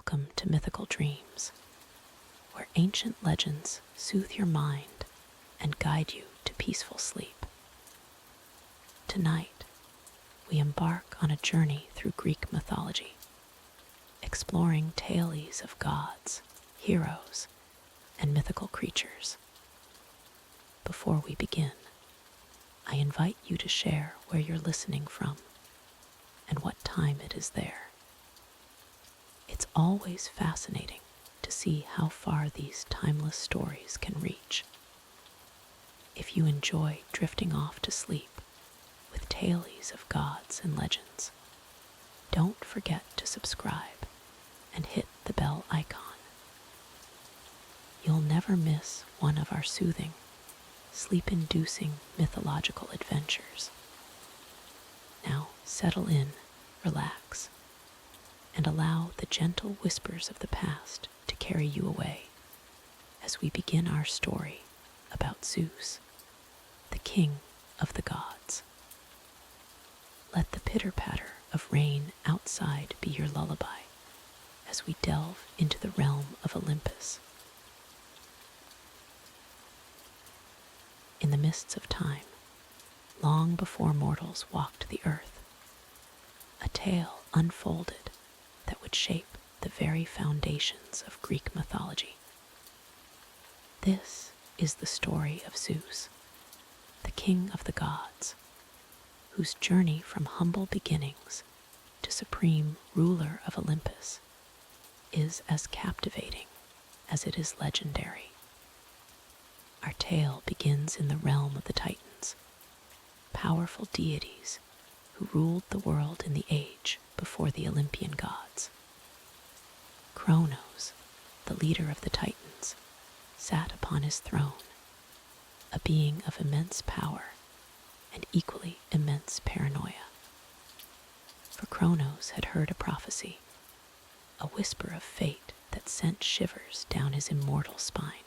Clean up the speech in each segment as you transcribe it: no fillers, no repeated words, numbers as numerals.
Welcome to Mythical Dreams, where ancient legends soothe your mind and guide you to peaceful sleep. Tonight, we embark on a journey through Greek mythology, exploring tales of gods, heroes, and mythical creatures. Before we begin, I invite you to share where you're listening from and what time it is there. It's always fascinating to see how far these timeless stories can reach. If you enjoy drifting off to sleep with tales of gods and legends, don't forget to subscribe and hit the bell icon. You'll never miss one of our soothing, sleep-inducing mythological adventures. Now settle in, relax, and allow the gentle whispers of the past to carry you away as we begin our story about Zeus, the king of the gods. Let the pitter-patter of rain outside be your lullaby as we delve into the realm of Olympus. In the mists of time, long before mortals walked the earth, a tale unfolded that would shape the very foundations of Greek mythology. This is the story of Zeus, the king of the gods, whose journey from humble beginnings to supreme ruler of Olympus is as captivating as it is legendary. Our tale begins in the realm of the Titans, powerful deities who ruled the world in the age before the Olympian gods. Kronos, the leader of the Titans, sat upon his throne, a being of immense power and equally immense paranoia. For Kronos had heard a prophecy, a whisper of fate that sent shivers down his immortal spine.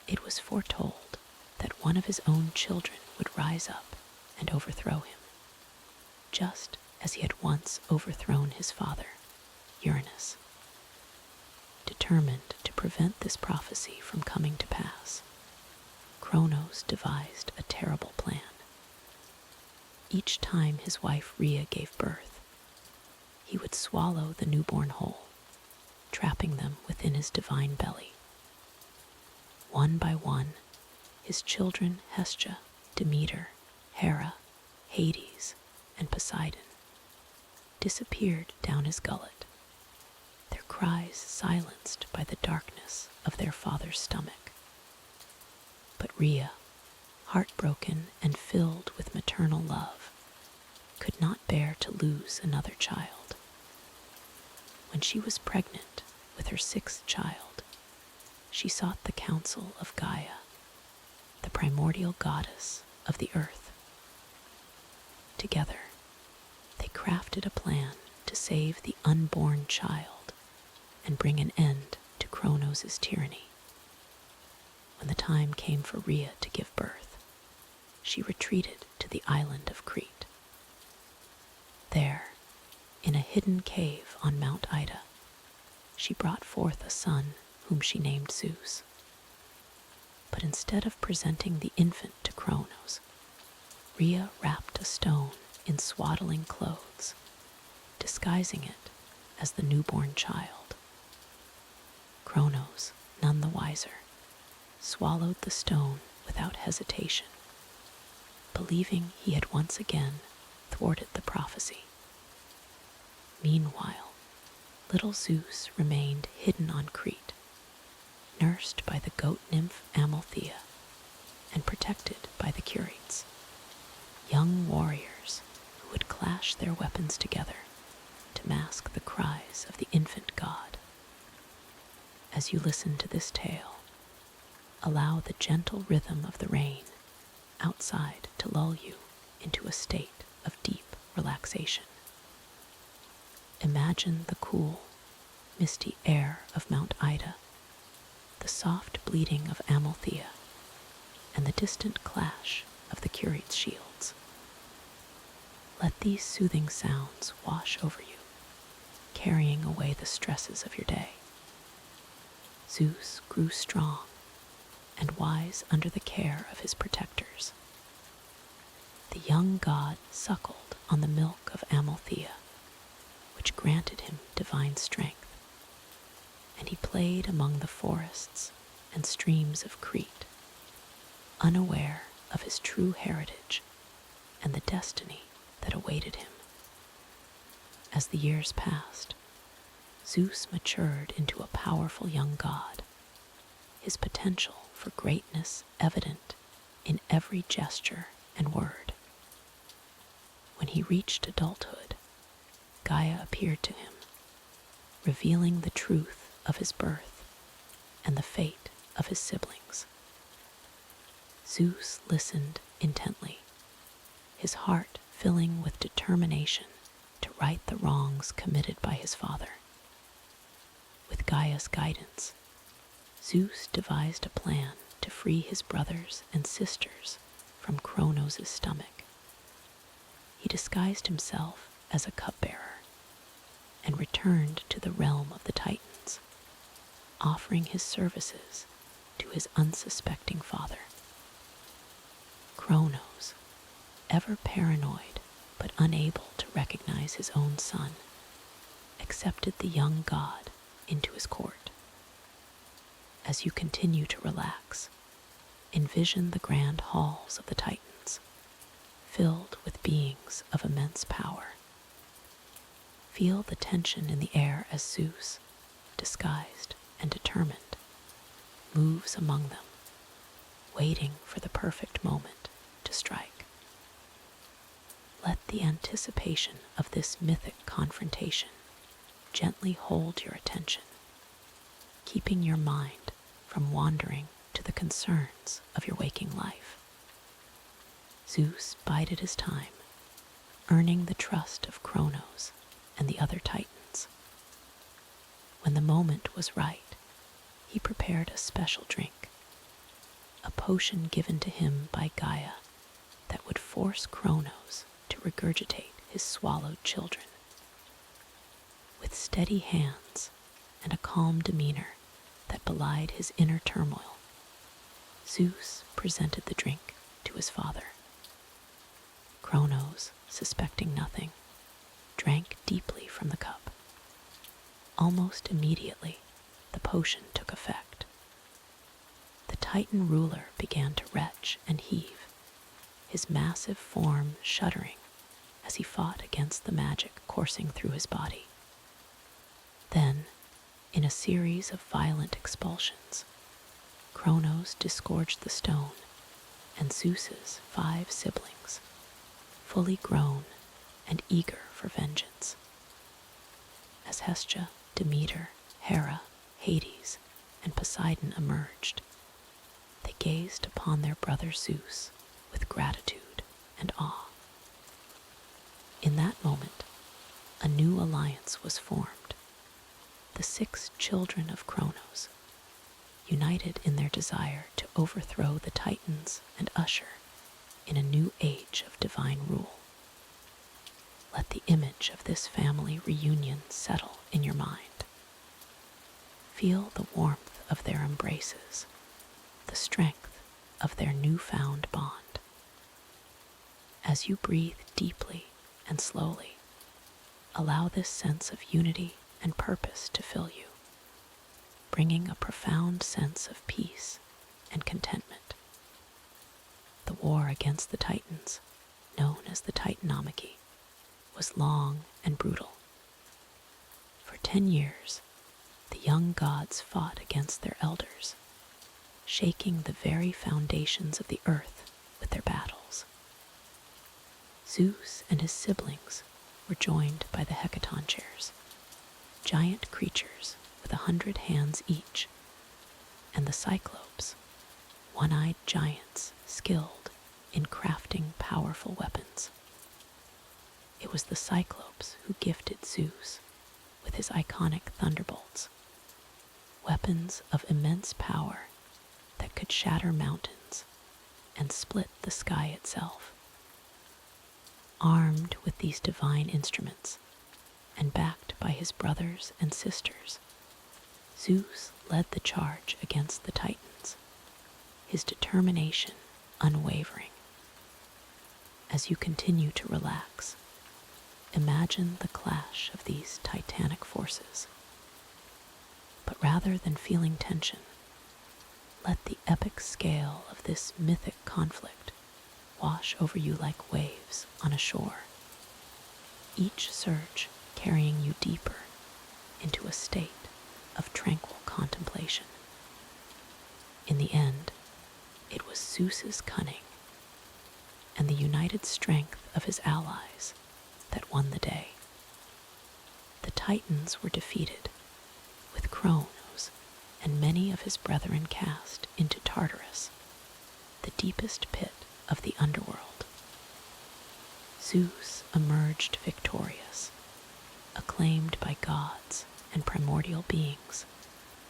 It was foretold that one of his own children would rise up and overthrow him, just as he had once overthrown his father, Uranus. Determined to prevent this prophecy from coming to pass, Kronos devised a terrible plan. Each time his wife Rhea gave birth, he would swallow the newborn whole, trapping them within his divine belly. One by one, his children Hestia, Demeter, Hera, Hades, and Poseidon disappeared down his gullet, their cries silenced by the darkness of their father's stomach. But Rhea, heartbroken and filled with maternal love, could not bear to lose another child. When she was pregnant with her sixth child, she sought the counsel of Gaia, the primordial goddess of the earth. Together, they crafted a plan to save the unborn child and bring an end to Kronos' tyranny. When the time came for Rhea to give birth, she retreated to the island of Crete. There, in a hidden cave on Mount Ida, she brought forth a son whom she named Zeus. But instead of presenting the infant to Kronos, Rhea wrapped a stone in swaddling clothes, disguising it as the newborn child. Kronos, none the wiser, swallowed the stone without hesitation, believing he had once again thwarted the prophecy. Meanwhile, little Zeus remained hidden on Crete, nursed by the goat nymph Amalthea and protected by the Curetes, young warriors who would clash their weapons together to mask the cries of the infant god. As you listen to this tale, allow the gentle rhythm of the rain outside to lull you into a state of deep relaxation. Imagine the cool, misty air of Mount Ida, the soft bleating of Amalthea, and the distant clash of the Curetes' shields. Let these soothing sounds wash over you, carrying away the stresses of your day. Zeus grew strong and wise under the care of his protectors. The young god suckled on the milk of Amalthea, which granted him divine strength, and he played among the forests and streams of Crete, unaware of his true heritage and the destiny that awaited him. As the years passed, Zeus matured into a powerful young god, his potential for greatness evident in every gesture and word. When he reached adulthood, Gaia appeared to him, revealing the truth of his birth and the fate of his siblings. Zeus listened intently, his heart filling with determination to right the wrongs committed by his father. With Gaia's guidance, Zeus devised a plan to free his brothers and sisters from Kronos' stomach. He disguised himself as a cupbearer and returned to the realm of the Titans, offering his services to his unsuspecting father. Kronos, ever paranoid but unable to recognize his own son, accepted the young god into his court. As you continue to relax, envision the grand halls of the Titans, filled with beings of immense power. Feel the tension in the air as Zeus, disguised and determined, moves among them, waiting for the perfect moment to strike. Let the anticipation of this mythic confrontation gently hold your attention, keeping your mind from wandering to the concerns of your waking life. Zeus bided his time, earning the trust of Kronos and the other Titans. When the moment was right, he prepared a special drink, a potion given to him by Gaia that would force Kronos to regurgitate his swallowed children. With steady hands and a calm demeanor that belied his inner turmoil, Zeus presented the drink to his father. Kronos, suspecting nothing, drank deeply from the cup. Almost immediately, the potion took effect. The Titan ruler began to retch and heave, his massive form shuddering as he fought against the magic coursing through his body. Then, in a series of violent expulsions, Kronos disgorged the stone, and Zeus's 5 siblings, fully grown and eager for vengeance. As Hestia, Demeter, Hera, Hades, and Poseidon emerged, they gazed upon their brother Zeus with gratitude and awe. In that moment, a new alliance was formed. The 6 children of Kronos, united in their desire to overthrow the Titans and usher in a new age of divine rule. Let the image of this family reunion settle in your mind. Feel the warmth of their embraces, the strength of their newfound bond. As you breathe deeply and slowly, allow this sense of unity and purpose to fill you, bringing a profound sense of peace and contentment. The war against the Titans, known as the Titanomachy, was long and brutal. For 10 years, the young gods fought against their elders, shaking the very foundations of the earth with their battles. Zeus and his siblings were joined by the Hecaton chairs, giant creatures with 100 hands each, and the Cyclopes, one-eyed giants skilled in crafting powerful weapons. It was the Cyclopes who gifted Zeus with his iconic thunderbolts, weapons of immense power that could shatter mountains and split the sky itself. Armed with these divine instruments, and backed by his brothers and sisters, Zeus led the charge against the Titans, his determination unwavering. As you continue to relax, imagine the clash of these titanic forces. But rather than feeling tension, let the epic scale of this mythic conflict wash over you like waves on a shore, each surge carrying you deeper into a state of tranquil contemplation. In the end, it was Zeus's cunning and the united strength of his allies that won the day. The Titans were defeated, with Kronos and many of his brethren cast into Tartarus, the deepest pit of the underworld. Zeus emerged victorious, acclaimed by gods and primordial beings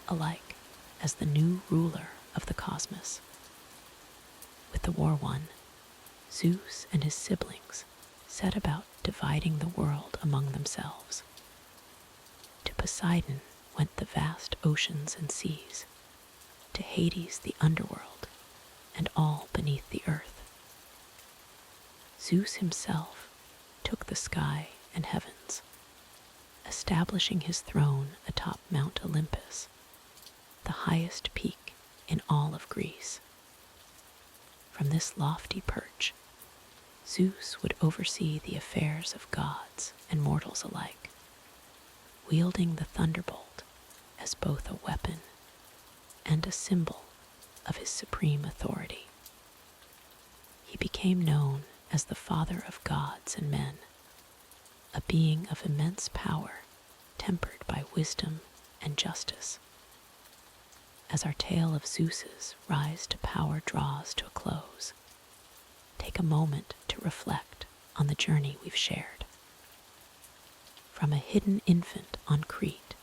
alike as the new ruler of the cosmos. With the war won, Zeus and his siblings set about dividing the world among themselves. To Poseidon went the vast oceans and seas, to Hades the underworld, and all beneath the earth. Zeus himself took the sky and heavens, establishing his throne atop Mount Olympus, the highest peak in all of Greece. From this lofty perch, Zeus would oversee the affairs of gods and mortals alike, wielding the thunderbolt as both a weapon and a symbol of his supreme authority. He became known as the father of gods and men, a being of immense power tempered by wisdom and justice. As our tale of Zeus's rise to power draws to a close, take a moment to reflect on the journey we've shared. From a hidden infant on Crete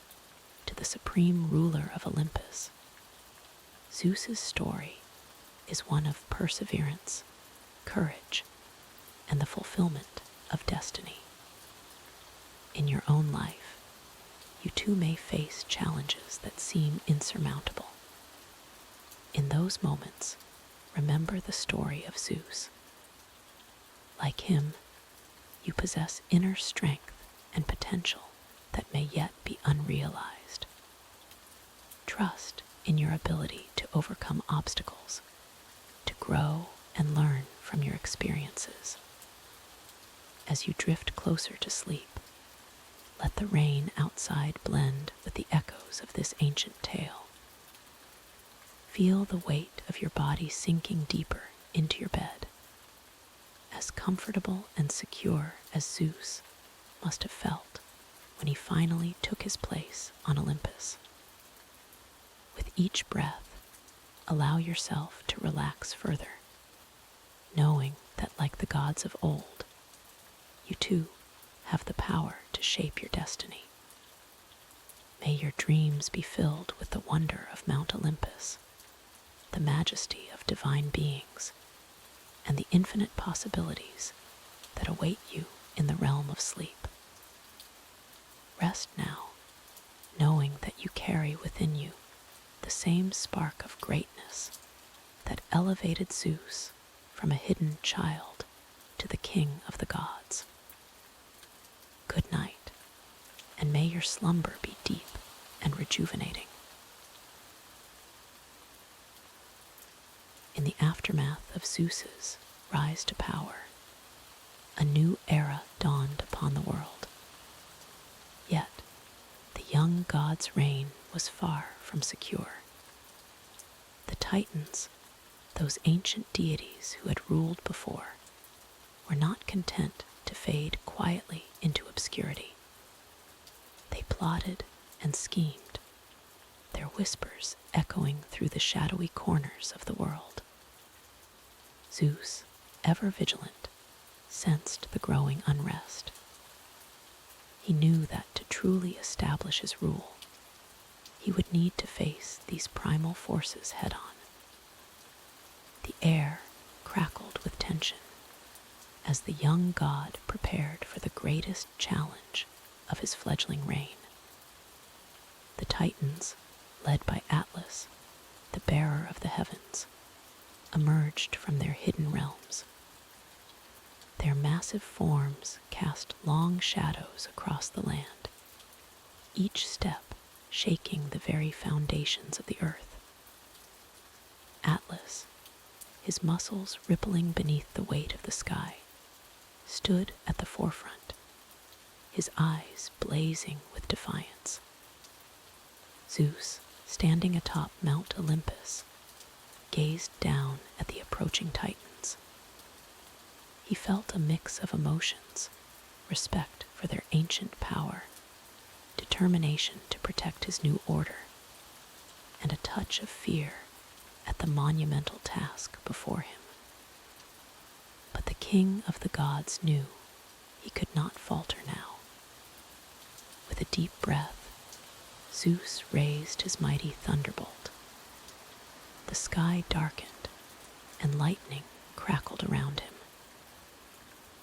to the supreme ruler of Olympus, Zeus's story is one of perseverance, courage, and the fulfillment of destiny. In your own life, you too may face challenges that seem insurmountable. In those moments, remember the story of Zeus. Like him, you possess inner strength and potential that may yet be unrealized. Trust in your ability to overcome obstacles, to grow and learn from your experiences. As you drift closer to sleep, let the rain outside blend with the echoes of this ancient tale. Feel the weight of your body sinking deeper into your bed. As comfortable and secure as Zeus must have felt when he finally took his place on Olympus. With each breath, allow yourself to relax further, knowing that like the gods of old, you too have the power to shape your destiny. May your dreams be filled with the wonder of Mount Olympus, the majesty of divine beings, and the infinite possibilities that await you in the realm of sleep. Rest now, knowing that you carry within you the same spark of greatness that elevated Zeus from a hidden child to the king of the gods. Good night, and may your slumber be deep and rejuvenating. In the aftermath of Zeus's rise to power, a new era dawned upon the world. Yet, the young god's reign was far from secure. The Titans, those ancient deities who had ruled before, were not content to fade quietly into obscurity. They plotted and schemed, their whispers echoing through the shadowy corners of the world. Zeus, ever vigilant, sensed the growing unrest. He knew that to truly establish his rule, he would need to face these primal forces head-on. The air crackled with tension as the young god prepared for the greatest challenge of his fledgling reign. The Titans, led by Atlas, the bearer of the heavens, emerged from their hidden realms. Their massive forms cast long shadows across the land, each step shaking the very foundations of the earth. Atlas, his muscles rippling beneath the weight of the sky, stood at the forefront, his eyes blazing with defiance. Zeus, standing atop Mount Olympus, gazed down at the approaching Titans. He felt a mix of emotions: respect for their ancient power, determination to protect his new order, and a touch of fear at the monumental task before him. But the king of the gods knew he could not falter now. With a deep breath, Zeus raised his mighty thunderbolt. The sky darkened, and lightning crackled around him.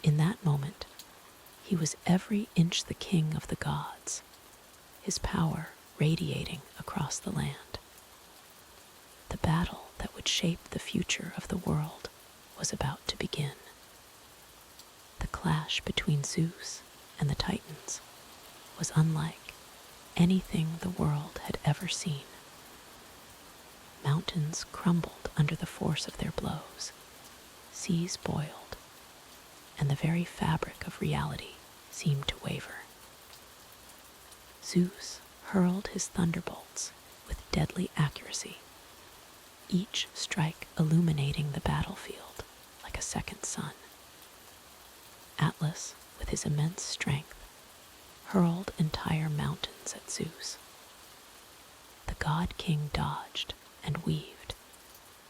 In that moment, he was every inch the king of the gods, his power radiating across the land. The battle that would shape the future of the world was about to begin. The clash between Zeus and the Titans was unlike anything the world had ever seen. Mountains crumbled under the force of their blows, seas boiled, and the very fabric of reality seemed to waver. Zeus hurled his thunderbolts with deadly accuracy, each strike illuminating the battlefield like a second sun. Atlas, with his immense strength, hurled entire mountains at Zeus. The god-king dodged and weaved,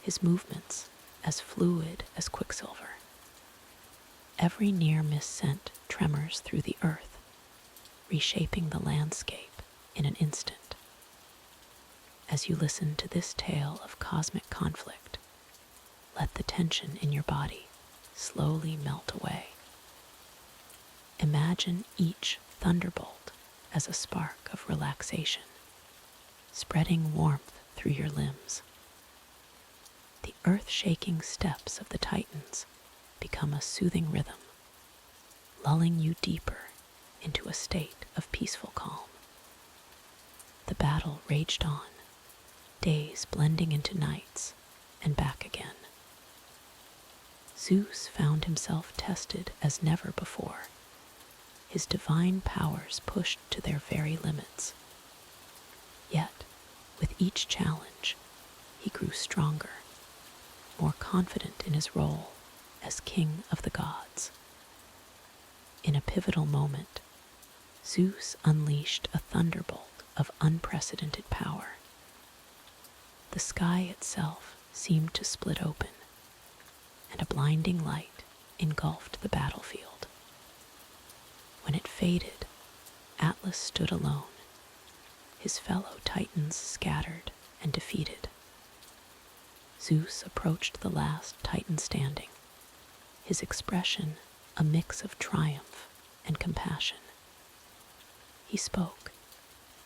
his movements as fluid as quicksilver. Every near miss sent tremors through the earth, reshaping the landscape in an instant. As you listen to this tale of cosmic conflict, let the tension in your body slowly melt away. Imagine each thunderbolt as a spark of relaxation, spreading warmth through your limbs. The earth-shaking steps of the Titans become a soothing rhythm, lulling you deeper into a state of peaceful calm. The battle raged on, days blending into nights and back again. Zeus found himself tested as never before, his divine powers pushed to their very limits. Yet, with each challenge, he grew stronger, more confident in his role as king of the gods. In a pivotal moment, Zeus unleashed a thunderbolt of unprecedented power. The sky itself seemed to split open, and a blinding light engulfed the battlefield. When it faded, Atlas stood alone, his fellow Titans scattered and defeated. Zeus approached the last Titan standing, his expression a mix of triumph and compassion. He spoke,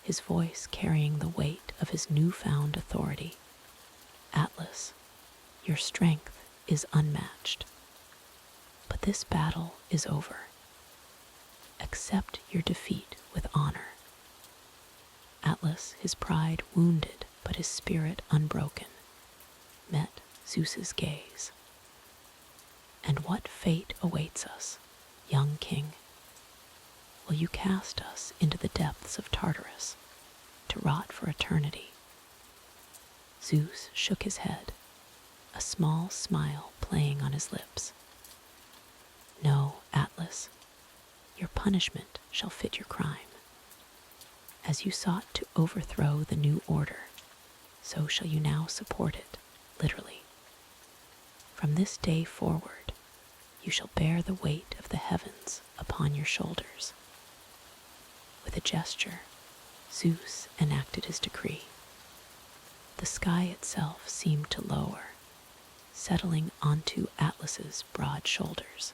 his voice carrying the weight of his newfound authority. Atlas, your strength is unmatched, but this battle is over. Accept your defeat with honor. Atlas, his pride wounded but his spirit unbroken, met Zeus's gaze. And what fate awaits us, young king? Will you cast us into the depths of Tartarus, to rot for eternity? Zeus shook his head, a small smile playing on his lips. No, Atlas, your punishment shall fit your crime. As you sought to overthrow the new order, so shall you now support it, literally. From this day forward, you shall bear the weight of the heavens upon your shoulders. With a gesture, Zeus enacted his decree. The sky itself seemed to lower, settling onto Atlas's broad shoulders.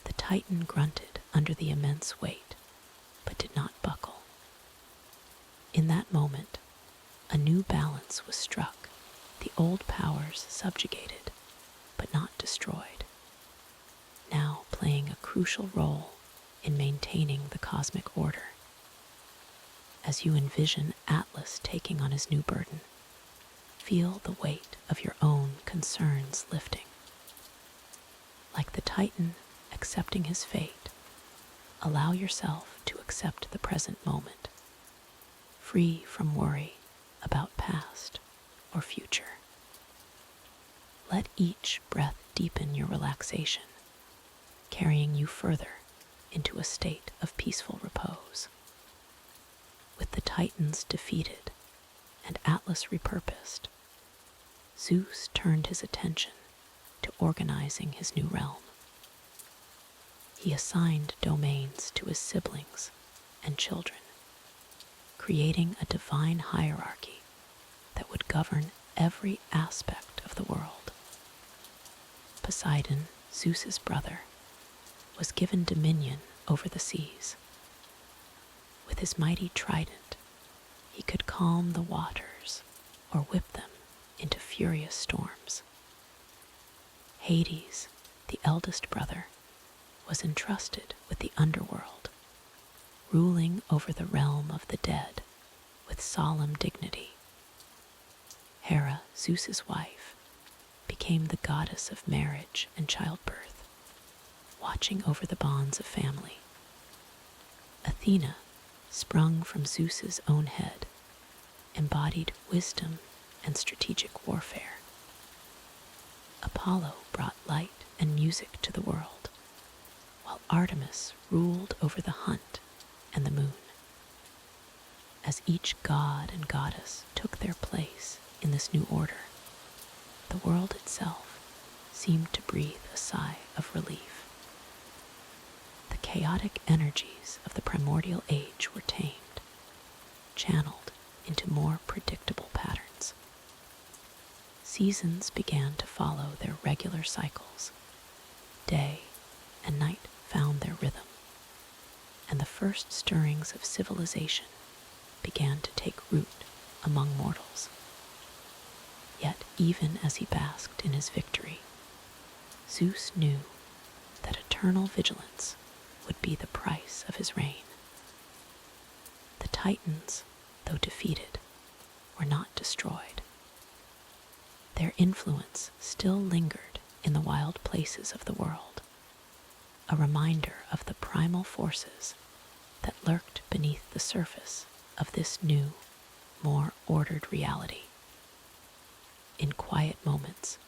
The Titan grunted under the immense weight, did not buckle. In that moment, a new balance was struck, the old powers subjugated, but not destroyed, now playing a crucial role in maintaining the cosmic order. As you envision Atlas taking on his new burden, feel the weight of your own concerns lifting. Like the Titan accepting his fate, allow yourself to accept the present moment, free from worry about past or future. Let each breath deepen your relaxation, carrying you further into a state of peaceful repose. With the Titans defeated and Atlas repurposed, Zeus turned his attention to organizing his new realm. He assigned domains to his siblings and children, creating a divine hierarchy that would govern every aspect of the world. Poseidon, Zeus's brother, was given dominion over the seas. With his mighty trident, he could calm the waters or whip them into furious storms. Hades, the eldest brother, was entrusted with the underworld, ruling over the realm of the dead with solemn dignity. Hera, Zeus's wife, became the goddess of marriage and childbirth, watching over the bonds of family. Athena, sprung from Zeus's own head, embodied wisdom and strategic warfare. Apollo brought light and music to the world, while Artemis ruled over the hunt and the moon. As each god and goddess took their place in this new order, the world itself seemed to breathe a sigh of relief. The chaotic energies of the primordial age were tamed, channeled into more predictable patterns. Seasons began to follow their regular cycles. Day and night found their rhythm, and the first stirrings of civilization began to take root among mortals. Yet even as he basked in his victory, Zeus knew that eternal vigilance would be the price of his reign. The Titans, though defeated, were not destroyed. Their influence still lingered in the wild places of the world, a reminder of the primal forces that lurked beneath the surface of this new, more ordered reality. In quiet moments,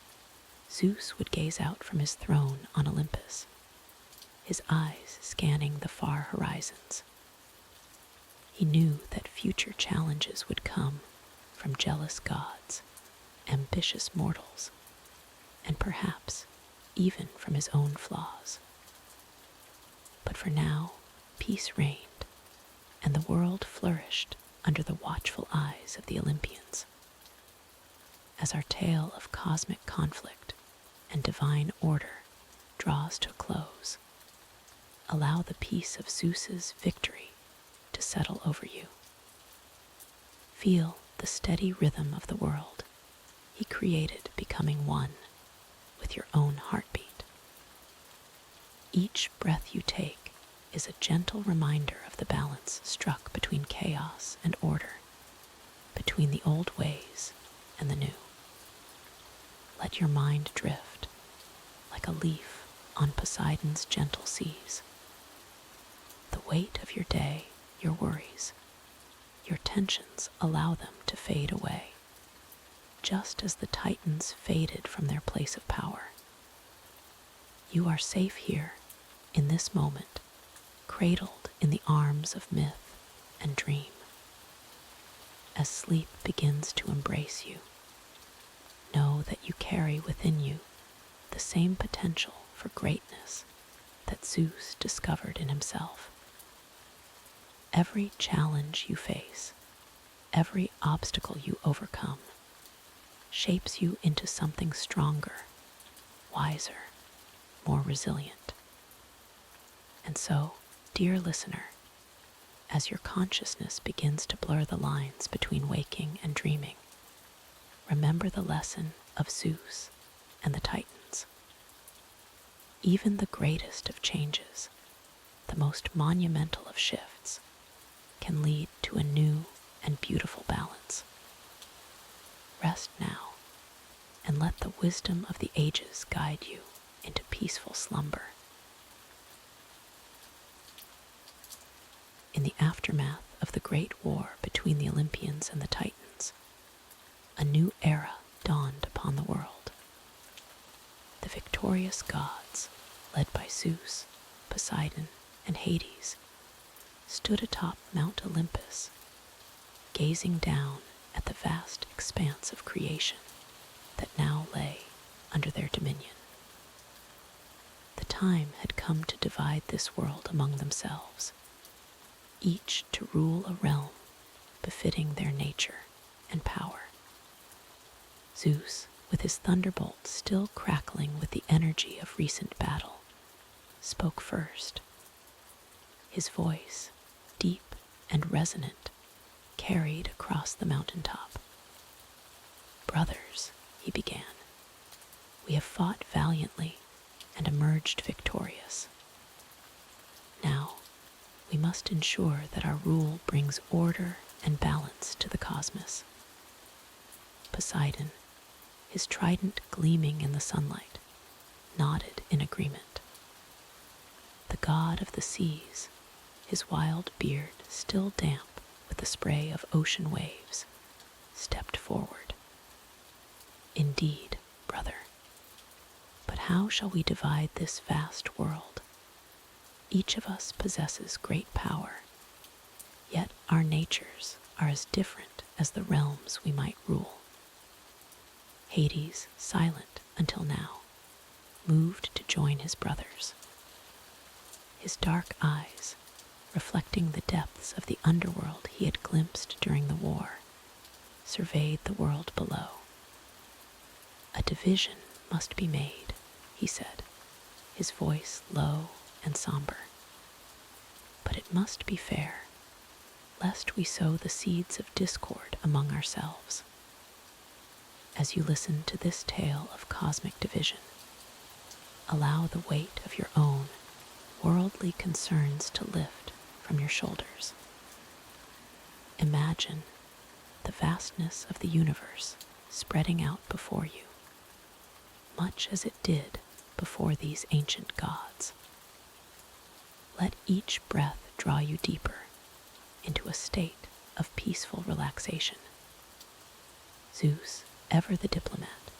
Zeus would gaze out from his throne on Olympus, his eyes scanning the far horizons. He knew that future challenges would come from jealous gods, ambitious mortals, and perhaps even from his own flaws. But for now, peace reigned, and the world flourished under the watchful eyes of the Olympians. As our tale of cosmic conflict and divine order draws to a close, allow the peace of Zeus's victory to settle over you. Feel the steady rhythm of the world he created becoming one with your own heartbeat. Each breath you take is a gentle reminder of the balance struck between chaos and order, between the old ways and the new. Let your mind drift like a leaf on Poseidon's gentle seas. The weight of your day, your worries, your tensions, allow them to fade away, just as the Titans faded from their place of power. You are safe here, in this moment, cradled in the arms of myth and dream. As sleep begins to embrace you, know that you carry within you the same potential for greatness that Zeus discovered in himself. Every challenge you face, every obstacle you overcome, shapes you into something stronger, wiser, more resilient. And so, dear listener, As your consciousness begins to blur the lines between waking and dreaming, remember the lesson of Zeus and the Titans. Even the greatest of changes, the most monumental of shifts, can lead to a new and beautiful balance. Rest now, and let the wisdom of the ages guide you into peaceful slumber. In the aftermath of the great war between the Olympians and the Titans, a new era dawned upon the world. The victorious gods, led by Zeus, Poseidon, and Hades, stood atop Mount Olympus, gazing down at the vast expanse of creation that now lay under their dominion. The time had come to divide this world among themselves, each to rule a realm befitting their nature and power. Zeus, with his thunderbolt still crackling with the energy of recent battle, spoke first. His voice, deep and resonant, carried across the mountaintop. "Brothers," he began, "we have fought valiantly and emerged victorious. Now, we must ensure that our rule brings order and balance to the cosmos." Poseidon, his trident gleaming in the sunlight, nodded in agreement. The god of the seas, his wild beard still damp with the spray of ocean waves, stepped forward. "Indeed, brother. But how shall we divide this vast world? Each of us possesses great power, yet our natures are as different as the realms we might rule." Hades, silent until now, moved to join his brothers. His dark eyes, reflecting the depths of the underworld he had glimpsed during the war, surveyed the world below. "A division must be made," he said, his voice low and somber. "But it must be fair, lest we sow the seeds of discord among ourselves. As you listen to this tale of cosmic division, allow the weight of your own worldly concerns to lift from your shoulders. Imagine the vastness of the universe spreading out before you, much as it did before these ancient gods. Let each breath draw you deeper into a state of peaceful relaxation." Zeus, ever the diplomat,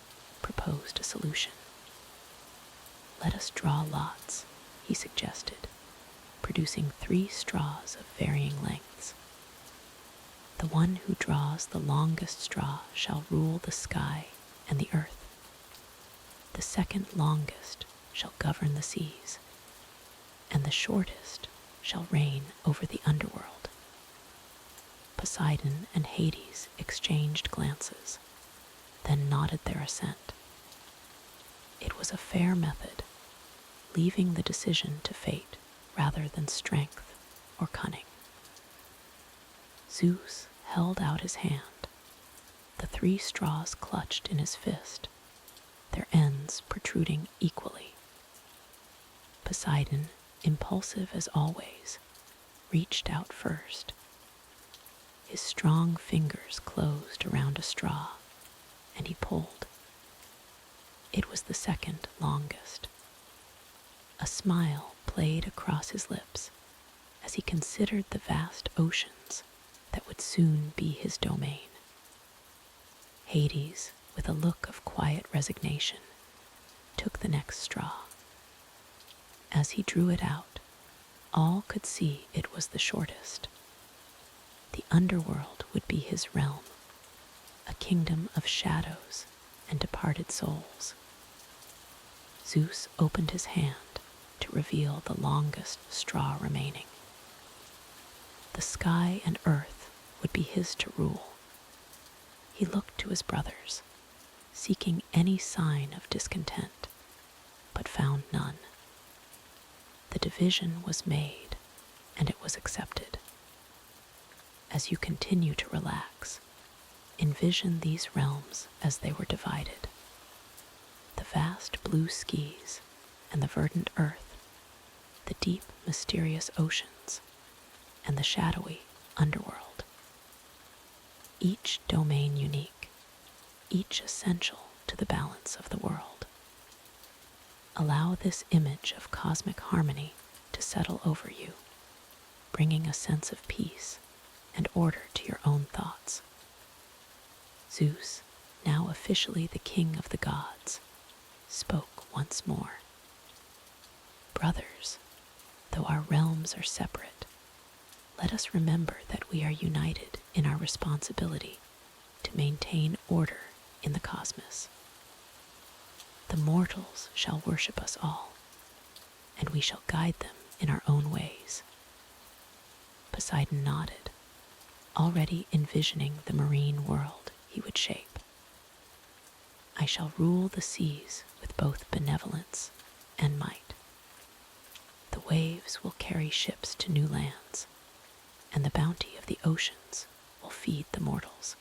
proposed a solution. "Let us draw lots," he suggested, producing 3 straws of varying lengths. "The one who draws the longest straw shall rule the sky and the earth. The second longest shall govern the seas, and the shortest shall reign over the underworld." Poseidon and Hades exchanged glances, then nodded their assent. It was a fair method, leaving the decision to fate rather than strength or cunning. Zeus held out his hand, the 3 straws clutched in his fist, their ends protruding equally. Poseidon, impulsive as always, reached out first. His strong fingers closed around a straw, and he pulled. It was the second longest. A smile played across his lips as he considered the vast oceans that would soon be his domain. Hades, with a look of quiet resignation, took the next straw. As he drew it out, all could see it was the shortest. The underworld would be his realm, a kingdom of shadows and departed souls. Zeus opened his hand to reveal the longest straw remaining. The sky and earth would be his to rule. He looked to his brothers, seeking any sign of discontent, but found none. The division was made, and it was accepted. As you continue to relax, envision these realms as they were divided. The vast blue skies and the verdant earth, the deep, mysterious oceans, and the shadowy underworld. Each domain unique, each essential to the balance of the world. Allow this image of cosmic harmony to settle over you, bringing a sense of peace and order to your own thoughts. Zeus, now officially the king of the gods, spoke once more. Brothers, though our realms are separate, let us remember that we are united in our responsibility to maintain order in the cosmos. The mortals shall worship us all, and we shall guide them in our own ways. Poseidon nodded, already envisioning the marine world he would shape. I shall rule the seas with both benevolence and might. The waves will carry ships to new lands, and the bounty of the oceans will feed the mortals.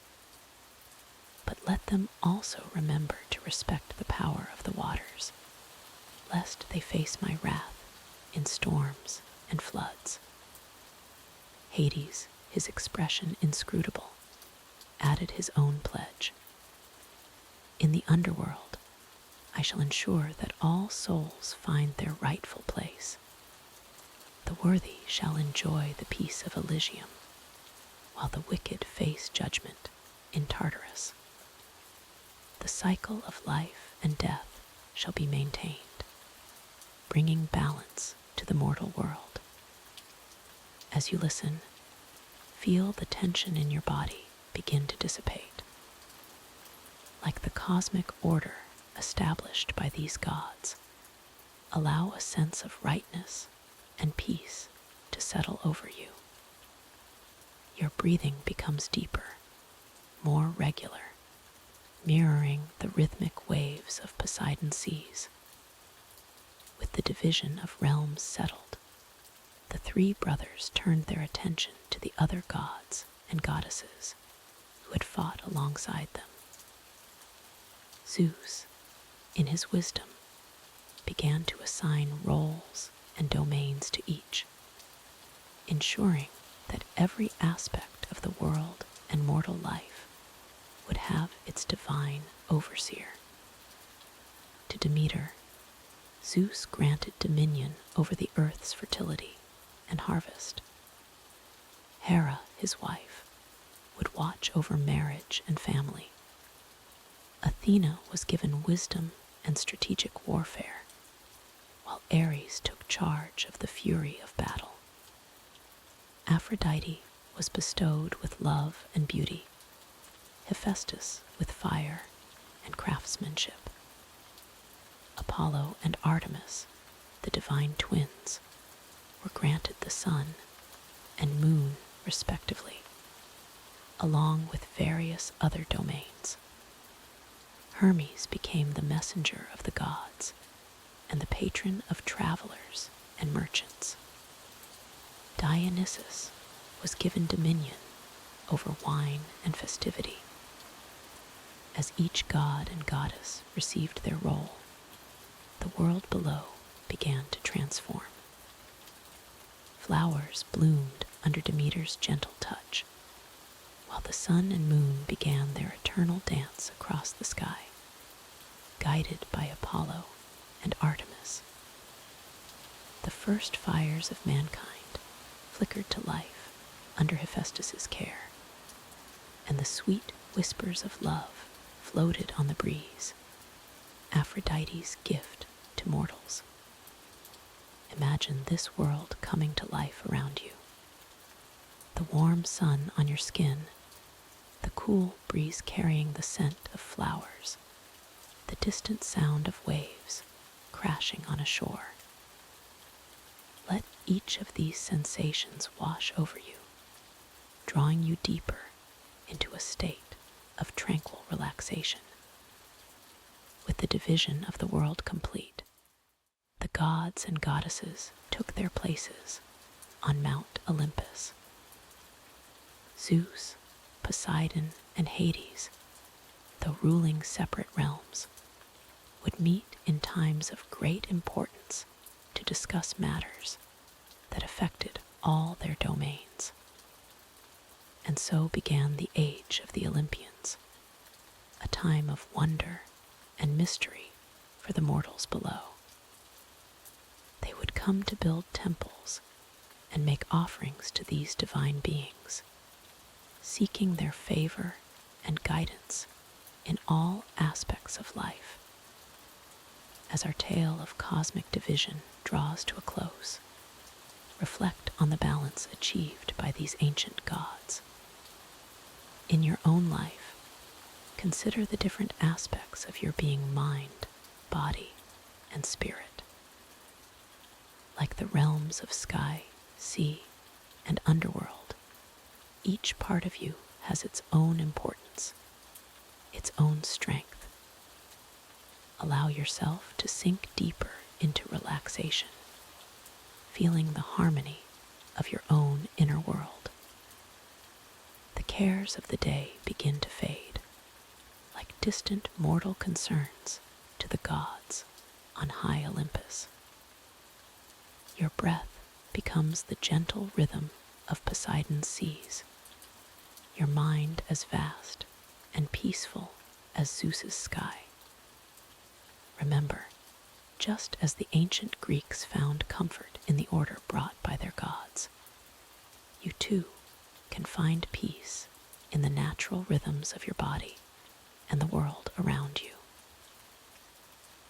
But let them also remember to respect the power of the waters, lest they face my wrath in storms and floods. Hades, his expression inscrutable, added his own pledge. In the underworld, I shall ensure that all souls find their rightful place. The worthy shall enjoy the peace of Elysium, while the wicked face judgment in Tartarus. The cycle of life and death shall be maintained, bringing balance to the mortal world. As you listen, feel the tension in your body begin to dissipate. Like the cosmic order established by these gods, allow a sense of rightness and peace to settle over you. Your breathing becomes deeper, more regular, mirroring the rhythmic waves of Poseidon's seas. With the division of realms settled, the three brothers turned their attention to the other gods and goddesses who had fought alongside them. Zeus, in his wisdom, began to assign roles and domains to each, ensuring that every aspect of the world and mortal life would have its divine overseer. To Demeter, Zeus granted dominion over the earth's fertility and harvest. Hera, his wife, would watch over marriage and family. Athena was given wisdom and strategic warfare, while Ares took charge of the fury of battle. Aphrodite was bestowed with love and beauty, Hephaestus with fire and craftsmanship. Apollo and Artemis, the divine twins, were granted the sun and moon respectively, along with various other domains. Hermes became the messenger of the gods and the patron of travelers and merchants. Dionysus was given dominion over wine and festivity. As each god and goddess received their role, the world below began to transform. Flowers bloomed under Demeter's gentle touch, while the sun and moon began their eternal dance across the sky, guided by Apollo and Artemis. The first fires of mankind flickered to life under Hephaestus's care, and the sweet whispers of love floated on the breeze, Aphrodite's gift to mortals. Imagine this world coming to life around you. The warm sun on your skin, the cool breeze carrying the scent of flowers, the distant sound of waves crashing on a shore. Let each of these sensations wash over you, drawing you deeper into a state of tranquil relaxation. With the division of the world complete, the gods and goddesses took their places on Mount Olympus. Zeus, Poseidon, and Hades, though ruling separate realms, would meet in times of great importance to discuss matters that affected all their domains. And so began the age of the Olympians, a time of wonder and mystery for the mortals below. They would come to build temples and make offerings to these divine beings, seeking their favor and guidance in all aspects of life. As our tale of cosmic division draws to a close, reflect on the balance achieved by these ancient gods. In your own life, consider the different aspects of your being: mind, body, and spirit. Like the realms of sky, sea, and underworld, each part of you has its own importance, its own strength. Allow yourself to sink deeper into relaxation, feeling the harmony of your own inner world. The cares of the day begin to fade, like distant mortal concerns to the gods on high Olympus. Your breath becomes the gentle rhythm of Poseidon's seas, your mind as vast and peaceful as Zeus's sky. Remember, just as the ancient Greeks found comfort in the order brought by their gods, you too can find peace in the natural rhythms of your body and the world around you.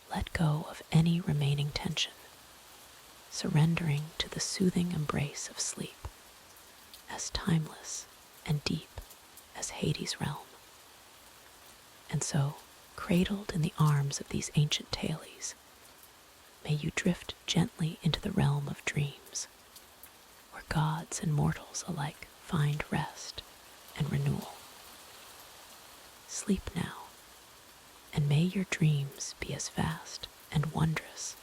Let go of any remaining tension, surrendering to the soothing embrace of sleep, as timeless and deep as Hades' realm. And so, cradled in the arms of these ancient tales, may you drift gently into the realm of dreams, where gods and mortals alike find rest and renewal. Sleep now, and may your dreams be as vast and wondrous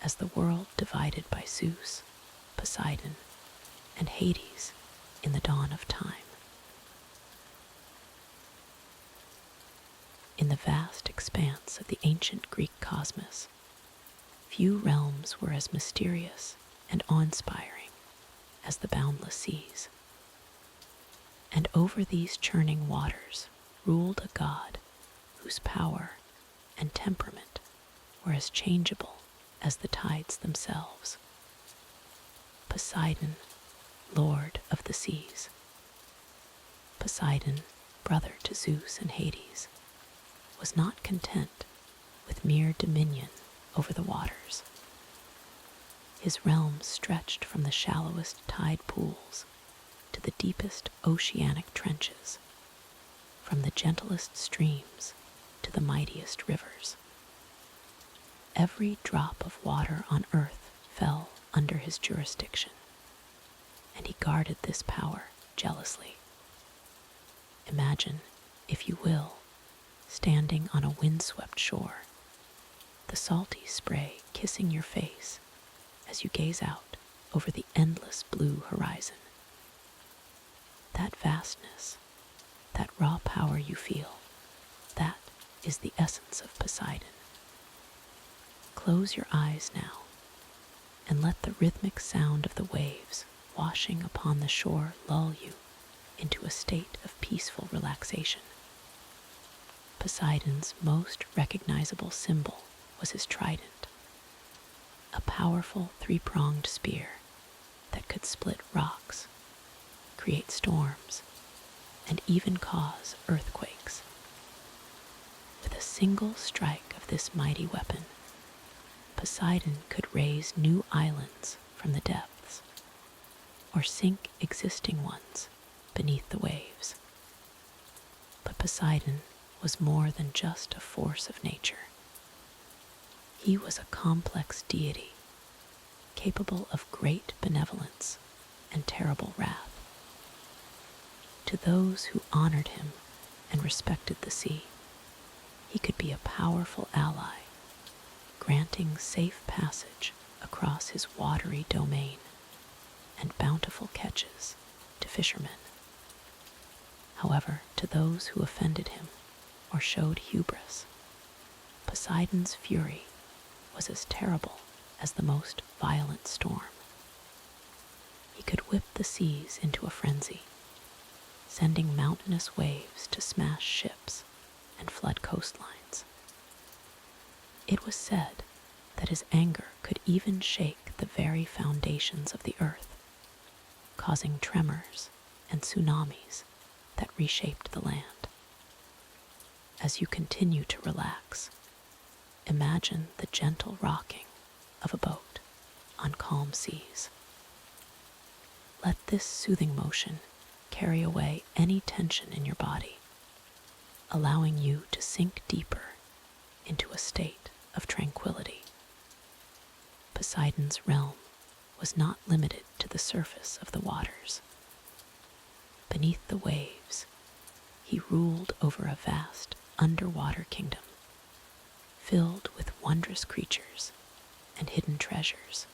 as the world divided by Zeus, Poseidon, and Hades in the dawn of time. In the vast expanse of the ancient Greek cosmos, few realms were as mysterious and awe-inspiring as the boundless seas. And over these churning waters ruled a god whose power and temperament were as changeable as the tides themselves. Poseidon, lord of the seas. Poseidon, brother to Zeus and Hades, was not content with mere dominion over the waters. His realm stretched from the shallowest tide pools to the deepest oceanic trenches, from the gentlest streams to the mightiest rivers. Every drop of water on earth fell under his jurisdiction, and he guarded this power jealously. Imagine, if you will, standing on a windswept shore, the salty spray kissing your face as you gaze out over the endless blue horizon. That vastness, that raw power you feel, that is the essence of Poseidon. Close your eyes now, and let the rhythmic sound of the waves washing upon the shore lull you into a state of peaceful relaxation. Poseidon's most recognizable symbol was his trident, a powerful three-pronged spear that could split rocks, create storms, and even cause earthquakes. With a single strike of this mighty weapon, Poseidon could raise new islands from the depths, or sink existing ones beneath the waves. But Poseidon was more than just a force of nature. He was a complex deity, capable of great benevolence and terrible wrath. To those who honored him and respected the sea, he could be a powerful ally, granting safe passage across his watery domain and bountiful catches to fishermen. However, to those who offended him or showed hubris, Poseidon's fury was as terrible as the most violent storm. He could whip the seas into a frenzy, sending mountainous waves to smash ships and flood coastlines. It was said that his anger could even shake the very foundations of the earth, causing tremors and tsunamis that reshaped the land. As you continue to relax, imagine the gentle rocking of a boat on calm seas. Let this soothing motion carry away any tension in your body, allowing you to sink deeper into a state of tranquility. Poseidon's realm was not limited to the surface of the waters. Beneath the waves, he ruled over a vast underwater kingdom, filled with wondrous creatures and hidden treasures.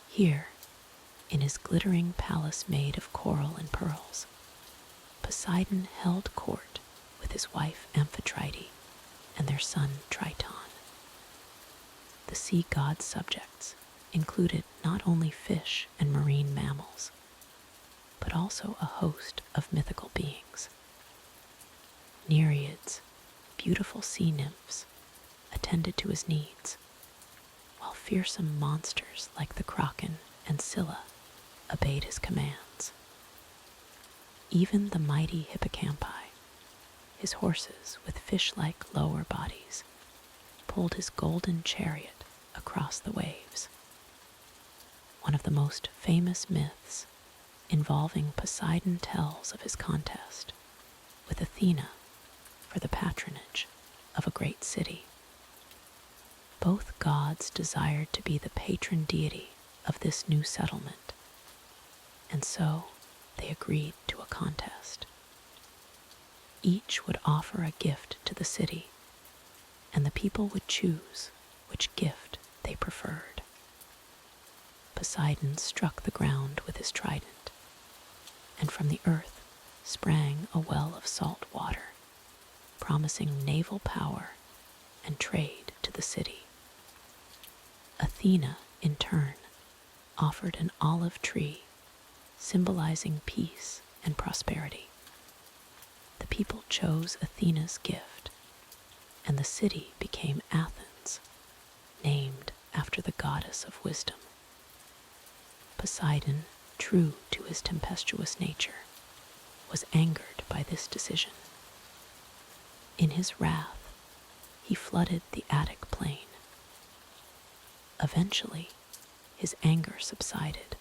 Here, in his glittering palace made of coral and pearls, Poseidon held court with his wife Amphitrite and their son Triton. The sea god's subjects included not only fish and marine mammals, but also a host of mythical beings. Nereids, beautiful sea nymphs, attended to his needs, while fearsome monsters like the Kraken and Scylla obeyed his commands. Even the mighty hippocampi, his horses with fish-like lower bodies, pulled his golden chariot across the waves. One of the most famous myths involving Poseidon tells of his contest with Athena for the patronage of a great city. Both gods desired to be the patron deity of this new settlement, and so they agreed to a contest. Each would offer a gift to the city, and the people would choose which gift they preferred. Poseidon struck the ground with his trident, and from the earth sprang a well of salt water, promising naval power and trade to the city. Athena, in turn, offered an olive tree, symbolizing peace and prosperity. The people chose Athena's gift, and the city became Athens, named after the goddess of wisdom. Poseidon, true to his tempestuous nature, was angered by this decision. In his wrath, he flooded the Attic plain. Eventually, his anger subsided,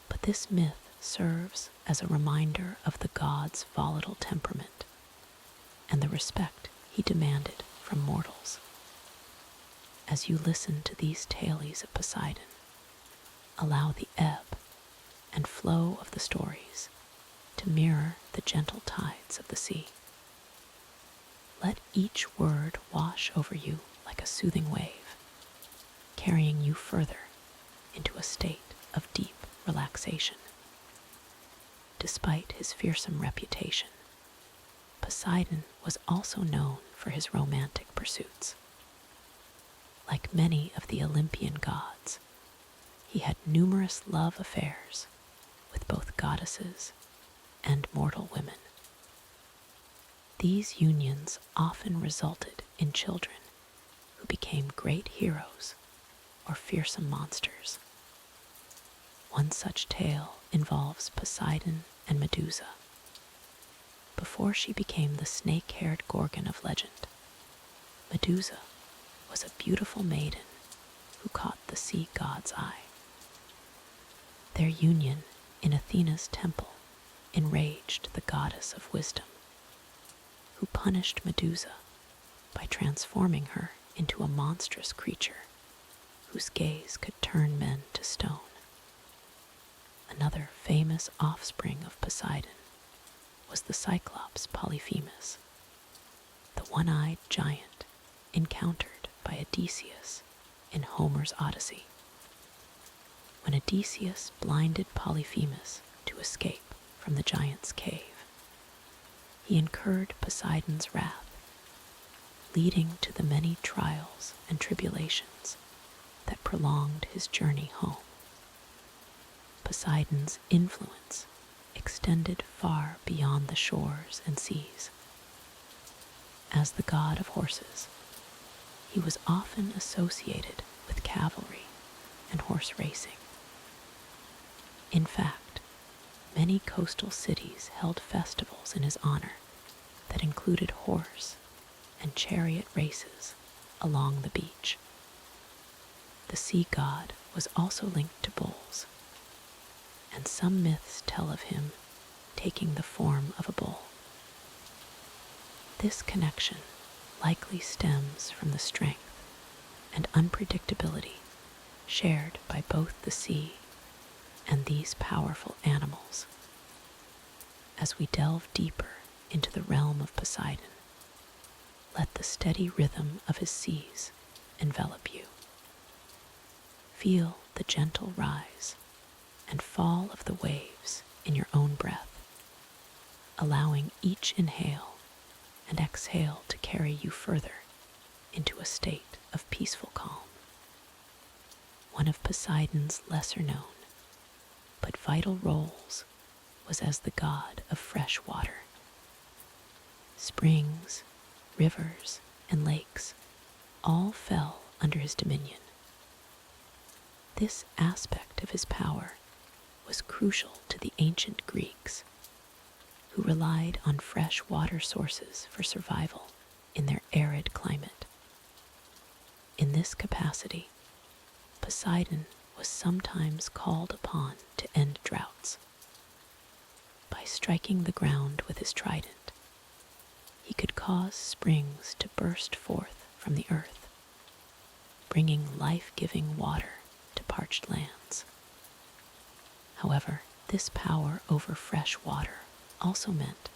but this myth serves as a reminder of the god's volatile temperament and the respect he demanded from mortals. As you listen to these tales of Poseidon, allow the ebb and flow of the stories to mirror the gentle tides of the sea. Let each word wash over you like a soothing wave, carrying you further into a state of deep relaxation. Despite his fearsome reputation, Poseidon was also known for his romantic pursuits. Like many of the Olympian gods, he had numerous love affairs with both goddesses and mortal women. These unions often resulted in children who became great heroes or fearsome monsters. One such tale involves Poseidon and Medusa. Before she became the snake-haired Gorgon of legend, Medusa was a beautiful maiden who caught the sea god's eye. Their union in Athena's temple enraged the goddess of wisdom, who punished Medusa by transforming her into a monstrous creature whose gaze could turn men to stone. Another famous offspring of Poseidon was the Cyclops Polyphemus, the one-eyed giant encountered by Odysseus in Homer's Odyssey. When Odysseus blinded Polyphemus to escape from the giant's cave, he incurred Poseidon's wrath, leading to the many trials and tribulations that prolonged his journey home. Poseidon's influence extended far beyond the shores and seas. As the god of horses, he was often associated with cavalry and horse racing. In fact, many coastal cities held festivals in his honor that included horse and chariot races along the beach. The sea god was also linked to bulls, and some myths tell of him taking the form of a bull. This connection likely stems from the strength and unpredictability shared by both the sea and these powerful animals. As we delve deeper into the realm of Poseidon, let the steady rhythm of his seas envelop you. Feel the gentle rise and fall of the waves in your own breath, allowing each inhale and exhale to carry you further into a state of peaceful calm. One of Poseidon's lesser known but vital roles was as the god of fresh water. Springs, rivers, and lakes all fell under his dominion. This aspect of his power was crucial to the ancient Greeks, who relied on fresh water sources for survival in their arid climate. In this capacity, Poseidon was sometimes called upon to end droughts. By striking the ground with his trident, he could cause springs to burst forth from the earth, bringing life-giving water to parched lands. However, this power over fresh water also meant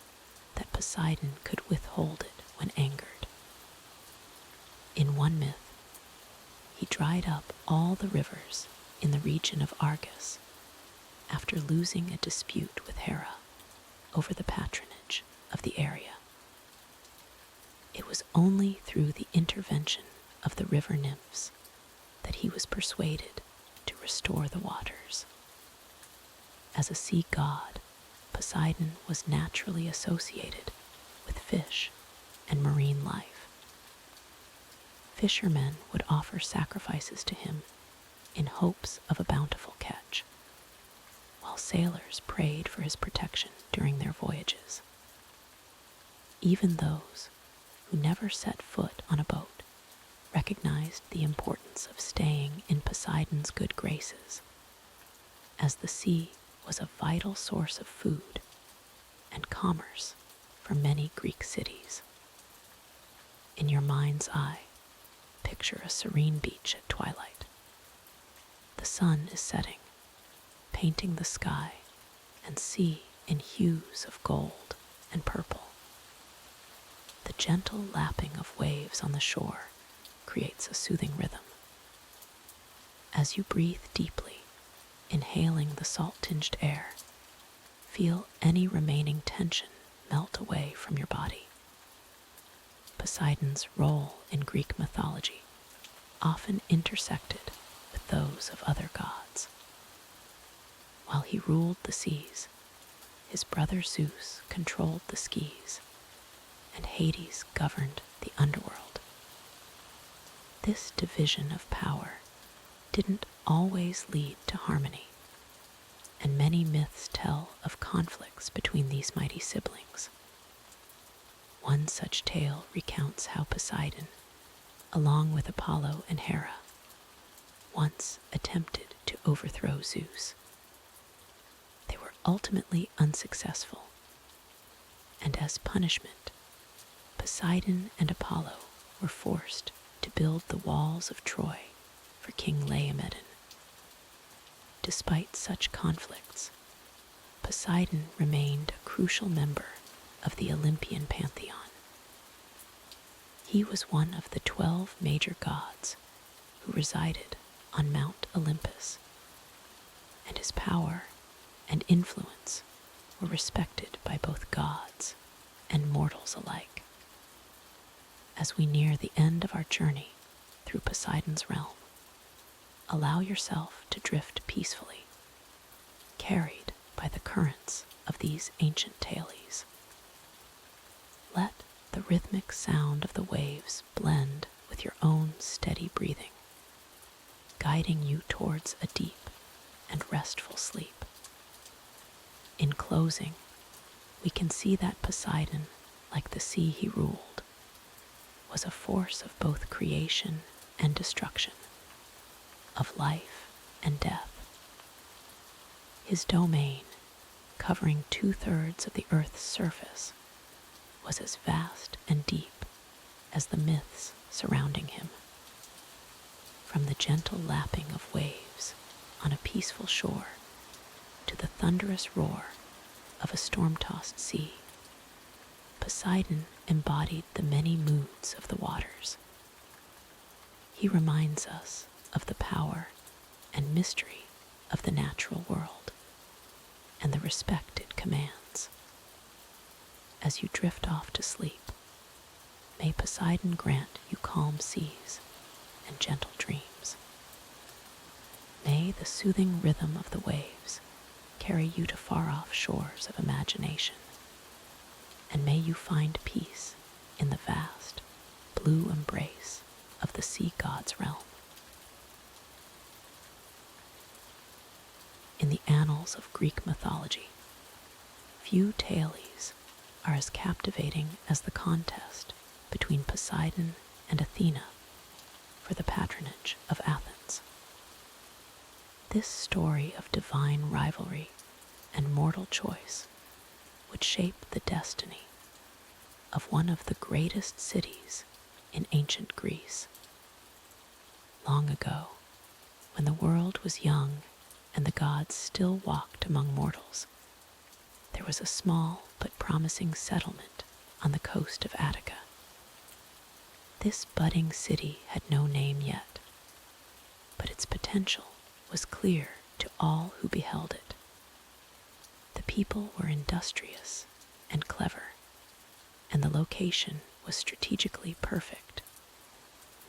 that Poseidon could withhold it when angered. In one myth, he dried up all the rivers in the region of Argus after losing a dispute with Hera over the patronage of the area. It was only through the intervention of the river nymphs that he was persuaded to restore the waters. As a sea god, Poseidon was naturally associated with fish and marine life. Fishermen would offer sacrifices to him in hopes of a bountiful catch, while sailors prayed for his protection during their voyages. Even those who never set foot on a boat recognized the importance of staying in Poseidon's good graces, as the sea was a vital source of food and commerce for many Greek cities. In your mind's eye, picture a serene beach at twilight. The sun is setting, painting the sky and sea in hues of gold and purple. The gentle lapping of waves on the shore creates a soothing rhythm. As you breathe deeply, inhaling the salt-tinged air, feel any remaining tension melt away from your body. Poseidon's role in Greek mythology often intersected with those of other gods. While he ruled the seas, his brother Zeus controlled the skies, and Hades governed the underworld. This division of power didn't always lead to harmony, and many myths tell of conflicts between these mighty siblings. One such tale recounts how Poseidon, along with Apollo and Hera, once attempted to overthrow Zeus. They were ultimately unsuccessful, and as punishment, Poseidon and Apollo were forced to build the walls of Troy for King Laomedon. Despite such conflicts, Poseidon remained a crucial member of the Olympian pantheon. He was one of the 12 major gods who resided on Mount Olympus, and his power and influence were respected by both gods and mortals alike. As we near the end of our journey through Poseidon's realm, allow yourself to drift peacefully, carried by the currents of these ancient tales. Let the rhythmic sound of the waves blend with your own steady breathing, guiding you towards a deep and restful sleep. In closing, we can see that Poseidon, like the sea he ruled, was a force of both creation and destruction, of life and death. His domain, covering 2/3 of the earth's surface, was as vast and deep as the myths surrounding him. From the gentle lapping of waves on a peaceful shore to the thunderous roar of a storm-tossed sea, Poseidon embodied the many moods of the waters. He reminds us of the power and mystery of the natural world and the respect it commands. As you drift off to sleep, may Poseidon grant you calm seas and gentle dreams. May the soothing rhythm of the waves carry you to far-off shores of imagination, and may you find peace in the vast, blue embrace of the sea god's realm. In the annals of Greek mythology, few tales are as captivating as the contest between Poseidon and Athena for the patronage of Athens. This story of divine rivalry and mortal choice would shape the destiny of one of the greatest cities in ancient Greece. Long ago, when the world was young and the gods still walked among mortals, there was a small but promising settlement on the coast of Attica. This budding city had no name yet, but its potential was clear to all who beheld it. The people were industrious and clever, and the location was strategically perfect,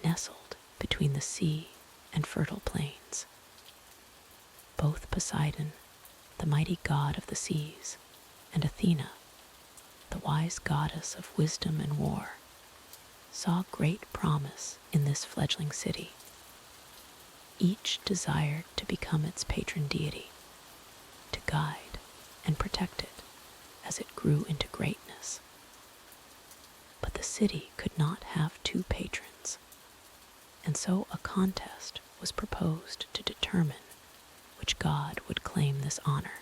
nestled between the sea and fertile plains. Both Poseidon, the mighty god of the seas, and Athena, the wise goddess of wisdom and war, saw great promise in this fledgling city. Each desired to become its patron deity, to guide and protect it as it grew into greatness. But the city could not have two patrons, and so a contest was proposed to determine which god would claim this honor.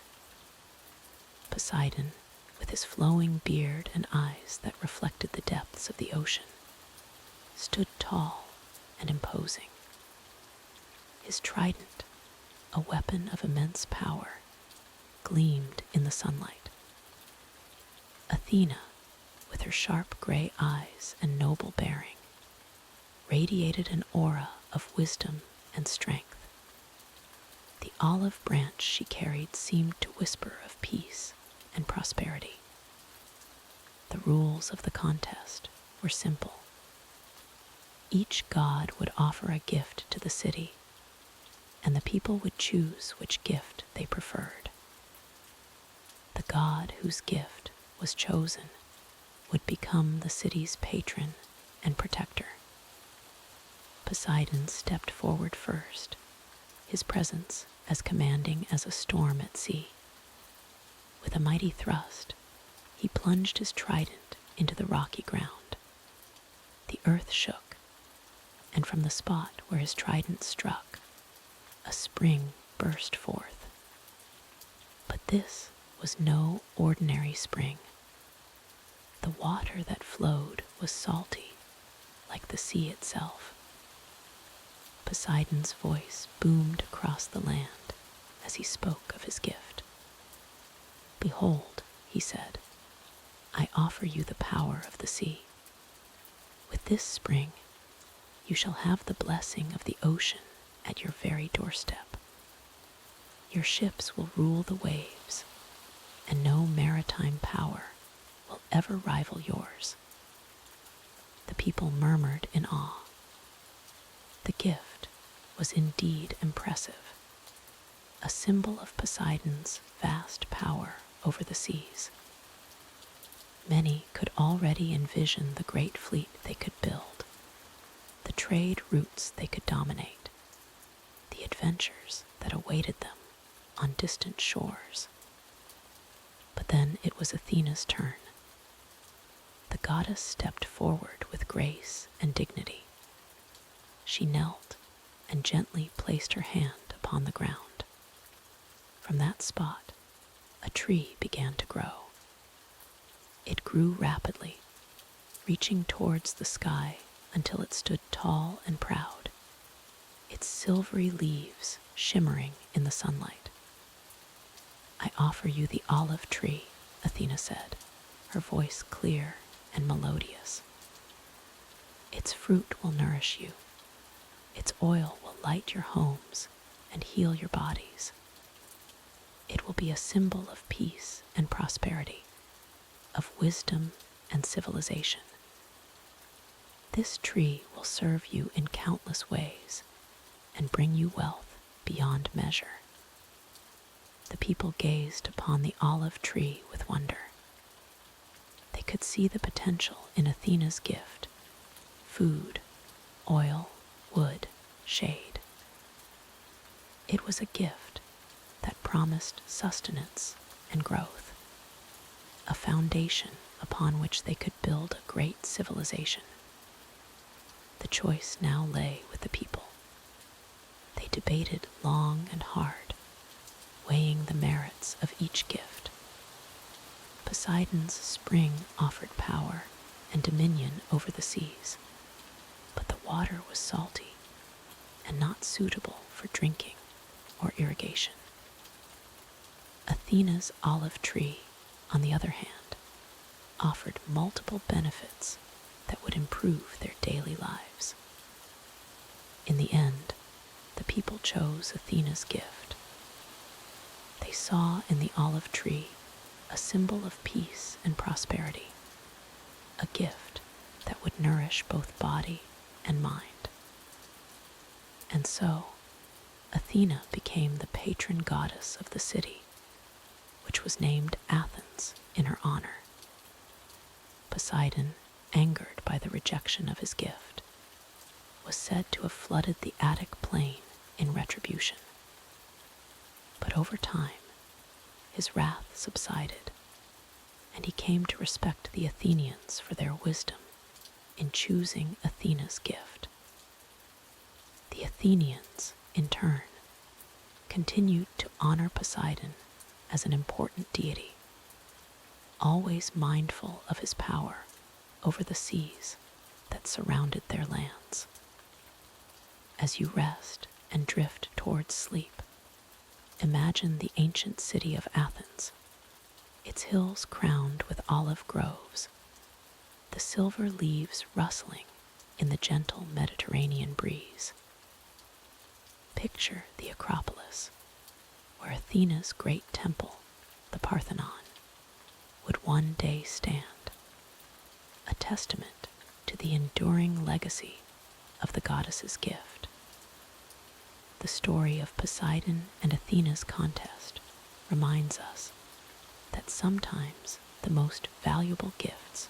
Poseidon, with his flowing beard and eyes that reflected the depths of the ocean, stood tall and imposing. His trident, a weapon of immense power, gleamed in the sunlight. Athena, with her sharp gray eyes and noble bearing, radiated an aura of wisdom and strength. The olive branch she carried seemed to whisper of peace and prosperity. The rules of the contest were simple. Each god would offer a gift to the city, and the people would choose which gift they preferred. The god whose gift was chosen would become the city's patron and protector. Poseidon stepped forward first, his presence as commanding as a storm at sea. With a mighty thrust, he plunged his trident into the rocky ground. The earth shook, and from the spot where his trident struck, a spring burst forth. But this was no ordinary spring. The water that flowed was salty, like the sea itself. Poseidon's voice boomed across the land as he spoke of his gift. "Behold," he said, "I offer you the power of the sea. With this spring, you shall have the blessing of the ocean at your very doorstep. Your ships will rule the waves, and no maritime power will ever rival yours." The people murmured in awe. The gift was indeed impressive, a symbol of Poseidon's vast power over the seas. Many could already envision the great fleet they could build, the trade routes they could dominate, the adventures that awaited them on distant shores. But then it was Athena's turn. The goddess stepped forward with grace and dignity. She knelt and gently placed her hand upon the ground. From that spot, a tree began to grow. It grew rapidly, reaching towards the sky until it stood tall and proud, its silvery leaves shimmering in the sunlight. "I offer you the olive tree," Athena said, her voice clear and melodious. "Its fruit will nourish you. Its oil will light your homes and heal your bodies. It will be a symbol of peace and prosperity, of wisdom and civilization. This tree will serve you in countless ways and bring you wealth beyond measure." The people gazed upon the olive tree with wonder. They could see the potential in Athena's gift: food, oil, wood, shade. It was a gift that promised sustenance and growth, a foundation upon which they could build a great civilization. The choice now lay with the people. They debated long and hard, weighing the merits of each gift. Poseidon's spring offered power and dominion over the seas, but the water was salty and not suitable for drinking or irrigation. Athena's olive tree, on the other hand, offered multiple benefits that would improve their daily lives. In the end, the people chose Athena's gift. They saw in the olive tree a symbol of peace and prosperity, a gift that would nourish both body and mind. And so, Athena became the patron goddess of the city, which was named Athens in her honor. Poseidon, angered by the rejection of his gift, was said to have flooded the Attic plain in retribution. But over time, his wrath subsided, and he came to respect the Athenians for their wisdom in choosing Athena's gift. The Athenians, in turn, continued to honor Poseidon as an important deity, always mindful of his power over the seas that surrounded their lands. As you rest and drift towards sleep, imagine the ancient city of Athens, its hills crowned with olive groves, the silver leaves rustling in the gentle Mediterranean breeze. Picture the Acropolis, where Athena's great temple, the Parthenon, would one day stand, a testament to the enduring legacy of the goddess's gift. The story of Poseidon and Athena's contest reminds us that sometimes the most valuable gifts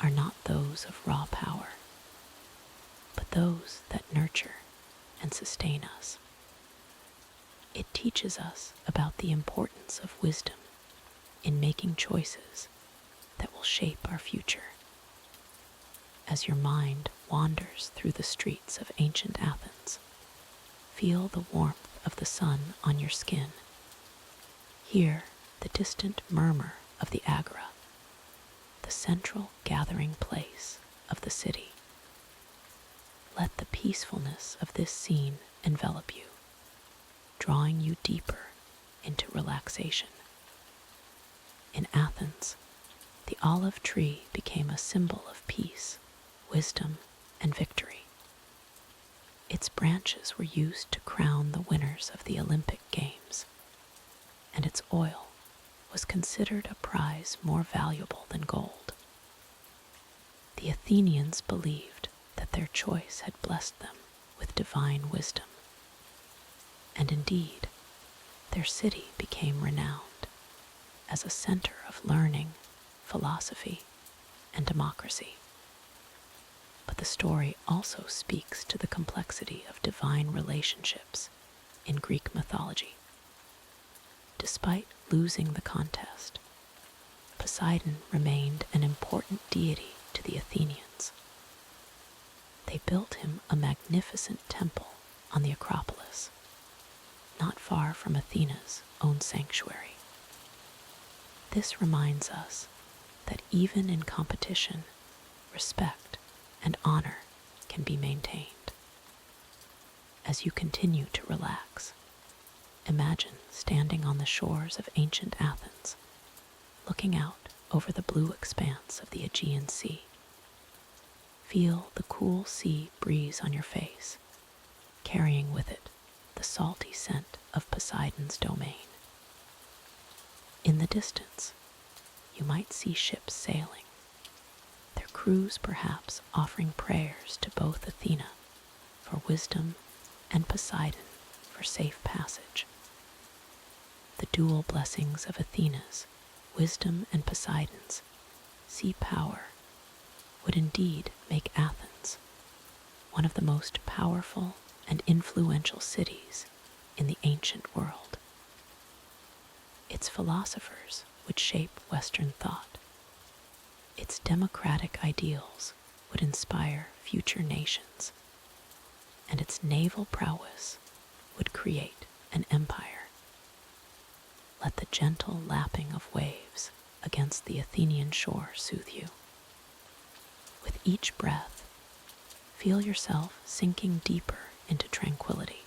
are not those of raw power, but those that nurture and sustain us. It teaches us about the importance of wisdom in making choices that will shape our future. As your mind wanders through the streets of ancient Athens, feel the warmth of the sun on your skin. Hear the distant murmur of the Agora, the central gathering place of the city. Let the peacefulness of this scene envelop you, drawing you deeper into relaxation. In Athens, the olive tree became a symbol of peace, wisdom, and victory. Its branches were used to crown the winners of the Olympic Games, and its oil was considered a prize more valuable than gold. Athenians believed that their choice had blessed them with divine wisdom, and indeed, their city became renowned as a center of learning, philosophy, and democracy. But the story also speaks to the complexity of divine relationships in Greek mythology. Despite losing the contest, Poseidon remained an important deity to the Athenians. They built him a magnificent temple on the Acropolis, not far from Athena's own sanctuary. This reminds us that even in competition, respect and honor can be maintained. As you continue to relax, imagine standing on the shores of ancient Athens, looking out over the blue expanse of the Aegean Sea. Feel the cool sea breeze on your face, carrying with it the salty scent of Poseidon's domain. In the distance, you might see ships sailing, their crews perhaps offering prayers to both Athena for wisdom and Poseidon for safe passage. The dual blessings of Athena's wisdom and Poseidon's sea power would indeed make Athens one of the most powerful and influential cities in the ancient world. Its philosophers would shape Western thought. Its democratic ideals would inspire future nations, and its naval prowess would create an empire. Let the gentle lapping of waves against the Athenian shore soothe you. With each breath, feel yourself sinking deeper into tranquility,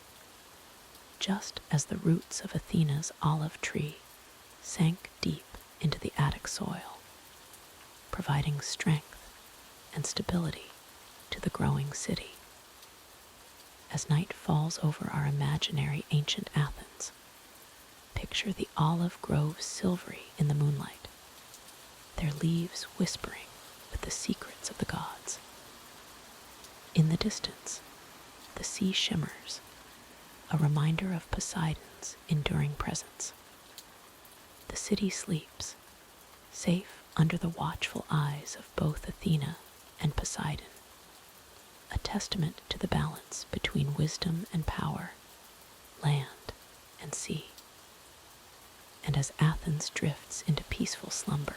just as the roots of Athena's olive tree sank deep into the Attic soil, providing strength and stability to the growing city. As night falls over our imaginary ancient Athens, picture the olive groves silvery in the moonlight, their leaves whispering with the secrets of the gods. In the distance, the sea shimmers, a reminder of Poseidon's enduring presence. The city sleeps, safe under the watchful eyes of both Athena and Poseidon, a testament to the balance between wisdom and power, land and sea. And as Athens drifts into peaceful slumber,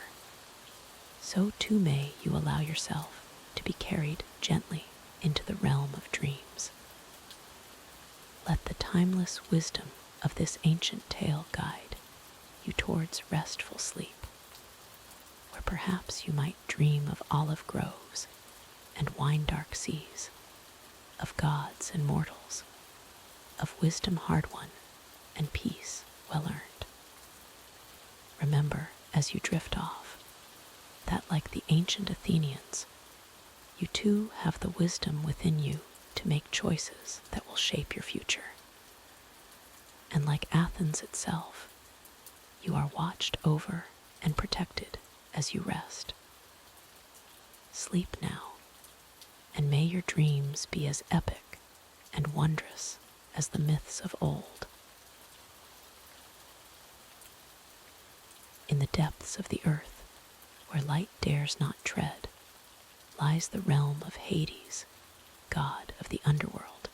so too may you allow yourself to be carried gently into the realm of dreams. Let the timeless wisdom of this ancient tale guide you towards restful sleep, where perhaps you might dream of olive groves and wine-dark seas, of gods and mortals, of wisdom hard-won and peace well-earned. Remember, as you drift off, that like the ancient Athenians, you too have the wisdom within you to make choices that will shape your future. And like Athens itself, you are watched over and protected as you rest. Sleep now, and may your dreams be as epic and wondrous as the myths of old. In the depths of the earth, where light dares not tread, lies the realm of Hades, god of the underworld.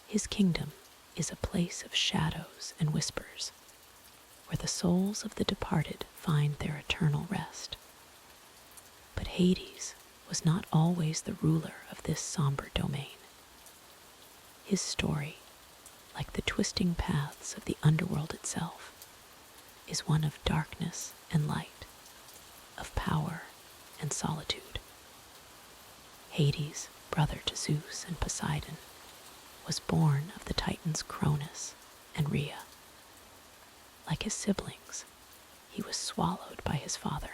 His kingdom is a place of shadows and whispers, where the souls of the departed find their eternal rest. But Hades was not always the ruler of this somber domain. His story, like the twisting paths of the underworld itself, is one of darkness and light, of power and solitude. Hades, brother to Zeus and Poseidon, was born of the Titans Cronus and Rhea. Like his siblings, he was swallowed by his father,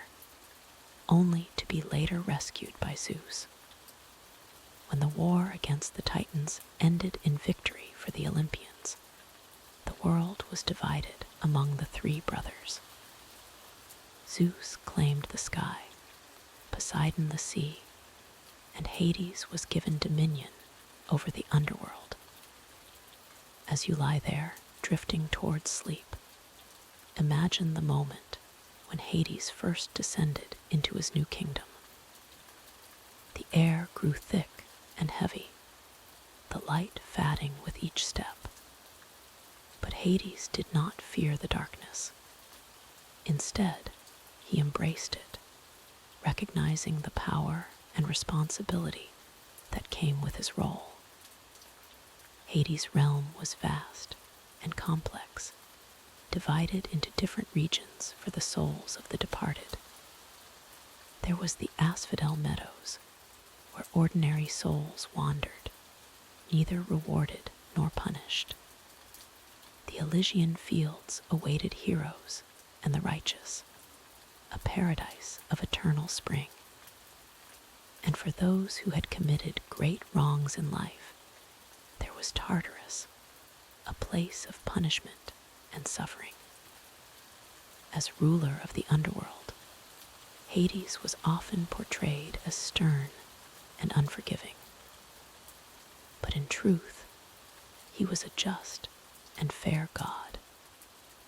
only to be later rescued by Zeus. When the war against the Titans ended in victory for the Olympians, the world was divided among the three brothers. Zeus claimed the sky, Poseidon the sea, and Hades was given dominion over the underworld. As you lie there, drifting towards sleep, imagine the moment when Hades first descended into his new kingdom. The air grew thick and heavy, the light fading with each step. But Hades did not fear the darkness. Instead, he embraced it, recognizing the power and responsibility that came with his role. Hades' realm was vast and complex, divided into different regions for the souls of the departed. There was the Asphodel Meadows, where ordinary souls wandered, neither rewarded nor punished. The Elysian Fields awaited heroes and the righteous, a paradise of eternal spring. And for those who had committed great wrongs in life, there was Tartarus, a place of punishment and suffering. As ruler of the underworld, Hades was often portrayed as stern and unforgiving. But in truth, he was a just and fair God,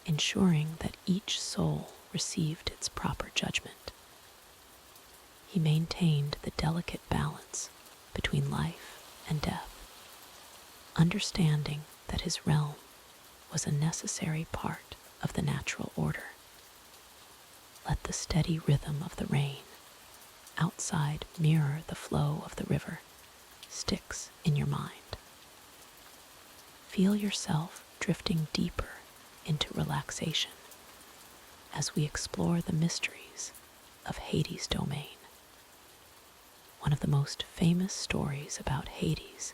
ensuring that each soul received its proper judgment. He maintained the delicate balance between life and death, understanding that his realm was a necessary part of the natural order. Let the steady rhythm of the rain outside mirror the flow of the river Styx in your mind. Feel yourself drifting deeper into relaxation as we explore the mysteries of Hades' domain. One of the most famous stories about Hades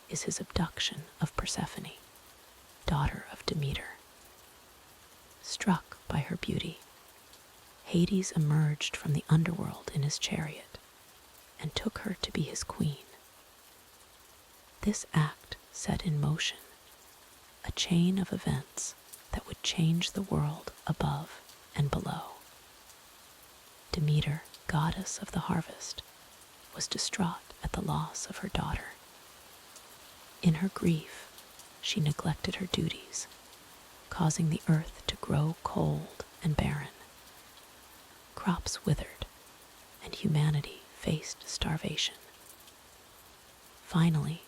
is his abduction of Persephone, daughter of Demeter. Struck by her beauty, Hades emerged from the underworld in his chariot and took her to be his queen. This act set in motion a chain of events that would change the world above and below. Demeter, goddess of the harvest, was distraught at the loss of her daughter. In her grief, she neglected her duties, causing the earth to grow cold and barren. Crops withered, and humanity faced starvation. Finally,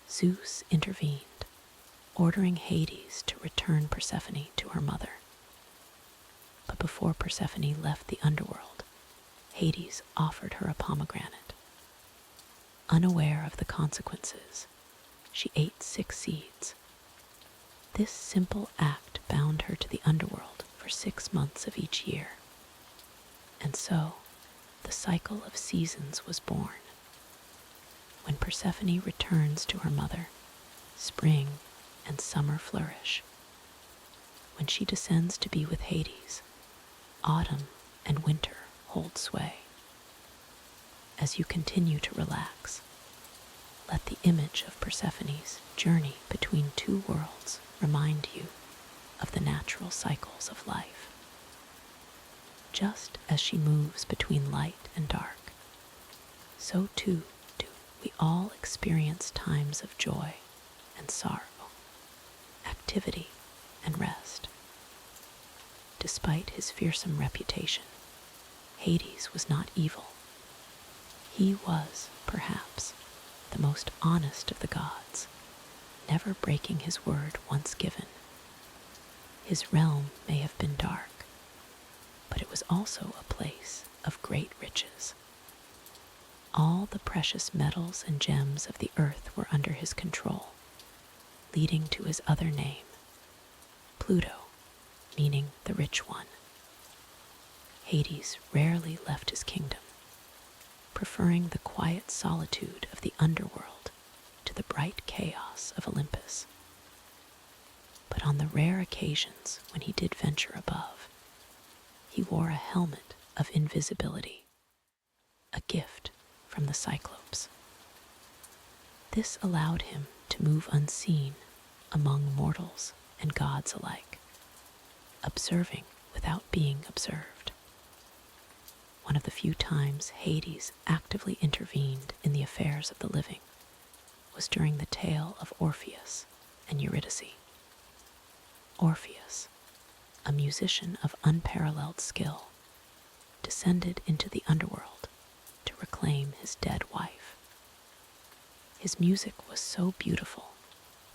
Zeus intervened, ordering Hades to return Persephone to her mother. But before Persephone left the underworld, Hades offered her a pomegranate. Unaware of the consequences, she ate 6 seeds. This simple act bound her to the underworld for 6 months of each year. And so, the cycle of seasons was born. When Persephone returns to her mother, spring and summer flourish. When she descends to be with Hades, autumn and winter hold sway. As you continue to relax, let the image of Persephone's journey between 2 worlds remind you of the natural cycles of life. Just as she moves between light and dark, so too do we all experience times of joy and sorrow, activity and rest. Despite his fearsome reputation, Hades was not evil. He was, perhaps, the most honest of the gods, never breaking his word once given. His realm may have been dark, but it was also a place of great riches. All the precious metals and gems of the earth were under his control, leading to his other name, Pluto, meaning the rich one. Hades rarely left his kingdom, preferring the quiet solitude of the underworld to the bright chaos of Olympus. But on the rare occasions when he did venture above, he wore a helmet of invisibility, a gift from the Cyclops. This allowed him to move unseen among mortals and gods alike, observing without being observed. One of the few times Hades actively intervened in the affairs of the living was during the tale of Orpheus and Eurydice. Orpheus, a musician of unparalleled skill, descended into the underworld to reclaim his dead wife. His music was so beautiful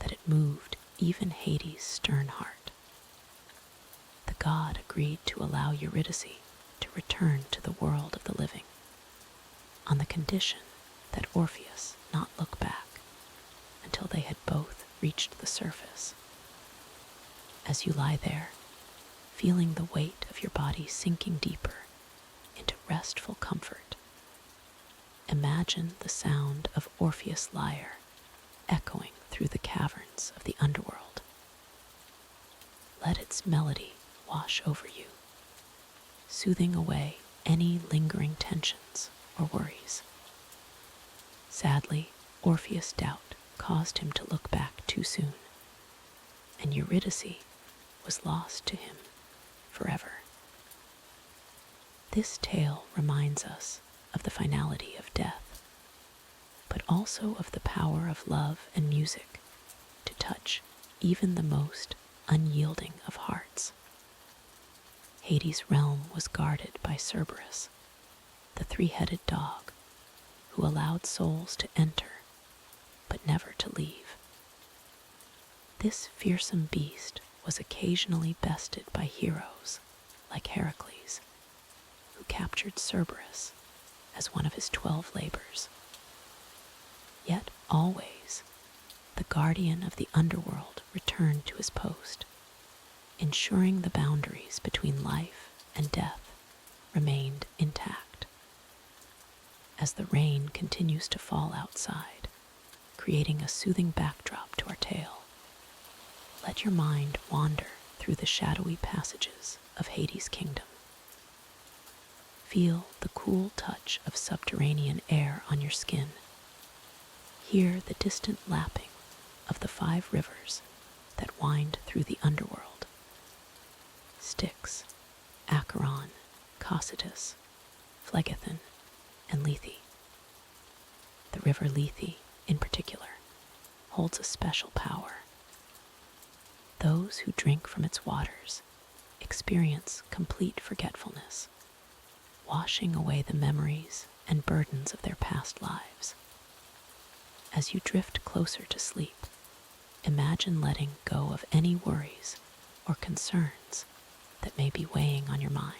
that it moved even Hades' stern heart. The god agreed to allow Eurydice to return to the world of the living, on the condition that Orpheus not look back until they had both reached the surface. As you lie there, feeling the weight of your body sinking deeper into restful comfort, imagine the sound of Orpheus' lyre echoing through the caverns of the underworld. Let its melody wash over you, soothing away any lingering tensions or worries. Sadly, Orpheus' doubt caused him to look back too soon, and Eurydice was lost to him forever. This tale reminds us of the finality of death, but also of the power of love and music to touch even the most unyielding of hearts. Hades' realm was guarded by Cerberus, the three-headed dog, who allowed souls to enter, but never to leave. This fearsome beast was occasionally bested by heroes like Heracles, who captured Cerberus as one of his 12 labors. Yet always, the guardian of the underworld returned to his post, ensuring the boundaries between life and death remained intact. As the rain continues to fall outside, creating a soothing backdrop to our tale, let your mind wander through the shadowy passages of Hades' kingdom. Feel the cool touch of subterranean air on your skin. Hear the distant lapping of the 5 rivers that wind through the underworld: Styx, Acheron, Cocytus, Phlegethon, and Lethe. The river Lethe, in particular, holds a special power. Those who drink from its waters experience complete forgetfulness, washing away the memories and burdens of their past lives. As you drift closer to sleep, imagine letting go of any worries or concerns that may be weighing on your mind.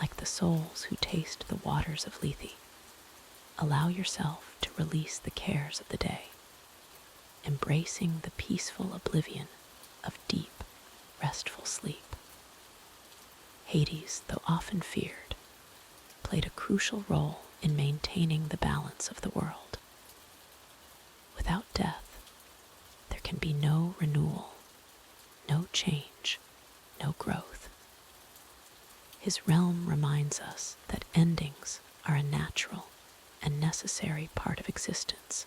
Like the souls who taste the waters of Lethe, allow yourself to release the cares of the day, embracing the peaceful oblivion of deep, restful sleep. Hades, though often feared, played a crucial role in maintaining the balance of the world. Without death, there can be no renewal, no change, no growth. His realm reminds us that endings are a natural and necessary part of existence,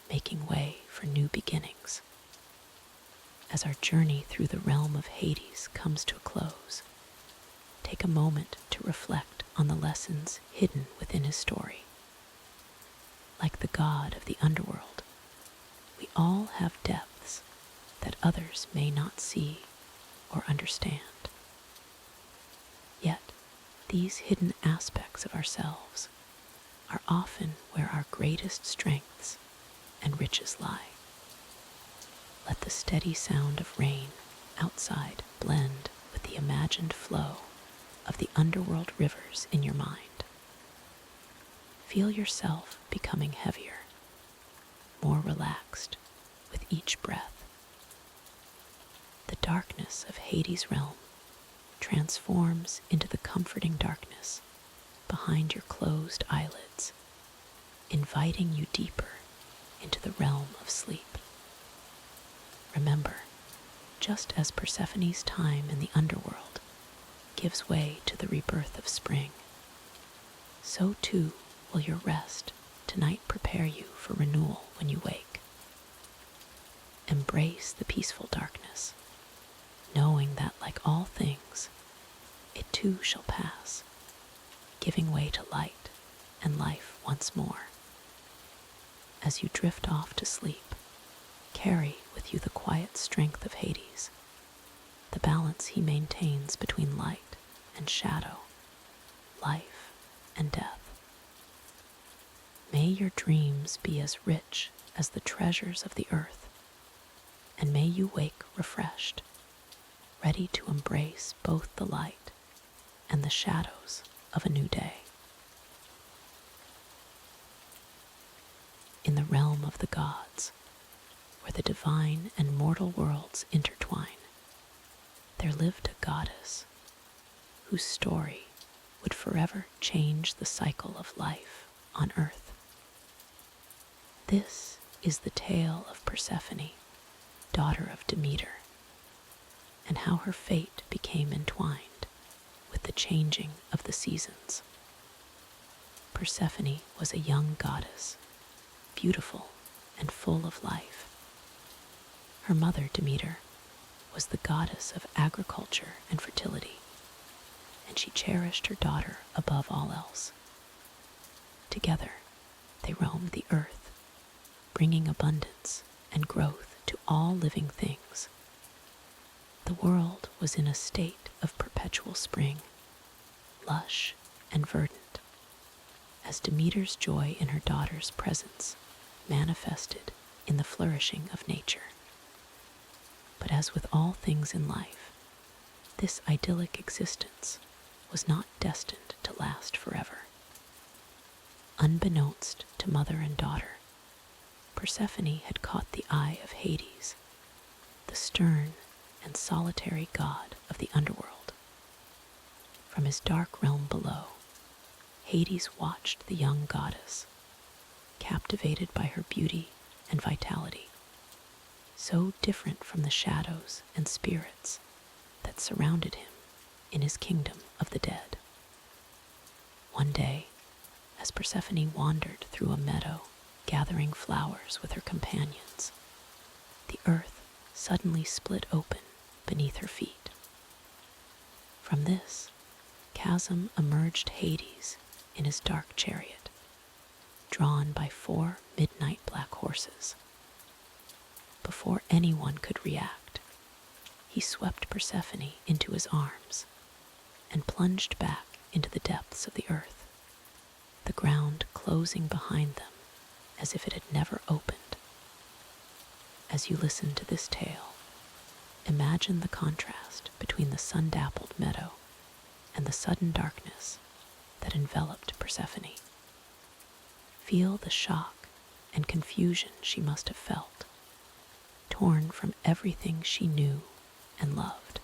making way for new beginnings. As our journey through the realm of Hades comes to a close, take a moment to reflect on the lessons hidden within his story. Like the god of the underworld, we all have depths that others may not see or understand. Yet, these hidden aspects of ourselves are often where our greatest strengths and riches lie. Let the steady sound of rain outside blend with the imagined flow of the underworld rivers in your mind. Feel yourself becoming heavier, more relaxed with each breath. The darkness of Hades' realm transforms into the comforting darkness behind your closed eyelids, inviting you deeper into the realm of sleep. Remember, just as Persephone's time in the underworld gives way to the rebirth of spring, so too will your rest tonight prepare you for renewal when you wake. Embrace the peaceful darkness, knowing that, like all things, it too shall pass, giving way to light and life once more. As you drift off to sleep, carry with you the quiet strength of Hades, the balance he maintains between light and shadow, life and death. May your dreams be as rich as the treasures of the earth, and may you wake refreshed, ready to embrace both the light and the shadows of a new day. In the realm of the gods, where the divine and mortal worlds intertwine, there lived a goddess whose story would forever change the cycle of life on earth. This is the tale of Persephone, daughter of Demeter, and how her fate became entwined with the changing of the seasons. Persephone was a young goddess, beautiful and full of life. Her mother, Demeter, was the goddess of agriculture and fertility, and she cherished her daughter above all else. Together, they roamed the earth, bringing abundance and growth to all living things. The world was in a state of perpetual spring, lush and verdant, as Demeter's joy in her daughter's presence manifested in the flourishing of nature. But as with all things in life, this idyllic existence was not destined to last forever. Unbeknownst to mother and daughter, Persephone had caught the eye of Hades, the stern and solitary god of the underworld. From his dark realm below, Hades watched the young goddess, captivated by her beauty and vitality, so different from the shadows and spirits that surrounded him in his kingdom of the dead. One day, as Persephone wandered through a meadow, gathering flowers with her companions, the earth suddenly split open beneath her feet. From this chasm emerged Hades in his dark chariot, drawn by 4 midnight black horses. Before anyone could react, he swept Persephone into his arms and plunged back into the depths of the earth, the ground closing behind them as if it had never opened. As you listen to this tale, imagine the contrast between the sun-dappled meadow and the sudden darkness that enveloped Persephone. Feel the shock and confusion she must have felt, torn from everything she knew and loved.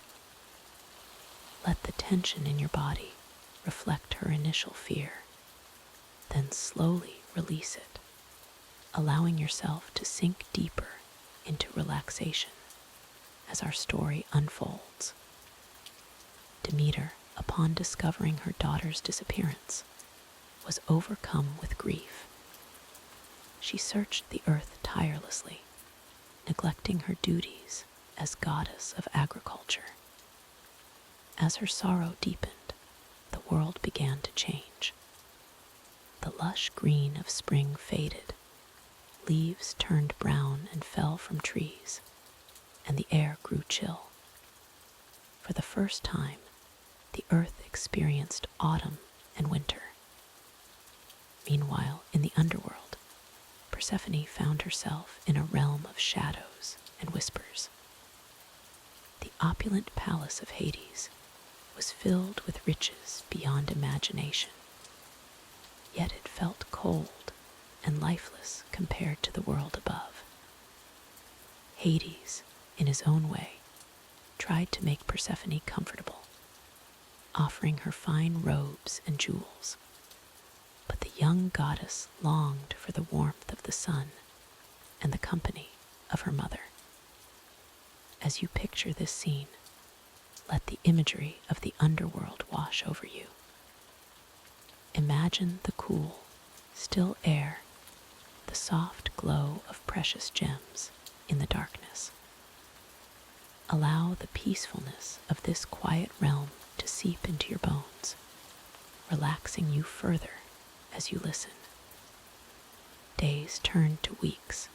Let the tension in your body reflect her initial fear, then slowly release it, allowing yourself to sink deeper into relaxation as our story unfolds. Demeter, upon discovering her daughter's disappearance, was overcome with grief. She searched the earth tirelessly, neglecting her duties as goddess of agriculture. As her sorrow deepened, the world began to change. The lush green of spring faded, leaves turned brown and fell from trees, and the air grew chill. For the first time, the earth experienced autumn and winter. Meanwhile, in the underworld, Persephone found herself in a realm of shadows and whispers. The opulent palace of Hades was filled with riches beyond imagination, yet it felt cold and lifeless compared to the world above. Hades, in his own way, tried to make Persephone comfortable, offering her fine robes and jewels. But the young goddess longed for the warmth of the sun and the company of her mother. As you picture this scene, let the imagery of the underworld wash over you. Imagine the cool, still air, the soft glow of precious gems in the darkness. Allow the peacefulness of this quiet realm to seep into your bones, relaxing you further as you listen. Days turned to weeks,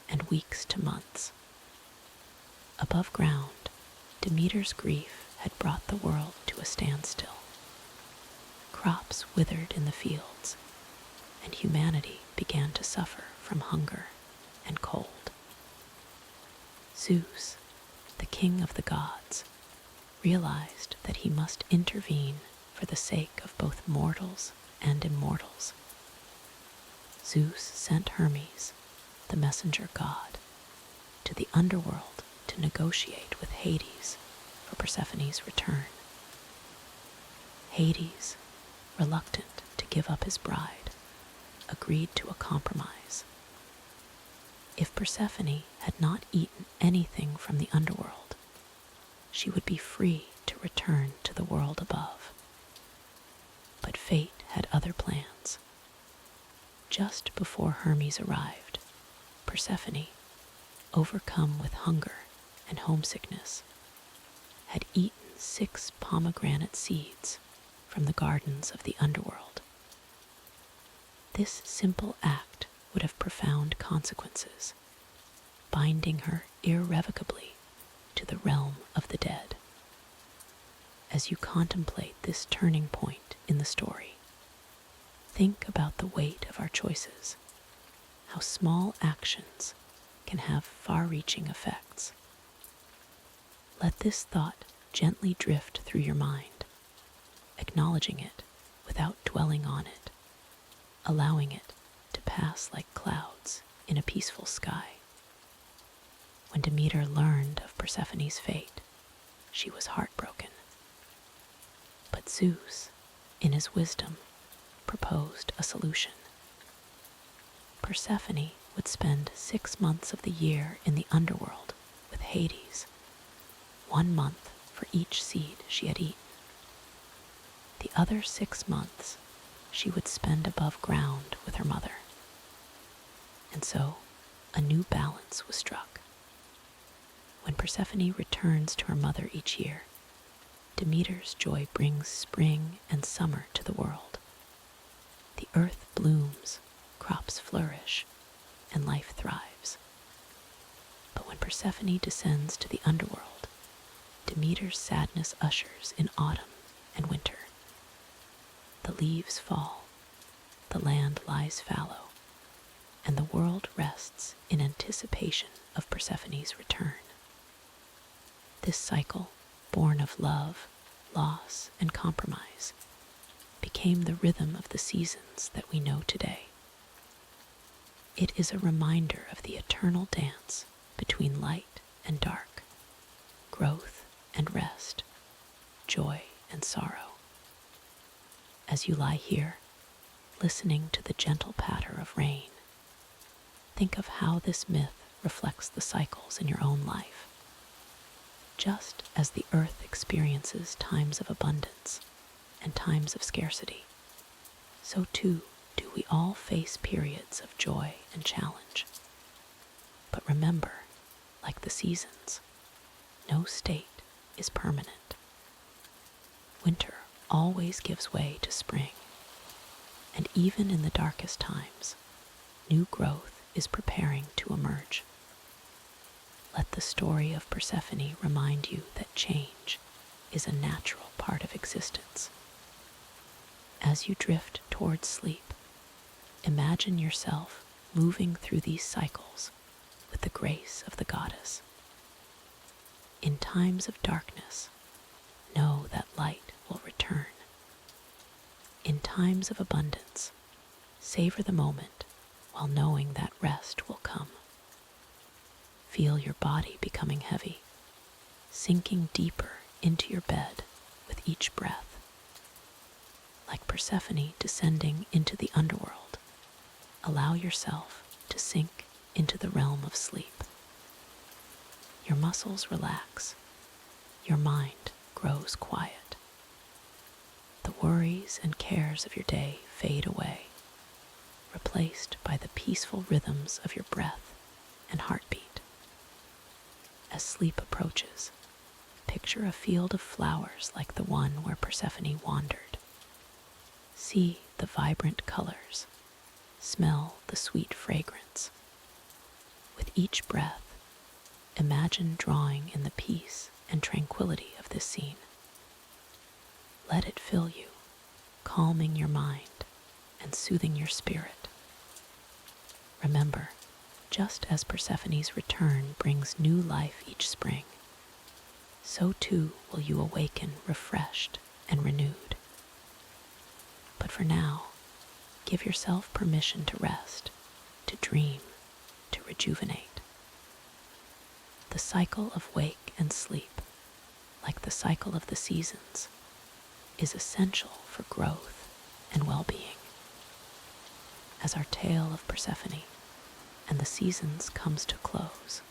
and weeks to months. Above ground, Demeter's grief had brought the world to a standstill. Crops withered in the fields, and humanity began to suffer from hunger and cold. Zeus, the king of the gods, realized that he must intervene for the sake of both mortals and immortals. Zeus sent Hermes, the messenger god, to the underworld to negotiate with Hades for Persephone's return. Hades, reluctant to give up his bride, agreed to a compromise. If Persephone had not eaten anything from the underworld, she would be free to return to the world above. But fate had other plans. Just before Hermes arrived, Persephone, overcome with hunger and homesickness, had eaten 6 pomegranate seeds from the gardens of the underworld. This simple act would have profound consequences, binding her irrevocably to the realm of the dead. As you contemplate this turning point in the story, think about the weight of our choices, how small actions can have far-reaching effects. Let this thought gently drift through your mind, acknowledging it without dwelling on it, allowing it to pass like clouds in a peaceful sky. When Demeter learned of Persephone's fate, she was heartbroken. But Zeus, in his wisdom, proposed a solution. Persephone would spend 6 months of the year in the underworld with Hades, 1 month for each seed she had eaten. The other 6 months she would spend above ground with her mother. And so a new balance was struck. When Persephone returns to her mother each year, Demeter's joy brings spring and summer to the world. The earth blooms, crops flourish, and life thrives. But when Persephone descends to the underworld, Demeter's sadness ushers in autumn and winter. The leaves fall, the land lies fallow, and the world rests in anticipation of Persephone's return. This cycle, born of love, loss, and compromise, became the rhythm of the seasons that we know today. It is a reminder of the eternal dance between light and dark, growth and rest, joy and sorrow. As you lie here, listening to the gentle patter of rain, think of how this myth reflects the cycles in your own life. Just as the earth experiences times of abundance and times of scarcity, so too do we all face periods of joy and challenge. But remember, like the seasons, no state is permanent. Winter always gives way to spring, and even in the darkest times, new growth is preparing to emerge. Let the story of Persephone remind you that change is a natural part of existence. As you drift towards sleep, imagine yourself moving through these cycles with the grace of the goddess. In times of darkness, know that light will return. In times of abundance, savor the moment while knowing that rest will come. Feel your body becoming heavy, sinking deeper into your bed with each breath. Like Persephone descending into the underworld, allow yourself to sink into the realm of sleep. Your muscles relax, your mind grows quiet. The worries and cares of your day fade away, replaced by the peaceful rhythms of your breath and heartbeat. As sleep approaches, Picture a field of flowers like the one where Persephone wandered. See the vibrant colors. Smell the sweet fragrance. With each breath, imagine drawing in the peace and tranquility of this scene. Let it fill you, calming your mind and soothing your spirit. Remember, just as Persephone's return brings new life each spring, so too will you awaken refreshed and renewed. But for now, give yourself permission to rest, to dream, to rejuvenate. The cycle of wake and sleep, like the cycle of the seasons, is essential for growth and well-being. As our tale of Persephone and the seasons comes to close,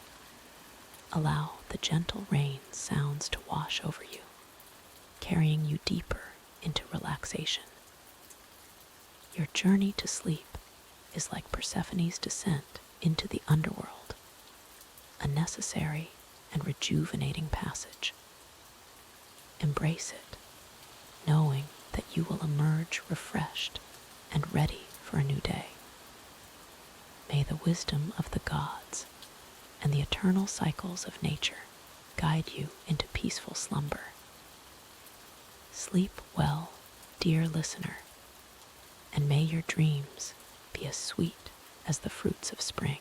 allow the gentle rain sounds to wash over you, carrying you deeper into relaxation. Your journey to sleep is like Persephone's descent into the underworld, a necessary and rejuvenating passage. Embrace it, knowing that you will emerge refreshed and ready for a new day. May the wisdom of the gods and the eternal cycles of nature guide you into peaceful slumber. Sleep well, dear listener, and may your dreams be as sweet as the fruits of spring.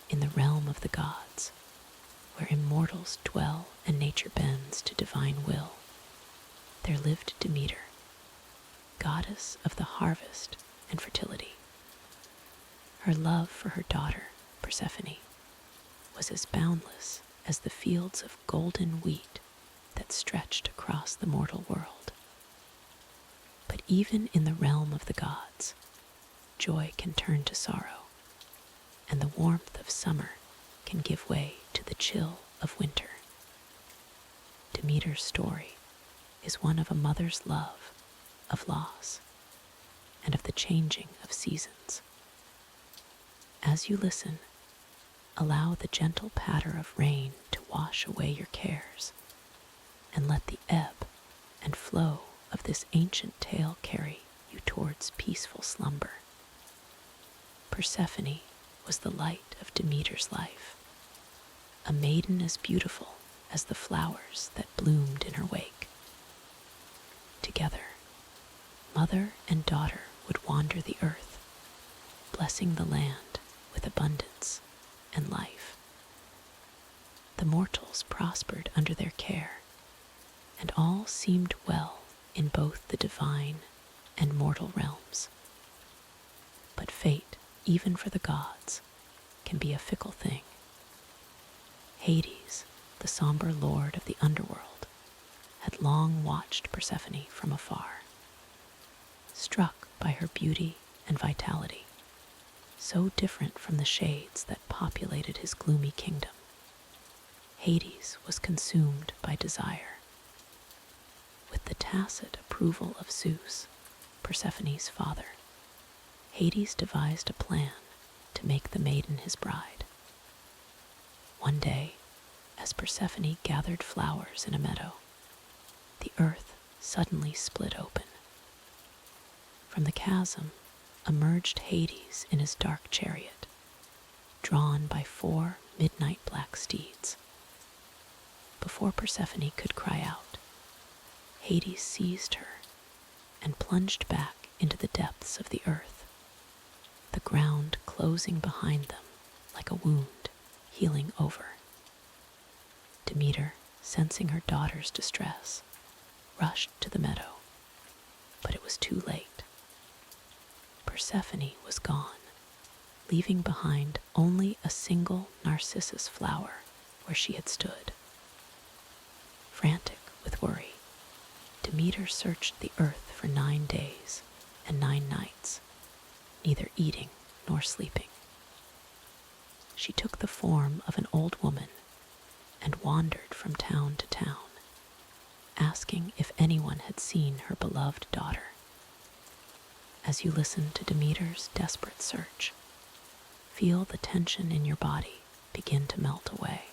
In the realm of the gods, where immortals dwell and nature bends to divine will, there lived Demeter, goddess of the harvest and fertility. Her love for her daughter, Persephone, was as boundless as the fields of golden wheat that stretched across the mortal world. But even in the realm of the gods, joy can turn to sorrow, and the warmth of summer can give way to the chill of winter. Demeter's story is one of a mother's love, of loss, and of the changing of seasons. As you listen, allow the gentle patter of rain to wash away your cares, and let the ebb and flow of this ancient tale carry you towards peaceful slumber. Persephone was the light of Demeter's life, a maiden as beautiful as the flowers that bloomed in her wake. Together, mother and daughter would wander the earth, blessing the land with abundance and life. The mortals prospered under their care, and all seemed well in both the divine and mortal realms. But fate, even for the gods, can be a fickle thing. Hades, the somber lord of the underworld, had long watched Persephone from afar, struck by her beauty and vitality, so different from the shades that populated his gloomy kingdom. Hades was consumed by desire. With the tacit approval of Zeus, Persephone's father, Hades devised a plan to make the maiden his bride. One day, as Persephone gathered flowers in a meadow, the earth suddenly split open. From the chasm emerged Hades in his dark chariot, drawn by 4 midnight black steeds. Before Persephone could cry out, Hades seized her and plunged back into the depths of the earth, the ground closing behind them like a wound healing over. Demeter, sensing her daughter's distress, rushed to the meadow, but it was too late. Persephone was gone, leaving behind only a single narcissus flower where she had stood. Frantic with worry, Demeter searched the earth for 9 days and 9 nights, neither eating nor sleeping. She took the form of an old woman and wandered from town to town, asking if anyone had seen her beloved daughter. As you listen to Demeter's desperate search, feel the tension in your body begin to melt away.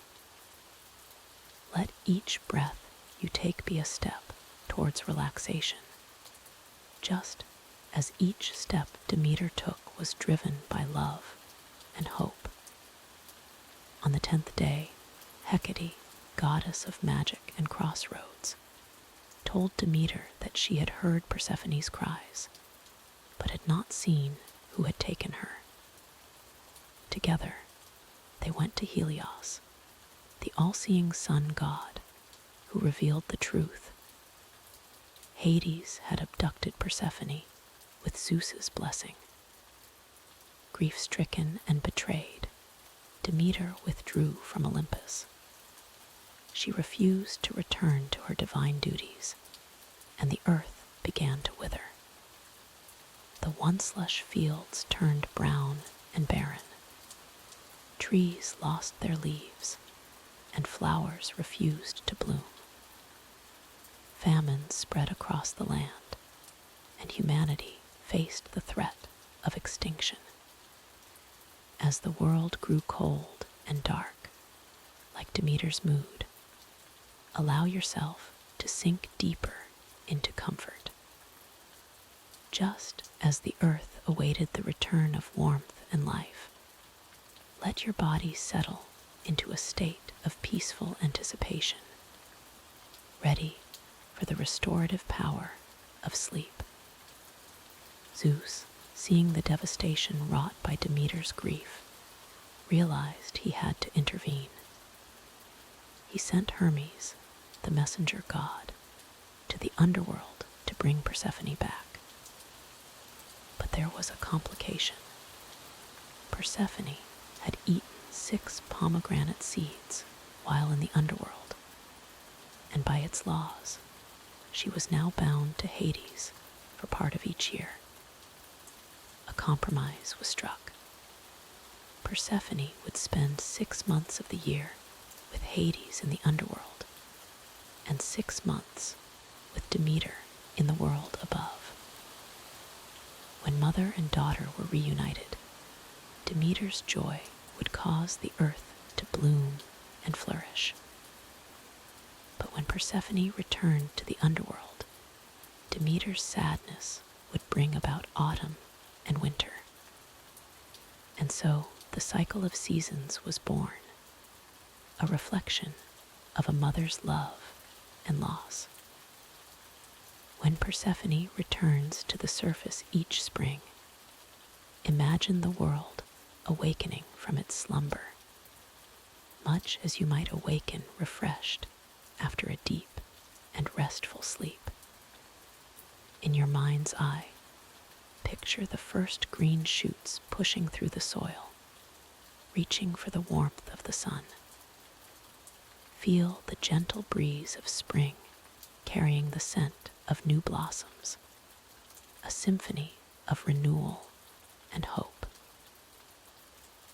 Let each breath you take be a step towards relaxation, just as each step Demeter took was driven by love and hope. On the 10th day, Hecate, goddess of magic and crossroads, told Demeter that she had heard Persephone's cries, but had not seen who had taken her. Together, they went to Helios, the all-seeing sun god, who revealed the truth. Hades had abducted Persephone with Zeus's blessing. Grief-stricken and betrayed, Demeter withdrew from Olympus. She refused to return to her divine duties, and the earth began to wither. The once lush fields turned brown and barren. Trees lost their leaves, and flowers refused to bloom. Famine spread across the land, and humanity faced the threat of extinction. As the world grew cold and dark, like Demeter's mood, allow yourself to sink deeper into comfort. Just as the earth awaited the return of warmth and life, let your body settle into a state of peaceful anticipation, ready for the restorative power of sleep. Zeus, seeing the devastation wrought by Demeter's grief, realized he had to intervene. He sent Hermes, the messenger god, to the underworld to bring Persephone back. But there was a complication. Persephone had eaten 6 pomegranate seeds while in the underworld, and by its laws, she was now bound to Hades for part of each year. A compromise was struck. Persephone would spend 6 months of the year with Hades in the underworld, and 6 months with Demeter in the world above. When mother and daughter were reunited, Demeter's joy would cause the earth to bloom and flourish. But when Persephone returned to the underworld, Demeter's sadness would bring about autumn and winter. And so the cycle of seasons was born, a reflection of a mother's love and loss. When Persephone returns to the surface each spring, imagine the world awakening from its slumber, much as you might awaken refreshed after a deep and restful sleep. In your mind's eye, picture the first green shoots pushing through the soil, reaching for the warmth of the sun. Feel the gentle breeze of spring carrying the scent of new blossoms, a symphony of renewal and hope.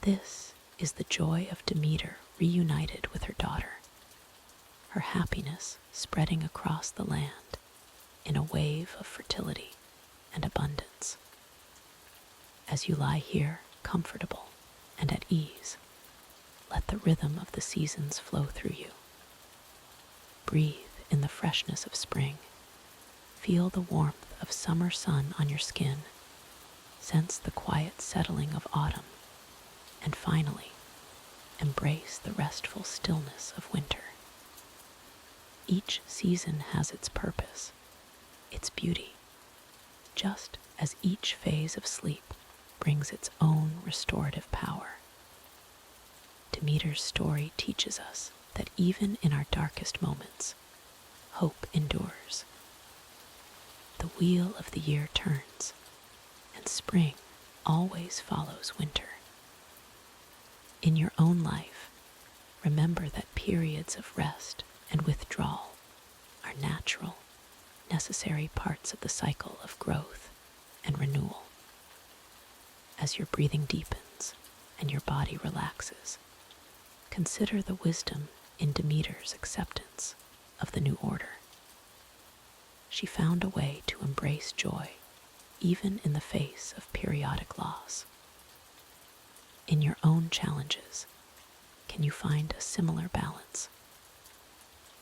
This is the joy of Demeter reunited with her daughter, her happiness spreading across the land in a wave of fertility and abundance. As you lie here comfortable and at ease, let the rhythm of the seasons flow through you. Breathe in the freshness of spring. Feel the warmth of summer sun on your skin. Sense the quiet settling of autumn. And finally, embrace the restful stillness of winter. Each season has its purpose, its beauty, just as each phase of sleep brings its own restorative power. Demeter's story teaches us that even in our darkest moments, hope endures. The wheel of the year turns, and spring always follows winter. In your own life, remember that periods of rest and withdrawal are natural, necessary parts of the cycle of growth and renewal. As your breathing deepens and your body relaxes, consider the wisdom in Demeter's acceptance of the new order. She found a way to embrace joy, even in the face of periodic loss. In your own challenges, can you find a similar balance?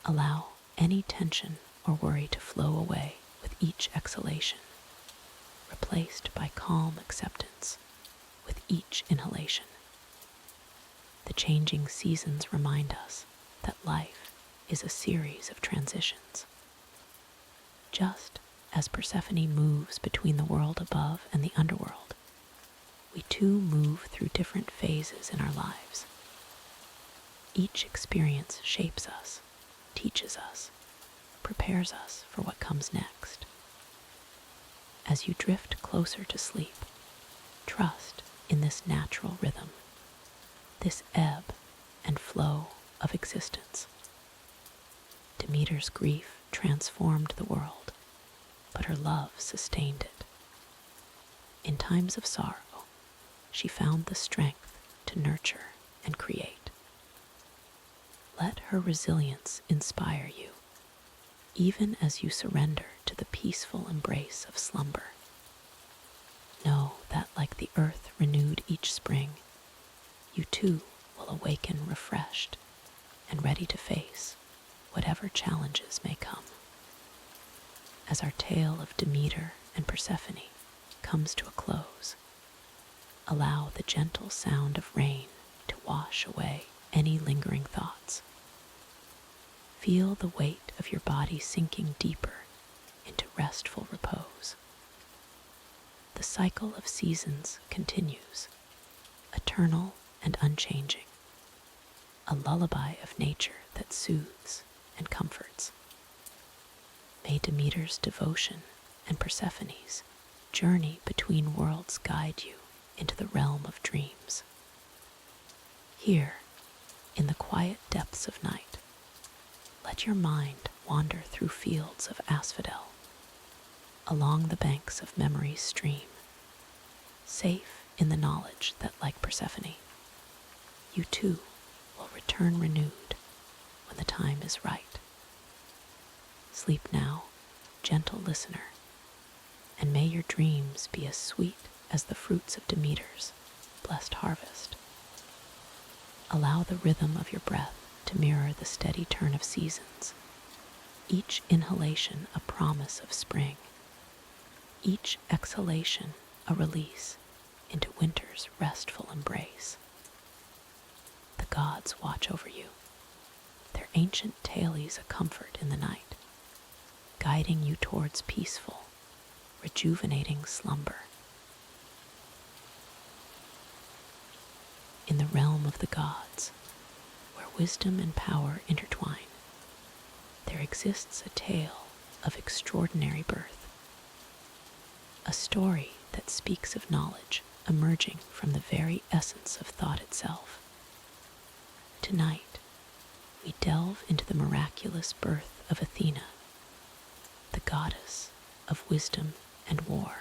Allow any tension or worry to flow away with each exhalation, replaced by calm acceptance with each inhalation. The changing seasons remind us that life is a series of transitions. Just as Persephone moves between the world above and the underworld, we too move through different phases in our lives. Each experience shapes us, teaches us, prepares us for what comes next. As you drift closer to sleep, trust in this natural rhythm, this ebb and flow of existence. Demeter's grief transformed the world, but her love sustained it. In times of sorrow, she found the strength to nurture and create. Let her resilience inspire you, even as you surrender to the peaceful embrace of slumber. Know that, like the earth renewed each spring, you too will awaken refreshed and ready to face whatever challenges may come. As our tale of Demeter and Persephone comes to a close, allow the gentle sound of rain to wash away any lingering thoughts. Feel the weight of your body sinking deeper into restful repose. The cycle of seasons continues, eternal and unchanging, a lullaby of nature that soothes and comforts. May Demeter's devotion and Persephone's journey between worlds guide you into the realm of dreams. Here, in the quiet depths of night, let your mind wander through fields of asphodel, along the banks of memory's stream, safe in the knowledge that, like Persephone, you too will return renewed when the time is right. Sleep now, gentle listener, and may your dreams be as sweet as the fruits of Demeter's blessed harvest. Allow the rhythm of your breath to mirror the steady turn of seasons, each inhalation a promise of spring, each exhalation a release into winter's restful embrace. The gods watch over you, their ancient tales a comfort in the night, guiding you towards peaceful, rejuvenating slumber. In the realm of the gods, where wisdom and power intertwine, there exists a tale of extraordinary birth, a story that speaks of knowledge emerging from the very essence of thought itself. Tonight, we delve into the miraculous birth of Athena, the goddess of wisdom and war.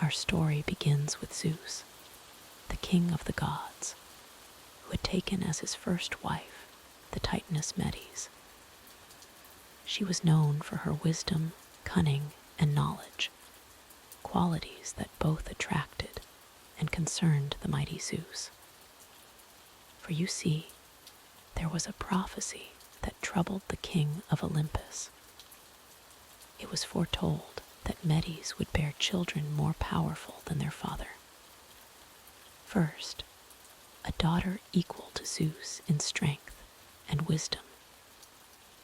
Our story begins with Zeus, the king of the gods, who had taken as his first wife the Titaness Medes. She was known for her wisdom, cunning, and knowledge, qualities that both attracted and concerned the mighty Zeus. For you see, there was a prophecy that troubled the king of Olympus. It was foretold that Medes would bear children more powerful than their father. First, a daughter equal to Zeus in strength and wisdom,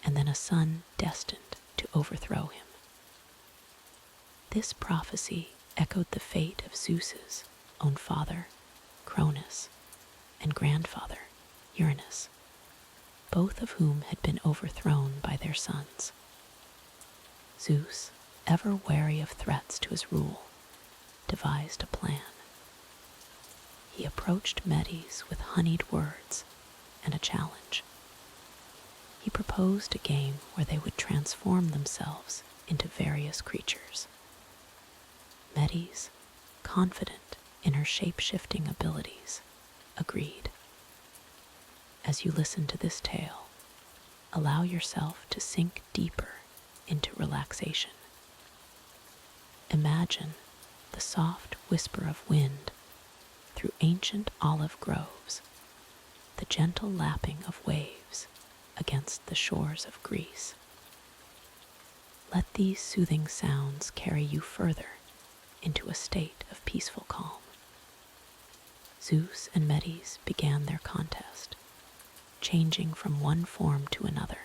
and then a son destined to overthrow him. This prophecy echoed the fate of Zeus's own father, Cronus, and grandfather, Uranus, both of whom had been overthrown by their sons. Zeus, ever wary of threats to his rule, devised a plan. He approached Medes with honeyed words and a challenge. He proposed a game where they would transform themselves into various creatures. Medes, confident in her shape-shifting abilities, agreed. As you listen to this tale, allow yourself to sink deeper into relaxation. Imagine the soft whisper of wind through ancient olive groves, the gentle lapping of waves against the shores of Greece. Let these soothing sounds carry you further into a state of peaceful calm. Zeus and Medes began their contest, changing from one form to another.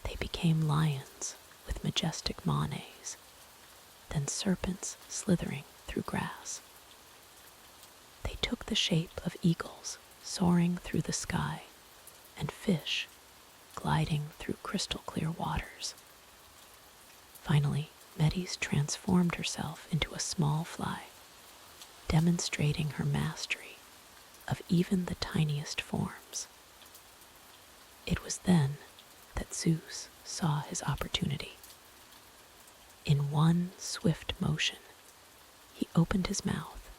They became lions with majestic manes, then serpents slithering through grass. They took the shape of eagles soaring through the sky and fish gliding through crystal-clear waters. Finally, Medes transformed herself into a small fly, demonstrating her mastery of even the tiniest forms. It was then that Zeus saw his opportunity. In one swift motion, he opened his mouth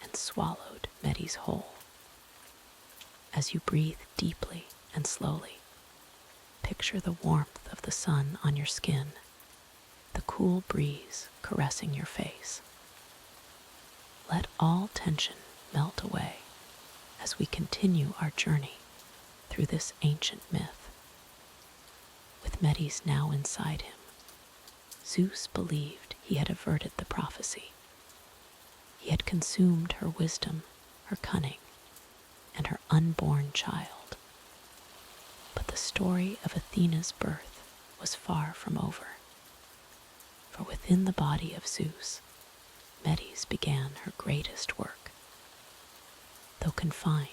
and swallowed Medes whole. As you breathe deeply and slowly, picture the warmth of the sun on your skin, the cool breeze caressing your face. Let all tension melt away as we continue our journey through this ancient myth. With Medes now inside him, Zeus believed he had averted the prophecy. He had consumed her wisdom, her cunning, and her unborn child. But the story of Athena's birth was far from over. For within the body of Zeus, Medes began her greatest work. Though confined,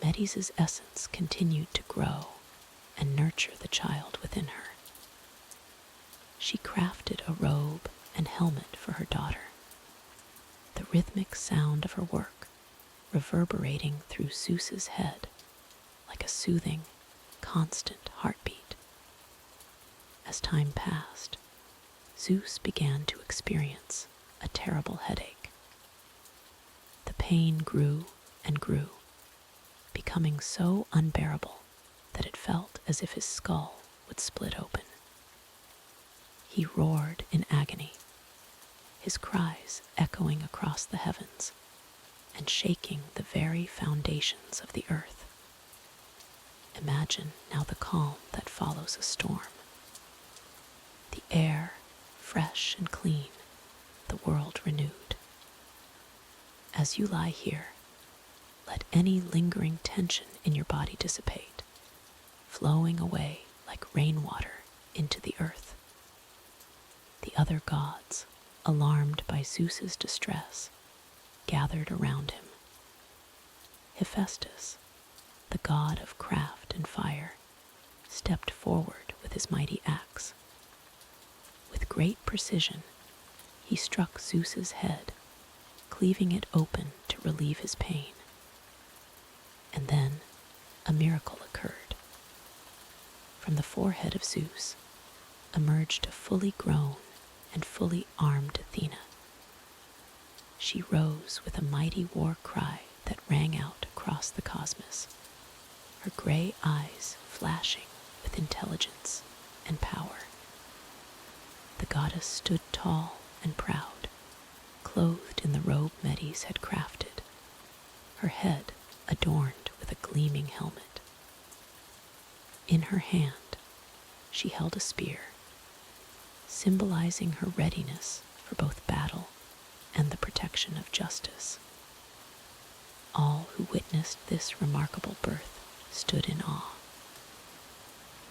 Medes' essence continued to grow and nurture the child within her. She crafted a robe and helmet for her daughter, the rhythmic sound of her work reverberating through Zeus's head like a soothing, constant heartbeat. As time passed, Zeus began to experience a terrible headache. The pain grew and grew, becoming so unbearable that it felt as if his skull would split open. He roared in agony, his cries echoing across the heavens and shaking the very foundations of the earth. Imagine now the calm that follows a storm. The air, fresh and clean, the world renewed. As you lie here, let any lingering tension in your body dissipate, flowing away like rainwater into the earth. The other gods, alarmed by Zeus's distress, gathered around him. Hephaestus, the god of craft and fire, stepped forward with his mighty axe. With great precision, he struck Zeus's head, cleaving it open to relieve his pain. And then a miracle occurred. From the forehead of Zeus emerged a fully grown and fully armed Athena. She rose with a mighty war cry that rang out across the cosmos, her gray eyes flashing with intelligence and power. The goddess stood tall and proud, clothed in the robe Medes had crafted, her head adorned with a gleaming helmet. In her hand, she held a spear, symbolizing her readiness for both battle and the protection of justice. All who witnessed this remarkable birth stood in awe.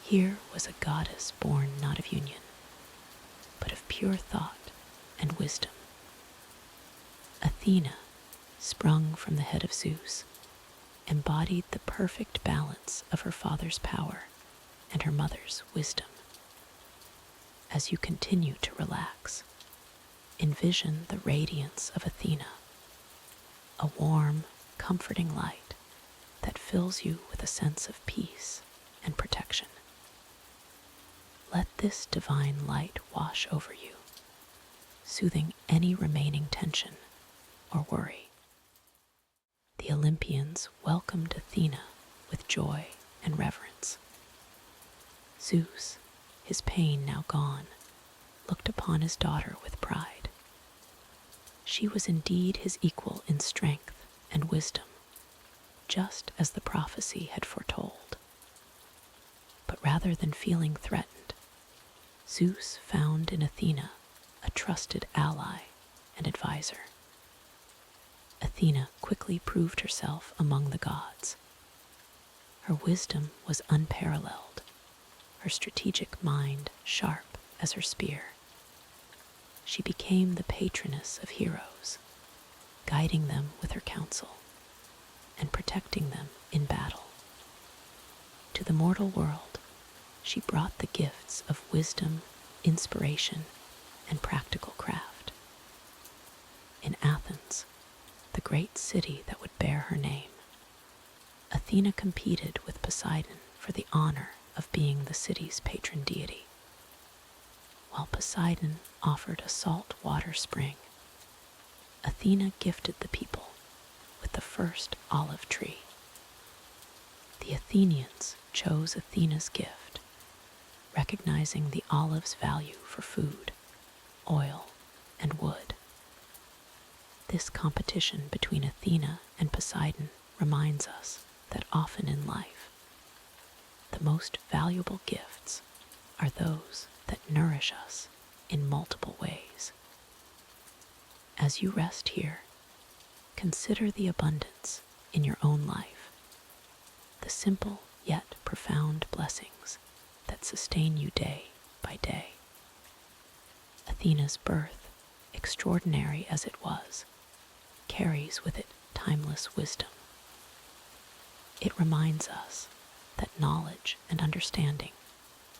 Here was a goddess born not of union, but of pure thought and wisdom. Athena, sprung from the head of Zeus, embodied the perfect balance of her father's power and her mother's wisdom. As you continue to relax, envision the radiance of Athena, a warm, comforting light that fills you with a sense of peace and protection. Let this divine light wash over you, soothing any remaining tension or worry. The Olympians welcomed Athena with joy and reverence. Zeus, his pain now gone, looked upon his daughter with pride. She was indeed his equal in strength and wisdom, just as the prophecy had foretold. But rather than feeling threatened, Zeus found in Athena a trusted ally and advisor. Athena quickly proved herself among the gods. Her wisdom was unparalleled, her strategic mind sharp as her spear. She became the patroness of heroes, guiding them with her counsel and protecting them in battle. To the mortal world, she brought the gifts of wisdom, inspiration, and practical craft. In Athens, the great city that would bear her name, Athena competed with Poseidon for the honor of being the city's patron deity. While Poseidon offered a salt water spring, Athena gifted the people with the first olive tree. The Athenians chose Athena's gift, recognizing the olive's value for food, oil, and wood. This competition between Athena and Poseidon reminds us that often in life, the most valuable gifts are those that nourish us in multiple ways. As you rest here, consider the abundance in your own life, the simple yet profound blessings that sustain you day by day. Athena's birth, extraordinary as it was, carries with it timeless wisdom. It reminds us that knowledge and understanding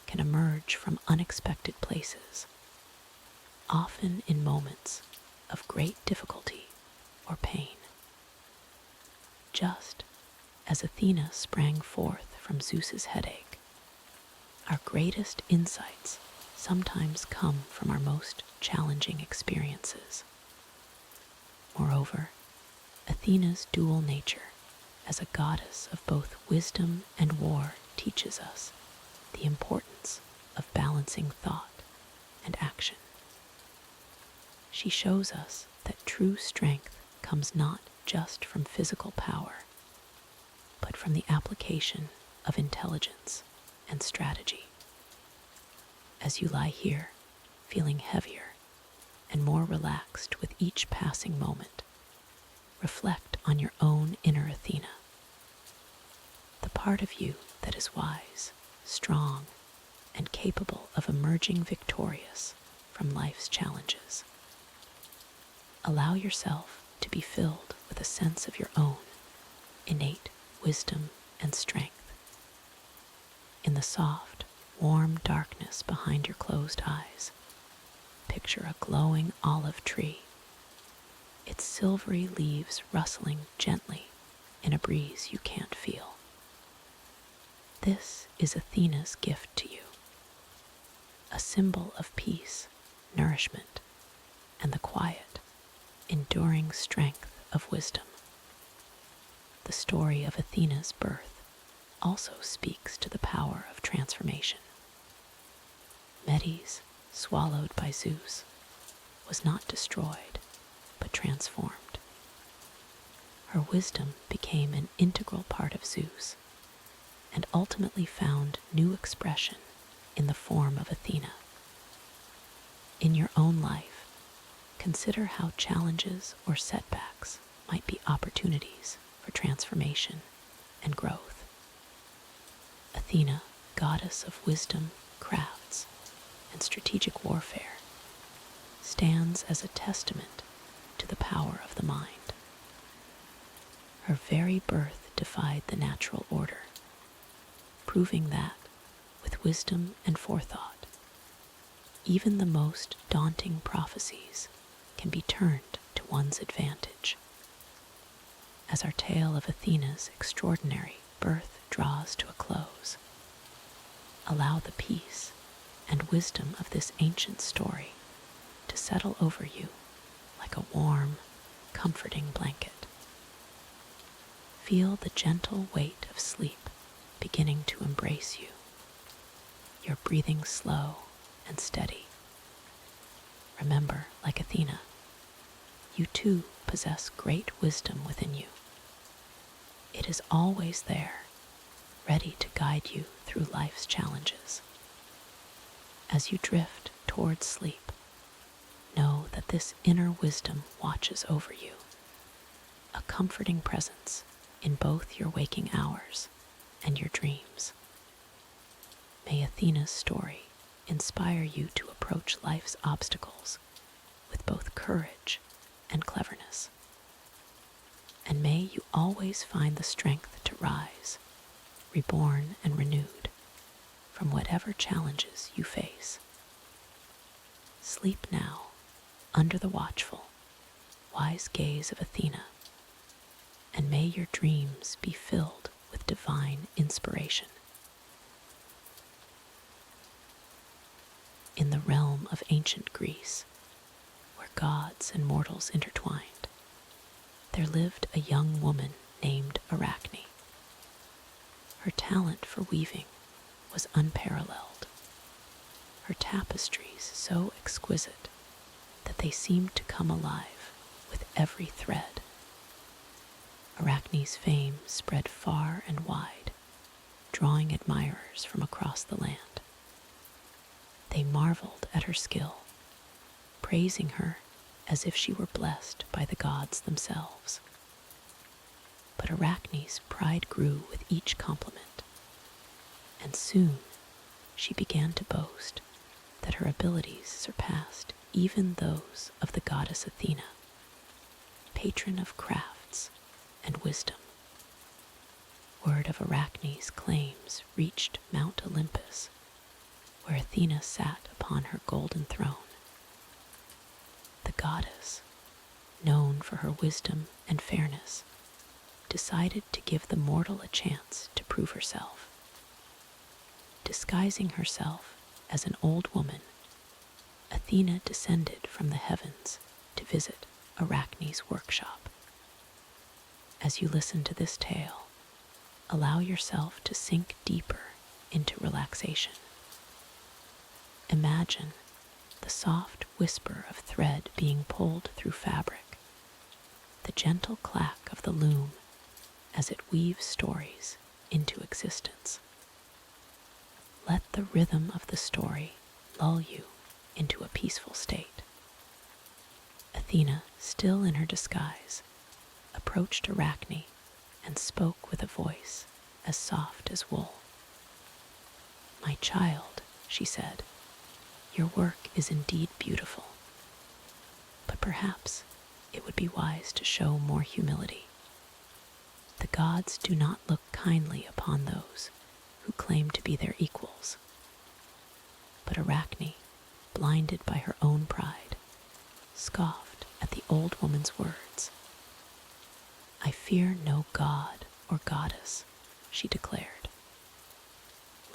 can emerge from unexpected places, often in moments of great difficulty or pain. Just as Athena sprang forth from Zeus's headache, our greatest insights sometimes come from our most challenging experiences. Moreover, Athena's dual nature as a goddess of both wisdom and war teaches us the importance of balancing thought and action. She shows us that true strength comes not just from physical power, but from the application of intelligence and strategy. As you lie here, feeling heavier and more relaxed with each passing moment, reflect on your own inner Athena, the part of you that is wise, strong, and capable of emerging victorious from life's challenges. Allow yourself to be filled with a sense of your own innate wisdom and strength. In the soft, warm darkness behind your closed eyes, picture a glowing olive tree, its silvery leaves rustling gently in a breeze you can't feel. This is Athena's gift to you, a symbol of peace, nourishment, and the quiet, enduring strength of wisdom. The story of Athena's birth also speaks to the power of transformation. Medes, swallowed by Zeus, was not destroyed, but transformed. Her wisdom became an integral part of Zeus, and ultimately found new expression in the form of Athena. In your own life, consider how challenges or setbacks might be opportunities for transformation and growth. Athena, goddess of wisdom, crafts, and strategic warfare, stands as a testament to the power of the mind. Her very birth defied the natural order, proving that, with wisdom and forethought, even the most daunting prophecies can be turned to one's advantage. As our tale of Athena's extraordinary birth draws to a close, allow the peace and wisdom of this ancient story to settle over you like a warm, comforting blanket. Feel the gentle weight of sleep beginning to embrace you, your breathing slow and steady. Remember, like Athena, you too possess great wisdom within you. It is always there, ready to guide you through life's challenges. As you drift towards sleep, know that this inner wisdom watches over you, a comforting presence in both your waking hours and your dreams. May Athena's story inspire you to approach life's obstacles with both courage and cleverness. And may you always find the strength to rise, reborn and renewed, from whatever challenges you face. Sleep now under the watchful, wise gaze of Athena, and may your dreams be filled with divine inspiration. In the realm of ancient Greece, where gods and mortals intertwined, there lived a young woman named Arachne. Her talent for weaving was unparalleled, her tapestries so exquisite that they seemed to come alive with every thread. Arachne's fame spread far and wide, drawing admirers from across the land. They marveled at her skill, praising her as if she were blessed by the gods themselves. But Arachne's pride grew with each compliment, and soon she began to boast that her abilities surpassed even those of the goddess Athena, patron of crafts and wisdom. Word of Arachne's claims reached Mount Olympus, where Athena sat upon her golden throne. The goddess, known for her wisdom and fairness, decided to give the mortal a chance to prove herself. Disguising herself as an old woman, Athena descended from the heavens to visit Arachne's workshop. As you listen to this tale, allow yourself to sink deeper into relaxation. Imagine the soft whisper of thread being pulled through fabric, the gentle clack of the loom as it weaves stories into existence. Let the rhythm of the story lull you into a peaceful state. Athena, still in her disguise, approached Arachne and spoke with a voice as soft as wool. "My child," she said, "your work is indeed beautiful, but perhaps it would be wise to show more humility. The gods do not look kindly upon those who claim to be their equals." But Arachne, blinded by her own pride, scoffed at the old woman's words. "I fear no god or goddess," she declared.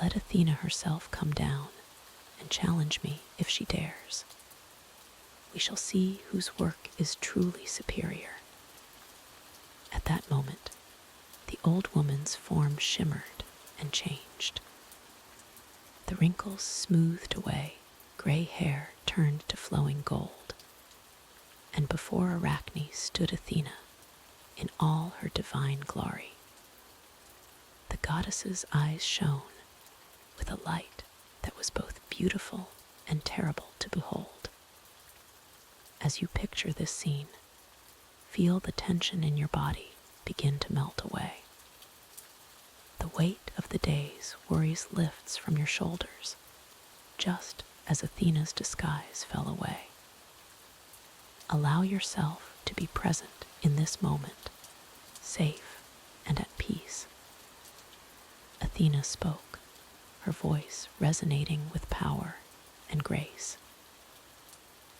"Let Athena herself come down and challenge me if she dares. We shall see whose work is truly superior." At that moment, the old woman's form shimmered and changed. The wrinkles smoothed away, gray hair turned to flowing gold, and before Arachne stood Athena in all her divine glory. The goddess's eyes shone with a light that was both beautiful and terrible to behold. As you picture this scene, feel the tension in your body begin to melt away. The weight of the day's worries lifts from your shoulders, just as Athena's disguise fell away. Allow yourself to be present in this moment, safe and at peace. Athena spoke, her voice resonating with power and grace.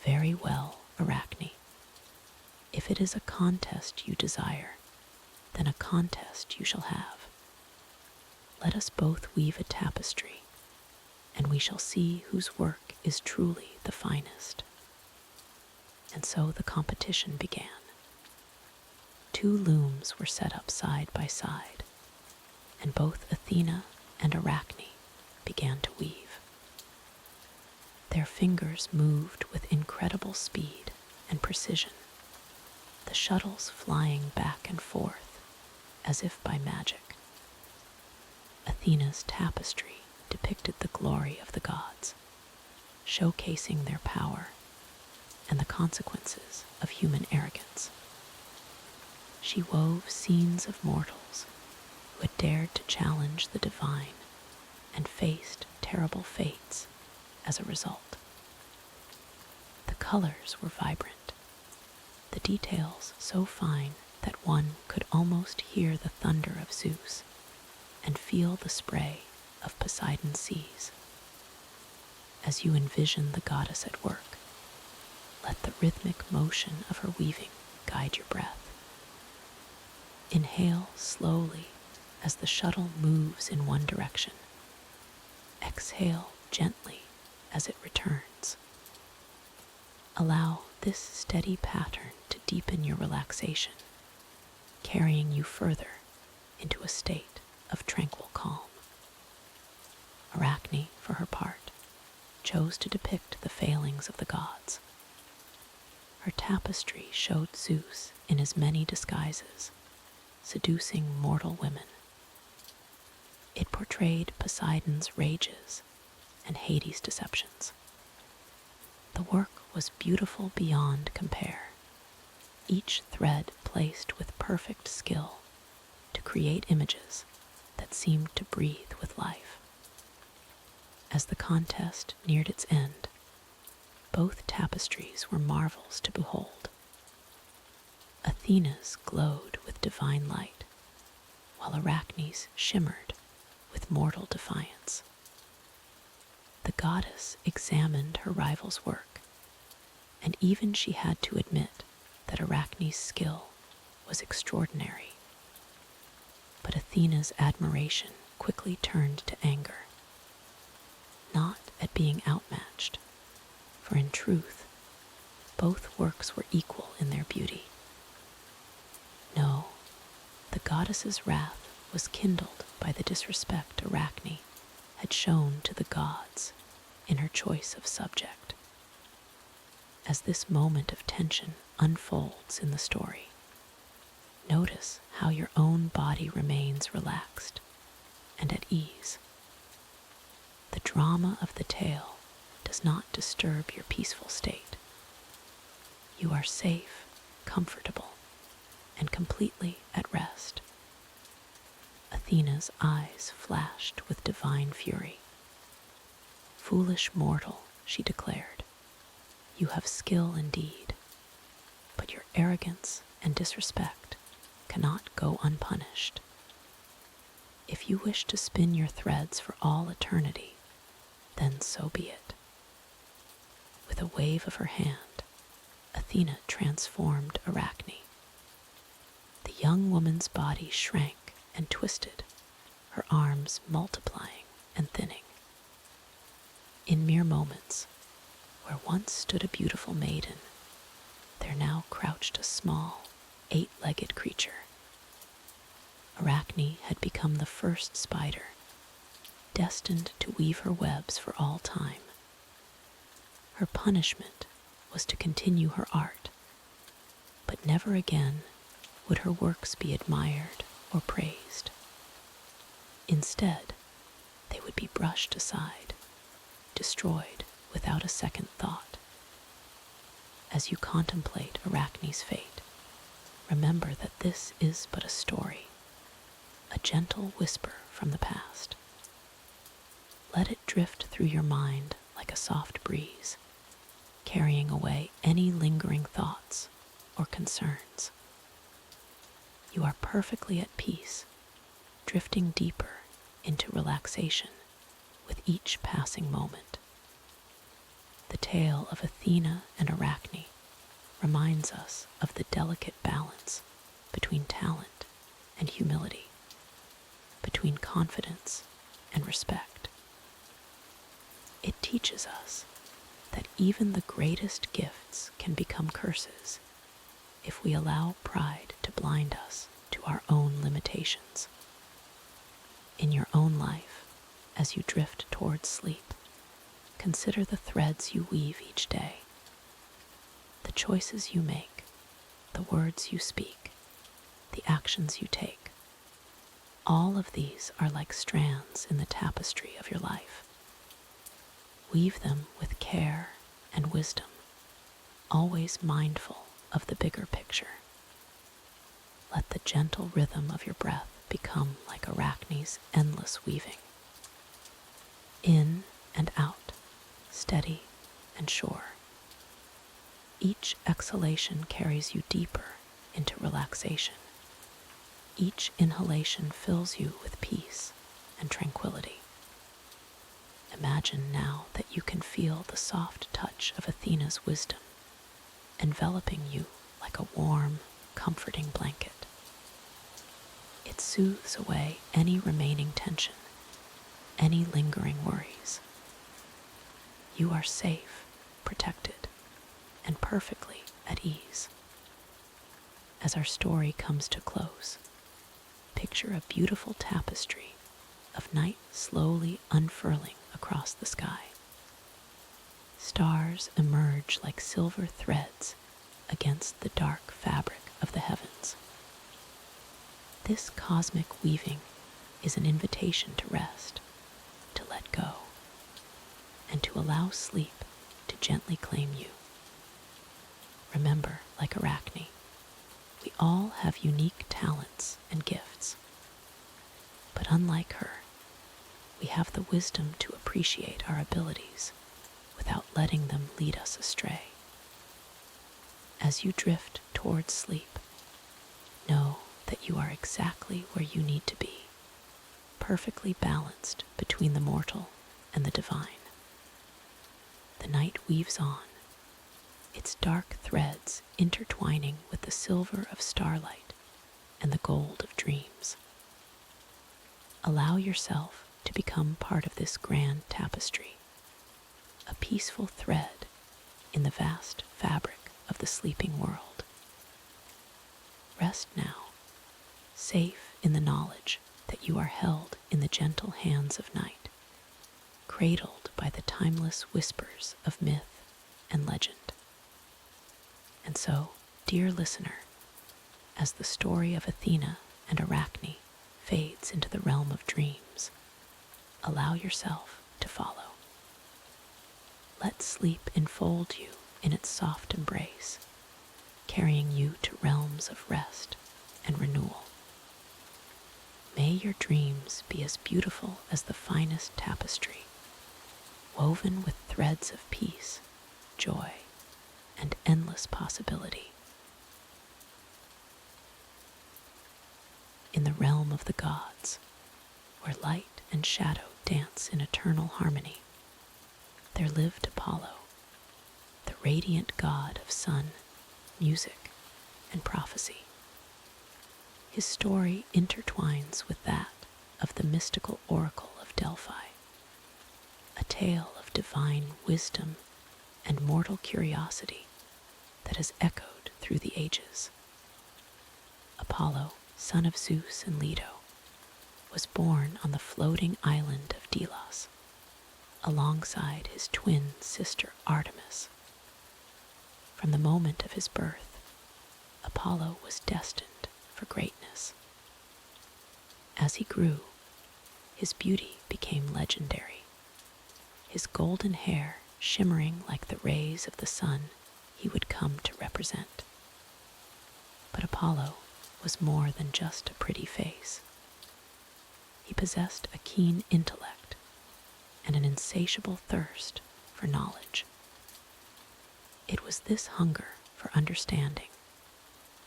"Very well, Arachne. If it is a contest you desire, then a contest you shall have. Let us both weave a tapestry, and we shall see whose work is truly the finest." And so the competition began. 2 looms were set up side by side, and both Athena and Arachne began to weave. Their fingers moved with incredible speed and precision, the shuttles flying back and forth as if by magic. Athena's tapestry depicted the glory of the gods, showcasing their power and the consequences of human arrogance. She wove scenes of mortals who had dared to challenge the divine and faced terrible fates as a result. The colors were vibrant, the details so fine that one could almost hear the thunder of Zeus and feel the spray of Poseidon's seas. As you envision the goddess at work, let the rhythmic motion of her weaving guide your breath. Inhale slowly as the shuttle moves in one direction. Exhale gently as it returns. Allow this steady pattern to deepen your relaxation, carrying you further into a state of tranquil calm. Arachne, for her part, chose to depict the failings of the gods. Her tapestry showed Zeus in his many disguises, seducing mortal women. It portrayed Poseidon's rages and Hades' deceptions. The work was beautiful beyond compare, each thread placed with perfect skill to create images that seemed to breathe with life. As the contest neared its end, both tapestries were marvels to behold. Athena's glowed with divine light, while Arachne's shimmered with mortal defiance. The goddess examined her rival's work, and even she had to admit that Arachne's skill was extraordinary. But Athena's admiration quickly turned to anger, not at being outmatched, for in truth, both works were equal in their beauty. No, the goddess's wrath was kindled by the disrespect Arachne had shown to the gods in her choice of subject. As this moment of tension unfolds in the story, notice how your own body remains relaxed and at ease. The drama of the tale does not disturb your peaceful state. You are safe, comfortable, and completely at rest. Athena's eyes flashed with divine fury. "Foolish mortal," she declared, "you have skill indeed, but your arrogance and disrespect cannot go unpunished. If you wish to spin your threads for all eternity, then so be it." With a wave of her hand, Athena transformed Arachne. The young woman's body shrank and twisted, her arms multiplying and thinning. In mere moments, where once stood a beautiful maiden, there now crouched a small, 8-legged creature. Arachne had become the first spider, destined to weave her webs for all time. Her punishment was to continue her art, but never again would her works be admired or praised. Instead, they would be brushed aside, destroyed without a second thought. As you contemplate Arachne's fate, remember that this is but a story, a gentle whisper from the past. Let it drift through your mind like a soft breeze, carrying away any lingering thoughts or concerns. You are perfectly at peace, drifting deeper into relaxation with each passing moment. The tale of Athena and Arachne reminds us of the delicate balance between talent and humility, between confidence and respect. It teaches us that even the greatest gifts can become curses if we allow pride to blind us to our own limitations. In your own life, as you drift towards sleep, consider the threads you weave each day, the choices you make, the words you speak, the actions you take. All of these are like strands in the tapestry of your life. Weave them with care and wisdom, always mindful of the bigger picture. Let the gentle rhythm of your breath become like Arachne's endless weaving. In and out, steady and sure. Each exhalation carries you deeper into relaxation. Each inhalation fills you with peace and tranquility. Imagine now that you can feel the soft touch of Athena's wisdom, enveloping you like a warm, comforting blanket. It soothes away any remaining tension, any lingering worries. You are safe, protected, and perfectly at ease. As our story comes to close, picture a beautiful tapestry of night slowly unfurling across the sky. Stars emerge like silver threads against the dark fabric of the heavens. This cosmic weaving is an invitation to rest, to let go, and to allow sleep to gently claim you. Remember, like Arachne, we all have unique talents and gifts. But unlike her, we have the wisdom to appreciate our abilities without letting them lead us astray. As you drift towards sleep, know that you are exactly where you need to be, perfectly balanced between the mortal and the divine. The night weaves on, its dark threads intertwining with the silver of starlight and the gold of dreams. Allow yourself to become part of this grand tapestry, a peaceful thread in the vast fabric of the sleeping world. Rest now, safe in the knowledge that you are held in the gentle hands of night, cradled by the timeless whispers of myth and legend. And so, dear listener, as the story of Athena and Arachne fades into the realm of dreams, allow yourself to follow. Let sleep enfold you in its soft embrace, carrying you to realms of rest and renewal. May your dreams be as beautiful as the finest tapestry, woven with threads of peace, joy, and endless possibility. In the realm of the gods, where light and shadow dance in eternal harmony, there lived Apollo, the radiant god of sun, music, and prophecy. His story intertwines with that of the mystical oracle of Delphi, a tale of divine wisdom and mortal curiosity that has echoed through the ages. Apollo, son of Zeus and Leto, was born on the floating island of Delos, alongside his twin sister Artemis. From the moment of his birth, Apollo was destined for greatness. As he grew, his beauty became legendary. His golden hair shimmering like the rays of the sun he would come to represent. But Apollo was more than just a pretty face. He possessed a keen intellect and an insatiable thirst for knowledge. It was this hunger for understanding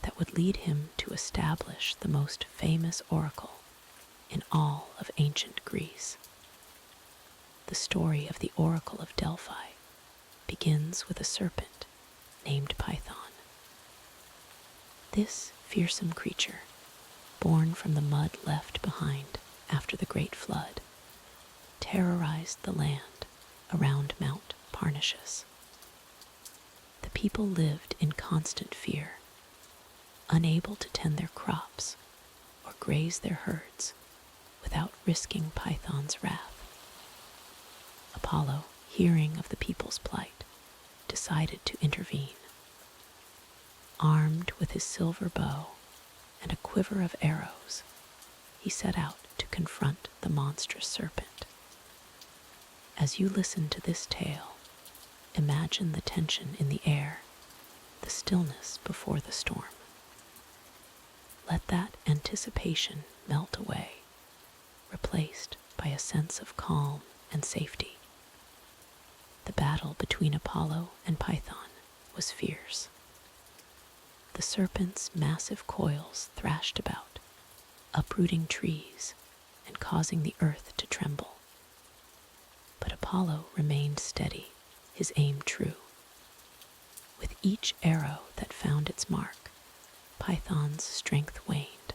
that would lead him to establish the most famous oracle in all of ancient Greece. The story of the Oracle of Delphi begins with a serpent named Python. This fearsome creature, born from the mud left behind after the Great Flood, terrorized the land around Mount Parnassus. The people lived in constant fear, unable to tend their crops or graze their herds without risking Python's wrath. Apollo, hearing of the people's plight, decided to intervene. Armed with his silver bow and a quiver of arrows, he set out to confront the monstrous serpent. As you listen to this tale, imagine the tension in the air, the stillness before the storm. Let that anticipation melt away, replaced by a sense of calm and safety. The battle between Apollo and Python was fierce. The serpent's massive coils thrashed about, uprooting trees and causing the earth to tremble. But Apollo remained steady, his aim true. With each arrow that found its mark, Python's strength waned.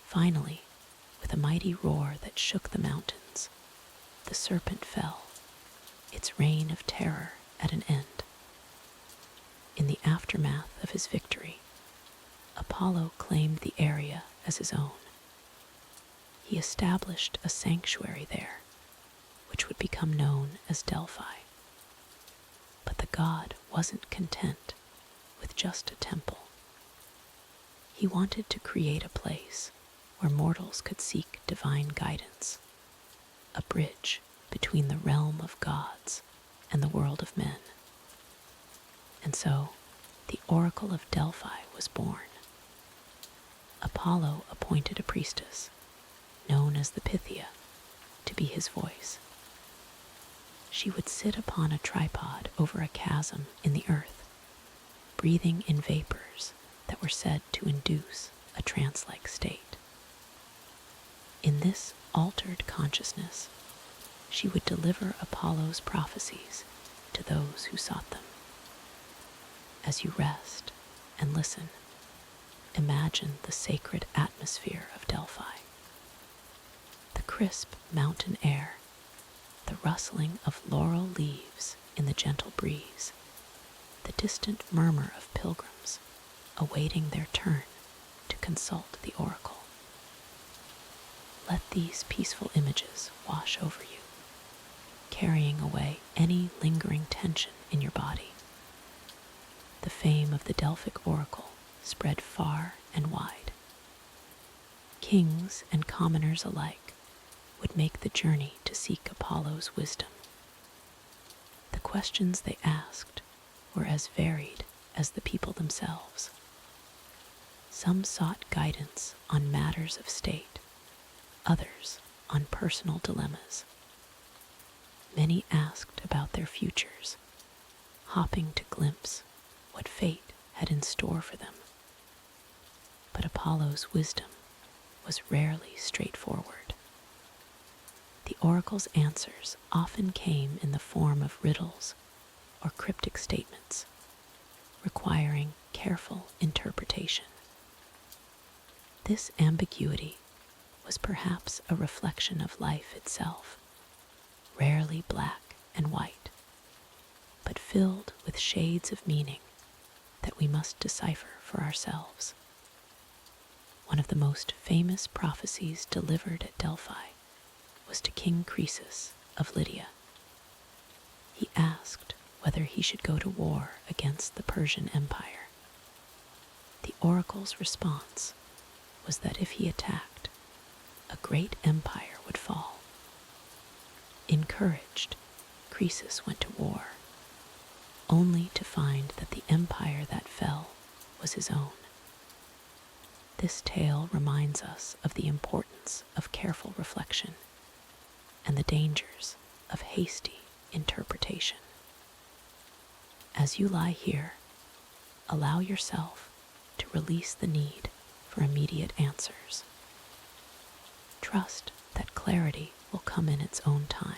Finally, with a mighty roar that shook the mountains, the serpent fell, its reign of terror at an end. In the aftermath of his victory, Apollo claimed the area as his own. He established a sanctuary there, which would become known as Delphi. But the god wasn't content with just a temple. He wanted to create a place where mortals could seek divine guidance, a bridge between the realm of gods and the world of men. And so, the Oracle of Delphi was born. Apollo appointed a priestess, known as the Pythia, to be his voice. She would sit upon a tripod over a chasm in the earth, breathing in vapors that were said to induce a trance-like state. In this altered consciousness, she would deliver Apollo's prophecies to those who sought them. As you rest and listen, imagine the sacred atmosphere of Delphi. The crisp mountain air, the rustling of laurel leaves in the gentle breeze, the distant murmur of pilgrims awaiting their turn to consult the oracle. Let these peaceful images wash over you, carrying away any lingering tension in your body. The fame of the Delphic oracle spread far and wide. Kings and commoners alike would make the journey to seek Apollo's wisdom. The questions they asked were as varied as the people themselves. Some sought guidance on matters of state, others on personal dilemmas. Many asked about their futures, hoping to glimpse what fate had in store for them. But Apollo's wisdom was rarely straightforward. The oracle's answers often came in the form of riddles or cryptic statements, requiring careful interpretation. This ambiguity was perhaps a reflection of life itself, rarely black and white, but filled with shades of meaning that we must decipher for ourselves. One of the most famous prophecies delivered at Delphi was to King Croesus of Lydia. He asked whether he should go to war against the Persian Empire. The oracle's response was that if he attacked, a great empire would fall. Encouraged, Croesus went to war, only to find that the empire that fell was his own. This tale reminds us of the importance of careful reflection and the dangers of hasty interpretation. As you lie here, allow yourself to release the need for immediate answers. Trust that clarity will come in its own time,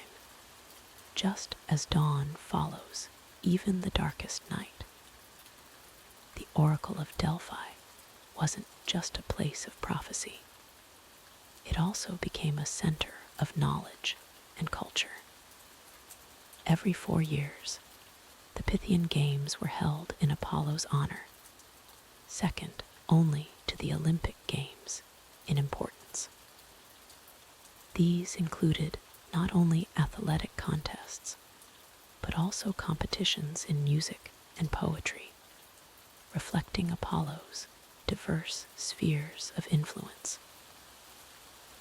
just as dawn follows even the darkest night. The Oracle of Delphi wasn't just a place of prophecy. It also became a center of knowledge and culture. Every 4 years, the Pythian Games were held in Apollo's honor, second only to the Olympic Games in importance. These included not only athletic contests, but also competitions in music and poetry, reflecting Apollo's diverse spheres of influence.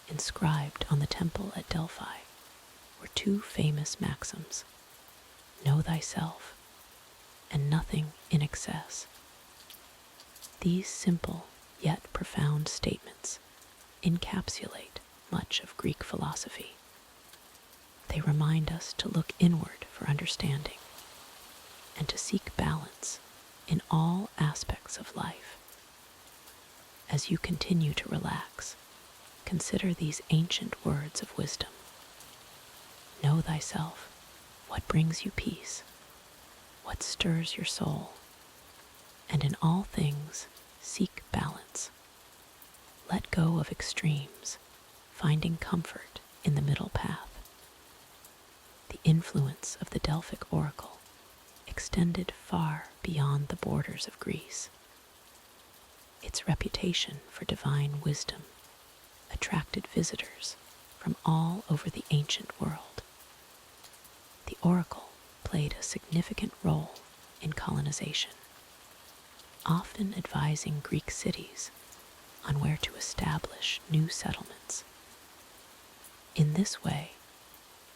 inscribed on the temple at Delphi were two famous maxims: know thyself and nothing in excess. These simple yet profound statements encapsulate much of Greek philosophy. They remind us to look inward for understanding and to seek balance in all aspects of life. As you continue to relax, consider these ancient words of wisdom. Know thyself, what brings you peace, what stirs your soul, and in all things seek balance. Let go of extremes, finding comfort in the middle path. The influence of the Delphic oracle extended far beyond the borders of Greece. Its reputation for divine wisdom attracted visitors from all over the ancient world. The oracle played a significant role in colonization, often advising Greek cities on where to establish new settlements. In this way,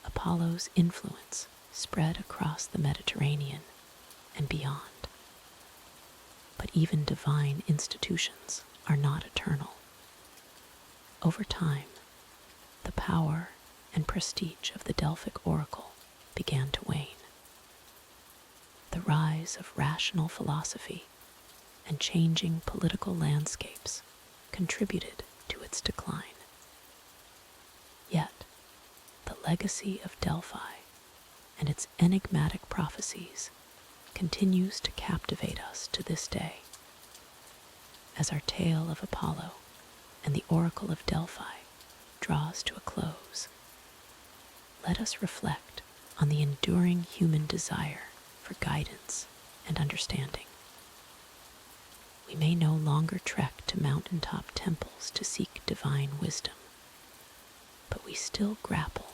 Apollo's influence spread across the Mediterranean and beyond. But even divine institutions are not eternal. Over time, the power and prestige of the Delphic oracle began to wane. The rise of rational philosophy and changing political landscapes contributed to its decline. Yet, the legacy of Delphi and its enigmatic prophecies continues to captivate us to this day. As our tale of Apollo and the oracle of Delphi draws to a close, let us reflect on the enduring human desire for guidance and understanding. We may no longer trek to mountaintop temples to seek divine wisdom, but we still grapple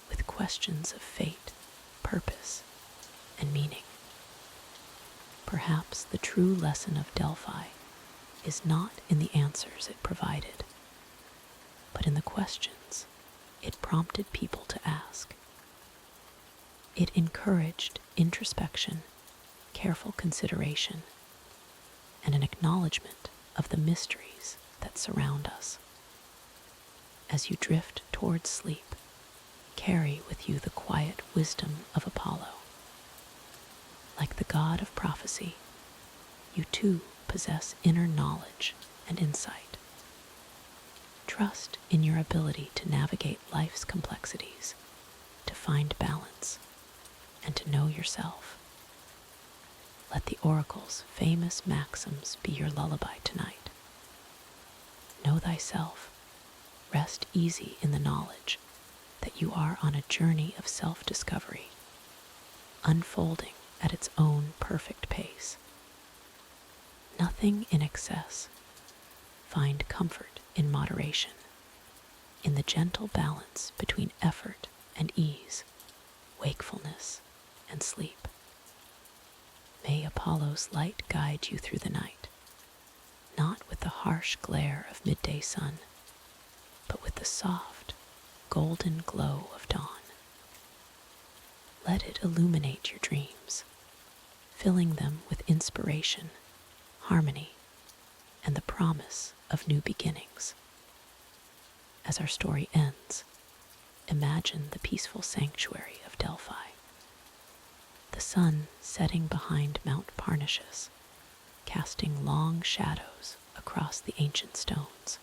with questions of fate, purpose, and meaning. Perhaps the true lesson of Delphi is not in the answers it provided, but in the questions it prompted people to ask. It encouraged introspection, careful consideration, and an acknowledgement of the mysteries that surround us. As you drift towards sleep, carry with you the quiet wisdom of Apollo. Like the god of prophecy, you too possess inner knowledge and insight. Trust in your ability to navigate life's complexities, to find balance, and to know yourself. Let the oracle's famous maxims be your lullaby tonight. Know thyself. Rest easy in the knowledge that you are on a journey of self-discovery, unfolding at its own perfect pace. Nothing in excess. Find comfort in moderation, in the gentle balance between effort and ease, wakefulness and sleep. May Apollo's light guide you through the night, not with the harsh glare of midday sun, but with the soft, golden glow of dawn. Let it illuminate your dreams, filling them with inspiration, harmony, and the promise of new beginnings. As our story ends, imagine the peaceful sanctuary of Delphi. The sun setting behind Mount Parnassus, casting long shadows across the ancient stones.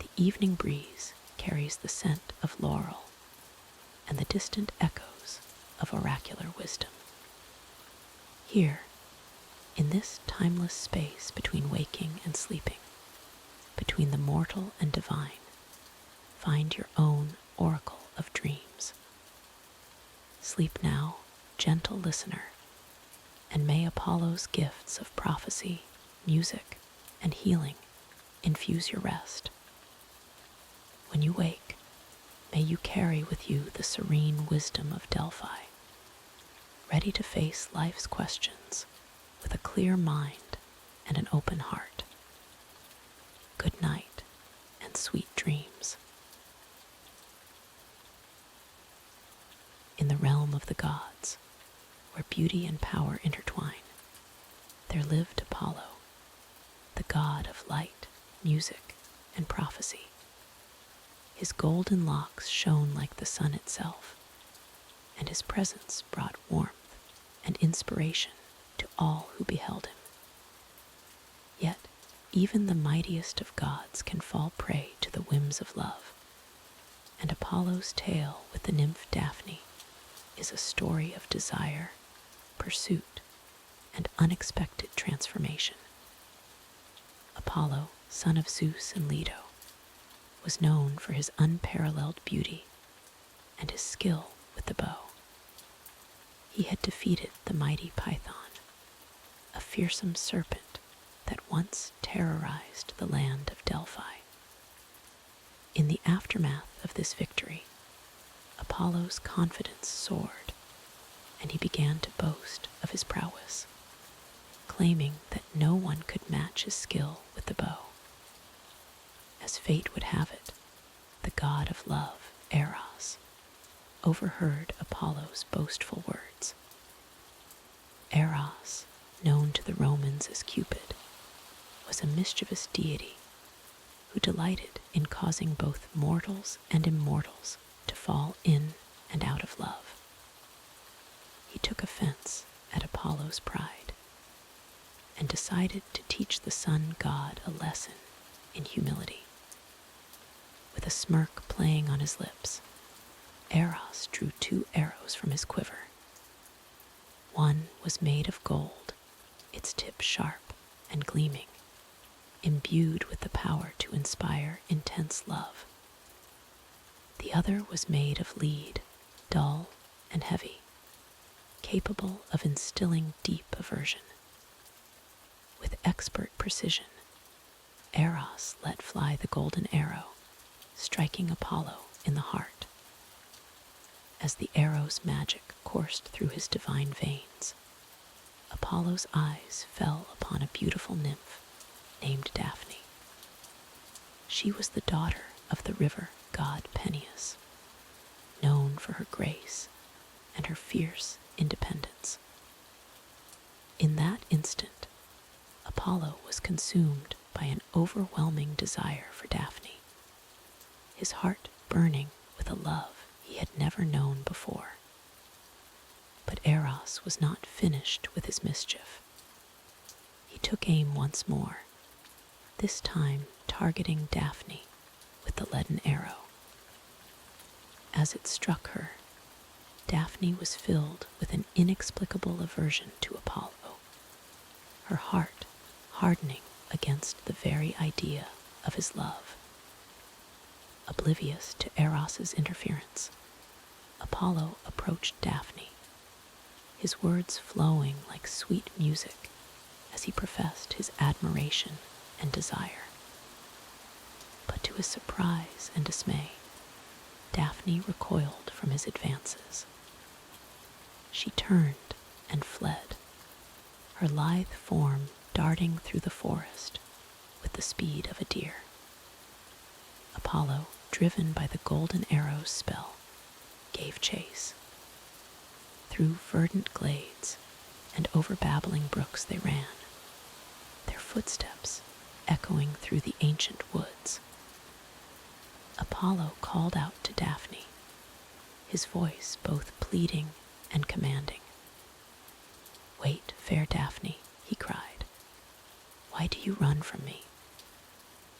The evening breeze carries the scent of laurel and the distant echoes of oracular wisdom. Here, in this timeless space between waking and sleeping, between the mortal and divine, find your own oracle of dreams. Sleep now, gentle listener, and may Apollo's gifts of prophecy, music, and healing infuse your rest. When you wake, may you carry with you the serene wisdom of Delphi, ready to face life's questions with a clear mind and an open heart. Good night, and and sweet dreams. In the realm of the gods, where beauty and power intertwine, there lived Apollo, the god of light, music, and prophecy. His golden locks shone like the sun itself, and his presence brought warmth and inspiration to all who beheld him. Yet, even the mightiest of gods can fall prey to the whims of love, and Apollo's tale with the nymph Daphne is a story of desire, pursuit, and unexpected transformation. Apollo, son of Zeus and Leto, was known for his unparalleled beauty and his skill with the bow. He had defeated the mighty Python, a fearsome serpent that once terrorized the land of Delphi. In the aftermath of this victory, Apollo's confidence soared, and he began to boast of his prowess, claiming that no one could match his skill with the bow. As fate would have it, the god of love, Eros, overheard Apollo's boastful words. Eros, known to the Romans as Cupid, was a mischievous deity who delighted in causing both mortals and immortals to fall in and out of love. He took offense at Apollo's pride and decided to teach the sun god a lesson in humility. With a smirk playing on his lips, Eros drew 2 arrows from his quiver. One was made of gold, its tip sharp and gleaming, imbued with the power to inspire intense love. The other was made of lead, dull and heavy, capable of instilling deep aversion. With expert precision, Eros let fly the golden arrow, striking Apollo in the heart. As the arrow's magic coursed through his divine veins, Apollo's eyes fell upon a beautiful nymph named Daphne. She was the daughter of the river god Peneus, known for her grace and her fierce independence. In that instant, Apollo was consumed by an overwhelming desire for Daphne, his heart burning with a love he had never known before. But Eros was not finished with his mischief. He took aim once more, this time targeting Daphne with the leaden arrow. As it struck her, Daphne was filled with an inexplicable aversion to Apollo, her heart hardening against the very idea of his love. Oblivious to Eros's interference, Apollo approached Daphne, his words flowing like sweet music as he professed his admiration and desire. But to his surprise and dismay, Daphne recoiled from his advances. She turned and fled, her lithe form darting through the forest with the speed of a deer. Apollo, driven by the golden arrow's spell, gave chase. Through verdant glades and over babbling brooks they ran, their footsteps echoing through the ancient woods. Apollo called out to Daphne, his voice both pleading and commanding. "Wait, fair Daphne," he cried. "Why do you run from me?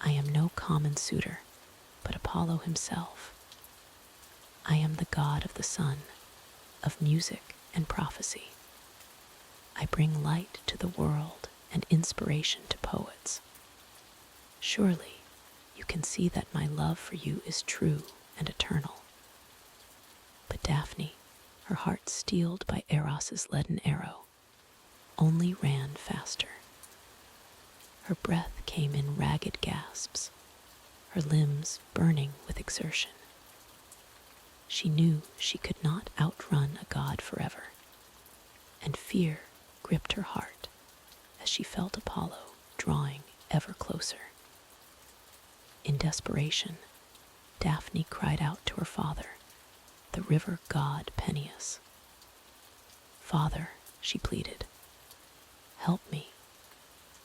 I am no common suitor, but Apollo himself. I am the god of the sun, of music and prophecy. I bring light to the world and inspiration to poets. Surely you can see that my love for you is true and eternal." But Daphne, her heart steeled by Eros's leaden arrow, only ran faster. Her breath came in ragged gasps, her limbs burning with exertion. She knew she could not outrun a god forever, and fear gripped her heart as she felt Apollo drawing ever closer. In desperation, Daphne cried out to her father, the river god Peneus. "Father," she pleaded, "help me.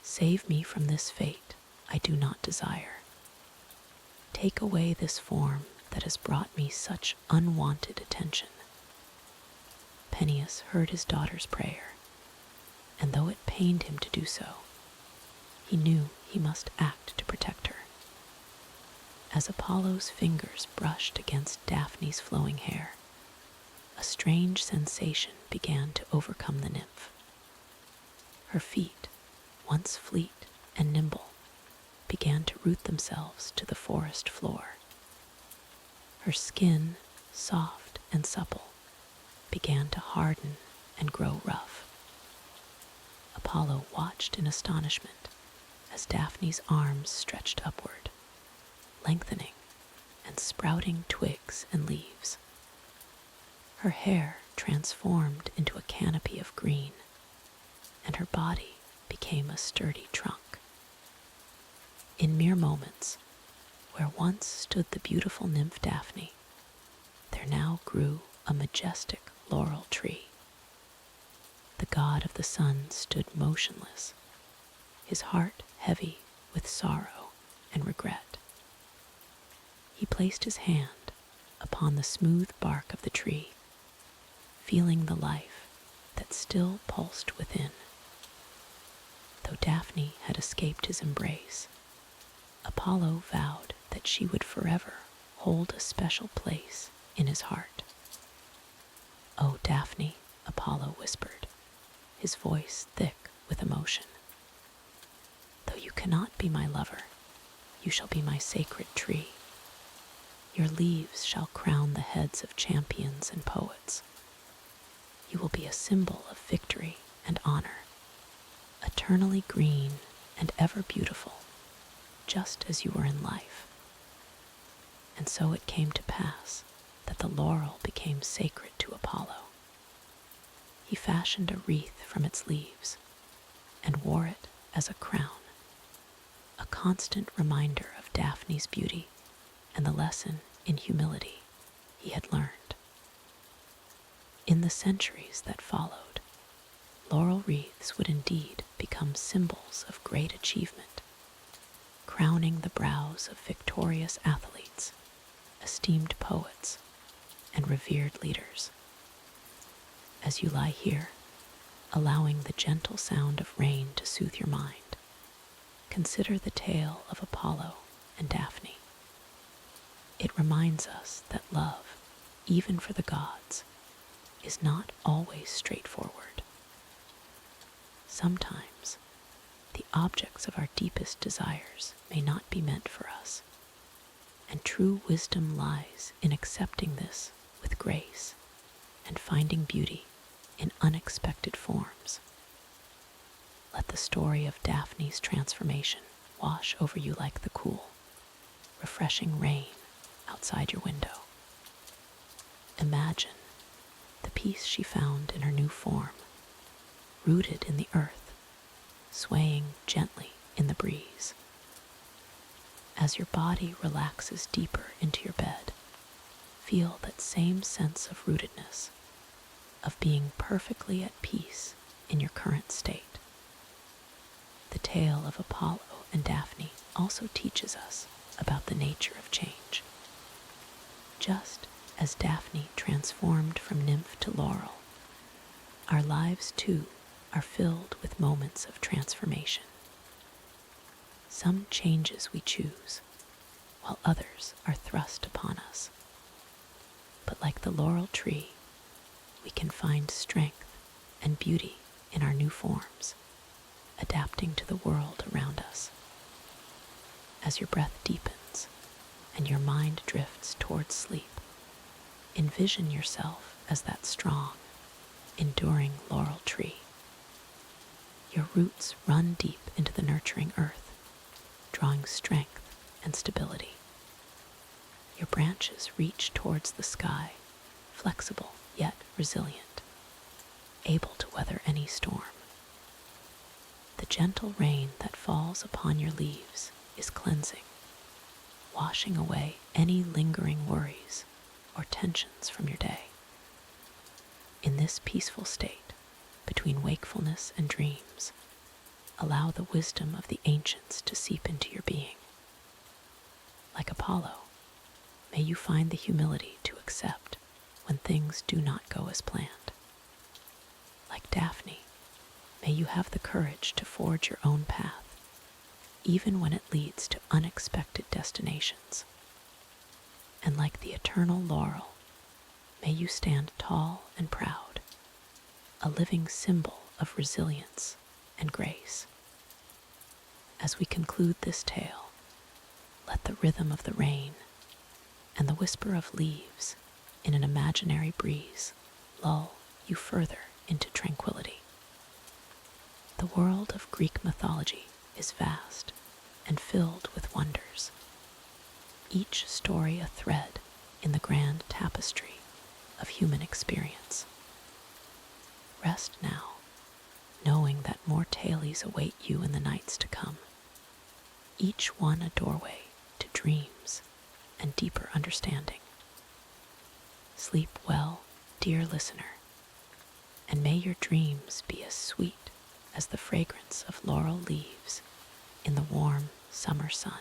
Save me from this fate I do not desire. Take away this form that has brought me such unwanted attention." Peneus heard his daughter's prayer, and though it pained him to do so, he knew he must act to protect her. As Apollo's fingers brushed against Daphne's flowing hair, a strange sensation began to overcome the nymph. Her feet, once fleet and nimble, began to root themselves to the forest floor. Her skin, soft and supple, began to harden and grow rough. Apollo watched in astonishment as Daphne's arms stretched upward, lengthening and sprouting twigs and leaves. Her hair transformed into a canopy of green, and her body became a sturdy trunk. In mere moments, where once stood the beautiful nymph Daphne, there now grew a majestic laurel tree. The god of the sun stood motionless, his heart heavy with sorrow and regret. He placed his hand upon the smooth bark of the tree, feeling the life that still pulsed within. Though Daphne had escaped his embrace, Apollo vowed that she would forever hold a special place in his heart. "Oh, Daphne," Apollo whispered, his voice thick with emotion. "Though you cannot be my lover, you shall be my sacred tree. Your leaves shall crown the heads of champions and poets. You will be a symbol of victory and honor, eternally green and ever beautiful, just as you were in life." And so it came to pass that the laurel became sacred to Apollo. He fashioned a wreath from its leaves and wore it as a crown, a constant reminder of Daphne's beauty and the lesson in humility he had learned. In the centuries that followed, laurel wreaths would indeed become symbols of great achievement, crowning the brows of victorious athletes, esteemed poets, and revered leaders. As you lie here, allowing the gentle sound of rain to soothe your mind, consider the tale of Apollo and Daphne. It reminds us that love, even for the gods, is not always straightforward. Sometimes, the objects of our deepest desires may not be meant for us, and true wisdom lies in accepting this with grace and finding beauty in unexpected forms. Let the story of Daphne's transformation wash over you like the cool, refreshing rain outside your window. Imagine the peace she found in her new form, rooted in the earth, swaying gently in the breeze. As your body relaxes deeper into your bed, feel that same sense of rootedness, of being perfectly at peace in your current state. The tale of Apollo and Daphne also teaches us about the nature of change. Just as Daphne transformed from nymph to laurel, our lives too are filled with moments of transformation. Some changes we choose, while others are thrust upon us. But like the laurel tree, we can find strength and beauty in our new forms, adapting to the world around us. As your breath deepens and your mind drifts towards sleep, envision yourself as that strong, enduring laurel tree. Your roots run deep into the nurturing earth, drawing strength and stability. Your branches reach towards the sky, flexible yet resilient, able to weather any storm. The gentle rain that falls upon your leaves is cleansing, washing away any lingering worries or tensions from your day. In this peaceful state, between wakefulness and dreams, allow the wisdom of the ancients to seep into your being. Like Apollo, may you find the humility to accept when things do not go as planned. Like Daphne, may you have the courage to forge your own path, even when it leads to unexpected destinations. And like the eternal laurel, may you stand tall and proud, a living symbol of resilience and grace. As we conclude this tale, let the rhythm of the rain and the whisper of leaves in an imaginary breeze lull you further into tranquility. The world of Greek mythology is vast and filled with wonders, each story a thread in the grand tapestry of human experience. Rest now, knowing that more tales await you in the nights to come, each one a doorway to dreams and deeper understanding. Sleep well, dear listener, and may your dreams be as sweet as the fragrance of laurel leaves in the warm summer sun.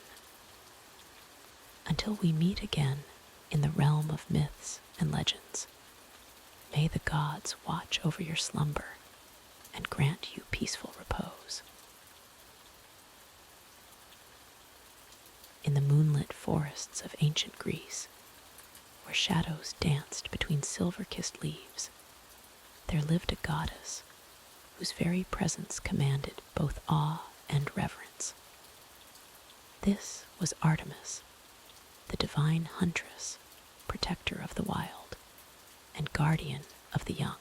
Until we meet again in the realm of myths and legends, may the gods watch over your slumber and grant you peaceful repose. In the moonlit forests of ancient Greece, where shadows danced between silver-kissed leaves, there lived a goddess whose very presence commanded both awe and reverence. This was Artemis, the divine huntress, protector of the wild, and guardian of the young.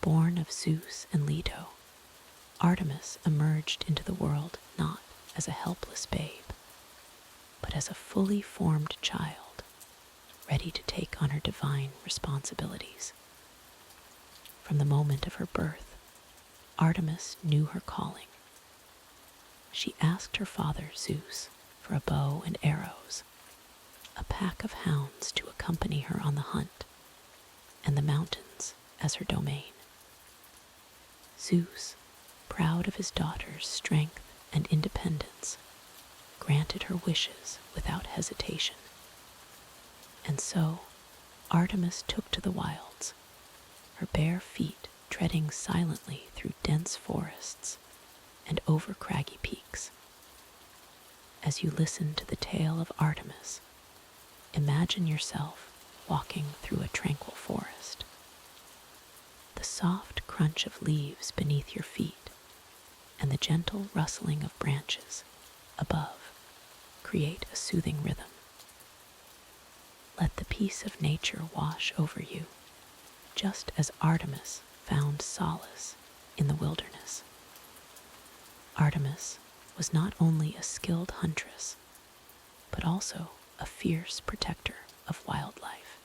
Born of Zeus and Leto, Artemis emerged into the world not as a helpless babe, but as a fully formed child, ready to take on her divine responsibilities. From the moment of her birth, Artemis knew her calling. She asked her father Zeus for a bow and arrows, a pack of hounds to accompany her on the hunt, and the mountains as her domain. Zeus, proud of his daughter's strength and independence, granted her wishes without hesitation. And so, Artemis took to the wilds, her bare feet treading silently through dense forests and over craggy peaks. As you listen to the tale of Artemis, imagine yourself walking through a tranquil forest. The soft crunch of leaves beneath your feet and the gentle rustling of branches above create a soothing rhythm. Let the peace of nature wash over you, just as Artemis found solace in the wilderness. Artemis was not only a skilled huntress, but also a fierce protector of wildlife.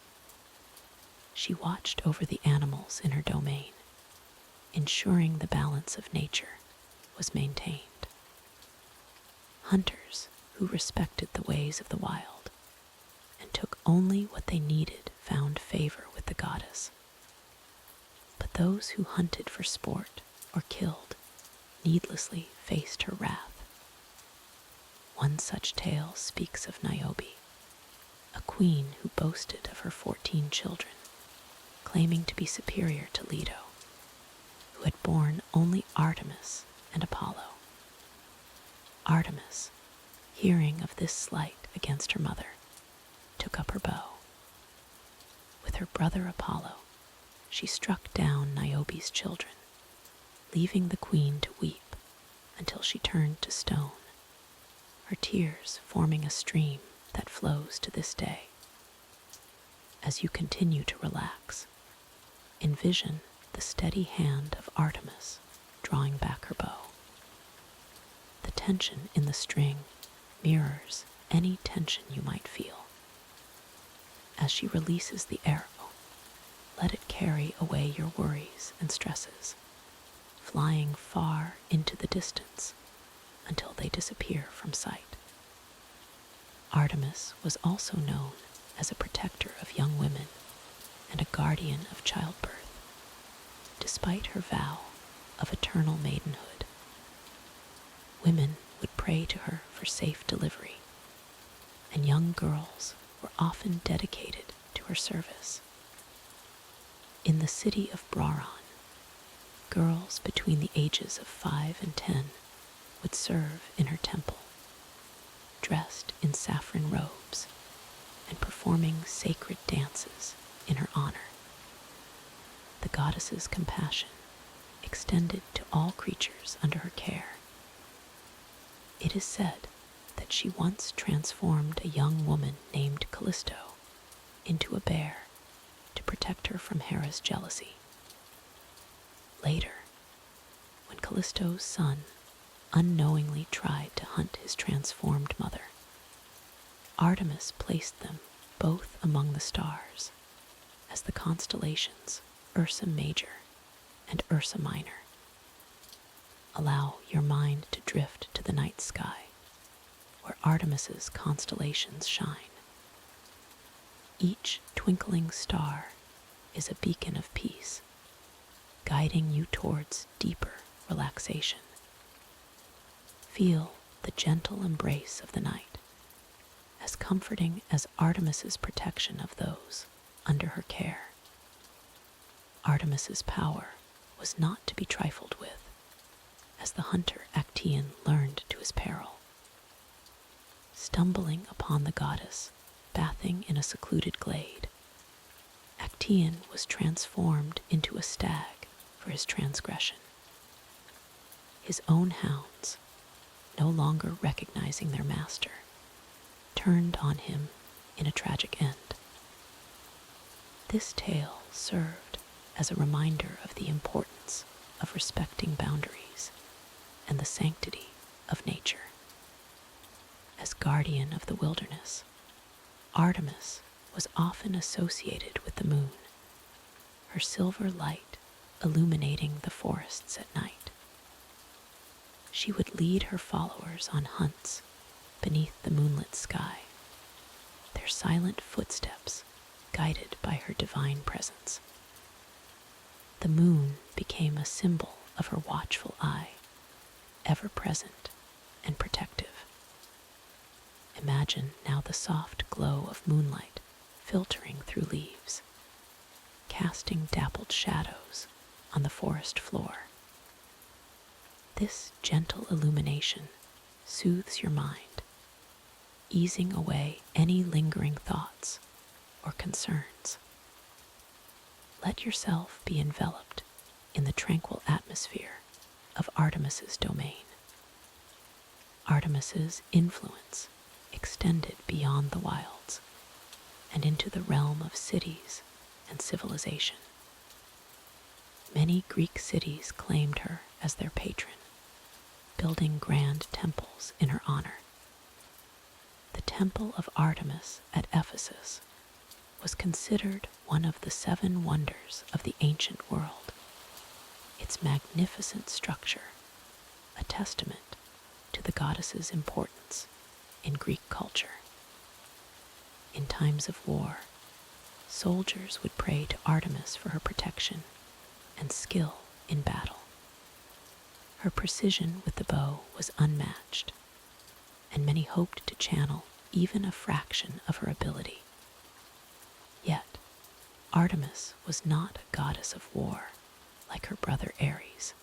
She watched over the animals in her domain, ensuring the balance of nature was maintained. Hunters who respected the ways of the wild and took only what they needed found favor with the goddess. But those who hunted for sport or killed needlessly faced her wrath. One such tale speaks of Niobe, a queen who boasted of her 14 children, claiming to be superior to Leto, who had borne only Artemis and Apollo. Artemis, hearing of this slight against her mother, took up her bow. With her brother Apollo, she struck down Niobe's children, leaving the queen to weep until she turned to stone, her tears forming a stream that flows to this day. As you continue to relax, envision the steady hand of Artemis drawing back her bow. The tension in the string mirrors any tension you might feel. As she releases the arrow, let it carry away your worries and stresses, flying far into the distance until they disappear from sight. Artemis was also known as a protector of young women and a guardian of childbirth, despite her vow of eternal maidenhood. Women would pray to her for safe delivery, and young girls were often dedicated to her service. In the city of Brauron, girls between the ages of 5 and 10 would serve in her temple, dressed in saffron robes and performing sacred dances in her honor. The goddess's compassion extended to all creatures under her care. It is said that she once transformed a young woman named Callisto into a bear to protect her from Hera's jealousy. Later, when Callisto's son unknowingly tried to hunt his transformed mother, Artemis placed them both among the stars as the constellations Ursa Major and Ursa Minor. Allow your mind to drift to the night sky, where Artemis's constellations shine. Each twinkling star is a beacon of peace, guiding you towards deeper relaxation. Feel the gentle embrace of the night, as comforting as Artemis's protection of those under her care. Artemis's power was not to be trifled with, as the hunter Actaeon learned to his peril. Stumbling upon the goddess bathing in a secluded glade, Actaeon was transformed into a stag for his transgression. His own hounds, no longer recognizing their master, turned on him in a tragic end. This tale served as a reminder of the importance of respecting boundaries and the sanctity of nature. As guardian of the wilderness, Artemis was often associated with the moon, her silver light illuminating the forests at night. She would lead her followers on hunts beneath the moonlit sky, their silent footsteps guided by her divine presence. The moon became a symbol of her watchful eye, ever present and protective. Imagine now the soft glow of moonlight filtering through leaves, casting dappled shadows on the forest floor. This gentle illumination soothes your mind, easing away any lingering thoughts or concerns. Let yourself be enveloped in the tranquil atmosphere of Artemis's domain. Artemis's influence extended beyond the wilds and into the realm of cities and civilization. Many Greek cities claimed her as their patron, building grand temples in her honor. The Temple of Artemis at Ephesus was considered one of the 7 wonders of the ancient world, its magnificent structure a testament to the goddess's importance in Greek culture. In times of war, soldiers would pray to Artemis for her protection and skill in battle. Her precision with the bow was unmatched, and many hoped to channel even a fraction of her ability. Yet, Artemis was not a goddess of war like her brother Ares.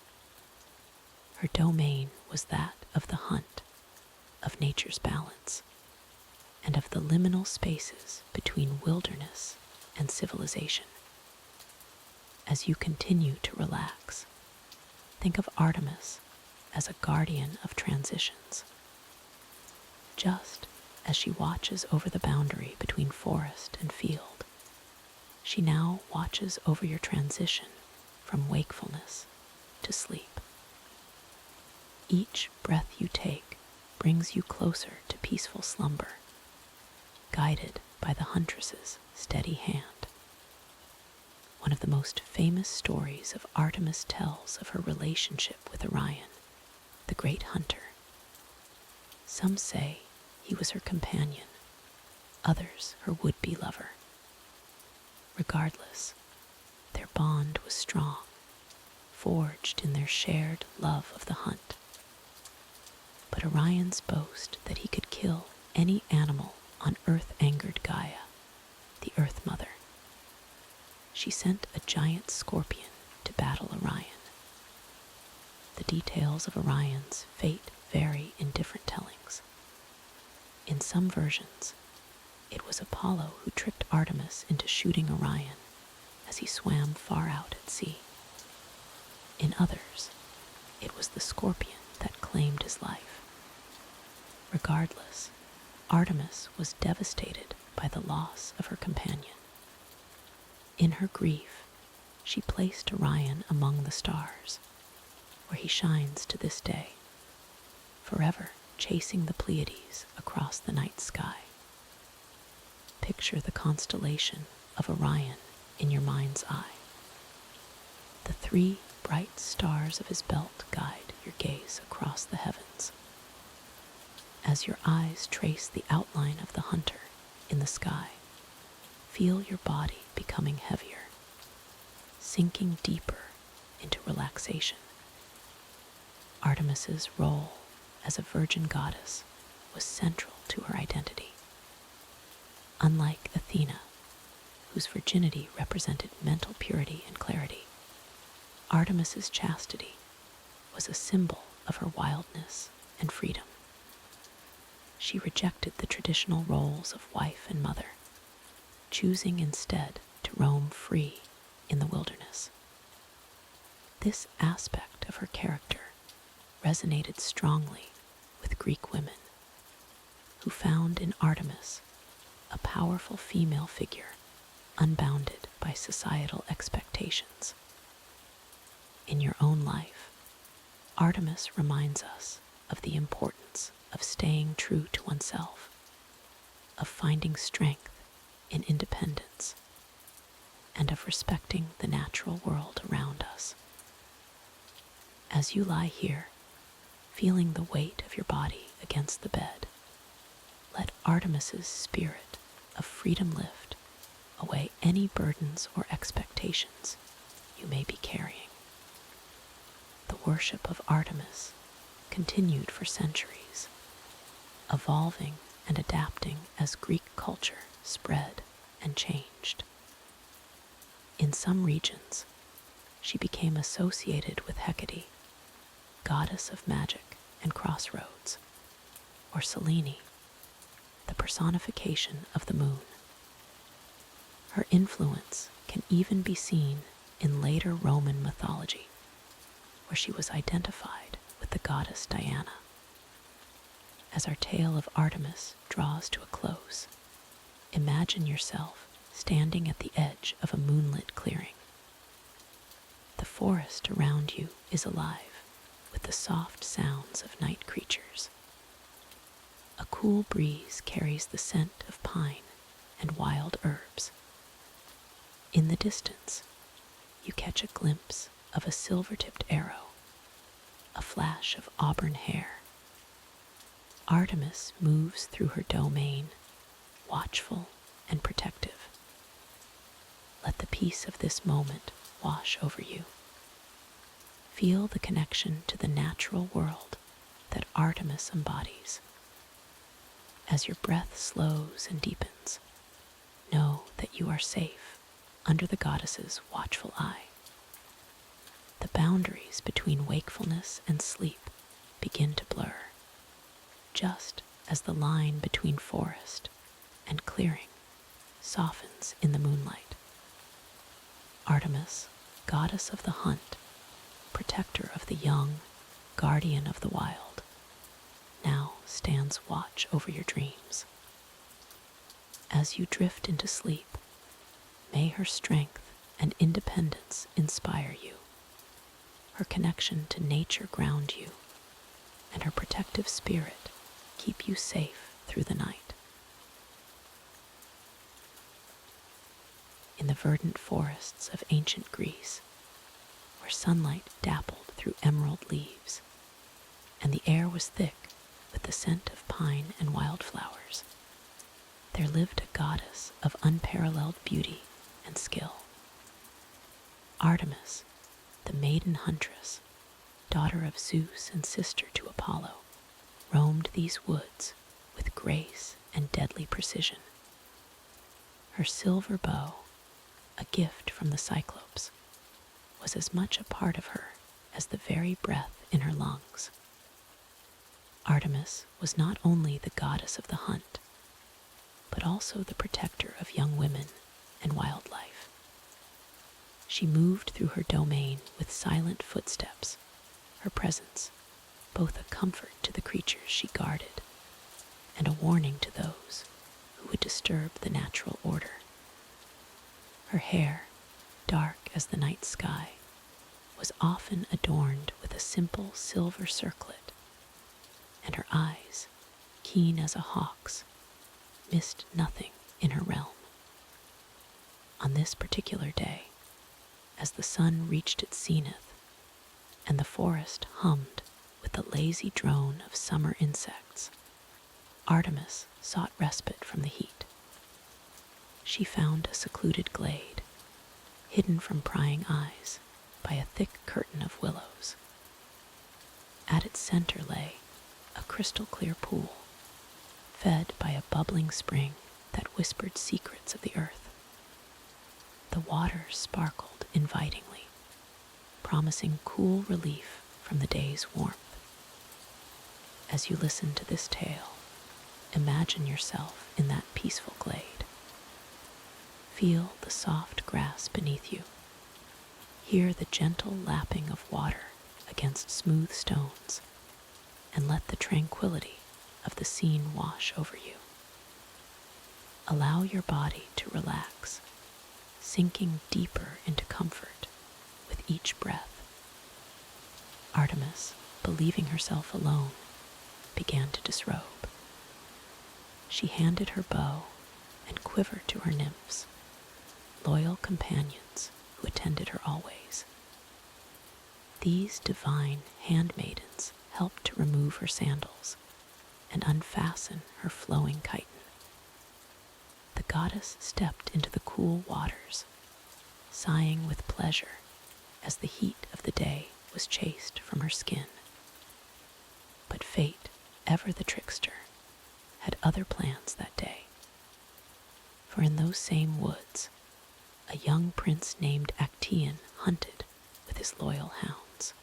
Her domain was that of the hunt, of nature's balance, and of the liminal spaces between wilderness and civilization. As you continue to relax, think of Artemis as a guardian of transitions. Just as she watches over the boundary between forest and field, she now watches over your transition from wakefulness to sleep. Each breath you take brings you closer to peaceful slumber, guided by the huntress's steady hand. One of the most famous stories of Artemis tells of her relationship with Orion, the great hunter. Some say he was her companion others her would-be lover. Regardless, their bond was strong, forged in their shared love of the hunt. But Orion's boast that he could kill any animal on Earth angered Gaia, the Earth Mother. She sent a giant scorpion to battle Orion. The details of Orion's fate vary in different tellings. In some versions, it was Apollo who tricked Artemis into shooting Orion as he swam far out at sea. In others, it was the scorpion that claimed his life. Regardless, Artemis was devastated by the loss of her companion. In her grief, she placed Orion among the stars, where he shines to this day, forever chasing the Pleiades across the night sky. Picture the constellation of Orion in your mind's eye. The 3 bright stars of his belt guide your gaze across the heavens. As your eyes trace the outline of the hunter in the sky, feel your body becoming heavier, sinking deeper into relaxation. Artemis's role as a virgin goddess was central to her identity. Unlike Athena, whose virginity represented mental purity and clarity, Artemis's chastity was a symbol of her wildness and freedom. She rejected the traditional roles of wife and mother, choosing instead to roam free in the wilderness. This aspect of her character resonated strongly with Greek women, who found in Artemis a powerful female figure unbounded by societal expectations. In your own life, Artemis reminds us of the importance of staying true to oneself, of finding strength in independence, and of respecting the natural world around us. As you lie here, feeling the weight of your body against the bed, let Artemis's spirit of freedom lift away any burdens or expectations you may be carrying. The worship of Artemis continued for centuries, evolving and adapting as Greek culture spread and changed. In some regions, she became associated with Hecate, goddess of magic and crossroads, or Selene, the personification of the moon. Her influence can even be seen in later Roman mythology, where she was identified with the goddess Diana. As our tale of Artemis draws to a close, imagine yourself standing at the edge of a moonlit clearing. The forest around you is alive with the soft sounds of night creatures. A cool breeze carries the scent of pine and wild herbs. In the distance, you catch a glimpse of a silver-tipped arrow, a flash of auburn hair. Artemis moves through her domain, watchful and protective. Let the peace of this moment wash over you. Feel the connection to the natural world that Artemis embodies. As your breath slows and deepens, know that you are safe under the goddess's watchful eye. The boundaries between wakefulness and sleep begin to blur, just as the line between forest and clearing softens in the moonlight. Artemis, goddess of the hunt, protector of the young, guardian of the wild, now stands watch over your dreams. As you drift into sleep, may her strength and independence inspire you, her connection to nature ground you, and her protective spirit keep you safe through the night. In the verdant forests of ancient Greece, where sunlight dappled through emerald leaves, and the air was thick with the scent of pine and wildflowers, there lived a goddess of unparalleled beauty and skill. Artemis, the maiden huntress, daughter of Zeus and sister to Apollo, roamed these woods with grace and deadly precision. Her silver bow, a gift from the Cyclops, was as much a part of her as the very breath in her lungs. Artemis was not only the goddess of the hunt, but also the protector of young women and wildlife. She moved through her domain with silent footsteps, her presence both a comfort to the creatures she guarded and a warning to those who would disturb the natural order. Her hair, dark as the night sky, was often adorned with a simple silver circlet, and her eyes, keen as a hawk's, missed nothing in her realm. On this particular day, as the sun reached its zenith and the forest hummed with the lazy drone of summer insects, Artemis sought respite from the heat. She found a secluded glade, hidden from prying eyes by a thick curtain of willows. At its center lay a crystal-clear pool, fed by a bubbling spring that whispered secrets of the earth. The water sparkled invitingly, promising cool relief from the day's warmth. As you listen to this tale, imagine yourself in that peaceful glade. Feel the soft grass beneath you. Hear the gentle lapping of water against smooth stones, and let the tranquility of the scene wash over you. Allow your body to relax, sinking deeper into comfort with each breath. Artemis, believing herself alone, began to disrobe. She handed her bow and quiver to her nymphs, loyal companions who attended her always. These divine handmaidens helped to remove her sandals and unfasten her flowing chiton. The goddess stepped into the cool waters, sighing with pleasure as the heat of the day was chased from her skin. But fate, ever the trickster, had other plans that day. For in those same woods, a young prince named Actaeon hunted with his loyal hounds.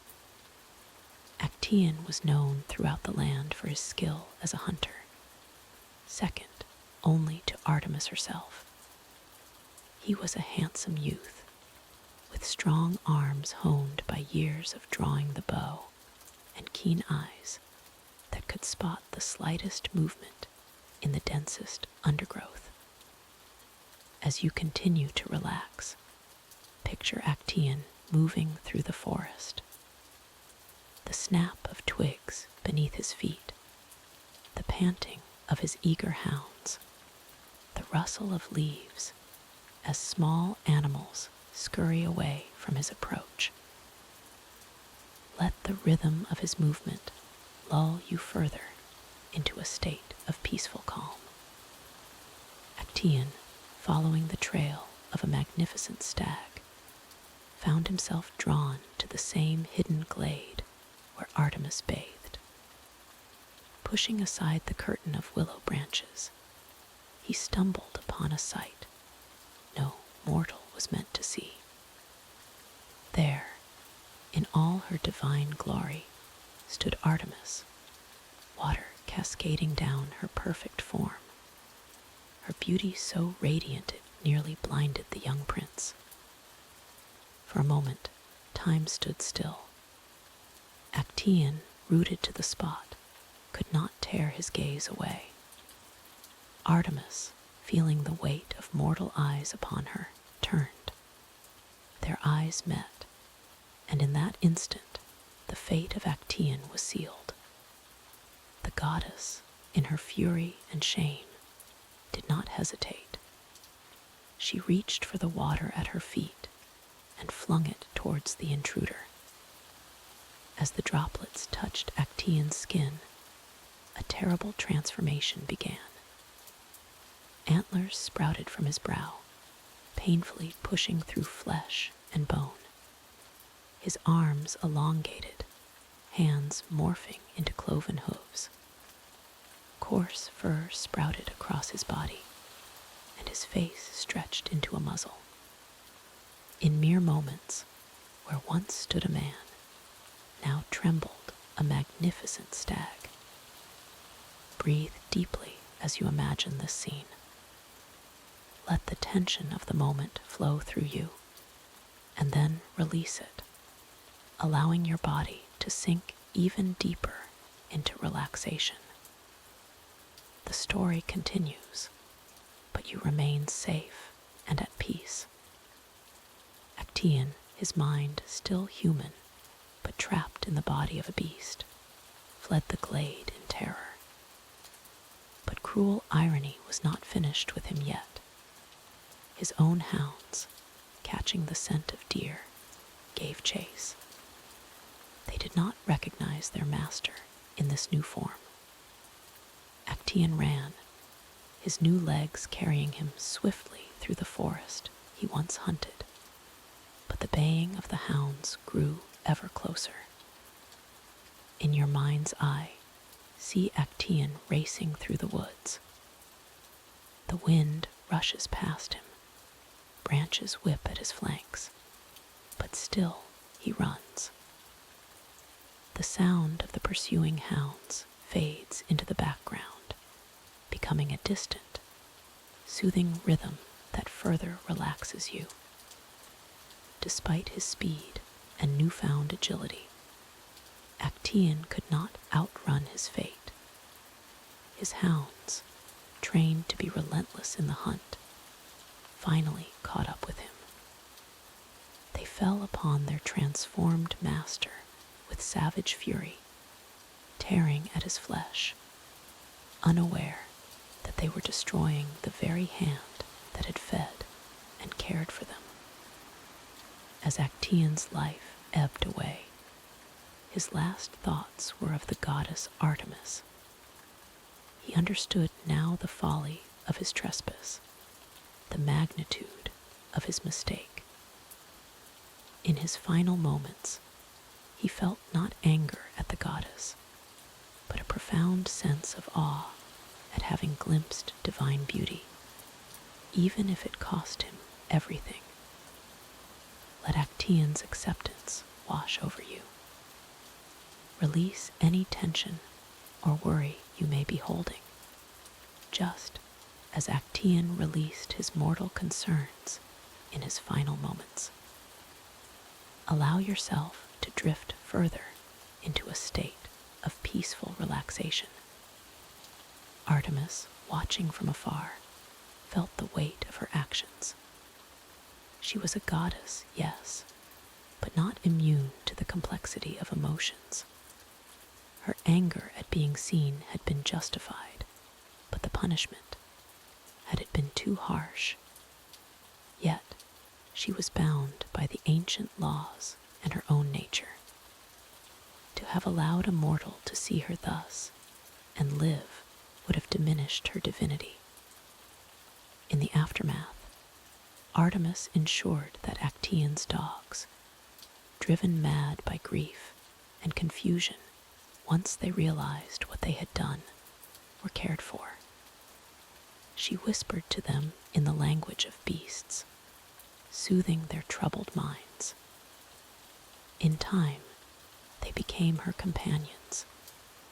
Actaeon was known throughout the land for his skill as a hunter, second only to Artemis herself. He was a handsome youth, with strong arms honed by years of drawing the bow, and keen eyes that could spot the slightest movement in the densest undergrowth. As you continue to relax, picture Actaeon moving through the forest. The snap of twigs beneath his feet, the panting of his eager hounds, the rustle of leaves as small animals scurry away from his approach. Let the rhythm of his movement lull you further into a state of peaceful calm. Actaeon, following the trail of a magnificent stag, found himself drawn to the same hidden glade where Artemis bathed. Pushing aside the curtain of willow branches, he stumbled upon a sight no mortal was meant to see. There, in all her divine glory, stood Artemis, water cascading down her perfect form. Her beauty so radiant it nearly blinded the young prince. For a moment, time stood still. Actaeon, rooted to the spot, could not tear his gaze away. Artemis, feeling the weight of mortal eyes upon her, turned. Their eyes met, and in that instant, the fate of Actaeon was sealed. The goddess, in her fury and shame, did not hesitate. She reached for the water at her feet and flung it towards the intruder. As the droplets touched Actaeon's skin, a terrible transformation began. Antlers sprouted from his brow, painfully pushing through flesh and bone. His arms elongated, hands morphing into cloven hooves. Coarse fur sprouted across his body, and his face stretched into a muzzle. In mere moments, where once stood a man, now trembled a magnificent stag. Breathe deeply as you imagine this scene. Let the tension of the moment flow through you, and then release it, allowing your body to sink even deeper into relaxation. The story continues, but you remain safe and at peace. Actaeon, his mind still human, but trapped in the body of a beast, fled the glade in terror. But cruel irony was not finished with him yet. His own hounds, catching the scent of deer, gave chase. They did not recognize their master in this new form. Actaeon ran, his new legs carrying him swiftly through the forest he once hunted. But the baying of the hounds grew ever closer. In your mind's eye, see Actaeon racing through the woods. The wind rushes past him, branches whip at his flanks, but still he runs. The sound of the pursuing hounds fades into the background, becoming a distant, soothing rhythm that further relaxes you. Despite his speed and newfound agility, Actaeon could not outrun his fate. His hounds, trained to be relentless in the hunt, finally caught up with him. They fell upon their transformed master with savage fury, tearing at his flesh, unaware that they were destroying the very hand that had fed and cared for them. As Actaeon's life ebbed away, his last thoughts were of the goddess Artemis. He understood now the folly of his trespass, the magnitude of his mistake. In his final moments, he felt not anger at the goddess, but a profound sense of awe at having glimpsed divine beauty, even if it cost him everything. Let Actaeon's acceptance wash over you. Release any tension or worry you may be holding, just as Actaeon released his mortal concerns in his final moments. Allow yourself to drift further into a state of peaceful relaxation. Artemis, watching from afar, felt the weight of her actions. She was a goddess, yes, but not immune to the complexity of emotions. Her anger at being seen had been justified, but the punishment, had it been too harsh? Yet, she was bound by the ancient laws and her own nature. To have allowed a mortal to see her thus and live would have diminished her divinity. In the aftermath, Artemis ensured that Actaeon's dogs, driven mad by grief and confusion once they realized what they had done, were cared for. She whispered to them in the language of beasts, soothing their troubled minds. In time, they became her companions,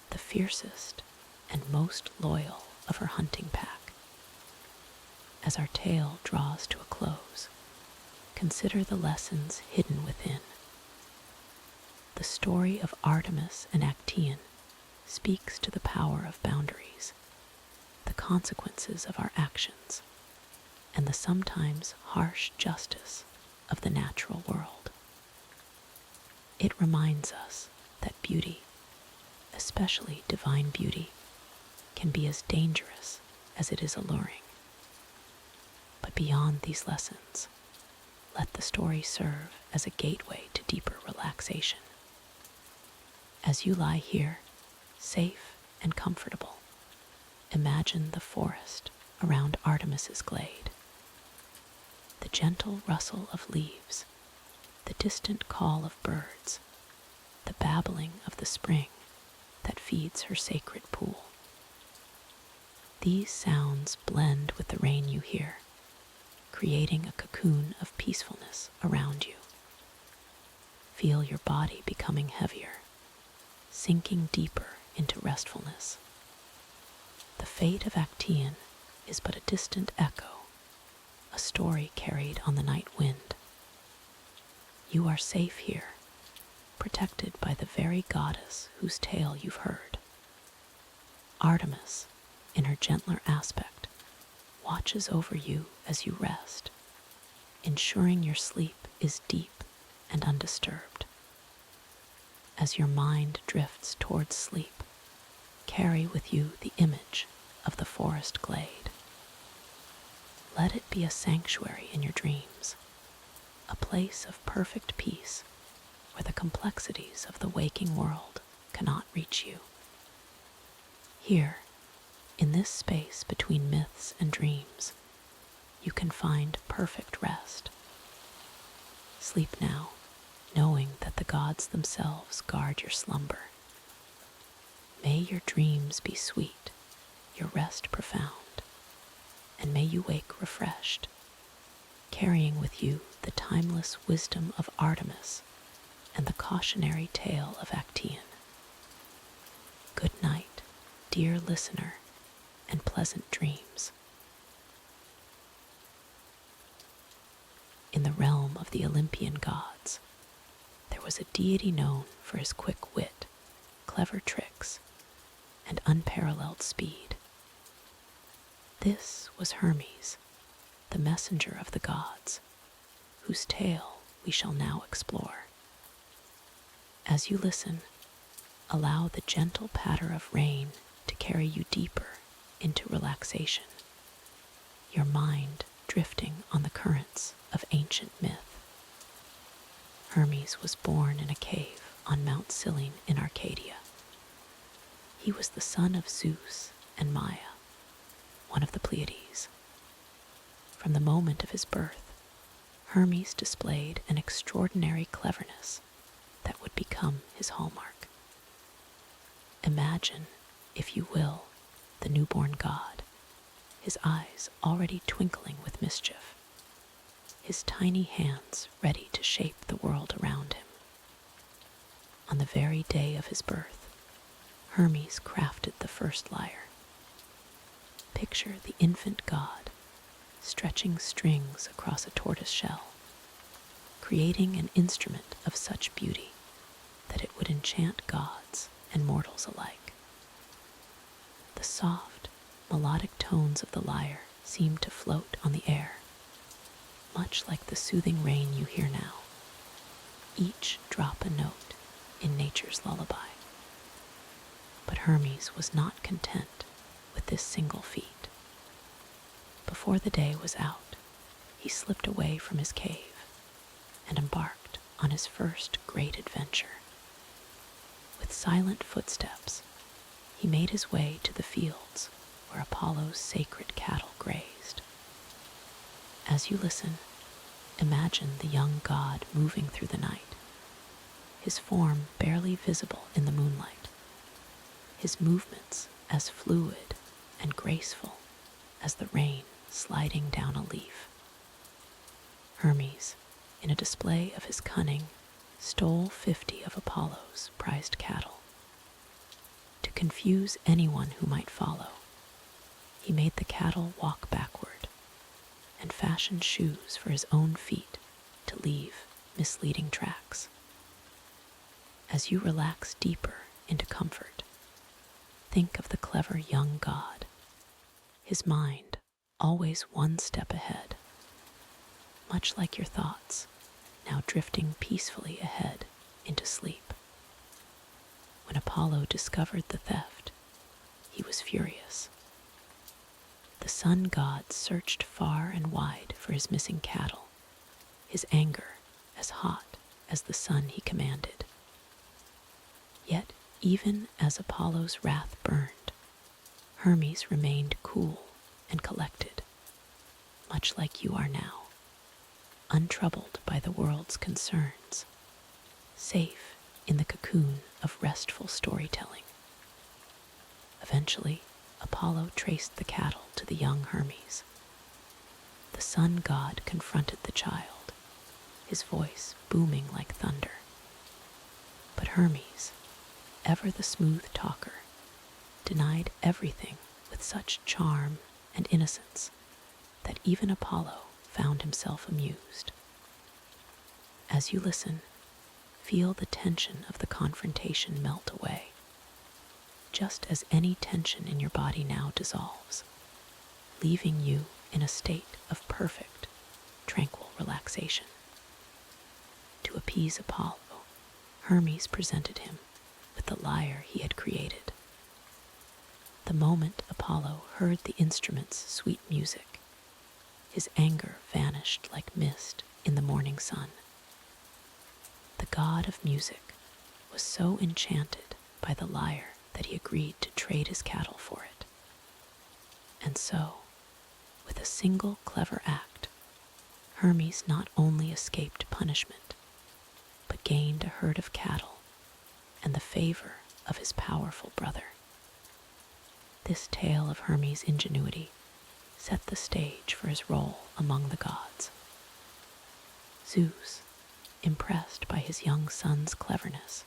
the fiercest and most loyal of her hunting pack. As our tale draws to a close, consider the lessons hidden within. The story of Artemis and Actaeon speaks to the power of boundaries, the consequences of our actions, and the sometimes harsh justice of the natural world. It reminds us that beauty, especially divine beauty, can be as dangerous as it is alluring. But beyond these lessons, let the story serve as a gateway to deeper relaxation. As you lie here, safe and comfortable, imagine the forest around Artemis's glade. The gentle rustle of leaves, the distant call of birds, the babbling of the spring that feeds her sacred pool. These sounds blend with the rain you hear, creating a cocoon of peacefulness around you. Feel your body becoming heavier, sinking deeper into restfulness. The fate of Actaeon is but a distant echo, a story carried on the night wind. You are safe here, protected by the very goddess whose tale you've heard. Artemis, in her gentler aspect, watches over you as you rest, ensuring your sleep is deep and undisturbed. As your mind drifts towards sleep, carry with you the image of the forest glade. Let it be a sanctuary in your dreams, a place of perfect peace where the complexities of the waking world cannot reach you. Here, in this space between myths and dreams, you can find perfect rest. Sleep now, knowing that the gods themselves guard your slumber. May your dreams be sweet, your rest profound, and may you wake refreshed, carrying with you the timeless wisdom of Artemis and the cautionary tale of Actaeon. Good night, dear listener, and pleasant dreams. In the realm of the Olympian gods, there was a deity known for his quick wit, clever tricks, and unparalleled speed. This was Hermes, the messenger of the gods, whose tale we shall now explore. As you listen, allow the gentle patter of rain to carry you deeper into relaxation, your mind drifting on the currents of ancient myth. Hermes was born in a cave on Mount Cyllene in Arcadia. He was the son of Zeus and Maia, one of the Pleiades. From the moment of his birth, Hermes displayed an extraordinary cleverness that would become his hallmark. Imagine, if you will, the newborn god, his eyes already twinkling with mischief, his tiny hands ready to shape the world around him. On the very day of his birth, Hermes crafted the first lyre. Picture the infant god stretching strings across a tortoise shell, creating an instrument of such beauty that it would enchant gods and mortals alike. The soft, melodic tones of the lyre seemed to float on the air, much like the soothing rain you hear now, each drop a note in nature's lullaby. But Hermes was not content with this single feat. Before the day was out, he slipped away from his cave and embarked on his first great adventure. With silent footsteps, he made his way to the fields where Apollo's sacred cattle grazed. As you listen, imagine the young god moving through the night, his form barely visible in the moonlight, his movements as fluid and graceful as the rain sliding down a leaf. Hermes, in a display of his cunning, stole 50 of Apollo's prized cattle. To confuse anyone who might follow, he made the cattle walk backward and fashioned shoes for his own feet to leave misleading tracks. As you relax deeper into comfort, think of the clever young god, his mind always one step ahead, much like your thoughts, now drifting peacefully ahead into sleep. When Apollo discovered the theft, he was furious. The sun god searched far and wide for his missing cattle, his anger as hot as the sun he commanded. Yet, even as Apollo's wrath burned, Hermes remained cool and collected, much like you are now, untroubled by the world's concerns, safe in the cocoon of restful storytelling. Eventually, Apollo traced the cattle to the young Hermes. The sun god confronted the child, his voice booming like thunder. But Hermes, ever the smooth talker, denied everything with such charm and innocence that even Apollo found himself amused. As you listen, feel the tension of the confrontation melt away, just as any tension in your body now dissolves, leaving you in a state of perfect, tranquil relaxation. To appease Apollo, Hermes presented him with the lyre he had created. The moment Apollo heard the instrument's sweet music, his anger vanished like mist in the morning sun. The god of music was so enchanted by the lyre that he agreed to trade his cattle for it. And so, with a single clever act, Hermes not only escaped punishment, but gained a herd of cattle and the favor of his powerful brother. This tale of Hermes' ingenuity set the stage for his role among the gods. Zeus, impressed by his young son's cleverness,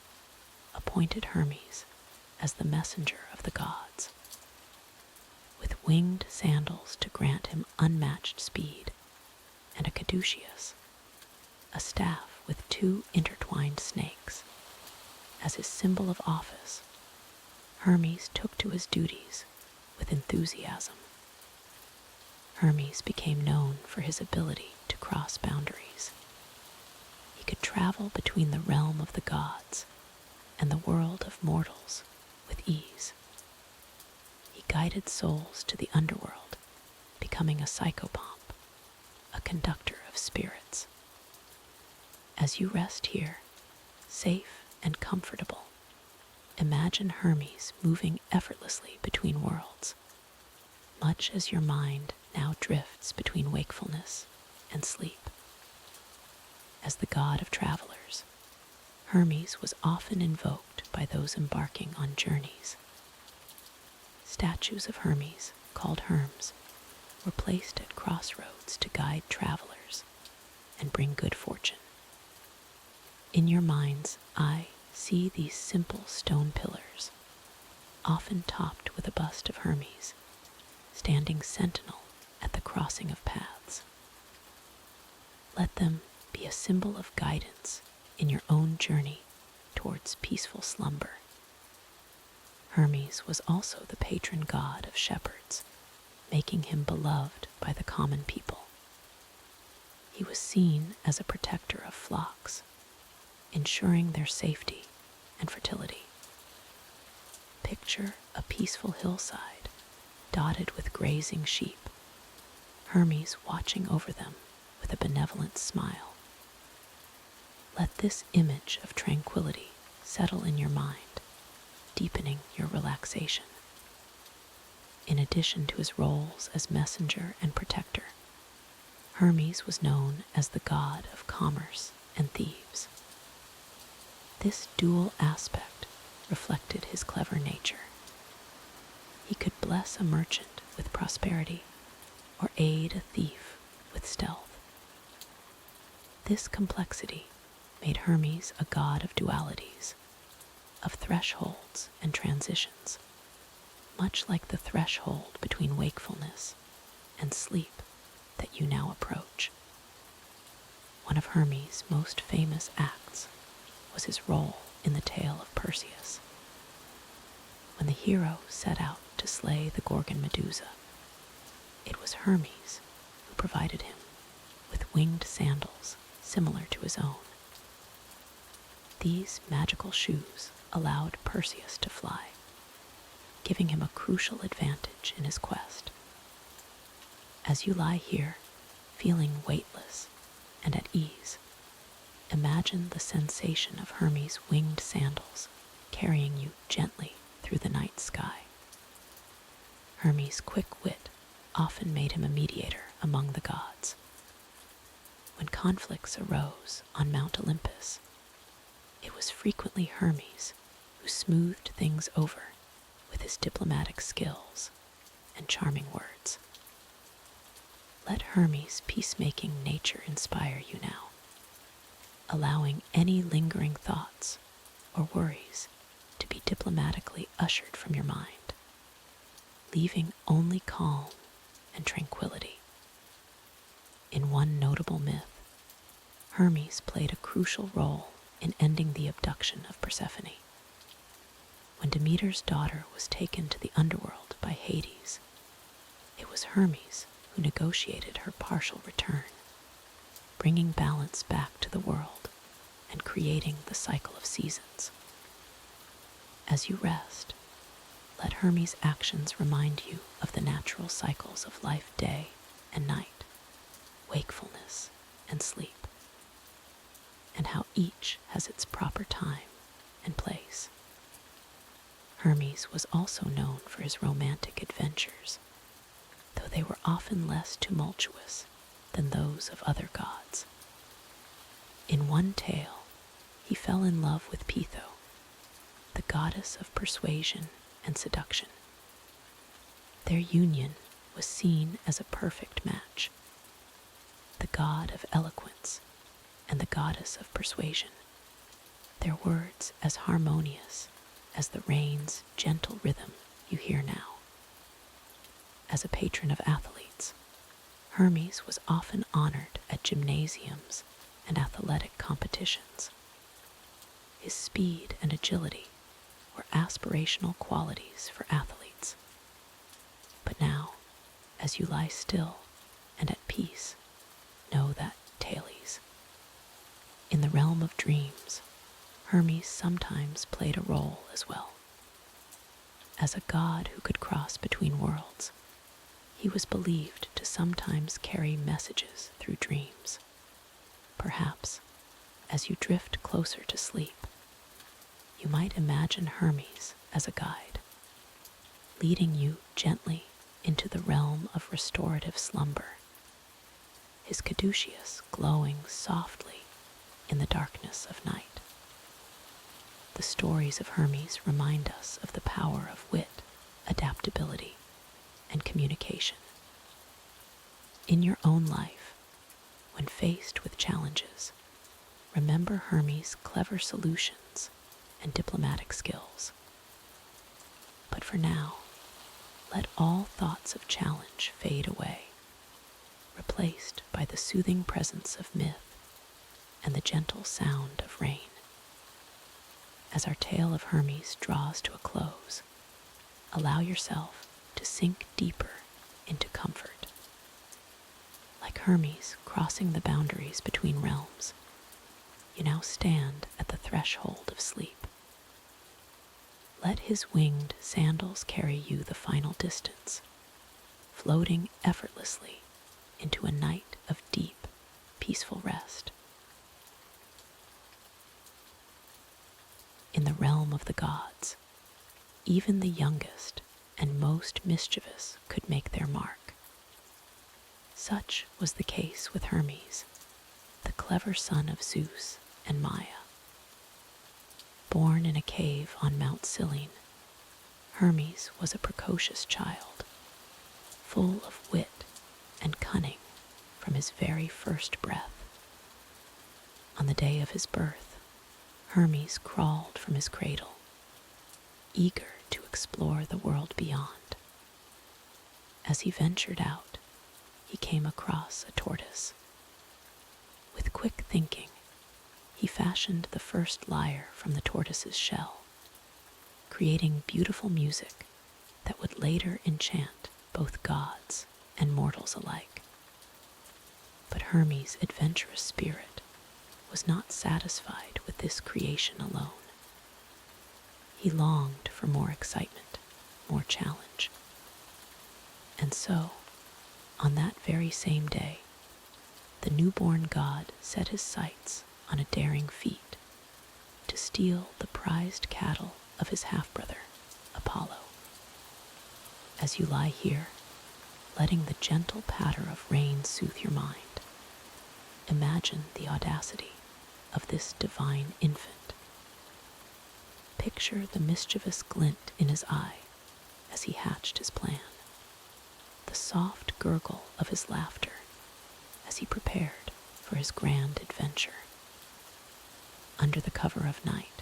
appointed Hermes as the messenger of the gods. With winged sandals to grant him unmatched speed, and a caduceus, a staff with 2 intertwined snakes, as his symbol of office, Hermes took to his duties with enthusiasm. Hermes became known for his ability to cross boundaries. He could travel between the realm of the gods and the world of mortals with ease. He guided souls to the underworld, becoming a psychopomp, a conductor of spirits. As you rest here, safe and comfortable, imagine Hermes moving effortlessly between worlds, much as your mind now drifts between wakefulness and sleep. As the god of travelers, Hermes was often invoked by those embarking on journeys. Statues of Hermes, called Herms, were placed at crossroads to guide travelers and bring good fortune. In your mind's eye, see these simple stone pillars, often topped with a bust of Hermes, standing sentinel at the crossing of paths. Let them be a symbol of guidance in your own journey towards peaceful slumber. Hermes was also the patron god of shepherds, making him beloved by the common people. He was seen as a protector of flocks, ensuring their safety and fertility. Picture a peaceful hillside dotted with grazing sheep, Hermes watching over them with a benevolent smile. Let this image of tranquility settle in your mind, deepening your relaxation. In addition to his roles as messenger and protector, Hermes was known as the god of commerce and thieves. This dual aspect reflected his clever nature. He could bless a merchant with prosperity or aid a thief with stealth. This complexity made Hermes a god of dualities, of thresholds and transitions, much like the threshold between wakefulness and sleep that you now approach. One of Hermes' most famous acts was his role in the tale of Perseus. When the hero set out to slay the Gorgon Medusa, it was Hermes who provided him with winged sandals similar to his own. These magical shoes allowed Perseus to fly, giving him a crucial advantage in his quest. As you lie here, feeling weightless and at ease, imagine the sensation of Hermes' winged sandals carrying you gently through the night sky. Hermes' quick wit often made him a mediator among the gods. When conflicts arose on Mount Olympus, it was frequently Hermes who smoothed things over with his diplomatic skills and charming words. Let Hermes' peacemaking nature inspire you now, allowing any lingering thoughts or worries to be diplomatically ushered from your mind, leaving only calm and tranquility. In one notable myth, Hermes played a crucial role in ending the abduction of Persephone. When Demeter's daughter was taken to the underworld by Hades, it was Hermes who negotiated her partial return, bringing balance back to the world and creating the cycle of seasons. As you rest, let Hermes' actions remind you of the natural cycles of life, day and night, wakefulness and sleep, and how each has its proper time and place. Hermes was also known for his romantic adventures, though they were often less tumultuous than those of other gods. In one tale, he fell in love with Pytho, the goddess of persuasion and seduction. Their union was seen as a perfect match. The god of eloquence and the goddess of persuasion, their words as harmonious as the rain's gentle rhythm you hear now. As a patron of athletes, Hermes was often honored at gymnasiums and athletic competitions. His speed and agility were aspirational qualities for athletes. But now, as you lie still and at peace, know that, Thales, in the realm of dreams, Hermes sometimes played a role as well. As a god who could cross between worlds, he was believed to sometimes carry messages through dreams. Perhaps, as you drift closer to sleep, you might imagine Hermes as a guide, leading you gently into the realm of restorative slumber, his caduceus glowing softly in the darkness of night. The stories of Hermes remind us of the power of wit, adaptability, and communication. In your own life, when faced with challenges, remember Hermes' clever solutions and diplomatic skills. But for now, let all thoughts of challenge fade away, replaced by the soothing presence of myth and the gentle sound of rain. As our tale of Hermes draws to a close, allow yourself to sink deeper into comfort. Like Hermes crossing the boundaries between realms, you now stand at the threshold of sleep. Let his winged sandals carry you the final distance, floating effortlessly into a night of deep, peaceful rest. In the realm of the gods, even the youngest and most mischievous could make their mark. Such was the case with Hermes, the clever son of Zeus and Maia. Born in a cave on Mount Cyllene, Hermes was a precocious child, full of wit and cunning from his very first breath. On the day of his birth, Hermes crawled from his cradle, eager to explore the world beyond. As he ventured out, he came across a tortoise. With quick thinking, he fashioned the first lyre from the tortoise's shell, creating beautiful music that would later enchant both gods and mortals alike. But Hermes' adventurous spirit was not satisfied with this creation alone. He longed for more excitement, more challenge. And so, on that very same day, the newborn god set his sights on a daring feat to steal the prized cattle of his half-brother, Apollo. As you lie here, letting the gentle patter of rain soothe your mind. Imagine the audacity of this divine infant. Picture the mischievous glint in his eye as he hatched his plan, the soft gurgle of his laughter as he prepared for his grand adventure. Under the cover of night,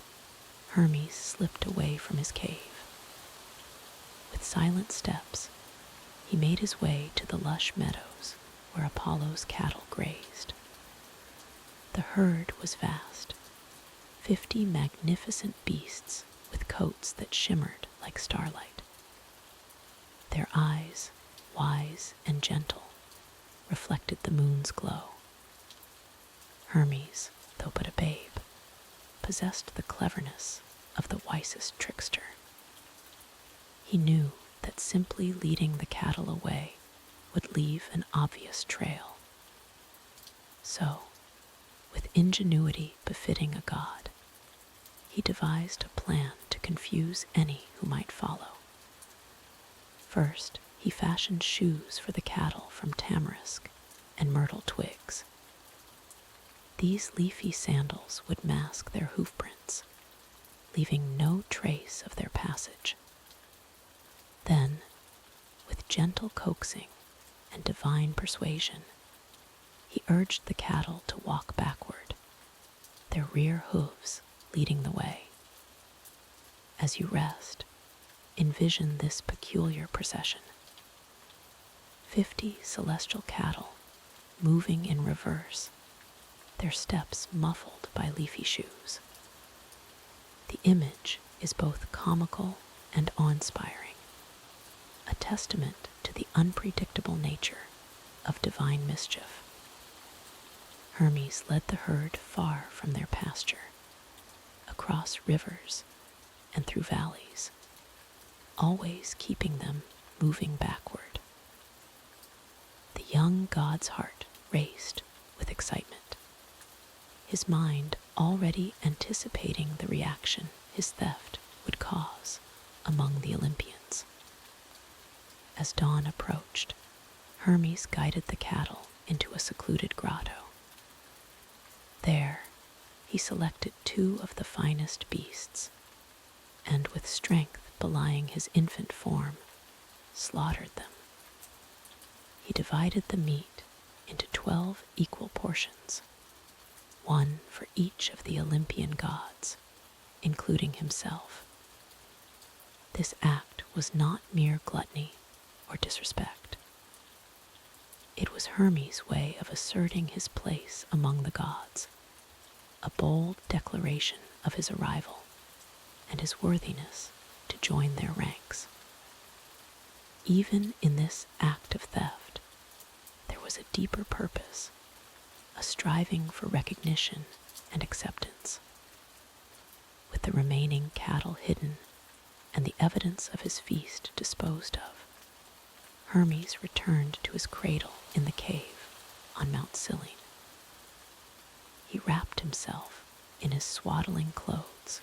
Hermes slipped away from his cave. With silent steps, he made his way to the lush meadows where Apollo's cattle grazed. The herd was vast, 50 magnificent beasts with coats that shimmered like starlight. Their eyes, wise and gentle, reflected the moon's glow. Hermes, though but a babe, possessed the cleverness of the wisest trickster. He knew that simply leading the cattle away would leave an obvious trail. So, with ingenuity befitting a god, he devised a plan to confuse any who might follow. First, he fashioned shoes for the cattle from tamarisk and myrtle twigs. These leafy sandals would mask their hoofprints, leaving no trace of their passage. Then, with gentle coaxing and divine persuasion, he urged the cattle to walk backward, their rear hooves leading the way. As you rest, envision this peculiar procession. 50 celestial cattle moving in reverse, their steps muffled by leafy shoes. The image is both comical and awe-inspiring, a testament to the unpredictable nature of divine mischief. Hermes led the herd far from their pasture, across rivers and through valleys, always keeping them moving backward. The young god's heart raced with excitement, his mind already anticipating the reaction his theft would cause among the Olympians. As dawn approached, Hermes guided the cattle into a secluded grotto. There, he selected 2 of the finest beasts, and with strength belying his infant form, slaughtered them. He divided the meat into 12 equal portions, one for each of the Olympian gods, including himself. This act was not mere gluttony or disrespect. It was Hermes' way of asserting his place among the gods, a bold declaration of his arrival and his worthiness to join their ranks. Even in this act of theft, there was a deeper purpose, a striving for recognition and acceptance. With the remaining cattle hidden and the evidence of his feast disposed of, Hermes returned to his cradle in the cave on Mount Cyllene. He wrapped himself in his swaddling clothes,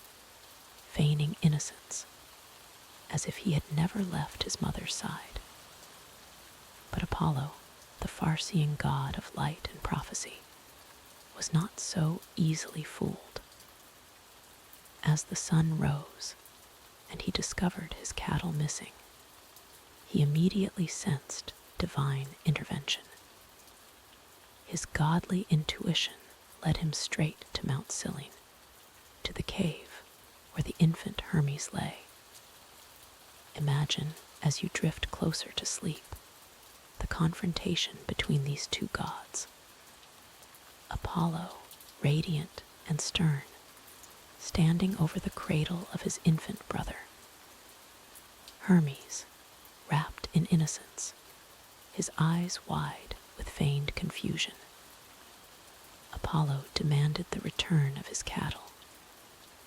feigning innocence, as if he had never left his mother's side. But Apollo, the far-seeing god of light and prophecy, was not so easily fooled. As the sun rose and he discovered his cattle missing, he immediately sensed divine intervention. His godly intuition led him straight to Mount Cyllene, to the cave where the infant Hermes lay. Imagine, as you drift closer to sleep, the confrontation between these 2 gods. Apollo, radiant and stern, standing over the cradle of his infant brother. Hermes, wrapped in innocence, his eyes wide with feigned confusion. Apollo demanded the return of his cattle,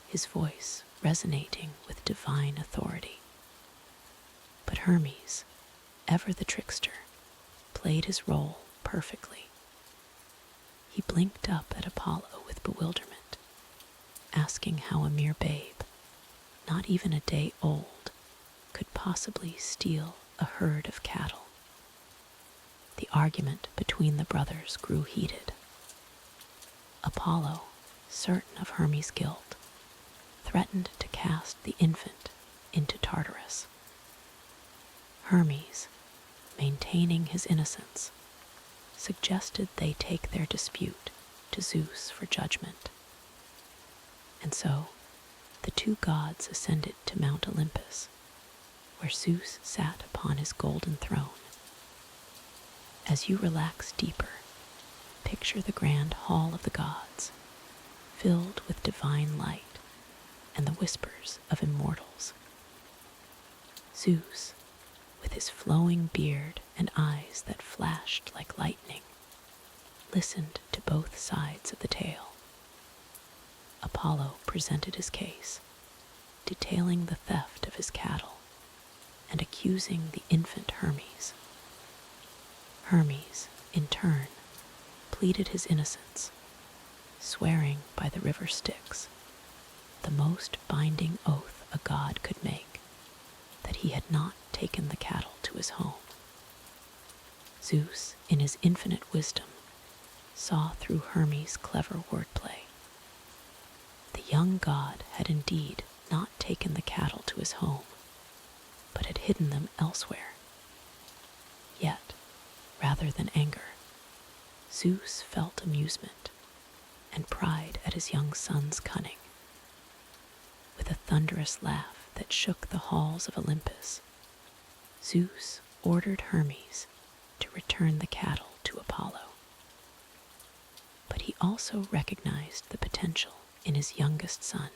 his voice resonating with divine authority. But Hermes, ever the trickster, played his role perfectly. He blinked up at Apollo with bewilderment, asking how a mere babe, not even a day old, could possibly steal a herd of cattle. the argument between the brothers grew heated. Apollo, certain of Hermes' guilt, threatened to cast the infant into Tartarus. Hermes, maintaining his innocence, suggested they take their dispute to Zeus for judgment. And so, the two gods ascended to Mount Olympus, where Zeus sat upon his golden throne. As you relax deeper, picture the grand hall of the gods, filled with divine light and the whispers of immortals. Zeus, with his flowing beard and eyes that flashed like lightning, listened to both sides of the tale. Apollo presented his case, detailing the theft of his cattle and accusing the infant Hermes. Hermes, in turn, pleaded his innocence, swearing by the river Styx, the most binding oath a god could make, that he had not taken the cattle to his home. Zeus, in his infinite wisdom, saw through Hermes' clever wordplay. The young god had indeed not taken the cattle to his home, but had hidden them elsewhere. Yet, rather than anger, Zeus felt amusement and pride at his young son's cunning. With a thunderous laugh that shook the halls of Olympus, Zeus ordered Hermes to return the cattle to Apollo. But he also recognized the potential in his youngest son,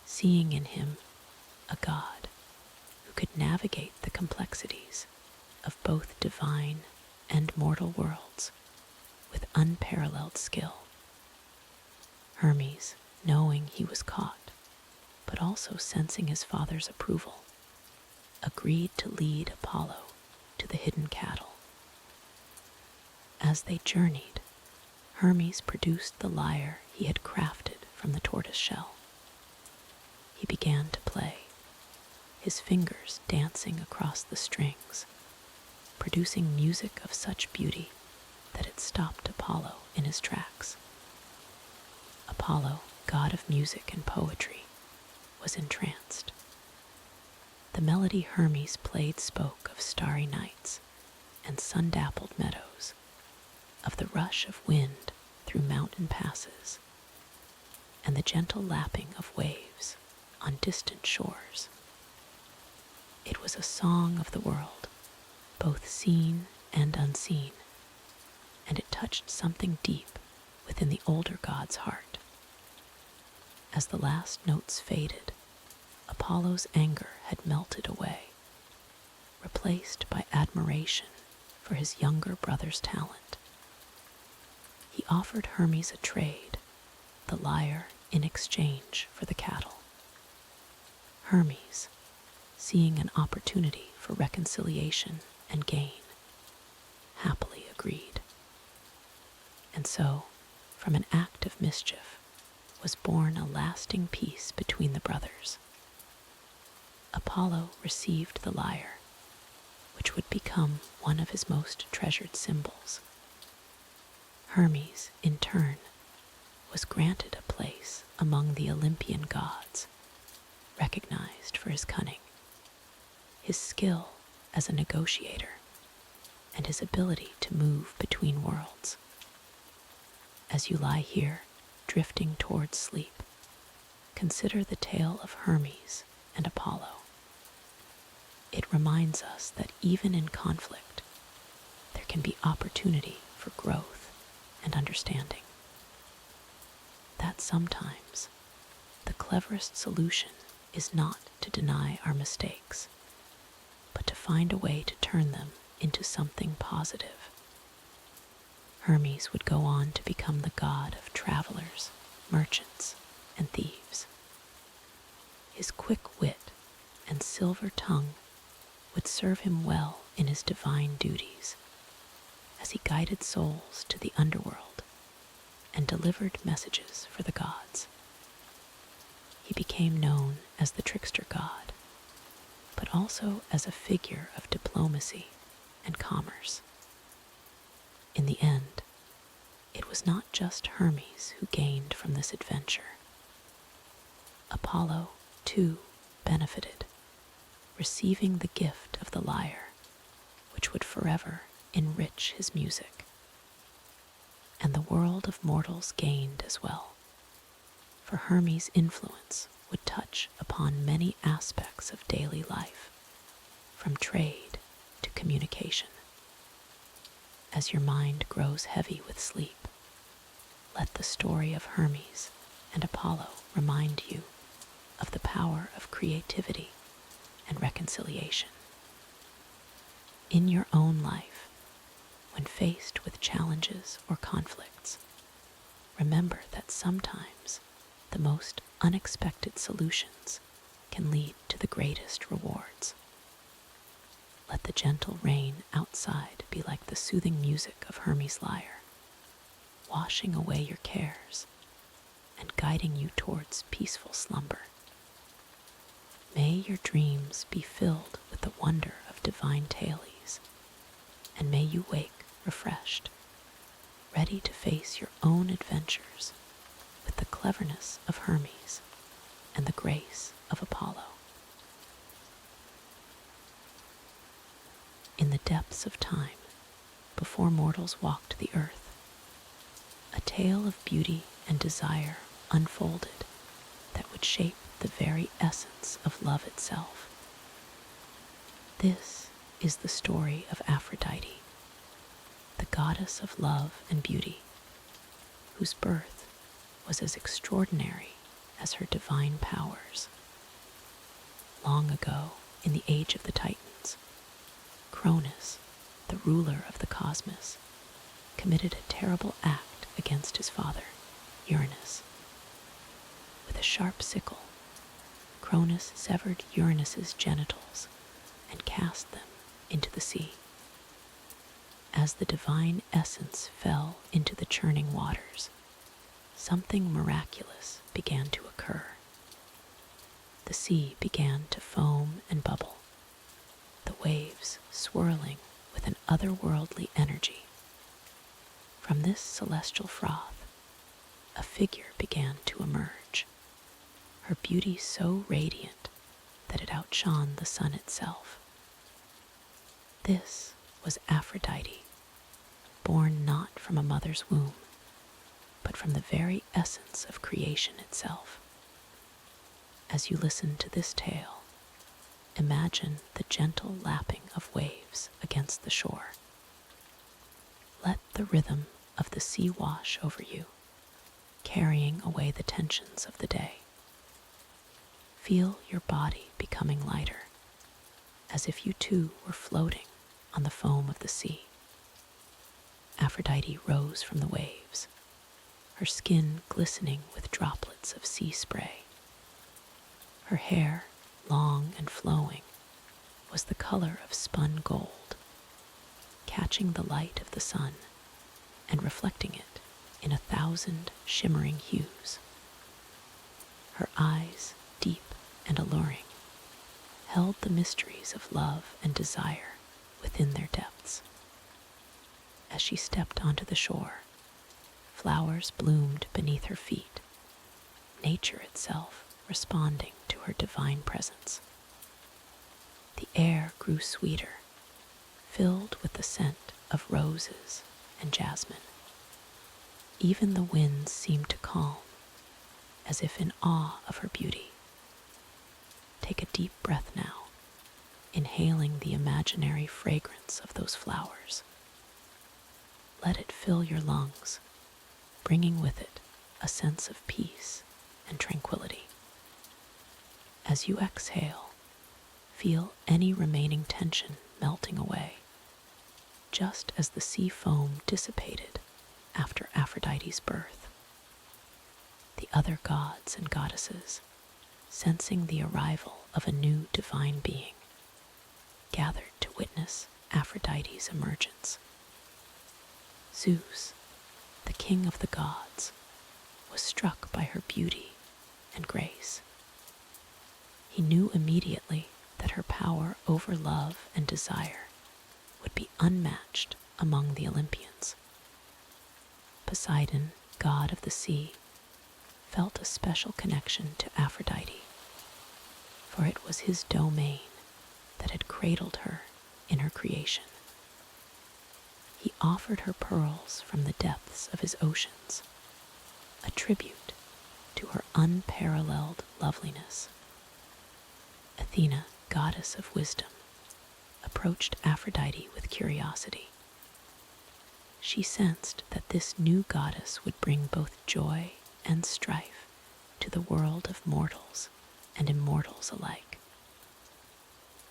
seeing in him a god who could navigate the complexities of both divine and mortal worlds with unparalleled skill. Hermes, knowing he was caught, but also sensing his father's approval, agreed to lead Apollo to the hidden cattle. As they journeyed, Hermes produced the lyre he had crafted from the tortoise shell. He began to play, his fingers dancing across the strings, producing music of such beauty that it stopped Apollo in his tracks. Apollo, god of music and poetry, was entranced. The melody Hermes played spoke of starry nights and sun-dappled meadows, of the rush of wind through mountain passes, and the gentle lapping of waves on distant shores. It was a song of the world, both seen and unseen, and it touched something deep within the older god's heart. As the last notes faded, Apollo's anger had melted away, replaced by admiration for his younger brother's talent. He offered Hermes a trade, the lyre in exchange for the cattle. Hermes, seeing an opportunity for reconciliation and gain, happily agreed. And so, from an act of mischief, was born a lasting peace between the brothers. Apollo received the lyre, which would become one of his most treasured symbols. Hermes, in turn, was granted a place among the Olympian gods, recognized for his cunning, his skill as a negotiator, and his ability to move between worlds. As you lie here, drifting towards sleep, consider the tale of Hermes and Apollo. It reminds us that even in conflict, there can be opportunity for growth and understanding. That sometimes the cleverest solution is not to deny our mistakes, but to find a way to turn them into something positive. Hermes would go on to become the god of travelers, merchants, and thieves. His quick wit and silver tongue would serve him well in his divine duties, as he guided souls to the underworld and delivered messages for the gods. He became known as the trickster god, but also as a figure of diplomacy and commerce. In the end, it was not just Hermes who gained from this adventure. Apollo, too, benefited, receiving the gift of the lyre, which would forever enrich his music. And the world of mortals gained as well, for Hermes' influence would touch upon many aspects of daily life, from trade to communication. As your mind grows heavy with sleep, let the story of Hermes and Apollo remind you of the power of creativity and reconciliation. In your own life, when faced with challenges or conflicts, remember that sometimes the most unexpected solutions can lead to the greatest rewards. Let the gentle rain outside be like the soothing music of Hermes' lyre, washing away your cares and guiding you towards peaceful slumber. May your dreams be filled with the wonder of divine tales, and may you wake refreshed, ready to face your own adventures with the cleverness of Hermes and the grace of Apollo. In the depths of time, before mortals walked the earth, a tale of beauty and desire unfolded that would shape the very essence of love itself. This is the story of Aphrodite, the goddess of love and beauty, whose birth was as extraordinary as her divine powers. Long ago, in the age of the Titans, Cronus, the ruler of the cosmos, committed a terrible act against his father, Uranus. With a sharp sickle, Cronus severed Uranus's genitals and cast them into the sea. As the divine essence fell into the churning waters, something miraculous began to occur. The sea began to foam and bubble, the waves swirling with an otherworldly energy. From this celestial froth, a figure began to emerge, her beauty so radiant that it outshone the sun itself. This was Aphrodite, born not from a mother's womb, but from the very essence of creation itself. As you listen to this tale, imagine the gentle lapping of waves against the shore. Let the rhythm of the sea wash over you, carrying away the tensions of the day. Feel your body becoming lighter, as if you too were floating on the foam of the sea. Aphrodite rose from the waves, her skin glistening with droplets of sea spray. Her hair, long and flowing, was the color of spun gold, catching the light of the sun and reflecting it in 1,000 shimmering hues. Her eyes, deep and alluring, held the mysteries of love and desire within their depths. As she stepped onto the shore, flowers bloomed beneath her feet, nature itself responding to her divine presence. The air grew sweeter, filled with the scent of roses and jasmine. Even the winds seemed to calm, as if in awe of her beauty. Take a deep breath now, inhaling the imaginary fragrance of those flowers. Let it fill your lungs, bringing with it a sense of peace and tranquility. As you exhale, feel any remaining tension melting away, just as the sea foam dissipated after Aphrodite's birth. The other gods and goddesses, sensing the arrival of a new divine being, gathered to witness Aphrodite's emergence. Zeus, the king of the gods, was struck by her beauty and grace. He knew immediately that her power over love and desire would be unmatched among the Olympians. Poseidon, god of the sea, felt a special connection to Aphrodite, for it was his domain that had cradled her in her creation. He offered her pearls from the depths of his oceans, a tribute to her unparalleled loveliness. Athena, goddess of wisdom, approached Aphrodite with curiosity. She sensed that this new goddess would bring both joy and strife to the world of mortals and immortals alike.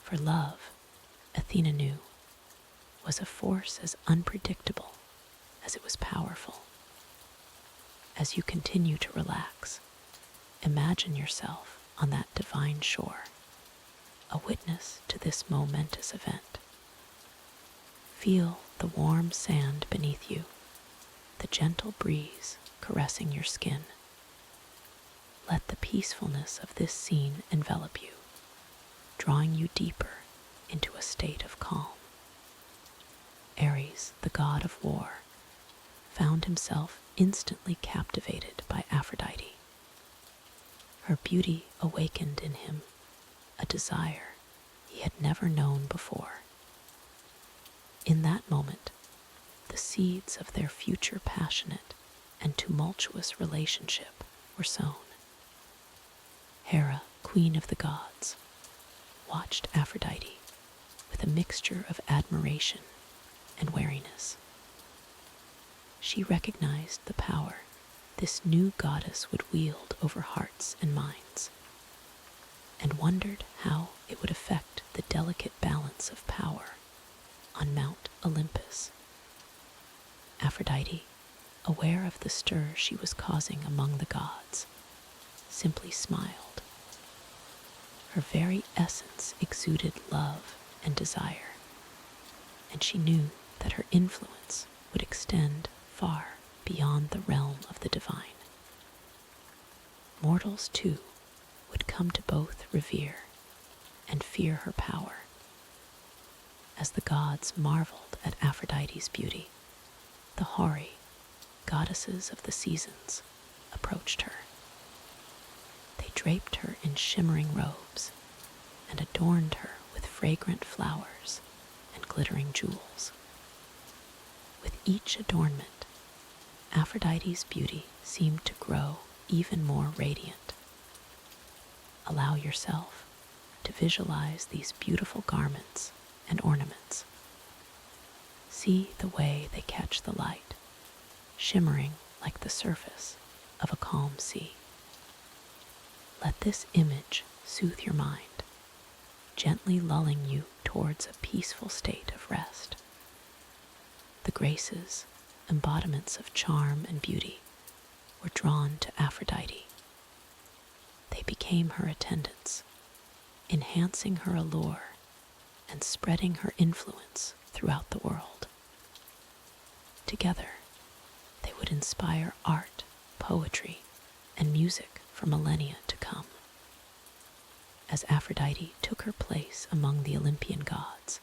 For love, Athena knew, was a force as unpredictable as it was powerful. As you continue to relax, imagine yourself on that divine shore, a witness to this momentous event. Feel the warm sand beneath you, the gentle breeze caressing your skin. Let the peacefulness of this scene envelop you, drawing you deeper into a state of calm. Ares, the god of war, found himself instantly captivated by Aphrodite. Her beauty awakened in him a desire he had never known before. In that moment, the seeds of their future passionate and tumultuous relationship were sown. Hera, queen of the gods, watched Aphrodite with a mixture of admiration and wariness. She recognized the power this new goddess would wield over hearts and minds, and wondered how it would affect the delicate balance of power on Mount Olympus. Aphrodite, aware of the stir she was causing among the gods, simply smiled. Her very essence exuded love and desire, and she knew that her influence would extend far beyond the realm of the divine. Mortals, too, would come to both revere and fear her power. As the gods marveled at Aphrodite's beauty, the Houri, goddesses of the seasons, approached her. They draped her in shimmering robes and adorned her with fragrant flowers and glittering jewels. With each adornment, Aphrodite's beauty seemed to grow even more radiant. Allow yourself to visualize these beautiful garments and ornaments. See the way they catch the light, shimmering like the surface of a calm sea. Let this image soothe your mind, gently lulling you towards a peaceful state of rest. The Graces, embodiments of charm and beauty, were drawn to Aphrodite. They became her attendants, enhancing her allure and spreading her influence throughout the world. Together, they would inspire art, poetry, and music for millennia to come. As Aphrodite took her place among the Olympian gods,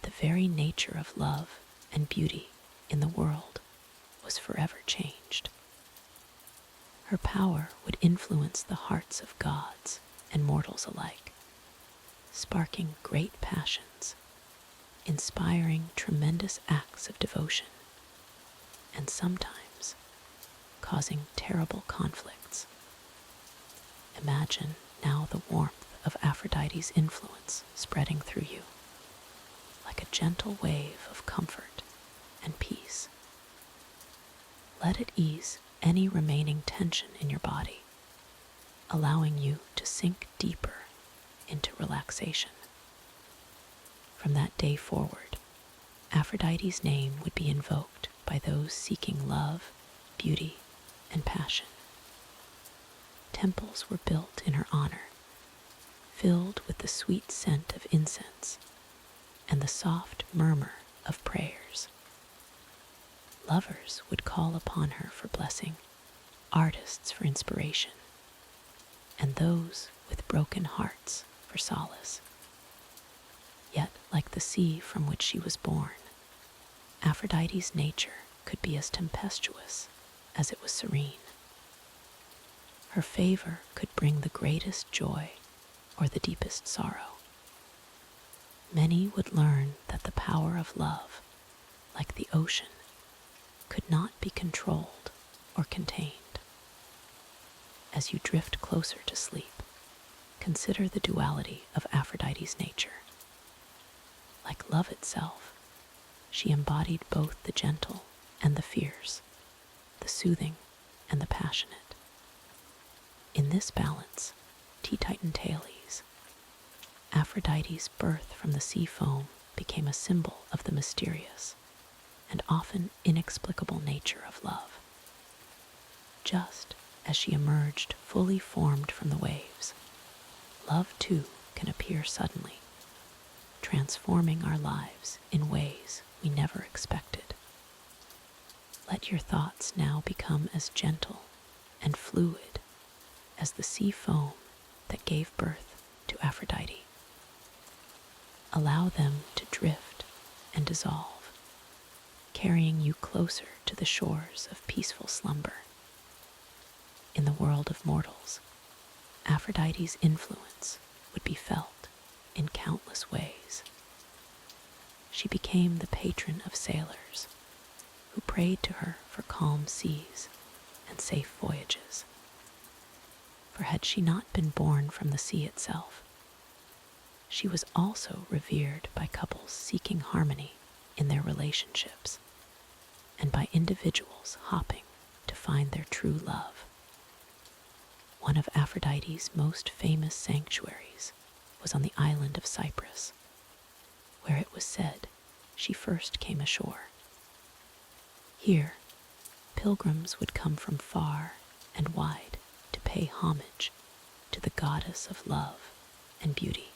the very nature of love and beauty in the world was forever changed. Her power would influence the hearts of gods and mortals alike, sparking great passions, inspiring tremendous acts of devotion, and sometimes causing terrible conflicts. Imagine now the warmth of Aphrodite's influence spreading through you, like a gentle wave of comfort and peace. Let it ease any remaining tension in your body, allowing you to sink deeper into relaxation. From that day forward, Aphrodite's name would be invoked by those seeking love, beauty, and passion. Temples were built in her honor, filled with the sweet scent of incense and the soft murmur of prayers. Lovers would call upon her for blessing, artists for inspiration, and those with broken hearts for solace. Yet, like the sea from which she was born, Aphrodite's nature could be as tempestuous as it was serene. Her favor could bring the greatest joy or the deepest sorrow. Many would learn that the power of love, like the ocean, could not be controlled or contained. As you drift closer to sleep, consider the duality of Aphrodite's nature. Like love itself, she embodied both the gentle and the fierce, the soothing and the passionate. In this balance, T-Titan Thales, Aphrodite's birth from the sea foam became a symbol of the mysterious and often inexplicable nature of love. Just as she emerged fully formed from the waves, love too can appear suddenly, transforming our lives in ways we never expected. Let your thoughts now become as gentle and fluid as the sea foam that gave birth to Aphrodite. Allow them to drift and dissolve, carrying you closer to the shores of peaceful slumber. In the world of mortals, Aphrodite's influence would be felt in countless ways. She became the patron of sailors, who prayed to her for calm seas and safe voyages. For had she not been born from the sea itself, she was also revered by couples seeking harmony in their relationships and by individuals hopping to find their true love. One of Aphrodite's most famous sanctuaries was on the island of Cyprus, where it was said she first came ashore. Here, pilgrims would come from far and wide to pay homage to the goddess of love and beauty.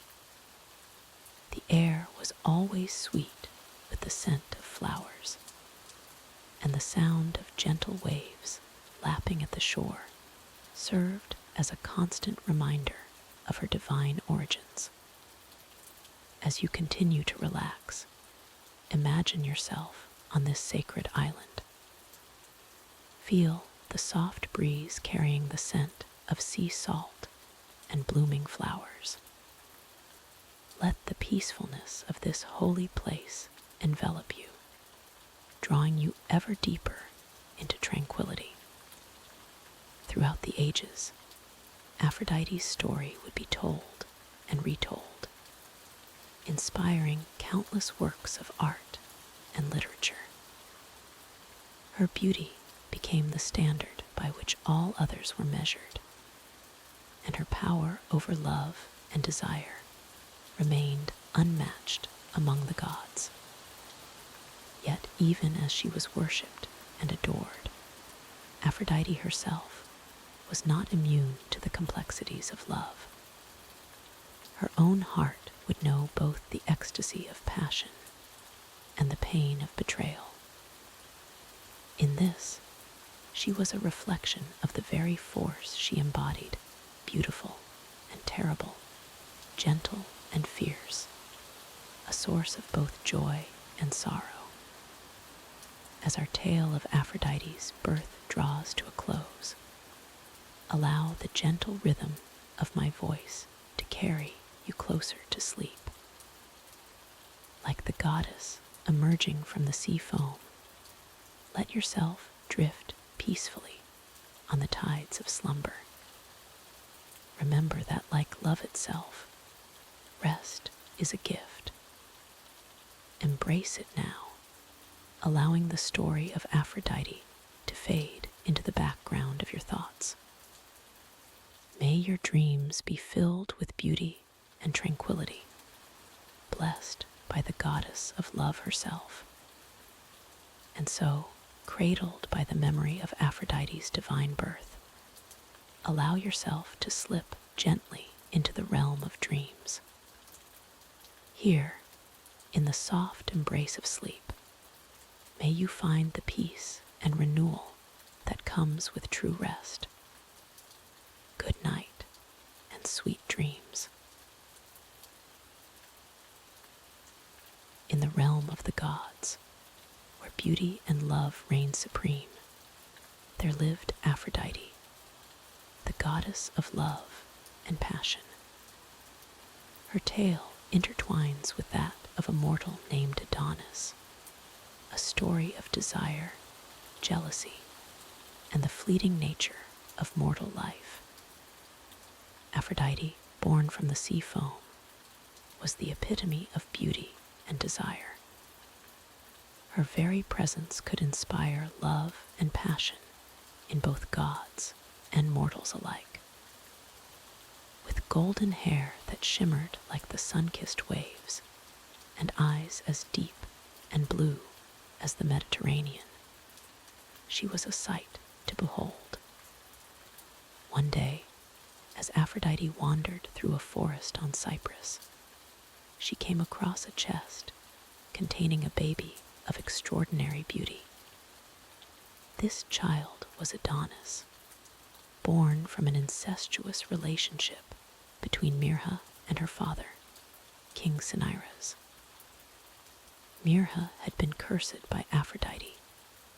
The air was always sweet with the scent of flowers, and the sound of gentle waves lapping at the shore served as a constant reminder of her divine origins. As you continue to relax, imagine yourself on this sacred island. Feel the soft breeze carrying the scent of sea salt and blooming flowers. Let the peacefulness of this holy place envelop you, drawing you ever deeper into tranquility. Throughout the ages, Aphrodite's story would be told and retold, inspiring countless works of art and literature. Her beauty became the standard by which all others were measured, and her power over love and desire remained unmatched among the gods. Yet even as she was worshipped and adored, Aphrodite herself was not immune to the complexities of love. Her own heart would know both the ecstasy of passion and the pain of betrayal. In this, she was a reflection of the very force she embodied, beautiful and terrible, gentle and fierce, a source of both joy and sorrow. As our tale of Aphrodite's birth draws to a close, allow the gentle rhythm of my voice to carry you closer to sleep. Like the goddess emerging from the sea foam, let yourself drift peacefully on the tides of slumber. Remember that, like love itself, rest is a gift. Embrace it now, allowing the story of Aphrodite to fade into the background of your thoughts. May your dreams be filled with beauty and tranquility, blessed by the goddess of love herself. And so, cradled by the memory of Aphrodite's divine birth, allow yourself to slip gently into the realm of dreams. Here, in the soft embrace of sleep, may you find the peace and renewal that comes with true rest. Good night and sweet dreams. In the realm of the gods, where beauty and love reigned supreme, there lived Aphrodite, the goddess of love and passion. Her tale intertwines with that of a mortal named Adonis, a story of desire, jealousy, and the fleeting nature of mortal life. Aphrodite, born from the sea foam, was the epitome of beauty and desire. Her very presence could inspire love and passion in both gods and mortals alike. With golden hair that shimmered like the sun-kissed waves, and eyes as deep and blue as the Mediterranean, she was a sight to behold. One day, as Aphrodite wandered through a forest on Cyprus, she came across a chest containing a baby of extraordinary beauty. This child was Adonis, born from an incestuous relationship between Mirha and her father, King Cinyras. Mirha had been cursed by Aphrodite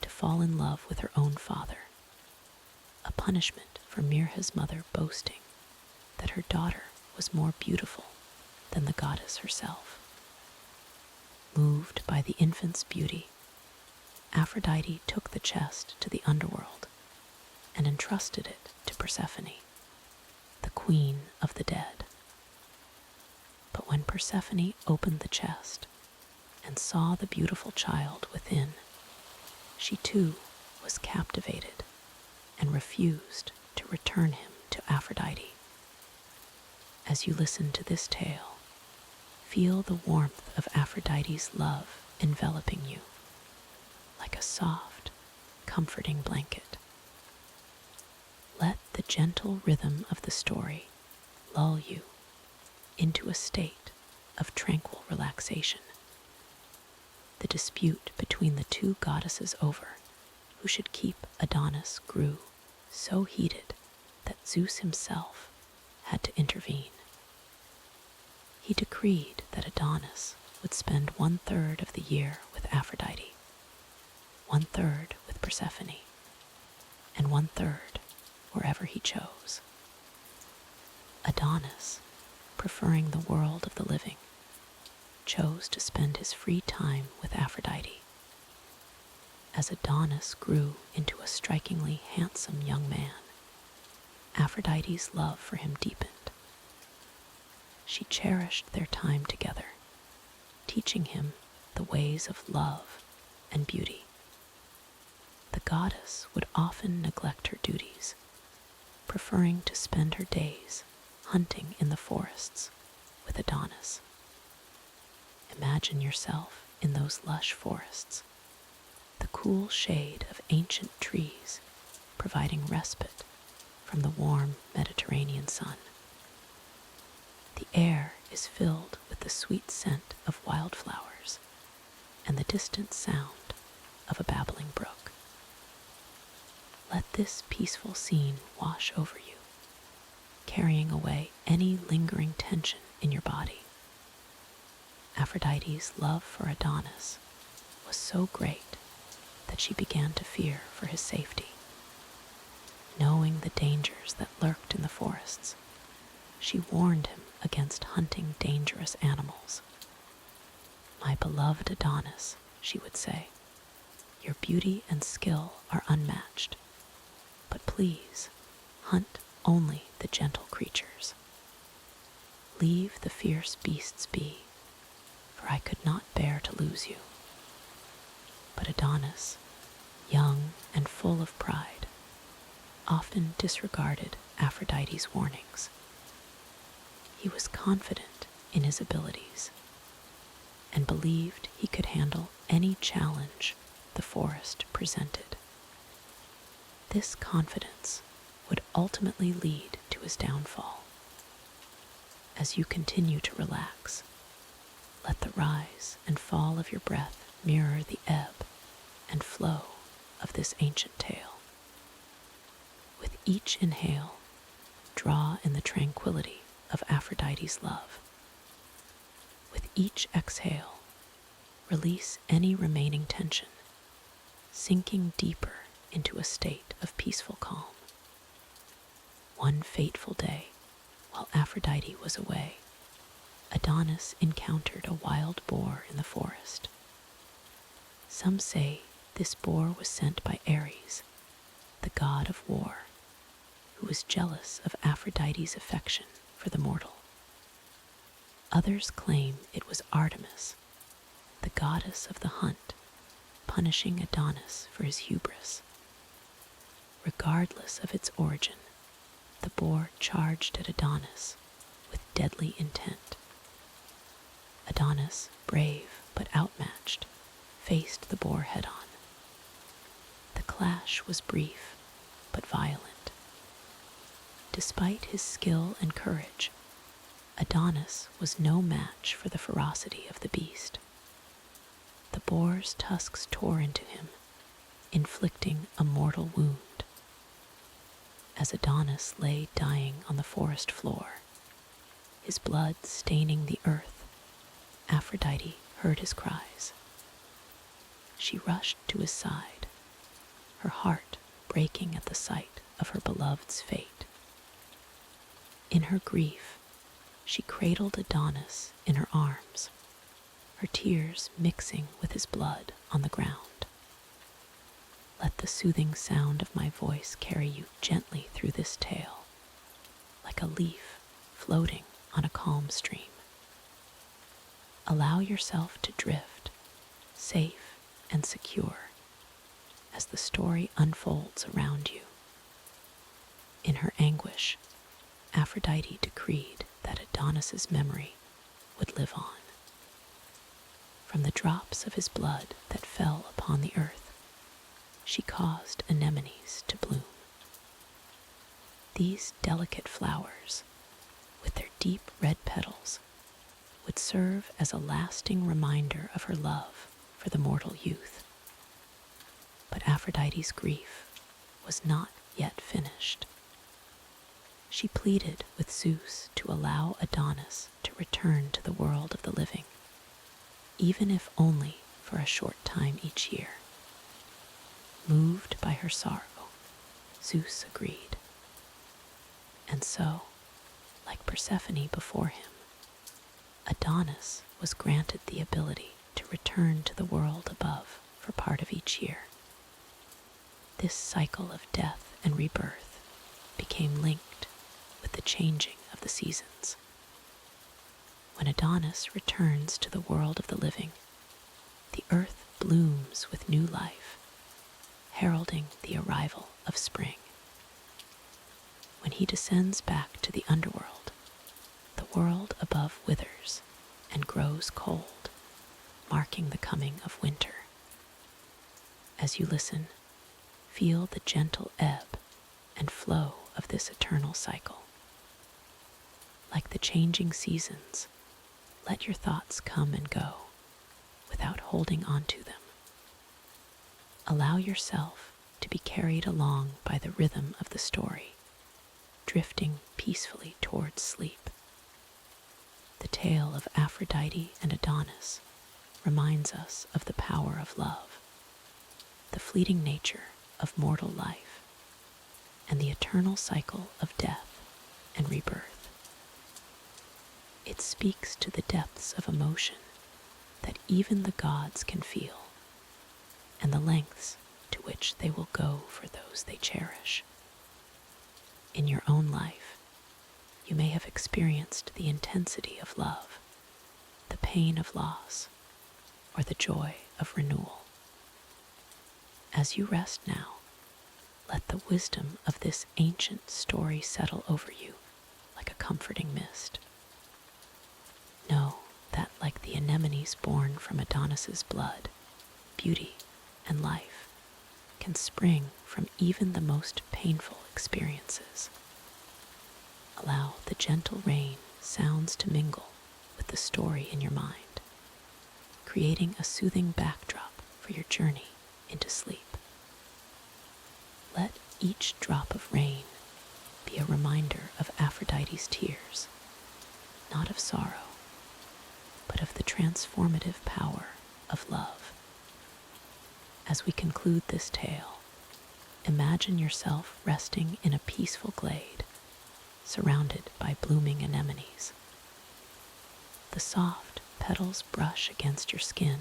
to fall in love with her own father, a punishment for Mirha's mother boasting that her daughter was more beautiful than the goddess herself. Moved by the infant's beauty, Aphrodite took the chest to the underworld and entrusted it to Persephone, the queen of the dead. But when Persephone opened the chest and saw the beautiful child within, she too was captivated and refused to return him to Aphrodite. As you listen to this tale, feel the warmth of Aphrodite's love enveloping you, like a soft, comforting blanket. Let the gentle rhythm of the story lull you into a state of tranquil relaxation. The dispute between the two goddesses over who should keep Adonis grew so heated that Zeus himself had to intervene. He decreed that Adonis would spend 1/3 of the year with Aphrodite, 1/3 with Persephone, and 1/3 wherever he chose. Adonis, preferring the world of the living, chose to spend his free time with Aphrodite. As Adonis grew into a strikingly handsome young man, Aphrodite's love for him deepened. She cherished their time together, teaching him the ways of love and beauty. The goddess would often neglect her duties, preferring to spend her days hunting in the forests with Adonis. Imagine yourself in those lush forests, the cool shade of ancient trees providing respite from the warm Mediterranean sun. The air is filled with the sweet scent of wildflowers and the distant sound of a babbling brook. Let this peaceful scene wash over you, carrying away any lingering tension in your body. Aphrodite's love for Adonis was so great that she began to fear for his safety. Knowing the dangers that lurked in the forests, she warned him against hunting dangerous animals. "My beloved Adonis," she would say, "your beauty and skill are unmatched, but please hunt only the gentle creatures. Leave the fierce beasts be, for I could not bear to lose you." But Adonis, young and full of pride, often disregarded Aphrodite's warnings. He was confident in his abilities and believed he could handle any challenge the forest presented. This confidence would ultimately lead to his downfall. As you continue to relax, let the rise and fall of your breath mirror the ebb and flow of this ancient tale. With each inhale, draw in the tranquility of Aphrodite's love. With each exhale, release any remaining tension sinking deeper into a state of peaceful calm. One fateful day, while Aphrodite was away, Adonis encountered a wild boar in the forest. Some say this boar was sent by Ares, the god of war, who was jealous of Aphrodite's affection for the mortal. Others claim it was Artemis, the goddess of the hunt, punishing Adonis for his hubris. Regardless of its origin, the boar charged at Adonis with deadly intent. Adonis, brave but outmatched, faced the boar head-on. The clash was brief but violent. Despite his skill and courage, Adonis was no match for the ferocity of the beast. The boar's tusks tore into him, inflicting a mortal wound. As Adonis lay dying on the forest floor, his blood staining the earth, Aphrodite heard his cries. She rushed to his side, her heart breaking at the sight of her beloved's fate. In her grief, she cradled Adonis in her arms, her tears mixing with his blood on the ground. Let the soothing sound of my voice carry you gently through this tale, like a leaf floating on a calm stream. Allow yourself to drift, safe and secure, as the story unfolds around you. In her anguish, Aphrodite decreed that Adonis's memory would live on. From the drops of his blood that fell upon the earth, she caused anemones to bloom. These delicate flowers, with their deep red petals, would serve as a lasting reminder of her love for the mortal youth. But Aphrodite's grief was not yet finished. She pleaded with Zeus to allow Adonis to return to the world of the living, even if only for a short time each year. Moved by her sorrow, Zeus agreed. And so, like Persephone before him, Adonis was granted the ability to return to the world above for part of each year. This cycle of death and rebirth became linked with the changing of the seasons. When Adonis returns to the world of the living, the earth blooms with new life, heralding the arrival of spring. When he descends back to the underworld, the world above withers and grows cold, marking the coming of winter. As you listen, feel the gentle ebb and flow of this eternal cycle. Like the changing seasons, let your thoughts come and go without holding on to them. Allow yourself to be carried along by the rhythm of the story, drifting peacefully towards sleep. The tale of Aphrodite and Adonis reminds us of the power of love, the fleeting nature of mortal life, and the eternal cycle of death and rebirth. It speaks to the depths of emotion that even the gods can feel, and the lengths to which they will go for those they cherish. In your own life, you may have experienced the intensity of love, the pain of loss, or the joy of renewal. As you rest now, let the wisdom of this ancient story settle over you like a comforting mist. Know that, like the anemones born from Adonis's blood, beauty and life can spring from even the most painful experiences. Allow the gentle rain sounds to mingle with the story in your mind, creating a soothing backdrop for your journey into sleep. Let each drop of rain be a reminder of Aphrodite's tears, not of sorrow, but of the transformative power of love. As we conclude this tale, imagine yourself resting in a peaceful glade, surrounded by blooming anemones. The soft petals brush against your skin,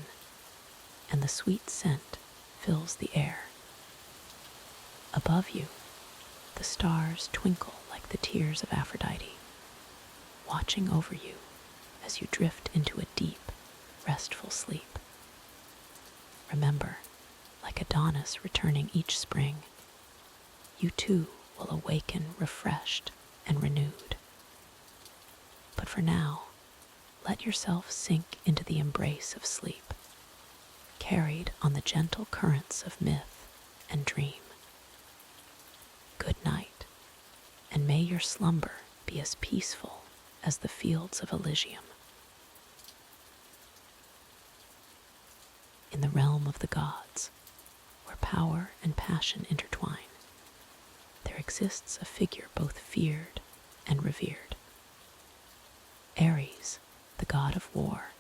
and the sweet scent fills the air. Above you, the stars twinkle like the tears of Aphrodite, watching over you as you drift into a deep, restful sleep. Remember, like Adonis returning each spring, you too will awaken refreshed and renewed. But for now, let yourself sink into the embrace of sleep, carried on the gentle currents of myth and dream. Good night, and may your slumber be as peaceful as the fields of Elysium. In the realm of the gods, where power and passion intertwine, there exists a figure both feared and revered. Ares, the god of war,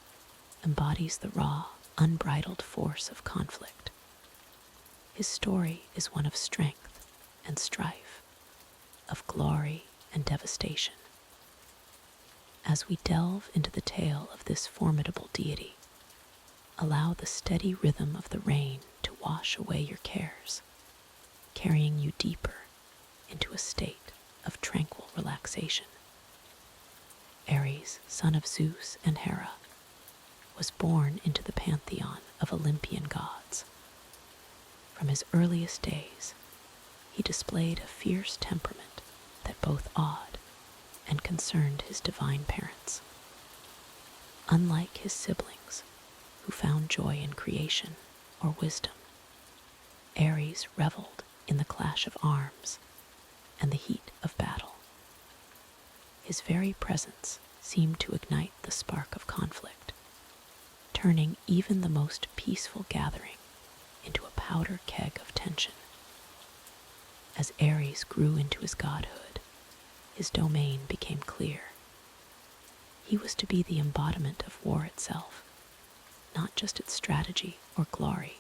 embodies the raw, unbridled force of conflict. His story is one of strength and strife, of glory and devastation. As we delve into the tale of this formidable deity, allow the steady rhythm of the rain to wash away your cares, carrying you deeper into a state of tranquil relaxation. Ares, son of Zeus and Hera, was born into the pantheon of Olympian gods. From his earliest days, he displayed a fierce temperament that both awed and concerned his divine parents. Unlike his siblings, who found joy in creation or wisdom, Ares reveled in the clash of arms and the heat of battle. His very presence seemed to ignite the spark of conflict, turning even the most peaceful gathering into a powder keg of tension. As Ares grew into his godhood, his domain became clear. He was to be the embodiment of war itself, not just its strategy or glory,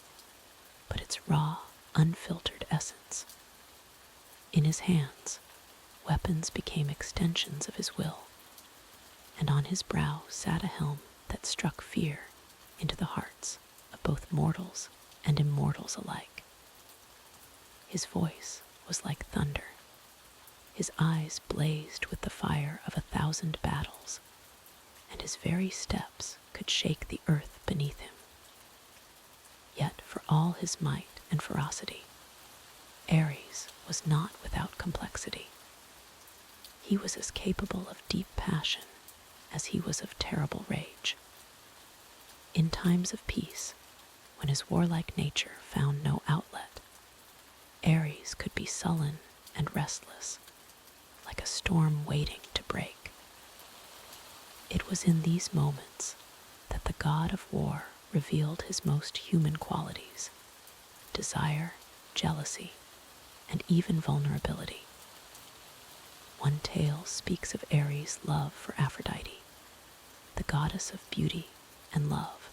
but its raw, unfiltered essence. In his hands, weapons became extensions of his will, and on his brow sat a helm that struck fear into the hearts of both mortals and immortals alike. His voice was like thunder. His eyes blazed with the fire of 1,000 battles, and his very steps could shake the earth beneath him. Yet for all his might and ferocity, Ares was not without complexity. He was as capable of deep passion as he was of terrible rage. In times of peace, when his warlike nature found no outlet, Ares could be sullen and restless, like a storm waiting to break. It was in these moments that the god of war revealed his most human qualities: desire, jealousy, and even vulnerability. One tale speaks of Ares' love for Aphrodite, the goddess of beauty and love.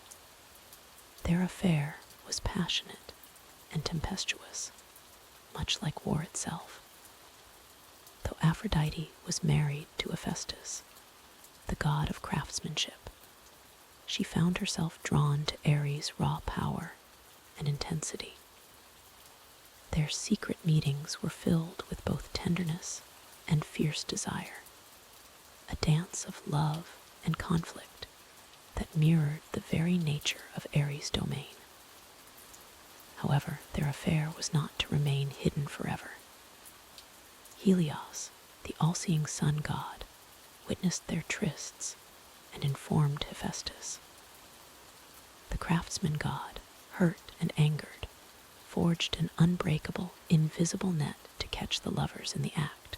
Their affair was passionate and tempestuous, much like war itself. Though Aphrodite was married to Hephaestus, the god of craftsmanship, she found herself drawn to Ares' raw power and intensity. Their secret meetings were filled with both tenderness and fierce desire, a dance of love and conflict that mirrored the very nature of Ares' domain. However, their affair was not to remain hidden forever. Helios, the all-seeing sun god, witnessed their trysts and informed Hephaestus. The craftsman god, hurt and angered, forged an unbreakable, invisible net to catch the lovers in the act.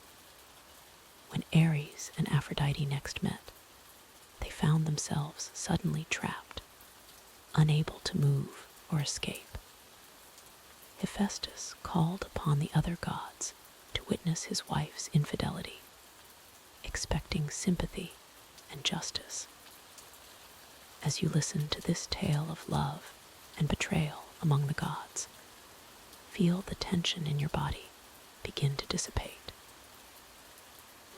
When Ares and Aphrodite next met, they found themselves suddenly trapped, unable to move or escape. Hephaestus called upon the other gods to witness his wife's infidelity, expecting sympathy and justice. As you listen to this tale of love and betrayal, among the gods. Feel the tension in your body begin to dissipate.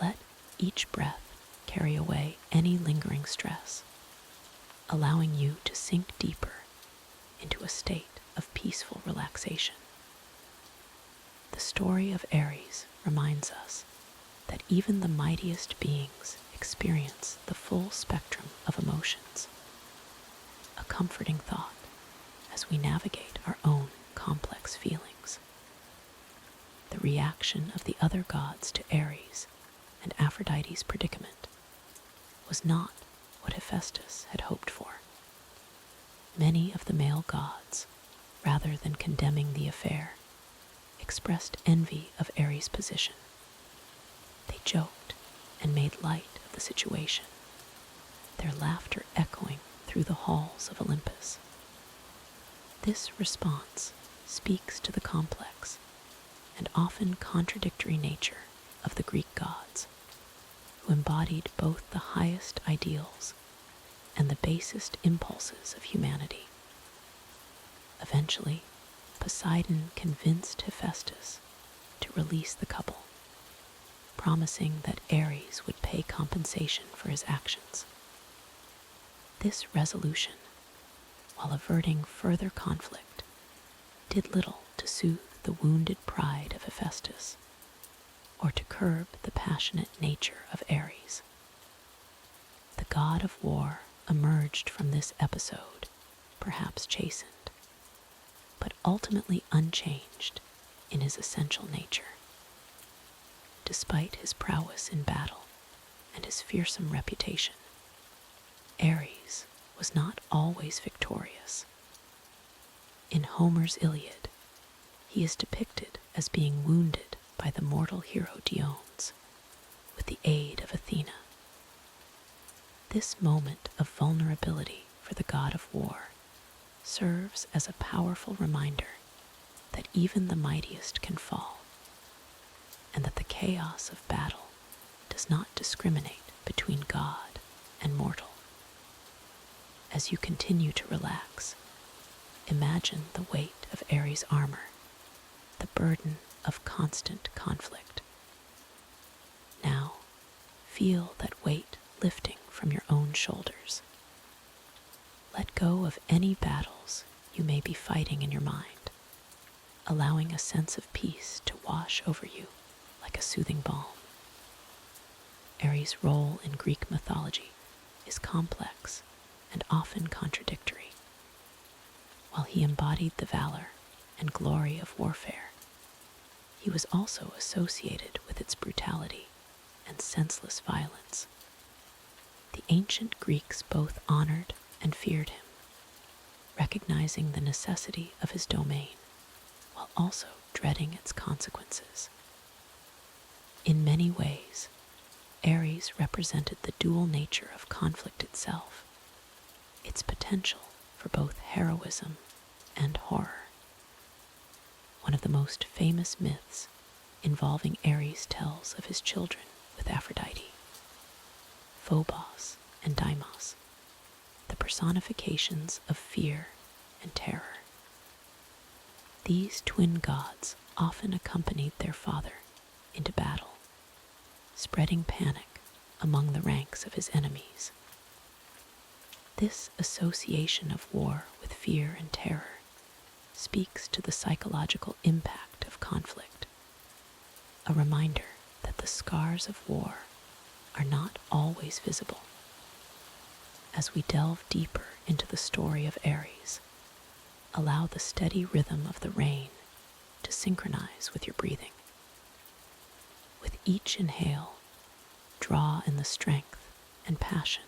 Let each breath carry away any lingering stress, allowing you to sink deeper into a state of peaceful relaxation. The story of Aries reminds us that even the mightiest beings experience the full spectrum of emotions, a comforting thought as we navigate our own complex feelings. The reaction of the other gods to Aries and Aphrodite's predicament was not what Hephaestus had hoped for. Many of the male gods, rather than condemning the affair, expressed envy of Ares' position. They joked and made light of the situation, their laughter echoing through the halls of Olympus. This response speaks to the complex and often contradictory nature of the Greek gods, who embodied both the highest ideals and the basest impulses of humanity. Eventually, Poseidon convinced Hephaestus to release the couple, promising that Ares would pay compensation for his actions. This resolution, while averting further conflict, did little to soothe the wounded pride of Hephaestus or to curb the passionate nature of Ares. The god of war emerged from this episode, perhaps chastened, but ultimately unchanged in his essential nature. Despite his prowess in battle and his fearsome reputation, Ares was not always victorious. In Homer's Iliad, he is depicted as being wounded by the mortal hero Diones with the aid of Athena. This moment of vulnerability for the god of war serves as a powerful reminder that even the mightiest can fall, and that the chaos of battle does not discriminate between god and mortal. As you continue to relax, imagine the weight of Ares' armor, the burden of constant conflict. Now, feel that weight lifting from your own shoulders. Let go of any battles you may be fighting in your mind, allowing a sense of peace to wash over you like a soothing balm. Ares' role in Greek mythology is complex and often contradictory. While he embodied the valor and glory of warfare, he was also associated with its brutality and senseless violence. The ancient Greeks both honored and feared him, recognizing the necessity of his domain while also dreading its consequences. In many ways, Ares represented the dual nature of conflict itself, its potential for both heroism and horror. One of the most famous myths involving Ares tells of his children with Aphrodite, Phobos and Deimos, the personifications of fear and terror. These twin gods often accompanied their father into battle, spreading panic among the ranks of his enemies. This association of war with fear and terror speaks to the psychological impact of conflict, a reminder that the scars of war are not always visible. As we delve deeper into the story of Ares, allow the steady rhythm of the rain to synchronize with your breathing. With each inhale, draw in the strength and passion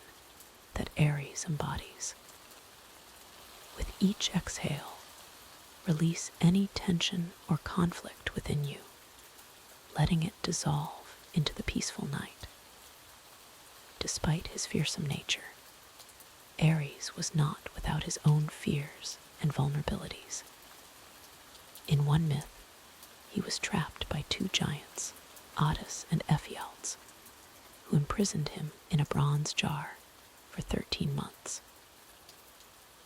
that Ares embodies. With each exhale, release any tension or conflict within you, letting it dissolve into the peaceful night. Despite his fearsome nature, Ares was not without his own fears and vulnerabilities. In one myth, he was trapped by two giants, Attis and Ephialtes, who imprisoned him in a bronze jar for 13 months.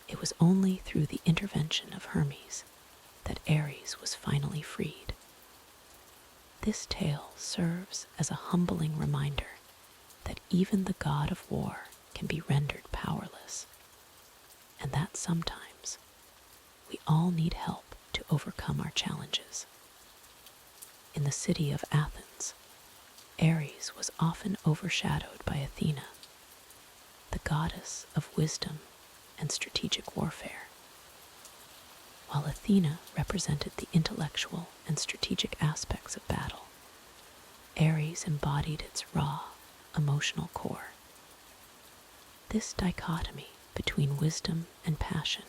It was only through the intervention of Hermes that Ares was finally freed. This tale serves as a humbling reminder that even the god of war can be rendered powerless, and that sometimes we all need help to overcome our challenges. In the city of Athens, Ares was often overshadowed by Athena, the goddess of wisdom and strategic warfare. While Athena represented the intellectual and strategic aspects of battle, Ares embodied its raw, emotional core. This dichotomy between wisdom and passion,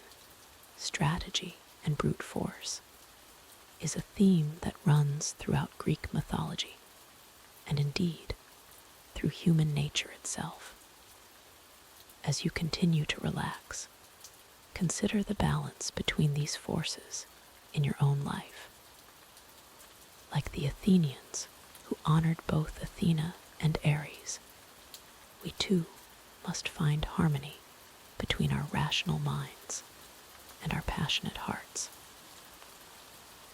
strategy and brute force, is a theme that runs throughout Greek mythology, and indeed, through human nature itself. As you continue to relax, consider the balance between these forces in your own life. Like the Athenians, who honored both Athena and Ares, we too must find harmony between our rational minds and our passionate hearts.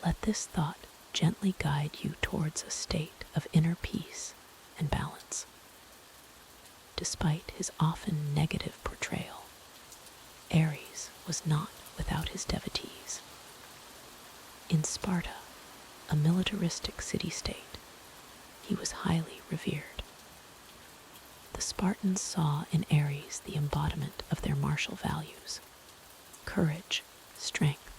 Let this thought gently guide you towards a state of inner peace and balance. Despite his often negative portrayal, Ares was not without his devotees. In Sparta, a militaristic city-state, he was highly revered. The Spartans saw in Ares the embodiment of their martial values: courage, strength,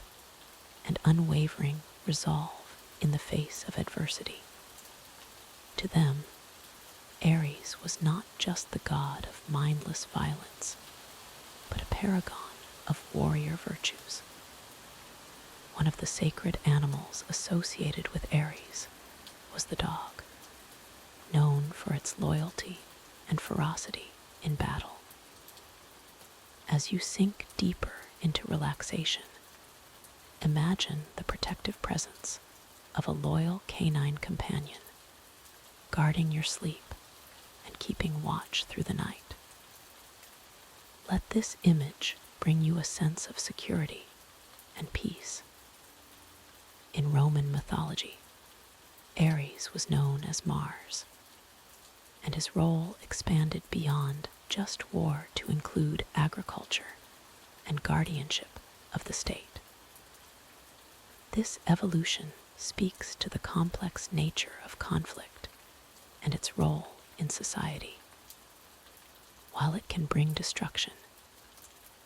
and unwavering resolve in the face of adversity. To them, Ares was not just the god of mindless violence, but a paragon of warrior virtues. One of the sacred animals associated with Ares was the dog, known for its loyalty and ferocity in battle. As you sink deeper into relaxation, imagine the protective presence of a loyal canine companion, guarding your sleep and keeping watch through the night. Let this image bring you a sense of security and peace. In Roman mythology, Ares was known as Mars, and his role expanded beyond just war to include agriculture and guardianship of the state. This evolution speaks to the complex nature of conflict and its role in society. While it can bring destruction,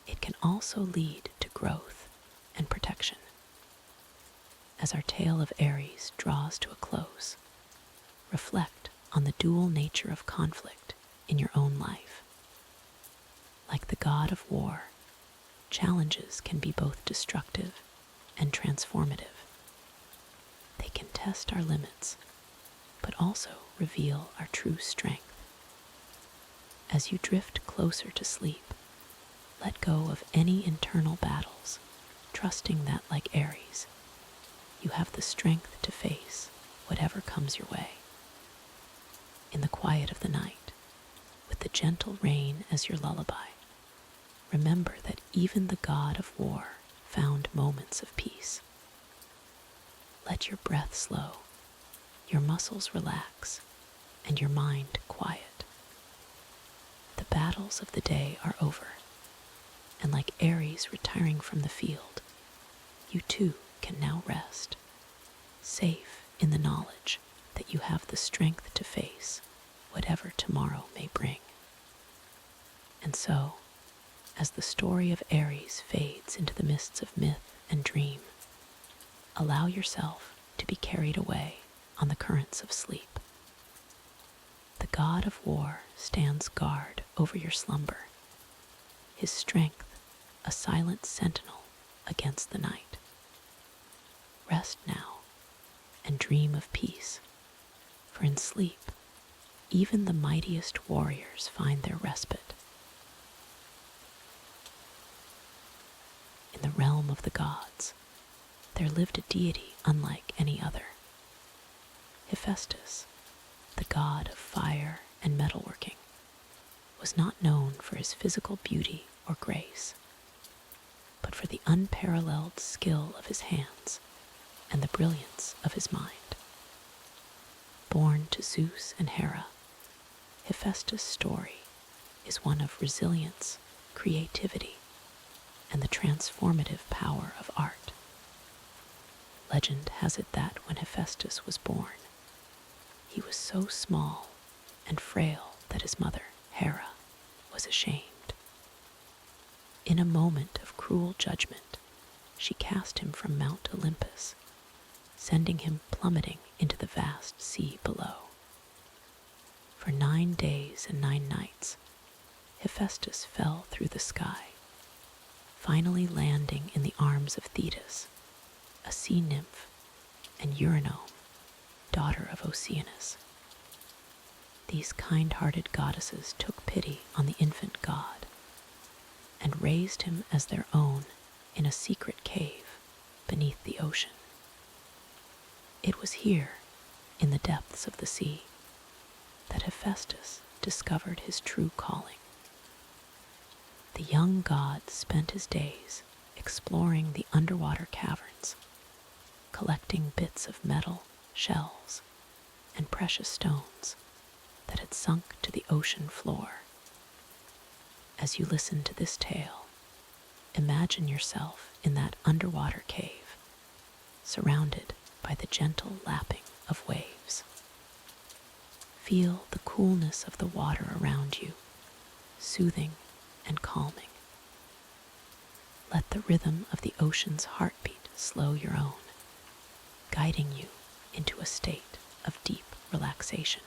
it can also lead to growth and protection. As our tale of Ares draws to a close, reflect on the dual nature of conflict in your own life. Like the god of war, challenges can be both destructive and transformative. They can test our limits, but also reveal our true strength. As you drift closer to sleep, let go of any internal battles, trusting that, like Ares, you have the strength to face whatever comes your way. In the quiet of the night, with the gentle rain as your lullaby, remember that even the god of war found moments of peace. Let your breath slow, your muscles relax, and your mind quiet. The battles of the day are over, and like Ares retiring from the field, you too can now rest, safe in the knowledge that you have the strength to face whatever tomorrow may bring. And so, as the story of Ares fades into the mists of myth and dream, allow yourself to be carried away on the currents of sleep. The god of war stands guard over your slumber, his strength a silent sentinel against the night. Rest now and dream of peace, for in sleep, even the mightiest warriors find their respite. In the realm of the gods, there lived a deity unlike any other. Hephaestus, the god of fire and metalworking, was not known for his physical beauty or grace. but for the unparalleled skill of his hands and the brilliance of his mind. Born to Zeus and Hera, Hephaestus' story is one of resilience, creativity, and the transformative power of art. Legend has it that when Hephaestus was born, he was so small and frail that his mother, Hera, was ashamed. In a moment of cruel judgment, she cast him from Mount Olympus, sending him plummeting into the vast sea below. For 9 days and 9 nights, Hephaestus fell through the sky, finally landing in the arms of Thetis, a sea nymph, and Eurynome, daughter of Oceanus. These kind-hearted goddesses took pity on the infant god and raised him as their own in a secret cave beneath the ocean. It was here, in the depths of the sea, that Hephaestus discovered his true calling. The young god spent his days exploring the underwater caverns, collecting bits of metal, shells, and precious stones that had sunk to the ocean floor. As you listen to this tale, imagine yourself in that underwater cave, surrounded by the gentle lapping of waves. Feel the coolness of the water around you, soothing and calming. Let the rhythm of the ocean's heartbeat slow your own, guiding you into a state of deep relaxation.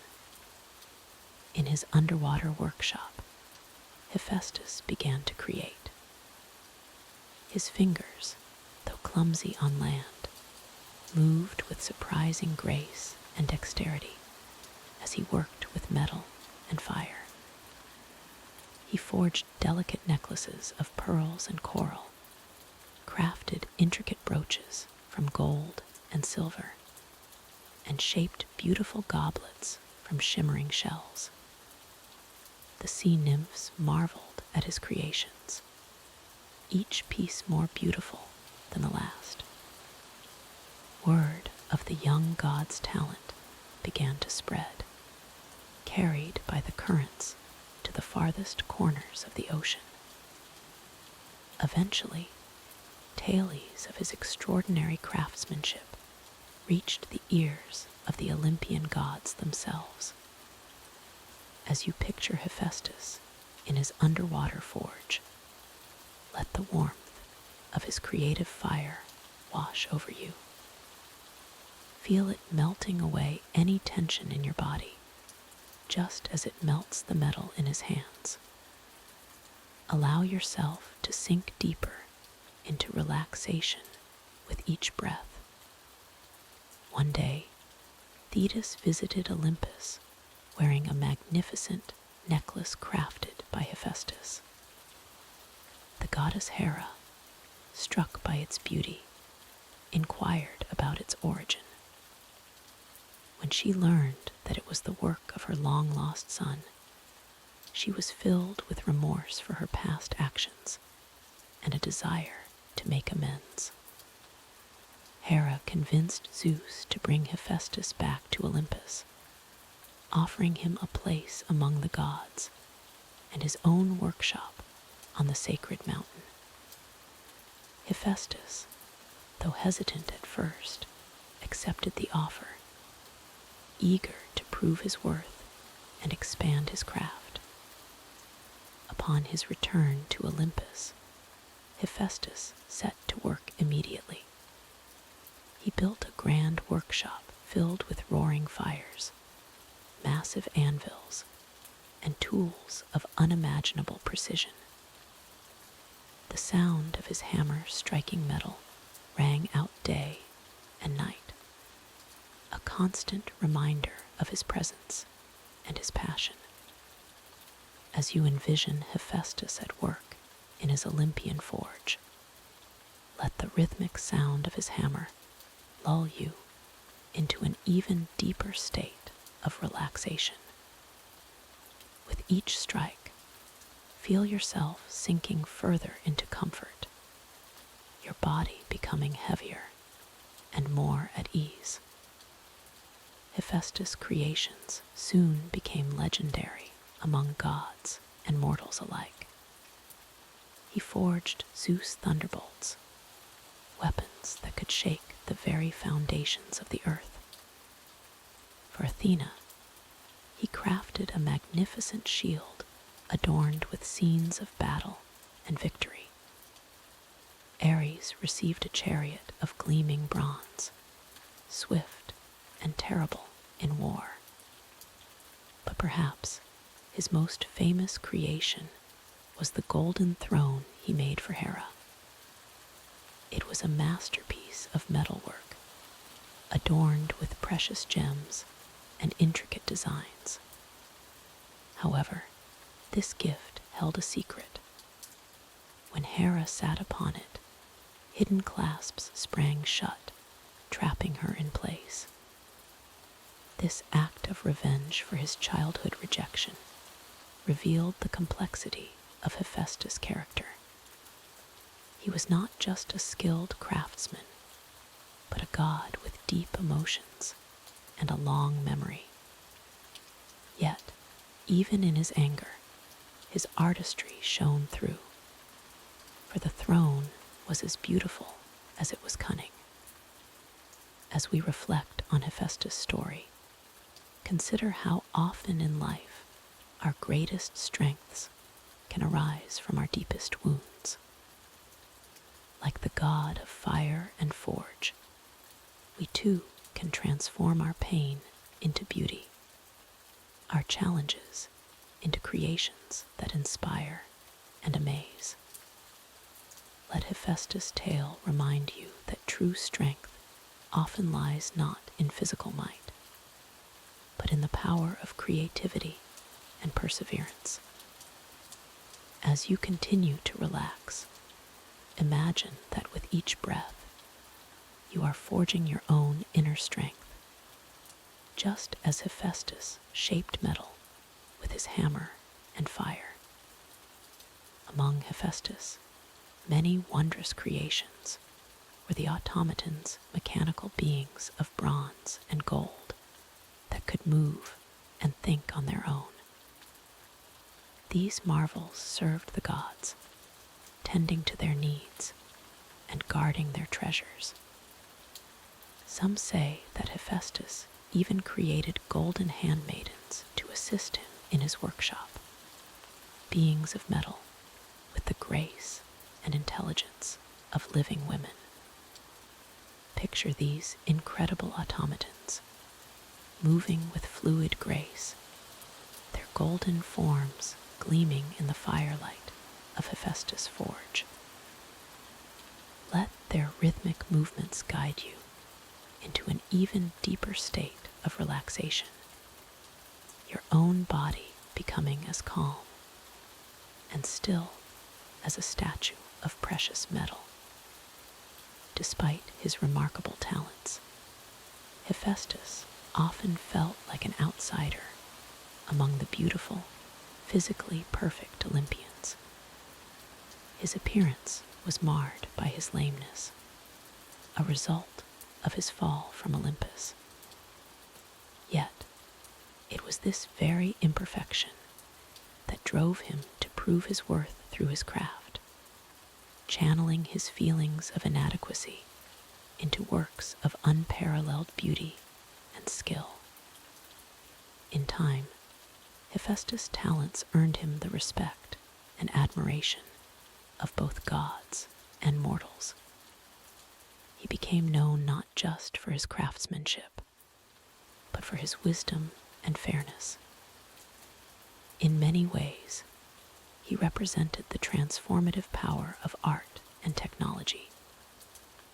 In his underwater workshop, Hephaestus began to create. His fingers, though clumsy on land, moved with surprising grace and dexterity as he worked with metal and fire. He forged delicate necklaces of pearls and coral, crafted intricate brooches from gold and silver, and shaped beautiful goblets from shimmering shells. The sea nymphs marveled at his creations, each piece more beautiful than the last. Word of the young god's talent began to spread, carried by the currents to the farthest corners of the ocean. Eventually, tales of his extraordinary craftsmanship reached the ears of the Olympian gods themselves. As you picture Hephaestus in his underwater forge, let the warmth of his creative fire wash over you. Feel it melting away any tension in your body, just as it melts the metal in his hands. Allow yourself to sink deeper into relaxation with each breath. One day, Thetis visited Olympus wearing a magnificent necklace crafted by Hephaestus. The goddess Hera, struck by its beauty, inquired about its origin. When she learned that it was the work of her long-lost son, she was filled with remorse for her past actions and a desire to make amends. Hera convinced Zeus to bring Hephaestus back to Olympus, offering him a place among the gods and his own workshop on the sacred mountain. Hephaestus, though hesitant at first, accepted the offer, eager to prove his worth and expand his craft. Upon his return to Olympus, Hephaestus set to work immediately. He built a grand workshop filled with roaring fires, massive anvils, and tools of unimaginable precision. The sound of his hammer striking metal rang out day and night, a constant reminder of his presence and his passion. As you envision Hephaestus at work in his Olympian forge, let the rhythmic sound of his hammer lull you into an even deeper state of relaxation. With each strike, feel yourself sinking further into comfort, your body becoming heavier and more at ease. Hephaestus' creations soon became legendary among gods and mortals alike. He forged Zeus' thunderbolts, weapons that could shake the very foundations of the earth. For Athena, he crafted a magnificent shield adorned with scenes of battle and victory. Ares received a chariot of gleaming bronze, swift and terrible in war. But perhaps his most famous creation was the golden throne he made for Hera. It was a masterpiece of metalwork, adorned with precious gems and intricate designs. However, this gift held a secret. When Hera sat upon it, hidden clasps sprang shut, trapping her in place. This act of revenge for his childhood rejection revealed the complexity of Hephaestus' character. He was not just a skilled craftsman, but a god with deep emotions and a long memory. Yet, even in his anger, his artistry shone through, for the throne was as beautiful as it was cunning. As we reflect on Hephaestus' story, consider how often in life our greatest strengths can arise from our deepest wounds. Like the god of fire and forge, we too can transform our pain into beauty, our challenges into creations that inspire and amaze. Let Hephaestus' tale remind you that true strength often lies not in physical might, but in the power of creativity and perseverance. As you continue to relax, imagine that with each breath, you are forging your own inner strength, just as Hephaestus shaped metal with his hammer and fire. Among Hephaestus' many wondrous creations were the automatons, mechanical beings of bronze and gold that could move and think on their own. These marvels served the gods, tending to their needs and guarding their treasures. Some say that Hephaestus even created golden handmaidens to assist him in his workshop, beings of metal with the grace and intelligence of living women. Picture these incredible automatons, moving with fluid grace, their golden forms gleaming in the firelight of Hephaestus' forge. Let their rhythmic movements guide you into an even deeper state of relaxation, your own body becoming as calm and still as a statue of precious metal. Despite his remarkable talents, Hephaestus often felt like an outsider among the beautiful, physically perfect Olympians. His appearance was marred by his lameness, a result of his fall from Olympus. Yet, it was this very imperfection that drove him to prove his worth through his craft, channeling his feelings of inadequacy into works of unparalleled beauty and skill. In time, Hephaestus' talents earned him the respect and admiration of both gods and mortals. He became known not just for his craftsmanship, but for his wisdom and fairness. In many ways, he represented the transformative power of art and technology,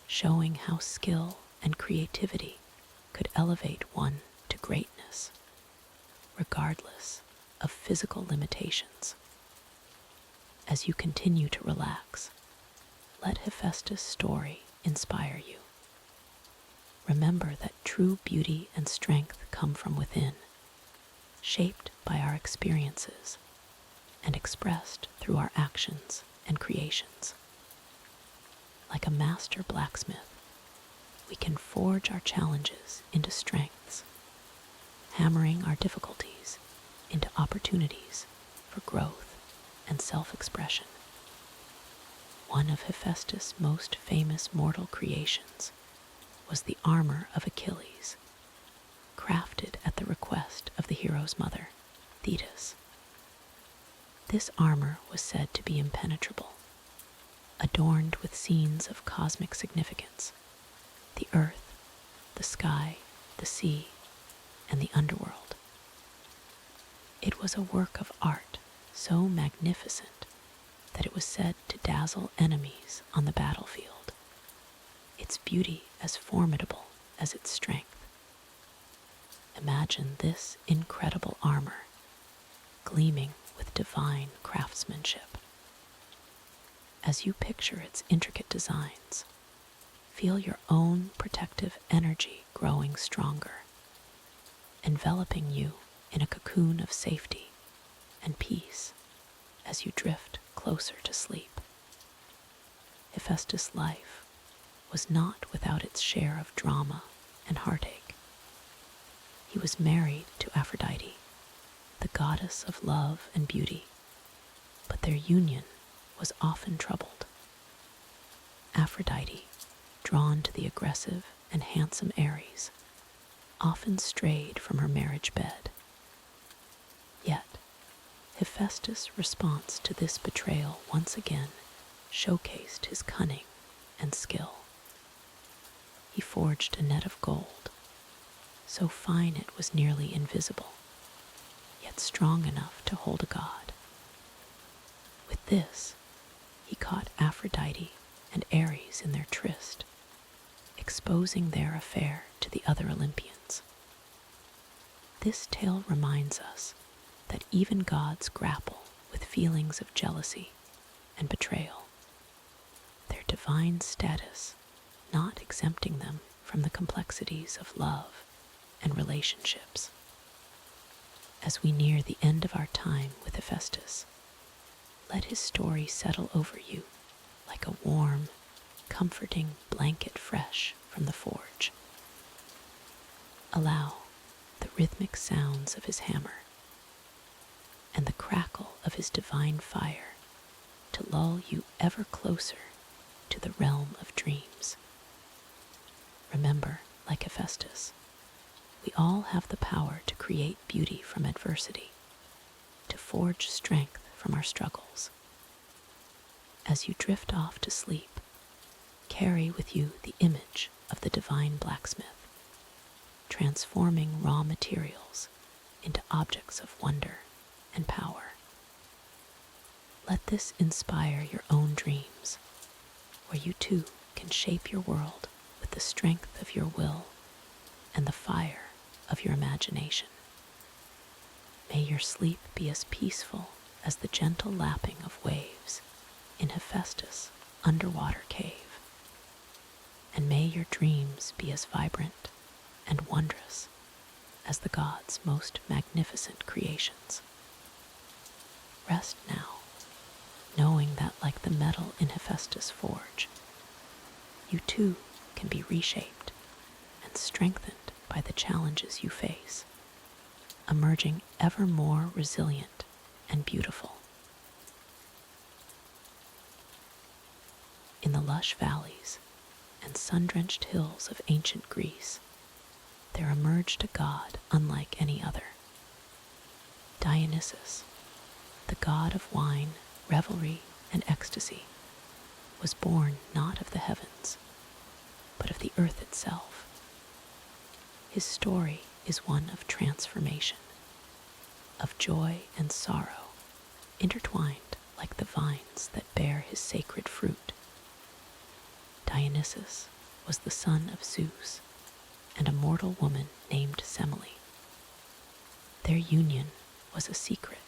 showing how skill and creativity could elevate one to greatness, regardless of physical limitations. As you continue to relax, let Hephaestus' story inspire you. Remember that true beauty and strength come from within, shaped by our experiences and expressed through our actions and creations. like a master blacksmith, we can forge our challenges into strengths, hammering our difficulties into opportunities for growth and self-expression. One of Hephaestus' most famous mortal creations was the armor of Achilles, crafted at the request of the hero's mother, Thetis. This armor was said to be impenetrable, adorned with scenes of cosmic significance: the earth, the sky, the sea, and the underworld. It was a work of art so magnificent that it was said to dazzle enemies on the battlefield, its beauty as formidable as its strength. Imagine this incredible armor, gleaming with divine craftsmanship. As you picture its intricate designs, feel your own protective energy growing stronger, enveloping you in a cocoon of safety and peace as you drift closer to sleep. Hephaestus' life was not without its share of drama and heartache. He was married to Aphrodite, the goddess of love and beauty, but their union was often troubled. Aphrodite, drawn to the aggressive and handsome Ares, often strayed from her marriage bed. Yet, Hephaestus' response to this betrayal once again showcased his cunning and skill. He forged a net of gold, so fine it was nearly invisible, yet strong enough to hold a god. With this, he caught Aphrodite and Ares in their tryst, exposing their affair to the other Olympians. This tale reminds us that even gods grapple with feelings of jealousy and betrayal, their divine status not exempting them from the complexities of love and relationships. As we near the end of our time with Hephaestus, let his story settle over you like a warm, comforting blanket fresh from the forge. Allow the rhythmic sounds of his hammer and the crackle of his divine fire to lull you ever closer to the realm of dreams. Remember, like Hephaestus, we all have the power to create beauty from adversity, to forge strength from our struggles. As you drift off to sleep, carry with you the image of the divine blacksmith, transforming raw materials into objects of wonder and power. Let this inspire your own dreams, where you too can shape your world with the strength of your will and the fire of your imagination. May your sleep be as peaceful as the gentle lapping of waves in Hephaestus' underwater cave, and may your dreams be as vibrant and wondrous as the gods' most magnificent creations. Rest now, knowing that like the metal in Hephaestus' forge, you too can be reshaped and strengthened by the challenges you face, emerging ever more resilient and beautiful. In the lush valleys and sun-drenched hills of ancient Greece, there emerged a god unlike any other. Dionysus, the god of wine, revelry, and ecstasy, was born not of the heavens, but of the earth itself. His story is one of transformation, of joy and sorrow, intertwined like the vines that bear his sacred fruit. Dionysus was the son of Zeus and a mortal woman named Semele. Their union was a secret,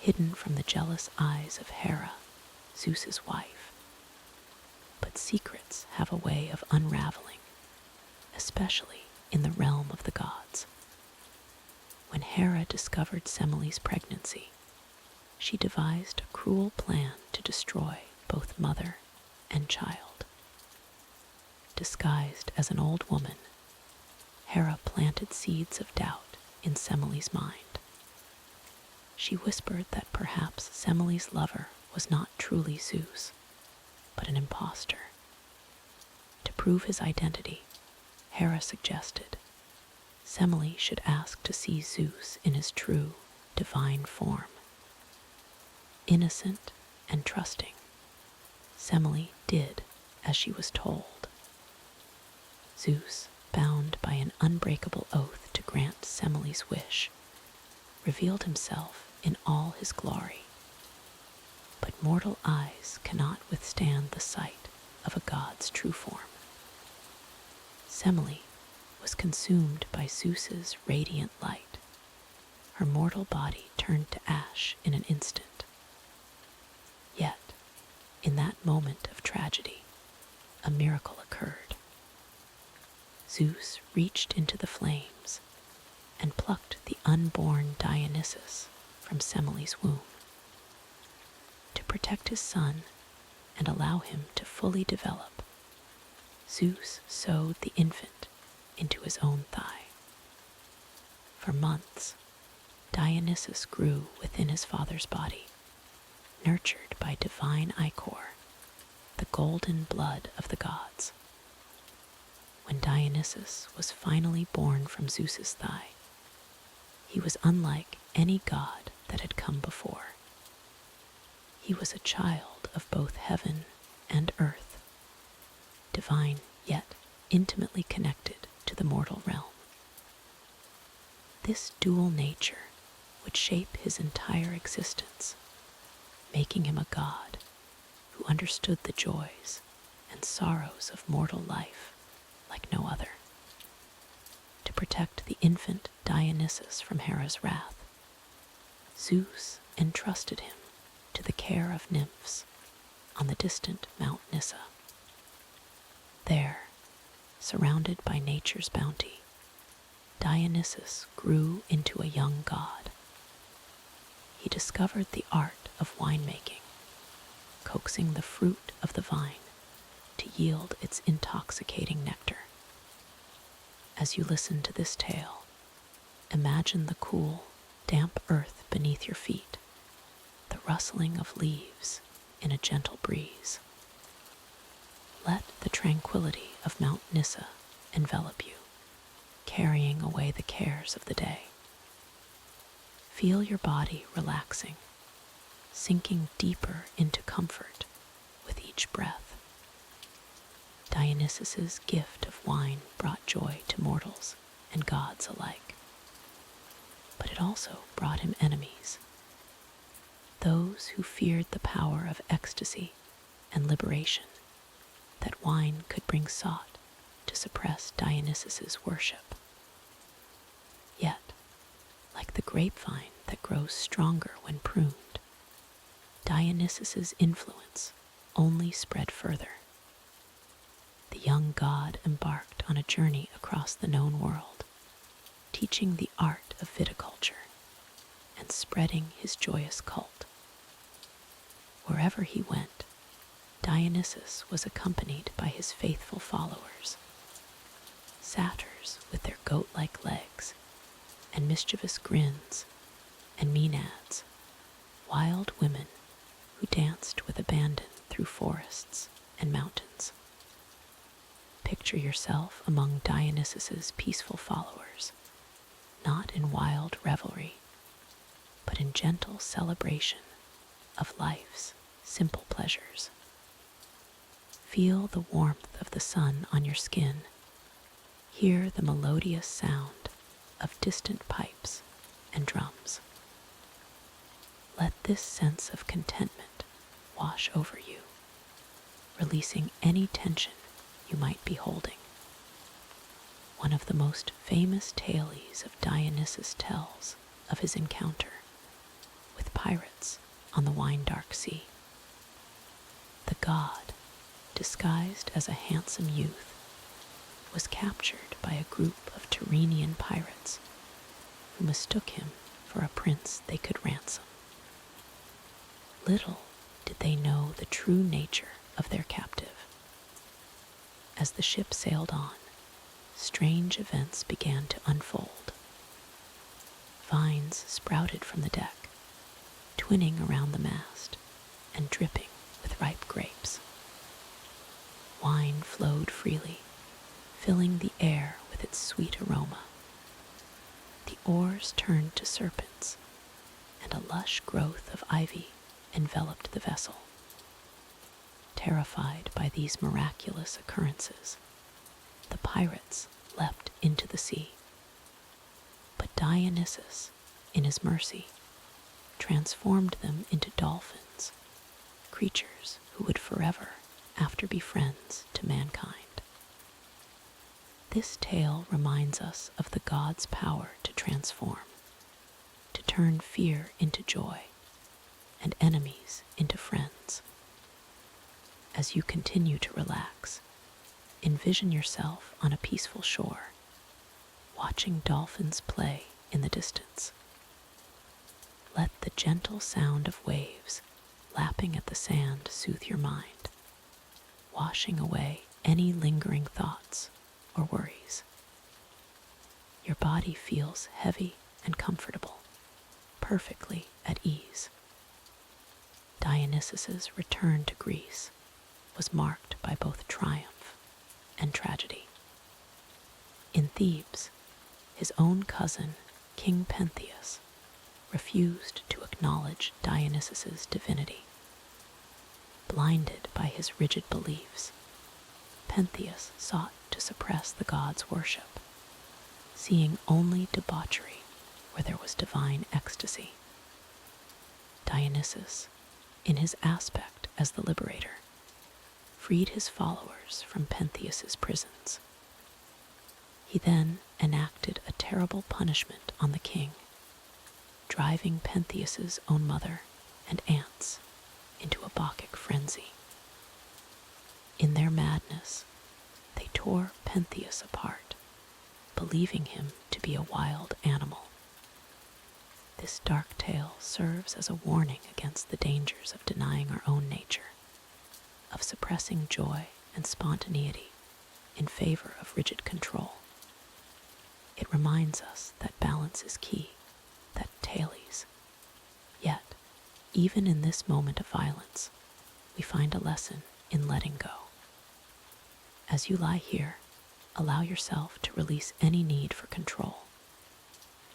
hidden from the jealous eyes of Hera, Zeus's wife. But secrets have a way of unraveling, especially in the realm of the gods. When Hera discovered Semele's pregnancy, she devised a cruel plan to destroy both mother and child. disguised as an old woman, Hera planted seeds of doubt in Semele's mind. She whispered that perhaps Semele's lover was not truly Zeus, but an impostor. To prove his identity, Hera suggested Semele should ask to see Zeus in his true, divine form. Innocent and trusting, Semele did as she was told. Zeus, bound by an unbreakable oath to grant Semele's wish, revealed himself in all his glory. But mortal eyes cannot withstand the sight of a god's true form. Semele was consumed by Zeus's radiant light. Her mortal body turned to ash in an instant. Yet, in that moment of tragedy, a miracle occurred. Zeus reached into the flames and plucked the unborn Dionysus from Semele's womb. To protect his son and allow him to fully develop, Zeus sewed the infant into his own thigh. For months, Dionysus grew within his father's body, nurtured by divine ichor, the golden blood of the gods. When Dionysus was finally born from Zeus's thigh, he was unlike any god that had come before. He was a child of both heaven and earth, divine yet intimately connected to the mortal realm. This dual nature would shape his entire existence, making him a god who understood the joys and sorrows of mortal life like no other. To protect the infant Dionysus from Hera's wrath, Zeus entrusted him to the care of nymphs on the distant Mount Nysa. There, surrounded by nature's bounty, Dionysus grew into a young god. He discovered the art of winemaking, coaxing the fruit of the vine to yield its intoxicating nectar. As you listen to this tale, imagine the cool, damp earth beneath your feet, the rustling of leaves in a gentle breeze. Let the tranquility of Mount Nysa envelop you, carrying away the cares of the day. Feel your body relaxing, sinking deeper into comfort with each breath. Dionysus's gift of wine brought joy to mortals and gods alike. But it also brought him enemies. Those who feared the power of ecstasy and liberation that wine could bring sought to suppress Dionysus's worship. Yet, like the grapevine that grows stronger when pruned, Dionysus's influence only spread further. The young god embarked on a journey across the known world, teaching the art of viticulture and spreading his joyous cult. Wherever he went, Dionysus was accompanied by his faithful followers, satyrs with their goat-like legs and mischievous grins, and maenads, wild women who danced with abandon through forests and mountains. Picture yourself among Dionysus's peaceful followers, not in wild revelry, but in gentle celebration of life's simple pleasures. Feel the warmth of the sun on your skin. Hear the melodious sound of distant pipes and drums. Let this sense of contentment wash over you, releasing any tension you might be holding. One of the most famous tales of Dionysus tells of his encounter with pirates on the wine-dark sea. The god, disguised as a handsome youth, was captured by a group of Tyrrhenian pirates who mistook him for a prince they could ransom. Little did they know the true nature of their captive. As the ship sailed on, strange events began to unfold. Vines sprouted from the deck, twining around the mast and dripping with ripe grapes. Wine flowed freely, filling the air with its sweet aroma. The oars turned to serpents, and a lush growth of ivy enveloped the vessel. Terrified by these miraculous occurrences, the pirates leapt into the sea. But Dionysus, in his mercy, transformed them into dolphins, creatures who would forever after be friends to mankind. This tale reminds us of the gods' power to transform, to turn fear into joy, and enemies into friends. As you continue to relax, envision yourself on a peaceful shore, watching dolphins play in the distance. Let the gentle sound of waves lapping at the sand soothe your mind, washing away any lingering thoughts or worries. Your body feels heavy and comfortable, perfectly at ease. Dionysus's return to Greece was marked by both triumph and tragedy. In Thebes, his own cousin, King Pentheus, refused to acknowledge Dionysus's divinity. Blinded by his rigid beliefs, Pentheus sought to suppress the god's worship, seeing only debauchery where there was divine ecstasy. Dionysus, in his aspect as the liberator, freed his followers from Pentheus's prisons. He then enacted a terrible punishment on the king, driving Pentheus's own mother and aunts into a Bacchic frenzy. In their madness, they tore Pentheus apart, believing him to be a wild animal. This dark tale serves as a warning against the dangers of denying our own nature, of suppressing joy and spontaneity in favor of rigid control. It reminds us that balance is key, that tales. Yet, even in this moment of violence, we find a lesson in letting go. As you lie here, allow yourself to release any need for control.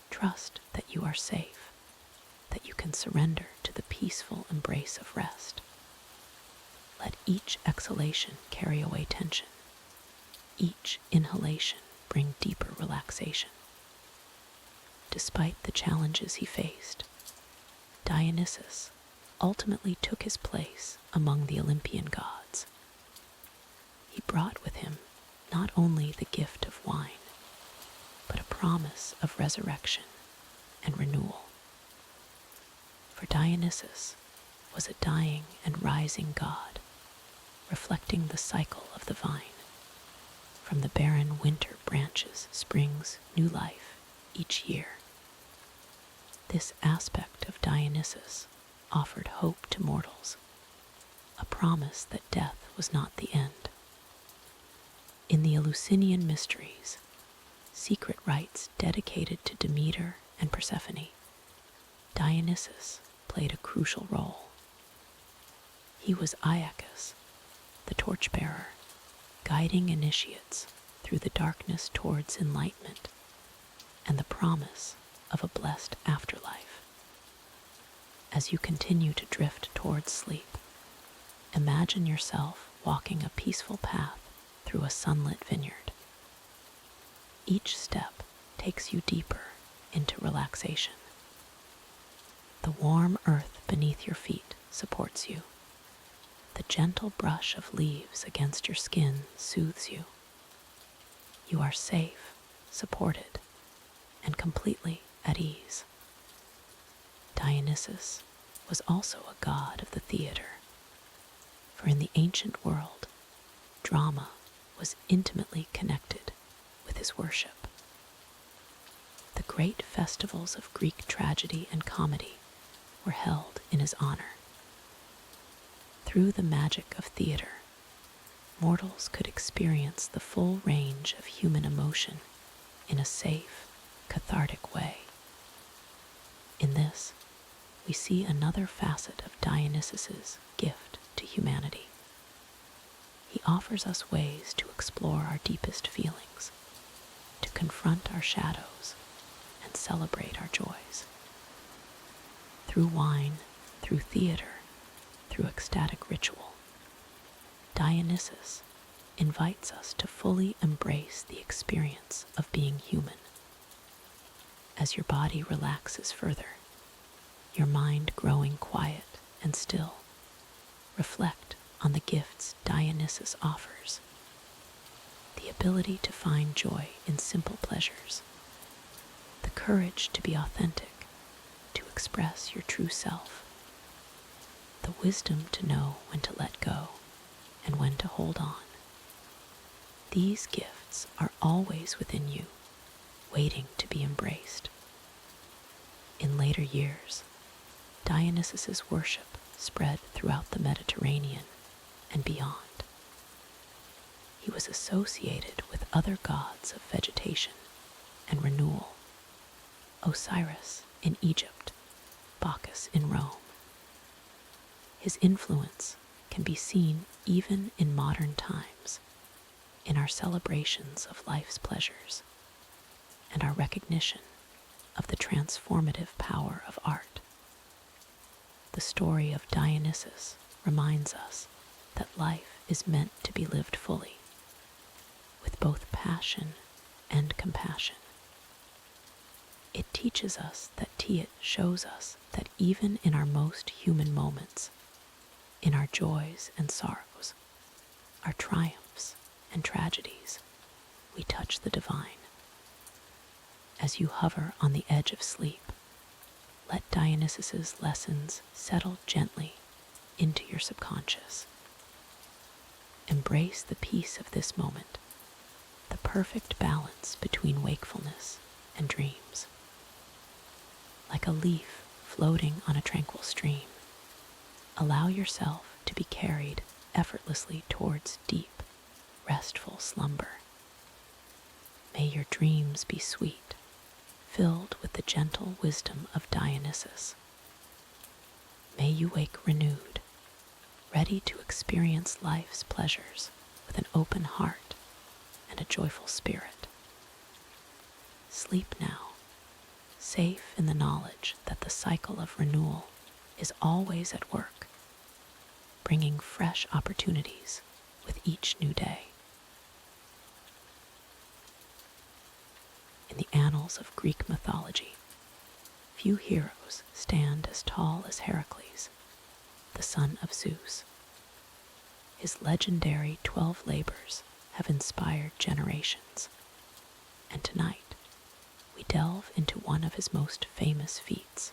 Trust that you are safe, that you can surrender to the peaceful embrace of rest. Let each exhalation carry away tension, each inhalation bring deeper relaxation. Despite the challenges he faced, Dionysus ultimately took his place among the Olympian gods. He brought with him not only the gift of wine, but a promise of resurrection and renewal. For Dionysus was a dying and rising god, reflecting the cycle of the vine. From the barren winter branches springs new life each year. This aspect of Dionysus offered hope to mortals, a promise that death was not the end. In the Eleusinian mysteries, secret rites dedicated to Demeter and Persephone, Dionysus played a crucial role. He was Iacchus, the torchbearer, guiding initiates through the darkness towards enlightenment and the promise of a blessed afterlife. As you continue to drift towards sleep, imagine yourself walking a peaceful path through a sunlit vineyard. Each step takes you deeper into relaxation. The warm earth beneath your feet supports you. The gentle brush of leaves against your skin soothes you. You are safe, supported, and completely at ease. Dionysus was also a god of the theater, for in the ancient world, drama was intimately connected with his worship. The great festivals of Greek tragedy and comedy were held in his honor. Through the magic of theater, mortals could experience the full range of human emotion in a safe, cathartic way. In this, we see another facet of Dionysus's gift to humanity. He offers us ways to explore our deepest feelings, to confront our shadows, and celebrate our joys. Through wine, through theater, through ecstatic ritual, Dionysus invites us to fully embrace the experience of being human. As your body relaxes further, your mind growing quiet and still, reflect on the gifts Dionysus offers. The ability to find joy in simple pleasures, the courage to be authentic, to express your true self, the wisdom to know when to let go and when to hold on. These gifts are always within you, waiting to be embraced. In later years, Dionysus's worship spread throughout the Mediterranean and beyond. He was associated with other gods of vegetation and renewal, Osiris in Egypt, Bacchus in Rome. His influence can be seen even in modern times, in our celebrations of life's pleasures and our recognition of the transformative power of art. The story of Dionysus reminds us that life is meant to be lived fully, with both passion and compassion. It teaches us that it shows us that even in our most human moments, in our joys and sorrows, our triumphs and tragedies, we touch the divine. As you hover on the edge of sleep, let Dionysus's lessons settle gently into your subconscious. Embrace the peace of this moment, the perfect balance between wakefulness and dreams. Like a leaf floating on a tranquil stream, allow yourself to be carried effortlessly towards deep, restful slumber. May your dreams be sweet, filled with the gentle wisdom of Dionysus. May you wake renewed, ready to experience life's pleasures with an open heart and a joyful spirit. Sleep now, safe in the knowledge that the cycle of renewal is always at work, bringing fresh opportunities with each new day. In the annals of Greek mythology, few heroes stand as tall as Heracles, the son of Zeus. His legendary 12 labors have inspired generations, and tonight we delve into one of his most famous feats,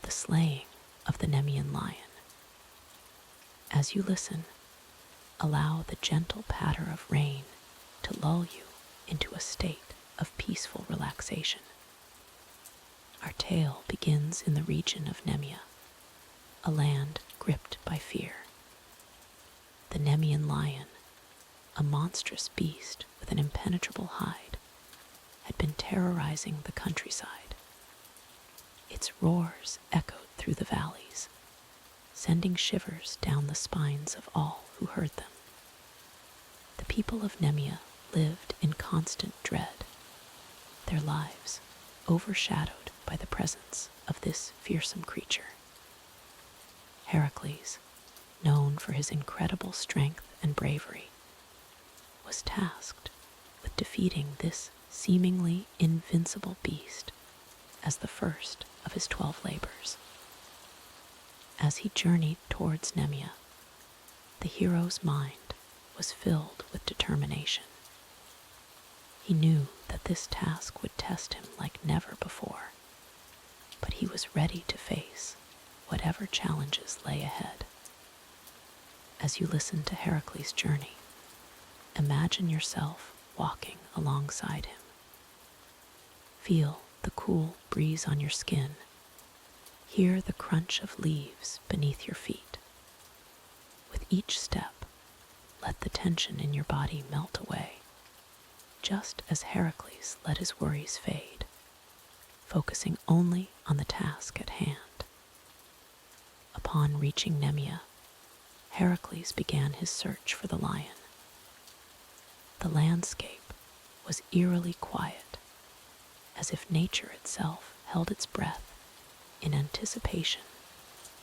the slaying of the Nemean lion. As you listen, allow the gentle patter of rain to lull you into a state of peaceful relaxation. Our tale begins in the region of Nemea, a land gripped by fear. The Nemean lion, a monstrous beast with an impenetrable hide, had been terrorizing the countryside. Its roars echoed through the valleys, sending shivers down the spines of all who heard them. The people of Nemea lived in constant dread, their lives overshadowed by the presence of this fearsome creature. Heracles, known for his incredible strength and bravery, was tasked with defeating this seemingly invincible beast as the first of his 12 labors. As he journeyed towards Nemea, the hero's mind was filled with determination. He knew that this task would test him like never before, but he was ready to face whatever challenges lay ahead. As you listen to Heracles' journey, imagine yourself walking alongside him. Feel the cool breeze on your skin. Hear the crunch of leaves beneath your feet. With each step, let let the tension in your body melt away, just as Heracles let his worries fade, focusing only on the task at hand. Upon reaching Nemea, Heracles began his search for the lion. The landscape was eerily quiet, as if nature itself held its breath in anticipation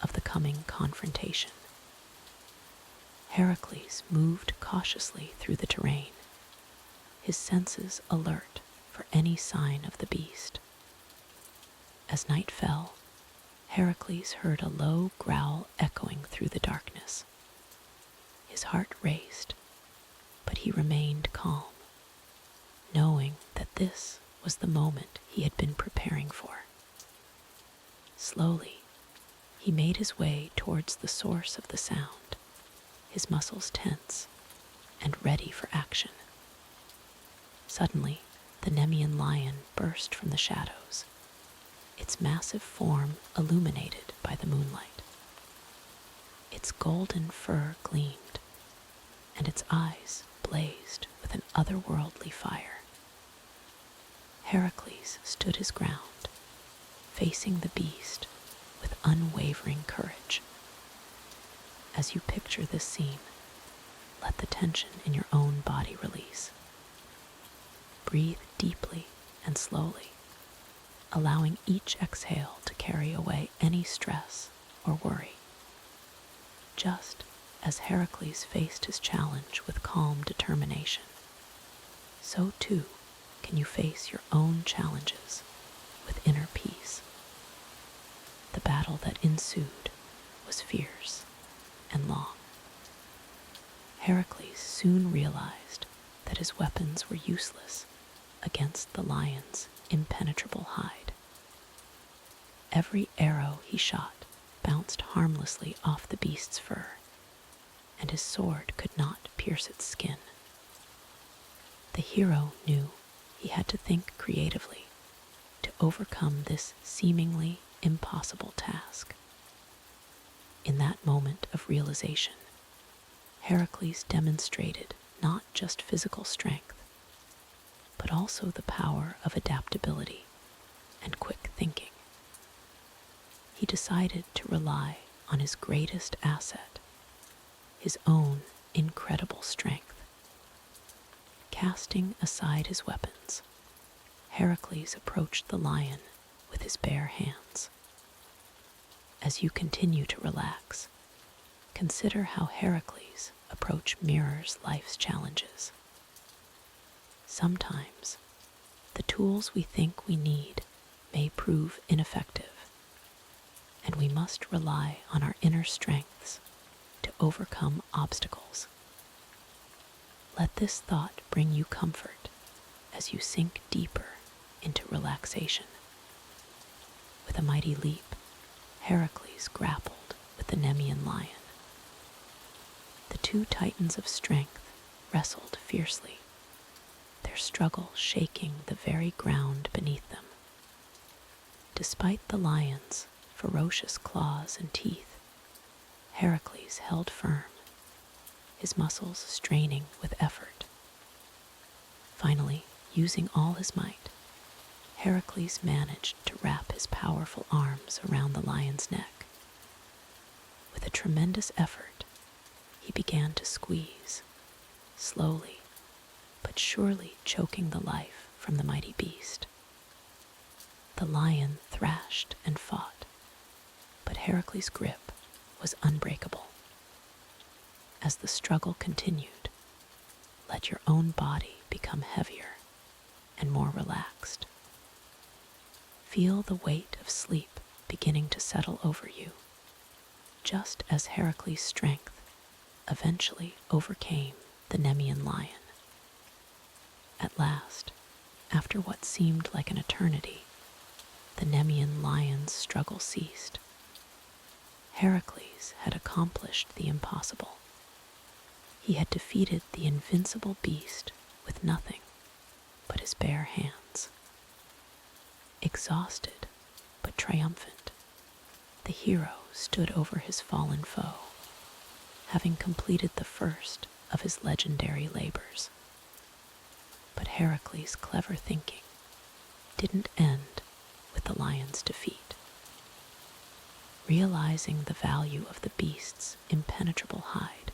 of the coming confrontation. Heracles moved cautiously through the terrain, his senses alert for any sign of the beast. As night fell, Heracles heard a low growl echoing through the darkness. His heart raced, but he remained calm, knowing that this was the moment he had been preparing for. Slowly, he made his way towards the source of the sound, his muscles tense and ready for action. Suddenly, the Nemean lion burst from the shadows, its massive form illuminated by the moonlight. Its golden fur gleamed, and its eyes blazed with an otherworldly fire. Heracles stood his ground, facing the beast with unwavering courage. As you picture this scene, let the tension in your own body release. Breathe deeply and slowly, allowing each exhale to carry away any stress or worry. Just as Heracles faced his challenge with calm determination, so too can you face your own challenges with inner peace. The battle that ensued was fierce and long. Heracles soon realized that his weapons were useless against the lion's impenetrable hide. Every arrow he shot bounced harmlessly off the beast's fur, and his sword could not pierce its skin. The hero knew he had to think creatively to overcome this seemingly impossible task. In that moment of realization, Heracles demonstrated not just physical strength, but also the power of adaptability and quick thinking. He decided to rely on his greatest asset, his own incredible strength. Casting aside his weapons, Heracles approached the lion with his bare hands. As you continue to relax, consider how Heracles' approach mirrors life's challenges. Sometimes, the tools we think we need may prove ineffective, and we must rely on our inner strengths to overcome obstacles. Let this thought bring you comfort as you sink deeper into relaxation. With a mighty leap, Heracles grappled with the Nemean lion. The two titans of strength wrestled fiercely, their struggle shaking the very ground beneath them. Despite the lion's ferocious claws and teeth, Heracles held firm, his muscles straining with effort. Finally, using all his might, Heracles managed to wrap his powerful arms around the lion's neck. With a tremendous effort, he began to squeeze, slowly but surely choking the life from the mighty beast. The lion thrashed and fought, but Heracles' grip was unbreakable. As the struggle continued, let your own body become heavier and more relaxed. Feel the weight of sleep beginning to settle over you, just as Heracles' strength eventually overcame the Nemean lion. At last, after what seemed like an eternity, the Nemean lion's struggle ceased. Heracles had accomplished the impossible. He had defeated the invincible beast with nothing but his bare hands. Exhausted but triumphant, the hero stood over his fallen foe, having completed the first of his legendary labors. But Heracles' clever thinking didn't end with the lion's defeat. Realizing the value of the beast's impenetrable hide,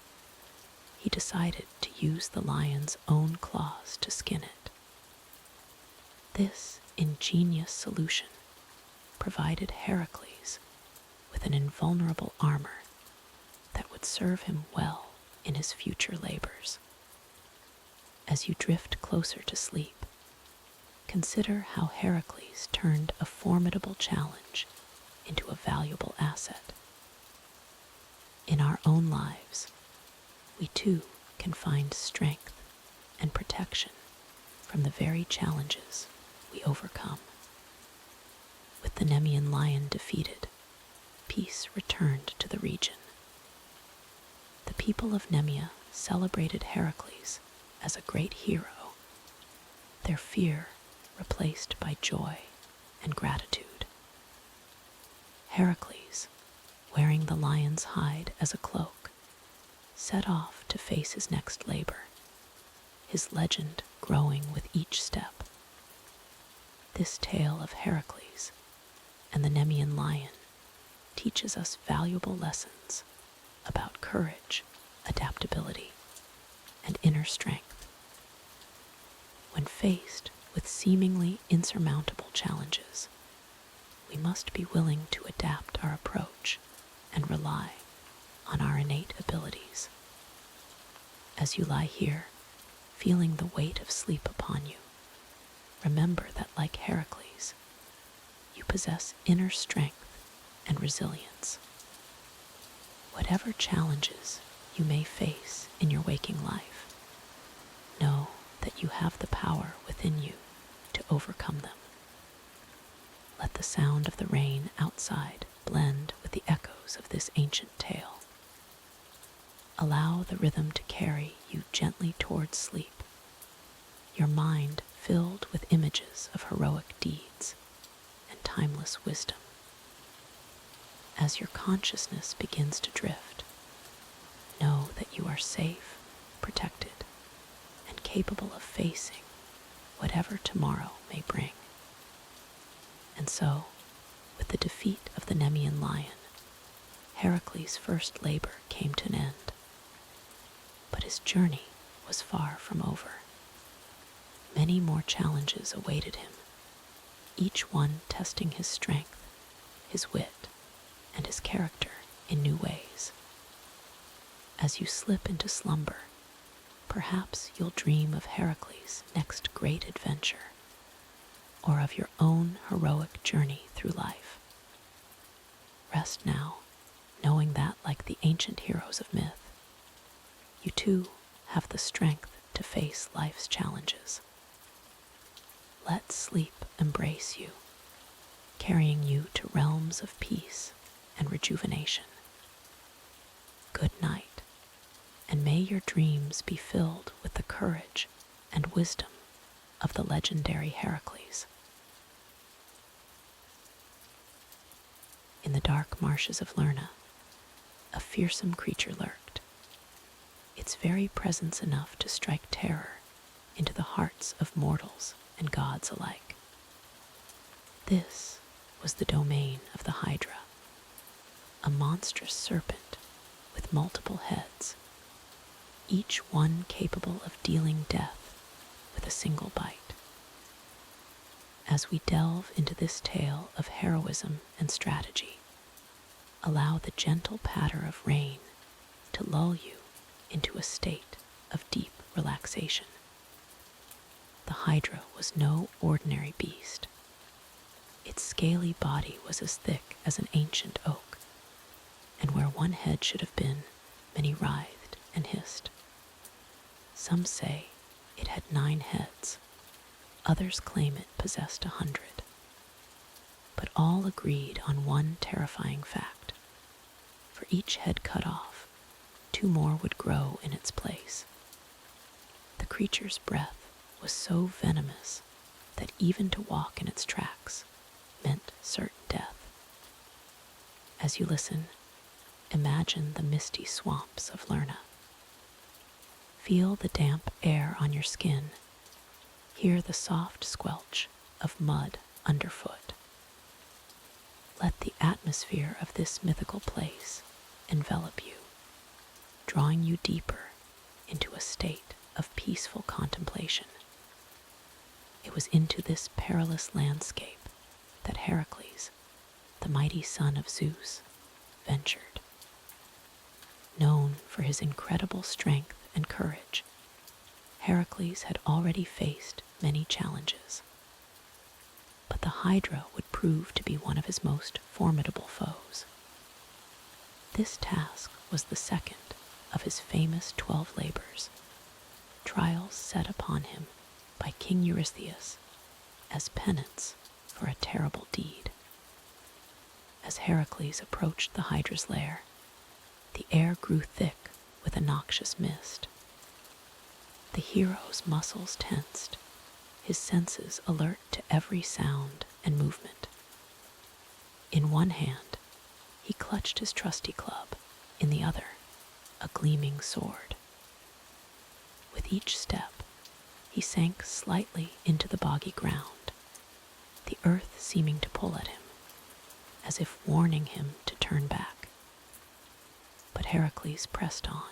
he decided to use the lion's own claws to skin it. This ingenious solution provided Heracles with an invulnerable armor that would serve him well in his future labors. As you drift closer to sleep, consider how Heracles turned a formidable challenge into a valuable asset. In our own lives, we too can find strength and protection from the very challenges we overcome. With the Nemean lion defeated, peace returned to the region. The people of Nemea celebrated Heracles as a great hero, their fear replaced by joy and gratitude. Heracles, wearing the lion's hide as a cloak, set off to face his next labor, his legend growing with each step. This tale of Heracles and the Nemean lion teaches us valuable lessons about courage, adaptability, and inner strength. When faced with seemingly insurmountable challenges, we must be willing to adapt our approach and rely on our innate abilities. As you lie here, feeling the weight of sleep upon you, remember that like Heracles, you possess inner strength and resilience. Whatever challenges you may face in your waking life, know that you have the power within you to overcome them. Let the sound of the rain outside blend with the echoes of this ancient tale. Allow the rhythm to carry you gently towards sleep, your mind filled with images of heroic deeds and timeless wisdom. As your consciousness begins to drift, know that you are safe, protected, and capable of facing whatever tomorrow may bring. And so, with the defeat of the Nemean lion, Heracles' first labor came to an end. But his journey was far from over. Many more challenges awaited him, each one testing his strength, his wit, and his character in new ways. As you slip into slumber, perhaps you'll dream of Heracles' next great adventure, or of your own heroic journey through life. Rest now, knowing that, like the ancient heroes of myth, you too have the strength to face life's challenges. Let sleep embrace you, carrying you to realms of peace and rejuvenation. Good night, and may your dreams be filled with the courage and wisdom of the legendary Heracles. In the dark marshes of Lerna, a fearsome creature lurked, its very presence enough to strike terror into the hearts of mortals and gods alike. This was the domain of the Hydra, a monstrous serpent with multiple heads, each one capable of dealing death with a single bite. As we delve into this tale of heroism and strategy, allow the gentle patter of rain to lull you into a state of deep relaxation. The Hydra was no ordinary beast. Its scaly body was as thick as an ancient oak, and where one head should have been, many writhed and hissed. Some say it had 9 heads, others claim it possessed 100. But all agreed on one terrifying fact. For each head cut off, 2 more would grow in its place. The creature's breath was so venomous that even to walk in its tracks meant certain death. As you listen, imagine the misty swamps of Lerna. Feel the damp air on your skin. Hear the soft squelch of mud underfoot. Let the atmosphere of this mythical place envelop you, drawing you deeper into a state of peaceful contemplation. It was into this perilous landscape that Heracles, the mighty son of Zeus, ventured. Known for his incredible strength and courage, Heracles had already faced many challenges. But the Hydra would prove to be one of his most formidable foes. This task was the second of his famous 12 labors, trials set upon him by King Eurystheus as penance for a terrible deed. As Heracles approached the Hydra's lair, the air grew thick with a noxious mist. The hero's muscles tensed, his senses alert to every sound and movement. In one hand, he clutched his trusty club, in the other, a gleaming sword. With each step, he sank slightly into the boggy ground, the earth seeming to pull at him, as if warning him to turn back. But Heracles pressed on,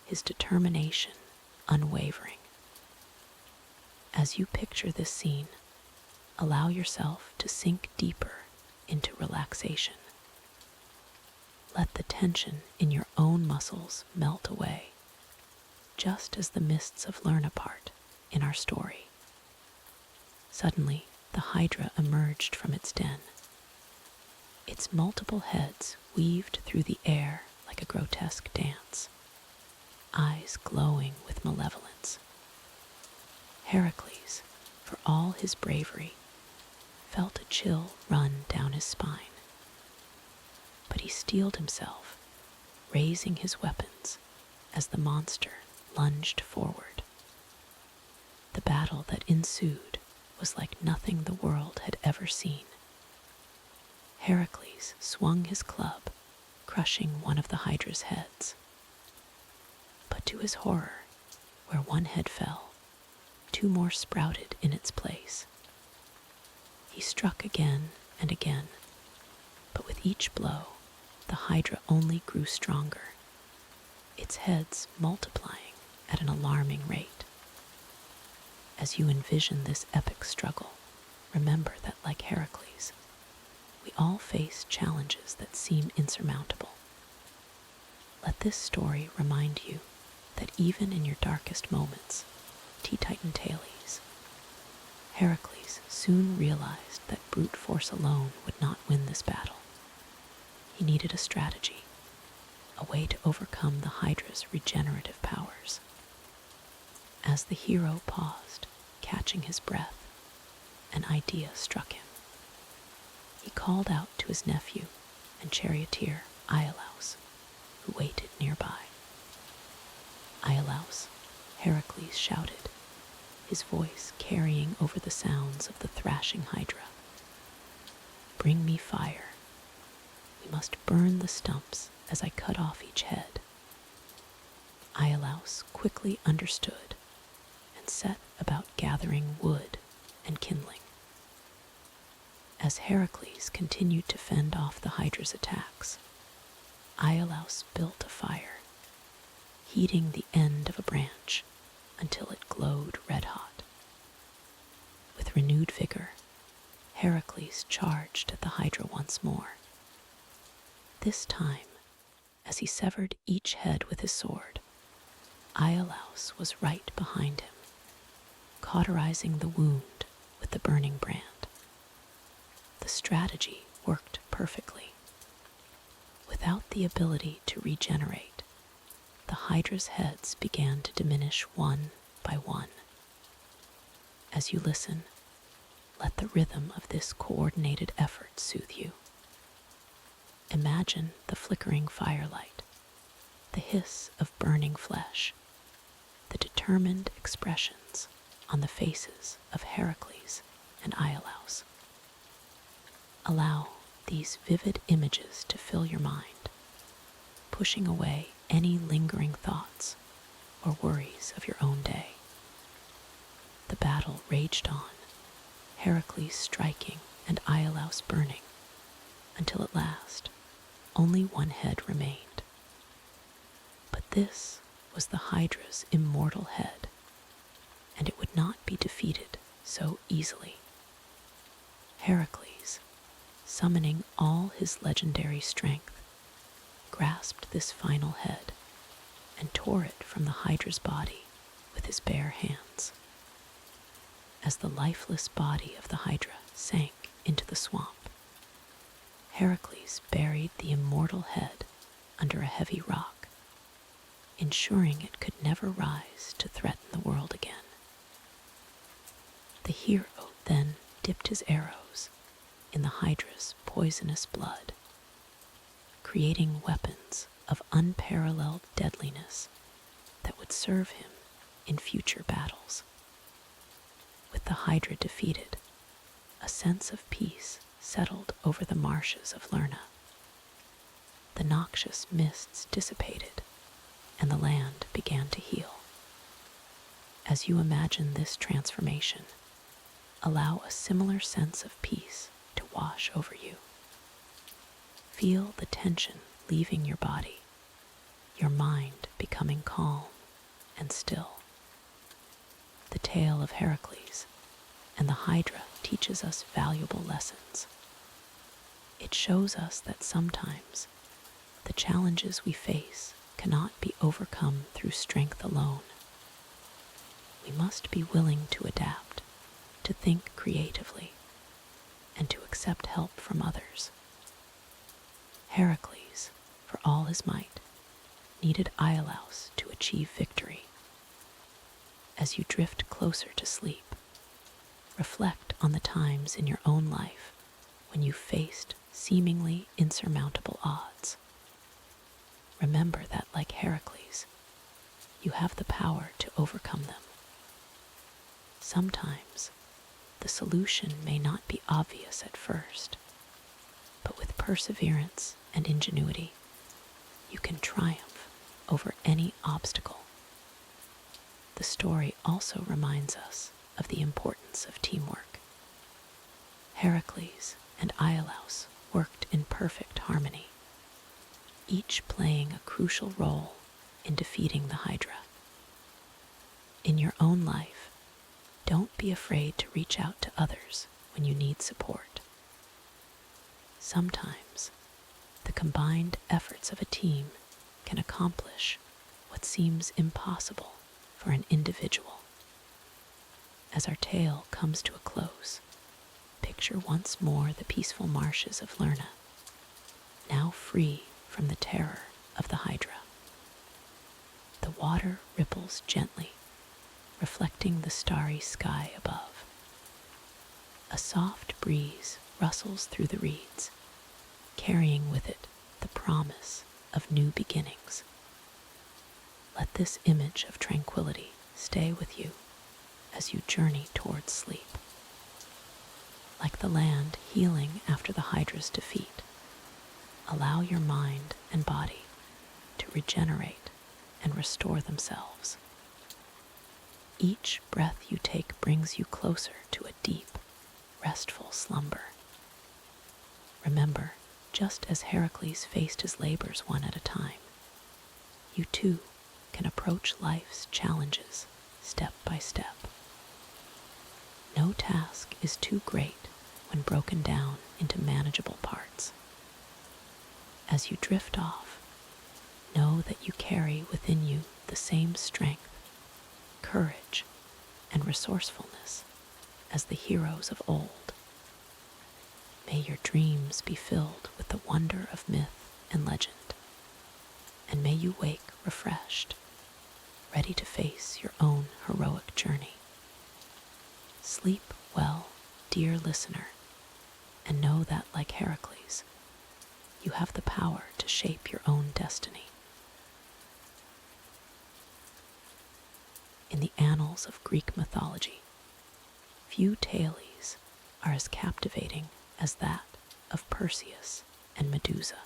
his determination unwavering. As you picture this scene, allow yourself to sink deeper into relaxation. Let the tension in your own muscles melt away, just as the mists of Lerna part in our story. Suddenly, the Hydra emerged from its den. Its multiple heads weaved through the air like a grotesque dance, eyes glowing with malevolence. Heracles, for all his bravery, felt a chill run down his spine. But he steeled himself, raising his weapons as the monster lunged forward. The battle that ensued was like nothing the world had ever seen. Heracles swung his club, crushing one of the Hydra's heads. But to his horror, where one head fell, 2 more sprouted in its place. He struck again and again, but with each blow, the Hydra only grew stronger, its heads multiplying at an alarming rate. As you envision this epic struggle, remember that like Heracles, we all face challenges that seem insurmountable. Let this story remind you that even in your darkest moments, Titan Thales, Heracles soon realized that brute force alone would not win this battle. He needed a strategy, a way to overcome the Hydra's regenerative powers. As the hero paused, catching his breath, an idea struck him. He called out to his nephew and charioteer Iolaus, who waited nearby. Iolaus, Heracles shouted, his voice carrying over the sounds of the thrashing Hydra. Bring me fire. We must burn the stumps as I cut off each head. Iolaus quickly understood and set about gathering wood and kindling. As Heracles continued to fend off the Hydra's attacks, Iolaus built a fire, heating the end of a branch until it glowed red-hot. With renewed vigor, Heracles charged at the Hydra once more. This time, as he severed each head with his sword, Iolaus was right behind him, cauterizing the wound with the burning brand. The strategy worked perfectly. Without the ability to regenerate, the Hydra's heads began to diminish one by one. As you listen, let the rhythm of this coordinated effort soothe you. Imagine the flickering firelight, the hiss of burning flesh, the determined expressions on the faces of Heracles and Iolaus. Allow these vivid images to fill your mind, pushing away any lingering thoughts or worries of your own day. The battle raged on, Heracles striking and Iolaus burning, until at last only one head remained. But this was the Hydra's immortal head, and it would not be defeated so easily. Heracles, summoning all his legendary strength, grasped this final head and tore it from the Hydra's body with his bare hands. As the lifeless body of the Hydra sank into the swamp, Heracles buried the immortal head under a heavy rock, ensuring it could never rise to threaten the world again. The hero then dipped his arrows in the Hydra's poisonous blood, creating weapons of unparalleled deadliness that would serve him in future battles. With the Hydra defeated, a sense of peace settled over the marshes of Lerna. The noxious mists dissipated, and the land began to heal. As you imagine this transformation, allow a similar sense of peace to wash over you. Feel the tension leaving your body, your mind becoming calm and still. The tale of Heracles and the Hydra teaches us valuable lessons. It shows us that sometimes the challenges we face cannot be overcome through strength alone. We must be willing to adapt, to think creatively, and to accept help from others. Heracles, for all his might, needed Iolaus to achieve victory. As you drift closer to sleep, reflect on the times in your own life when you faced seemingly insurmountable odds. Remember that, like Heracles, you have the power to overcome them. Sometimes, the solution may not be obvious at first, but with perseverance and ingenuity, you can triumph over any obstacle. The story also reminds us of the importance of teamwork. Heracles and Iolaus worked in perfect harmony, each playing a crucial role in defeating the Hydra. In your own life, don't be afraid to reach out to others when you need support. Sometimes, the combined efforts of a team can accomplish what seems impossible for an individual. As our tale comes to a close, picture once more the peaceful marshes of Lerna, now free from the terror of the Hydra. The water ripples gently, reflecting the starry sky above. A soft breeze rustles through the reeds, carrying with it the promise of new beginnings. Let this image of tranquility stay with you as you journey towards sleep. Like the land healing after the Hydra's defeat, allow your mind and body to regenerate and restore themselves. Each breath you take brings you closer to a deep, restful slumber. Remember, just as Heracles faced his labors one at a time, you too can approach life's challenges step by step. No task is too great when broken down into manageable parts. As you drift off, know that you carry within you the same strength, courage, and resourcefulness as the heroes of old. May your dreams be filled with the wonder of myth and legend, and may you wake refreshed, ready to face your own heroic journey. Sleep well, dear listener, and know that, like Heracles, you have the power to shape your own destiny. In the annals of Greek mythology, few tales are as captivating as that of Perseus and Medusa.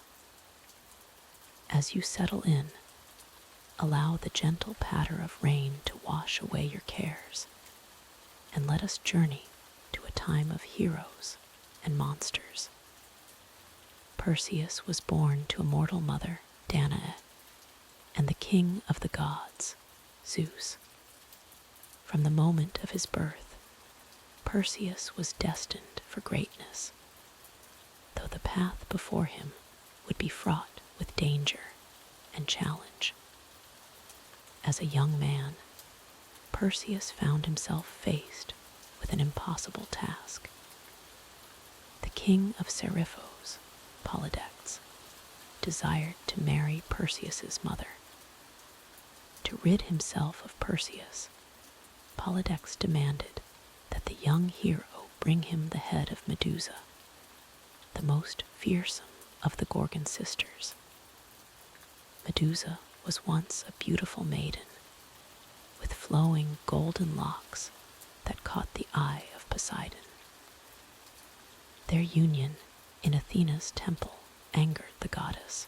As you settle in, allow the gentle patter of rain to wash away your cares, and let us journey to a time of heroes and monsters. Perseus was born to a mortal mother, Danae, and the king of the gods, Zeus. From the moment of his birth, Perseus was destined for greatness, though the path before him would be fraught with danger and challenge. As a young man, Perseus found himself faced with an impossible task. The king of Seriphos, Polydectes, desired to marry Perseus's mother. To rid himself of Perseus, Polydectes demanded that the young hero bring him the head of Medusa, the most fearsome of the Gorgon sisters. Medusa was once a beautiful maiden, with flowing golden locks that caught the eye of Poseidon. Their union in Athena's temple angered the goddess,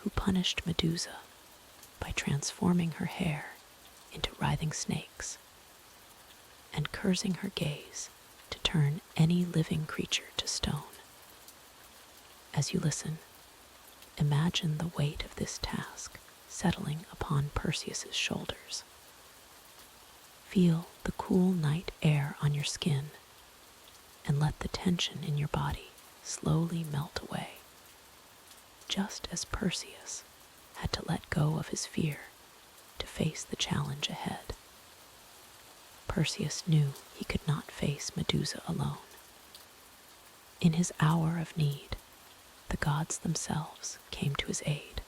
who punished Medusa by transforming her hair into writhing snakes and cursing her gaze to turn any living creature to stone. As you listen, imagine the weight of this task settling upon Perseus's shoulders. Feel the cool night air on your skin and let the tension in your body slowly melt away, just as Perseus had to let go of his fear to face the challenge ahead. Perseus knew he could not face Medusa alone. In his hour of need, the gods themselves came to his aid.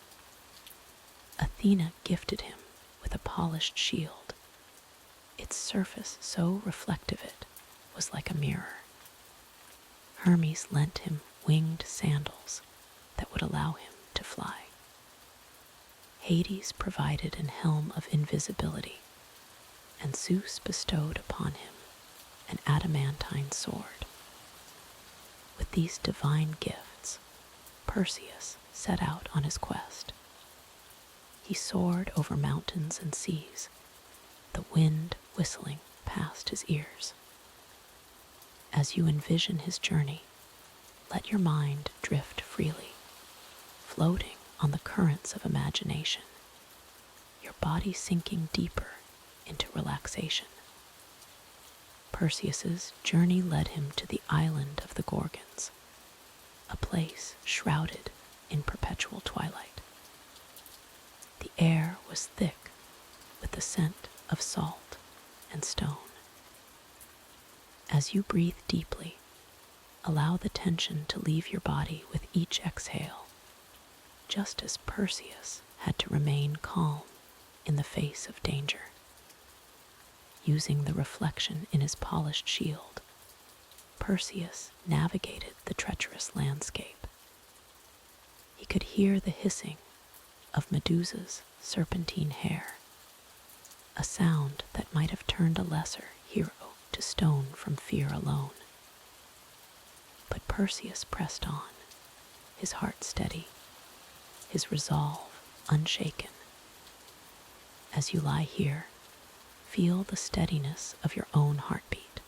Athena gifted him with a polished shield, its surface so reflective it was like a mirror. Hermes lent him winged sandals that would allow him to fly. Hades provided an helm of invisibility, and Zeus bestowed upon him an adamantine sword. With these divine gifts, Perseus set out on his quest. He soared over mountains and seas, the wind whistling past his ears. As you envision his journey, let your mind drift freely, floating on the currents of imagination, your body sinking deeper into relaxation. Perseus's journey led him to the island of the Gorgons, a place shrouded in perpetual twilight. The air was thick with the scent of salt and stone. As you breathe deeply, allow the tension to leave your body with each exhale, just as Perseus had to remain calm in the face of danger. Using the reflection in his polished shield, Perseus navigated the treacherous landscape. He could hear the hissing of Medusa's serpentine hair, a sound that might have turned a lesser hero to stone from fear alone. But Perseus pressed on, his heart steady, his resolve unshaken. As you lie here, feel the steadiness of your own heartbeat.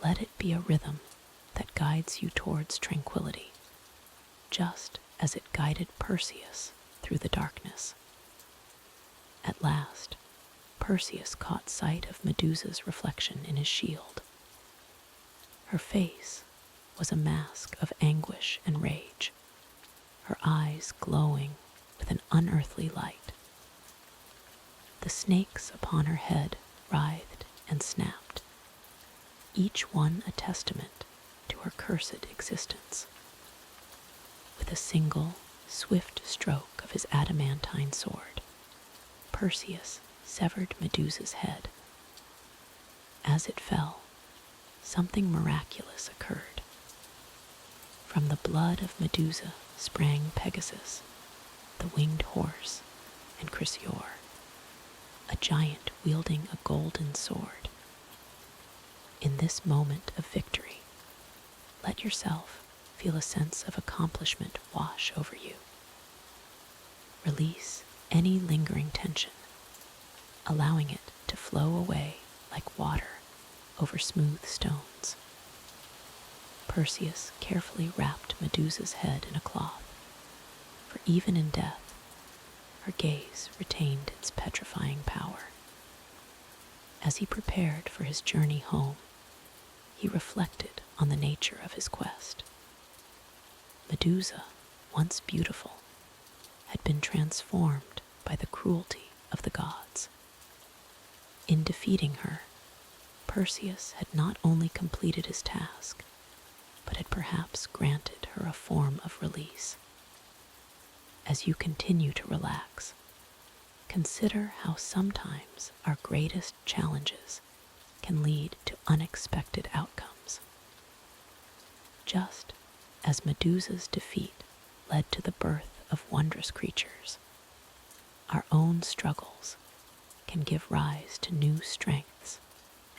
Let it be a rhythm that guides you towards tranquility, just as it guided Perseus through the darkness. At last, Perseus caught sight of Medusa's reflection in his shield. Her face was a mask of anguish and rage, her eyes glowing with an unearthly light. The snakes upon her head writhed and snapped, each one a testament to her cursed existence. With a single, swift stroke of his adamantine sword, Perseus severed Medusa's head. As it fell, something miraculous occurred. From the blood of Medusa sprang Pegasus, the winged horse, and Chrysaor, a giant wielding a golden sword. In this moment of victory, let yourself feel a sense of accomplishment wash over you. Release any lingering tension, allowing it to flow away like water over smooth stones. Perseus carefully wrapped Medusa's head in a cloth, for even in death, her gaze retained its petrifying power. As he prepared for his journey home, he reflected on the nature of his quest. Medusa, once beautiful, had been transformed by the cruelty of the gods. In defeating her, Perseus had not only completed his task, but had perhaps granted her a form of release. As you continue to relax, consider how sometimes our greatest challenges can lead to unexpected outcomes. Just as Medusa's defeat led to the birth of wondrous creatures, our own struggles can give rise to new strengths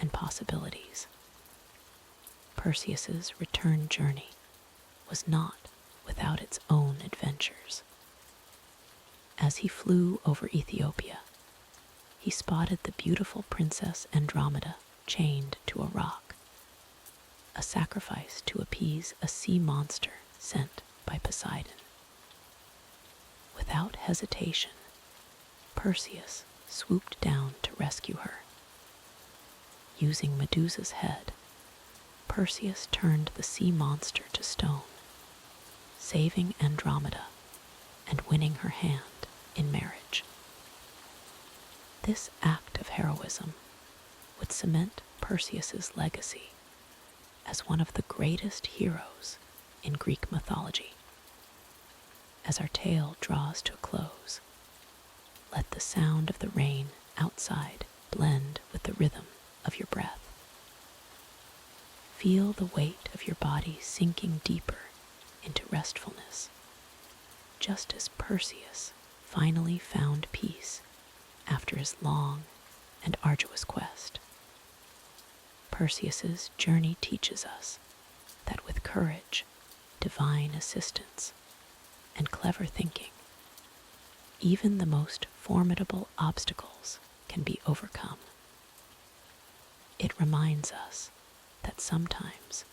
and possibilities. Perseus's return journey was not without its own adventures. As he flew over Ethiopia, he spotted the beautiful Princess Andromeda chained to a rock, a sacrifice to appease a sea monster sent by Poseidon. Without hesitation, Perseus swooped down to rescue her. Using Medusa's head, Perseus turned the sea monster to stone, saving Andromeda and winning her hand in marriage. This act of heroism would cement Perseus's legacy as one of the greatest heroes in Greek mythology. As our tale draws to a close, let the sound of the rain outside blend with the rhythm of your breath. Feel the weight of your body sinking deeper into restfulness, just as Perseus finally found peace after his long and arduous quest. Perseus's journey teaches us that with courage, divine assistance, and clever thinking, even the most formidable obstacles can be overcome. It reminds us that sometimes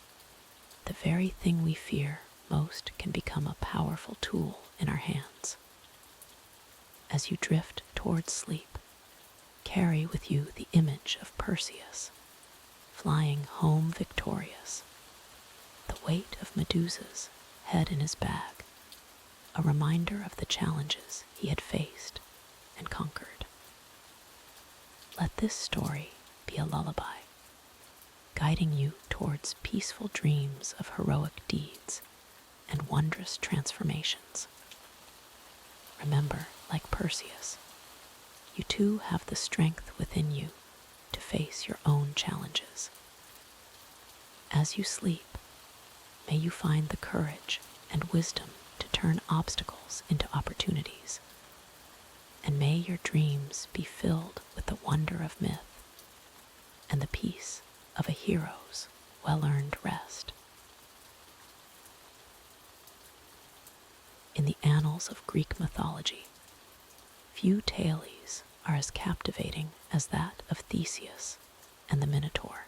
the very thing we fear most can become a powerful tool in our hands. As you drift towards sleep, carry with you the image of Perseus, flying home victorious, the weight of Medusa's head in his bag, a reminder of the challenges he had faced and conquered. Let this story be a lullaby, guiding you towards peaceful dreams of heroic deeds and wondrous transformations. Remember, like Perseus, you too have the strength within you to face your own challenges. As you sleep, may you find the courage and wisdom to turn obstacles into opportunities, and may your dreams be filled with the wonder of myth and the peace of a hero's well-earned rest. In the annals of Greek mythology, few tales are as captivating as that of Theseus and the Minotaur.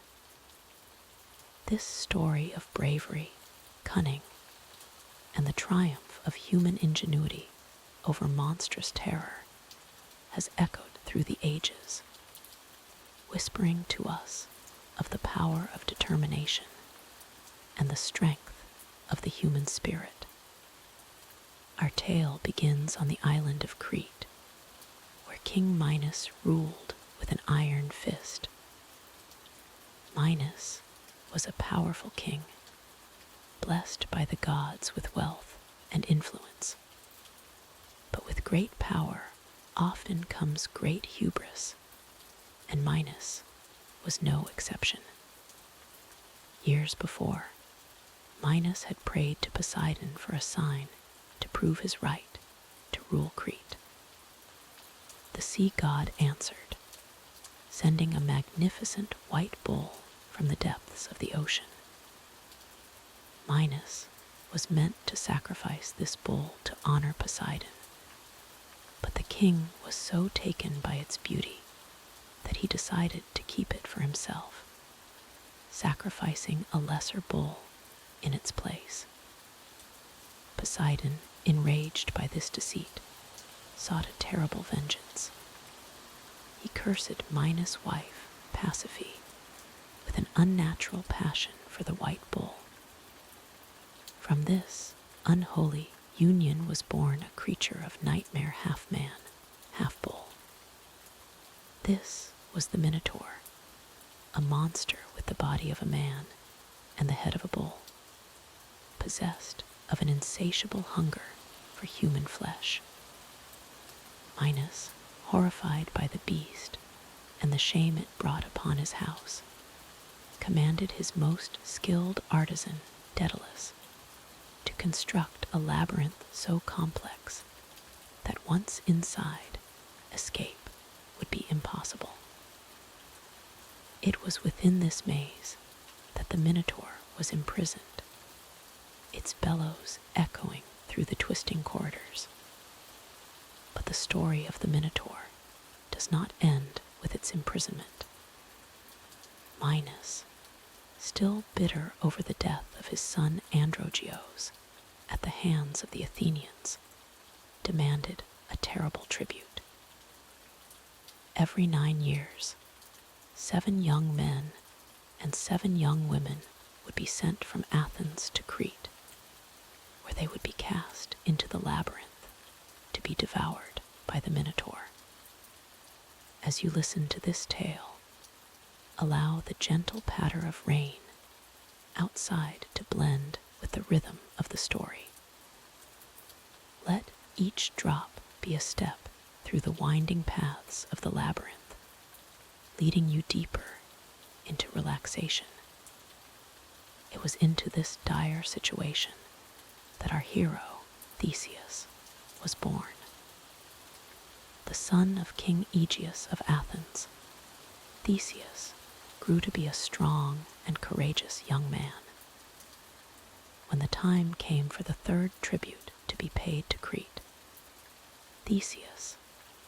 This story of bravery, cunning, and the triumph of human ingenuity over monstrous terror has echoed through the ages, whispering to us of the power of determination and the strength of the human spirit. Our tale begins on the island of Crete, where King Minos ruled with an iron fist. Minos was a powerful king, blessed by the gods with wealth and influence. But with great power often comes great hubris, and Minos was no exception. Years before, Minos had prayed to Poseidon for a sign to prove his right to rule Crete. The sea god answered, sending a magnificent white bull from the depths of the ocean. Minos was meant to sacrifice this bull to honor Poseidon, But the king was so taken by its beauty that he decided to keep it for himself, sacrificing a lesser bull in its place. Poseidon, enraged by this deceit, sought a terrible vengeance. He cursed Minos' wife, Pasiphae, with an unnatural passion for the white bull. From this unholy union was born a creature of nightmare, half man, half bull. This was the Minotaur, a monster with the body of a man and the head of a bull, possessed of an insatiable hunger for human flesh. Minos, horrified by the beast and the shame it brought upon his house, commanded his most skilled artisan, Daedalus, to construct a labyrinth so complex that once inside, escape would be impossible. It was within this maze that the Minotaur was imprisoned, its bellows echoing through the twisting corridors. But the story of the Minotaur does not end with its imprisonment. Minos, still bitter over the death of his son Androgeos at the hands of the Athenians, demanded a terrible tribute. Every 9 years, 7 young men and 7 young women would be sent from Athens to Crete, where they would be cast into the labyrinth to be devoured by the Minotaur. As you listen to this tale, allow the gentle patter of rain outside to blend with the rhythm of the story. Let each drop be a step through the winding paths of the labyrinth, leading you deeper into relaxation. It was into this dire situation that our hero, Theseus, was born. The son of King Aegeus of Athens, Theseus grew to be a strong and courageous young man. When the time came for the 3rd tribute to be paid to Crete, Theseus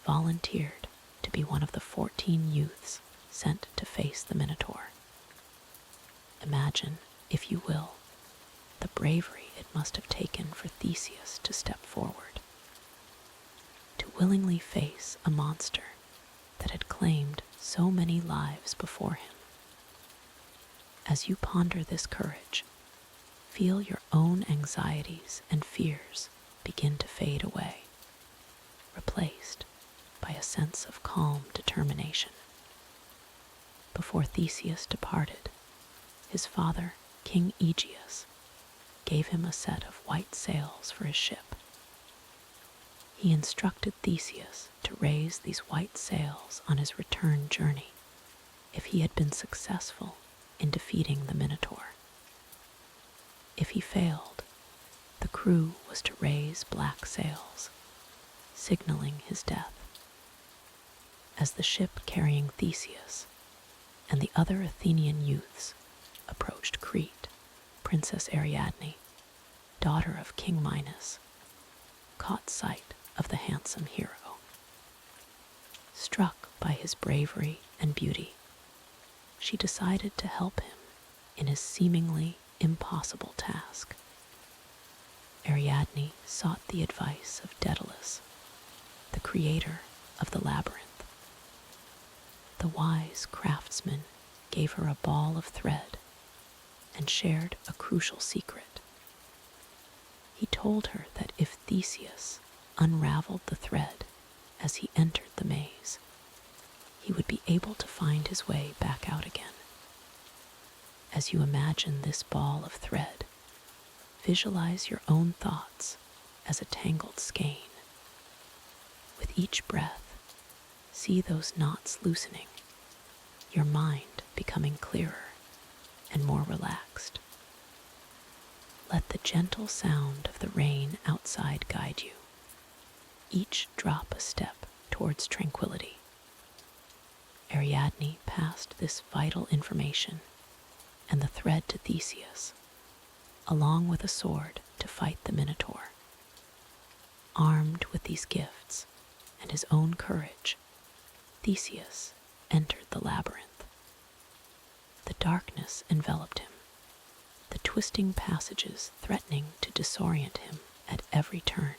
volunteered to be one of the 14 youths sent to face the Minotaur. Imagine, if you will, the bravery it must have taken for Theseus to step forward, to willingly face a monster that had claimed so many lives before him. As you ponder this courage, feel your own anxieties and fears begin to fade away, replaced by a sense of calm determination. Before Theseus departed, his father, King Aegeus, gave him a set of white sails for his ship. He instructed Theseus to raise these white sails on his return journey if he had been successful in defeating the Minotaur. If he failed, the crew was to raise black sails, signaling his death. As the ship carrying Theseus and the other Athenian youths approached Crete, Princess Ariadne, daughter of King Minos, caught sight of the handsome hero. Struck by his bravery and beauty, she decided to help him in his seemingly impossible task. Ariadne sought the advice of Daedalus, the creator of the labyrinth. The wise craftsman gave her a ball of thread and shared a crucial secret. He told her that if Theseus unraveled the thread as he entered the maze, he would be able to find his way back out again. As you imagine this ball of thread, visualize your own thoughts as a tangled skein. With each breath, see those knots loosening, your mind becoming clearer and more relaxed. Let the gentle sound of the rain outside guide you, each drop a step towards tranquility. Ariadne passed this vital information and the thread to Theseus, along with a sword to fight the Minotaur. Armed with these gifts, and his own courage, Theseus entered the labyrinth. The darkness enveloped him, the twisting passages threatening to disorient him at every turn.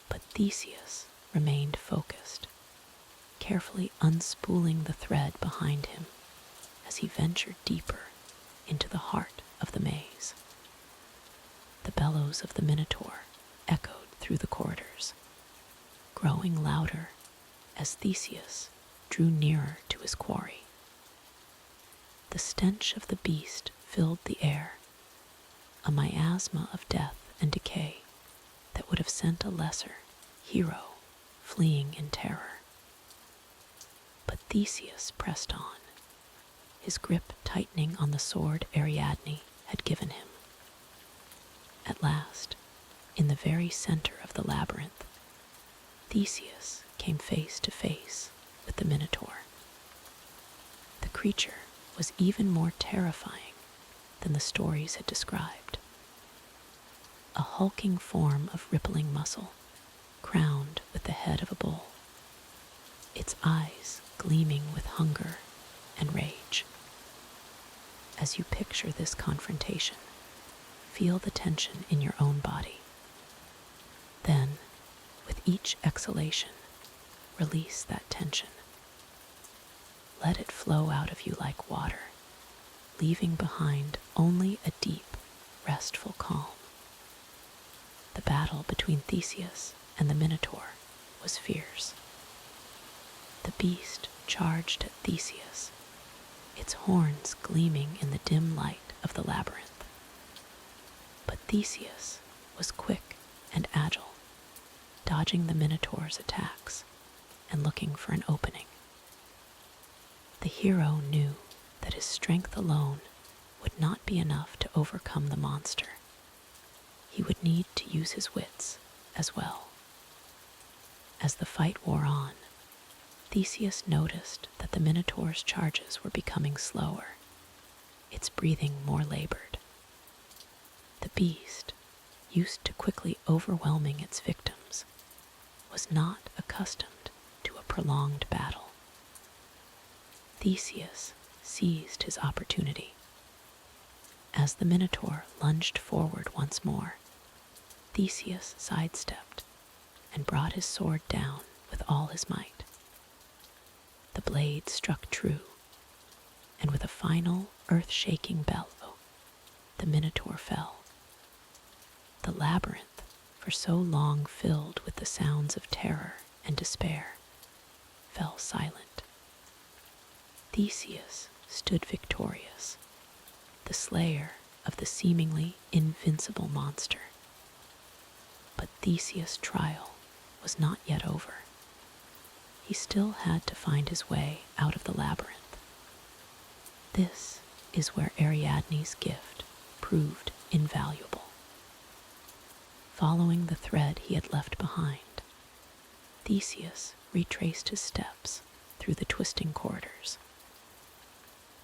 But Theseus remained focused, carefully unspooling the thread behind him as he ventured deeper into the heart of the maze. The bellows of the Minotaur echoed through the corridors, growing louder as Theseus drew nearer to his quarry. The stench of the beast filled the air, a miasma of death and decay that would have sent a lesser hero fleeing in terror. But Theseus pressed on, his grip tightening on the sword Ariadne had given him. At last, in the very center of the labyrinth, Theseus came face to face with the Minotaur. The creature was even more terrifying than the stories had described. A hulking form of rippling muscle, crowned with the head of a bull, its eyes gleaming with hunger and rage. As you picture this confrontation, feel the tension in your own body. Then, with each exhalation, release that tension. Let it flow out of you like water, leaving behind only a deep, restful calm. The battle between Theseus and the Minotaur was fierce. The beast charged at Theseus, its horns gleaming in the dim light of the labyrinth. But Theseus was quick and agile, dodging the Minotaur's attacks and looking for an opening. The hero knew that his strength alone would not be enough to overcome the monster. He would need to use his wits as well. As the fight wore on, Theseus noticed that the Minotaur's charges were becoming slower, its breathing more labored. The beast, used to quickly overwhelming its victims, was not accustomed to a prolonged battle. Theseus seized his opportunity. As the Minotaur lunged forward once more, Theseus sidestepped and brought his sword down with all his might. The blade struck true, and with a final earth-shaking bellow, the Minotaur fell. The labyrinth, for so long filled with the sounds of terror and despair, fell silent. Theseus stood victorious, the slayer of the seemingly invincible monster. But Theseus' trial was not yet over. He still had to find his way out of the labyrinth. This is where Ariadne's gift proved invaluable. Following the thread he had left behind, Theseus retraced his steps through the twisting corridors.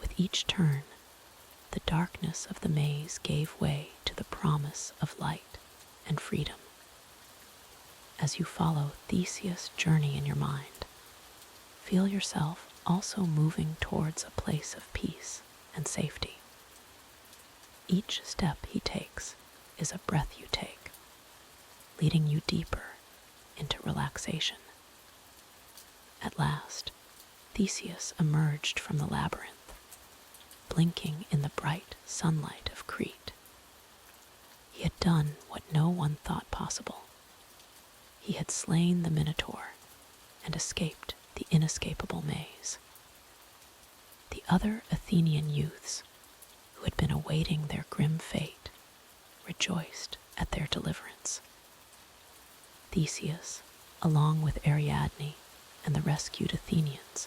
With each turn, the darkness of the maze gave way to the promise of light and freedom. As you follow Theseus' journey in your mind, feel yourself also moving towards a place of peace and safety. Each step he takes is a breath you take, leading you deeper into relaxation. At last, Theseus emerged from the labyrinth, blinking in the bright sunlight of Crete. He had done what no one thought possible. He had slain the Minotaur and escaped the inescapable maze. The other Athenian youths, who had been awaiting their grim fate, rejoiced at their deliverance. Theseus, along with Ariadne and the rescued Athenians,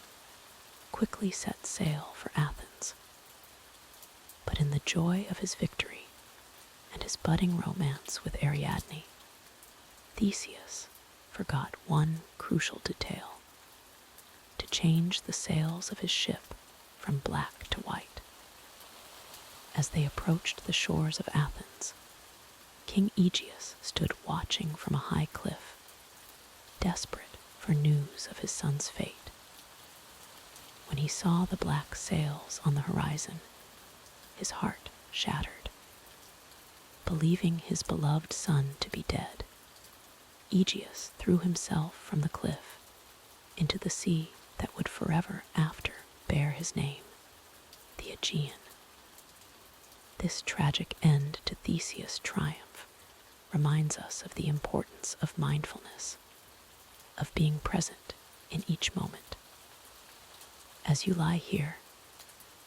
quickly set sail for Athens. But in the joy of his victory and his budding romance with Ariadne, Theseus forgot one crucial detail: to change the sails of his ship from black to white. As they approached the shores of Athens, King Aegeus stood watching from a high cliff, desperate for news of his son's fate. When he saw the black sails on the horizon, his heart shattered. Believing his beloved son to be dead, Aegeus threw himself from the cliff into the sea that would forever after bear his name, the Aegean. This tragic end to Theseus' triumph reminds us of the importance of mindfulness, of being present in each moment. As you lie here,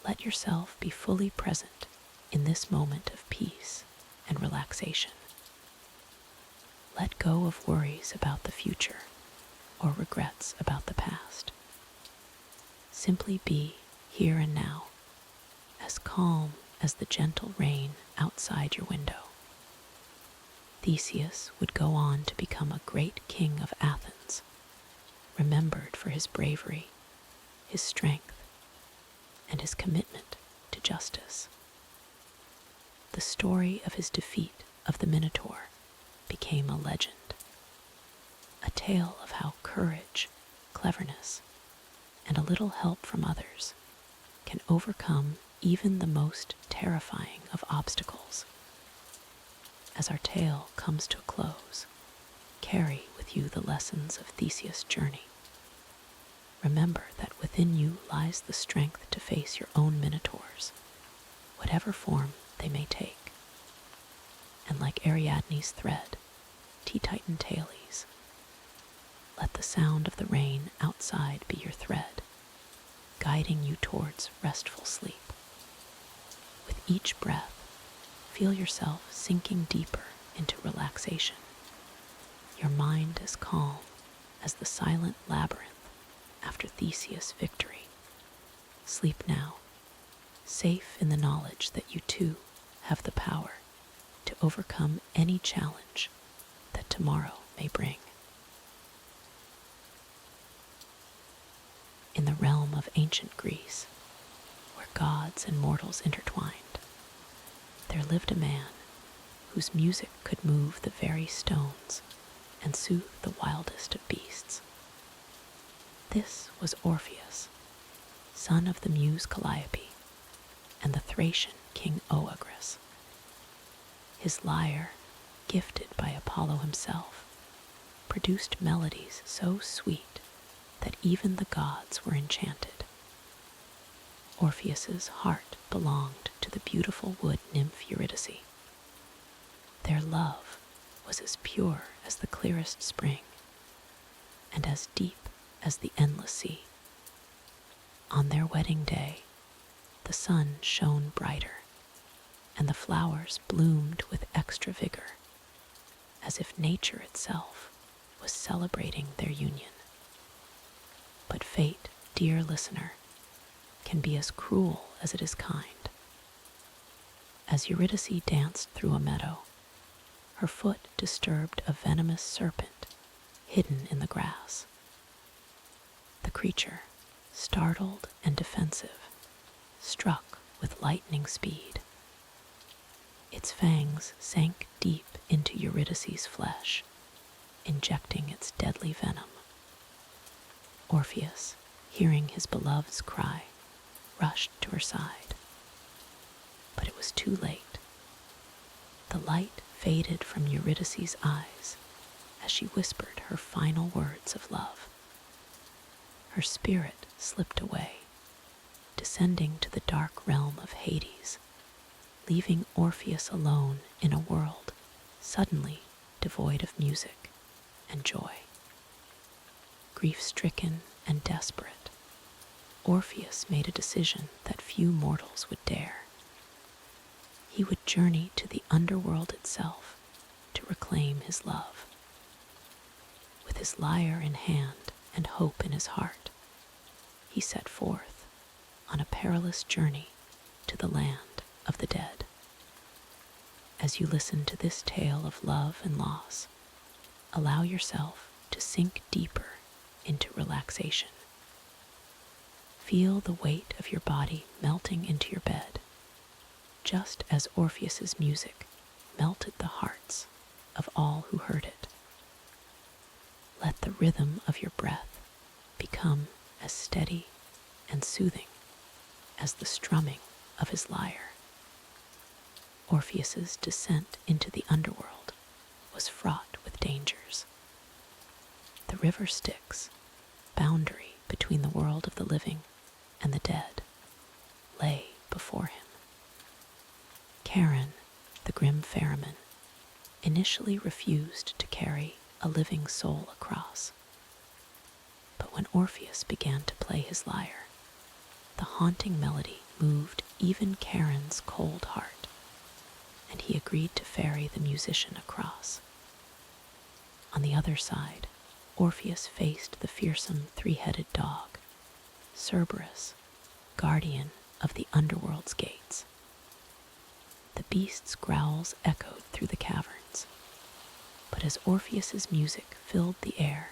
let yourself be fully present in this moment of peace and relaxation. Let go of worries about the future or regrets about the past. Simply be here and now, as calm as the gentle rain outside your window. Theseus would go on to become a great king of Athens, remembered for his bravery, his strength, and his commitment to justice. The story of his defeat of the Minotaur became a legend, a tale of how courage, cleverness, and a little help from others can overcome even the most terrifying of obstacles. As our tale comes to a close, carry with you the lessons of Theseus' journey. Remember that within you lies the strength to face your own minotaurs, whatever form they may take. And like Ariadne's thread, T-Titan Thales, let the sound of the rain outside be your thread, guiding you towards restful sleep. With each breath, feel yourself sinking deeper into relaxation, your mind as calm as the silent labyrinth after Theseus' victory. Sleep now, safe in the knowledge that you too have the power to overcome any challenge that tomorrow may bring. In the realm of ancient Greece, where gods and mortals intertwined, there lived a man whose music could move the very stones and soothe the wildest of beasts. This was Orpheus, son of the muse Calliope and the Thracian king Oeagrus. His lyre, gifted by Apollo himself, produced melodies so sweet that even the gods were enchanted. Orpheus's heart belonged to the beautiful wood nymph Eurydice. Their love was as pure as the clearest spring and as deep as the endless sea. On their wedding day, the sun shone brighter, and the flowers bloomed with extra vigor, as if nature itself was celebrating their union. But fate, dear listener, can be as cruel as it is kind. As Eurydice danced through a meadow, her foot disturbed a venomous serpent hidden in the grass. The creature, startled and defensive, struck with lightning speed. Its fangs sank deep into Eurydice's flesh, injecting its deadly venom. Orpheus, hearing his beloved's cry, rushed to her side. But it was too late. The light faded from Eurydice's eyes as she whispered her final words of love. Her spirit slipped away, descending to the dark realm of Hades, leaving Orpheus alone in a world suddenly devoid of music and joy. Grief-stricken and desperate, Orpheus made a decision that few mortals would dare. He would journey to the underworld itself to reclaim his love. With his lyre in hand and hope in his heart, he set forth on a perilous journey to the land of the dead. As you listen to this tale of love and loss, allow yourself to sink deeper into relaxation. Feel the weight of your body melting into your bed, just as Orpheus's music melted the hearts of all who heard it. Let the rhythm of your breath become as steady and soothing as the strumming of his lyre. Orpheus's descent into the underworld was fraught with dangers. The river Styx, boundary between the world of the living and the dead, lay before him. Charon, the grim ferryman, initially refused to carry a living soul across. But when Orpheus began to play his lyre, the haunting melody moved even Charon's cold heart, and he agreed to ferry the musician across. On the other side, Orpheus faced the fearsome three-headed dog, Cerberus, guardian of the underworld's gates. The beast's growls echoed through the caverns, but as Orpheus's music filled the air,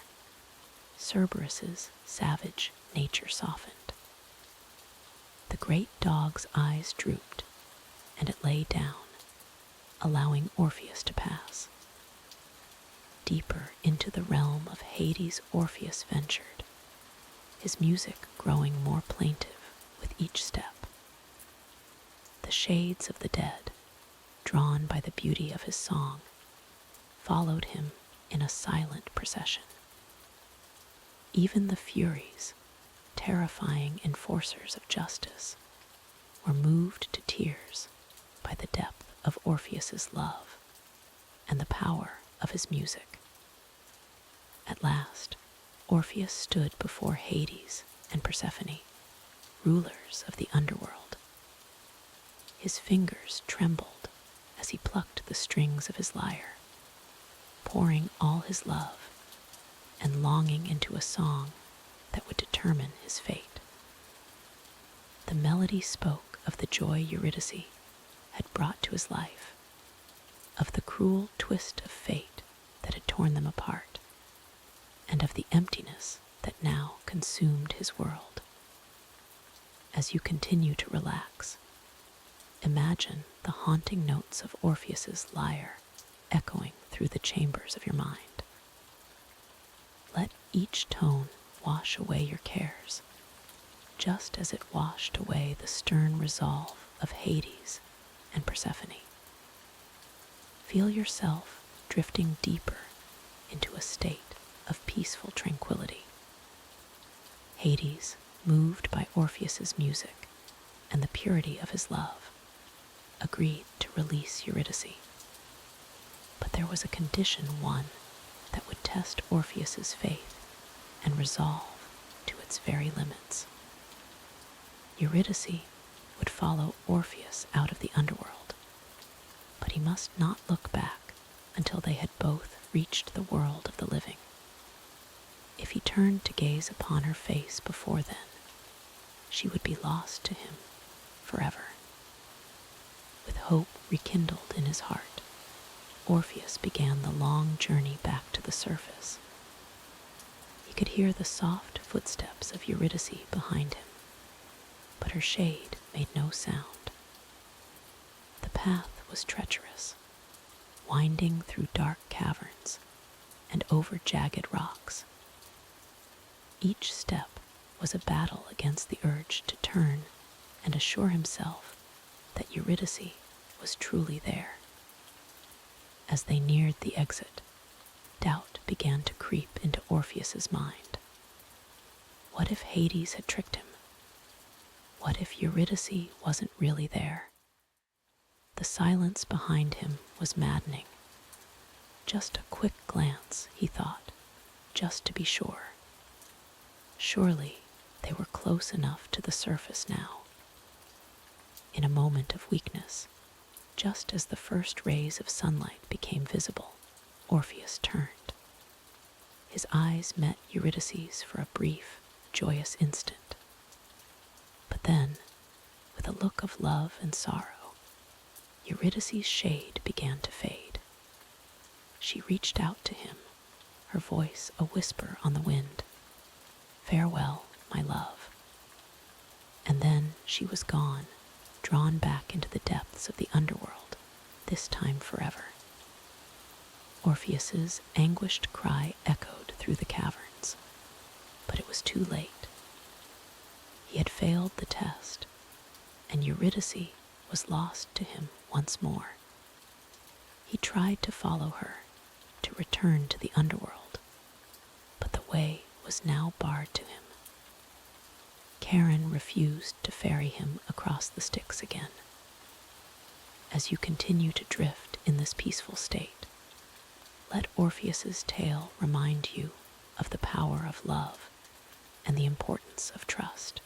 Cerberus's savage nature softened. The great dog's eyes drooped, and it lay down, allowing Orpheus to pass. Deeper into the realm of Hades Orpheus ventured, his music growing more plaintive with each step. The shades of the dead, drawn by the beauty of his song, followed him in a silent procession. Even the Furies, terrifying enforcers of justice, were moved to tears by the depth of Orpheus's love and the power of his music. At last, Orpheus stood before Hades and Persephone, rulers of the underworld. His fingers trembled as he plucked the strings of his lyre, pouring all his love and longing into a song that would determine his fate. The melody spoke of the joy Eurydice had brought to his life, of the cruel twist of fate that had torn them apart, and of the emptiness that now consumed his world. As you continue to relax, imagine the haunting notes of Orpheus's lyre echoing through the chambers of your mind. Let each tone wash away your cares, just as it washed away the stern resolve of Hades and Persephone. Feel yourself drifting deeper into a state of peaceful tranquility. Hades, moved by Orpheus's music and the purity of his love, agreed to release Eurydice. But there was a condition won that would test Orpheus's faith and resolve to its very limits. Eurydice would follow Orpheus out of the underworld, but he must not look back until they had both reached the world of the living. If he turned to gaze upon her face before then, she would be lost to him forever. With hope rekindled in his heart, Orpheus began the long journey back to the surface. He could hear the soft footsteps of Eurydice behind him, but her shade made no sound. The path was treacherous, winding through dark caverns and over jagged rocks. Each step was a battle against the urge to turn and assure himself that Eurydice was truly there. As they neared the exit, doubt began to creep into Orpheus's mind. What if Hades had tricked him? What if Eurydice wasn't really there? The silence behind him was maddening. Just a quick glance, he thought, just to be sure. Surely they were close enough to the surface now. In a moment of weakness, just as the first rays of sunlight became visible, Orpheus turned. His eyes met Eurydice's for a brief, joyous instant. But then, with a look of love and sorrow, Eurydice's shade began to fade. She reached out to him, her voice a whisper on the wind. "Farewell, my love." And then she was gone, drawn back into the depths of the underworld, this time forever. Orpheus's anguished cry echoed through the caverns, but it was too late. He had failed the test, and Eurydice was lost to him once more. He tried to follow her, to return to the underworld, but the way was now barred to him. Charon refused to ferry him across the Styx again. As you continue to drift in this peaceful state, let Orpheus's tale remind you of the power of love and the importance of trust.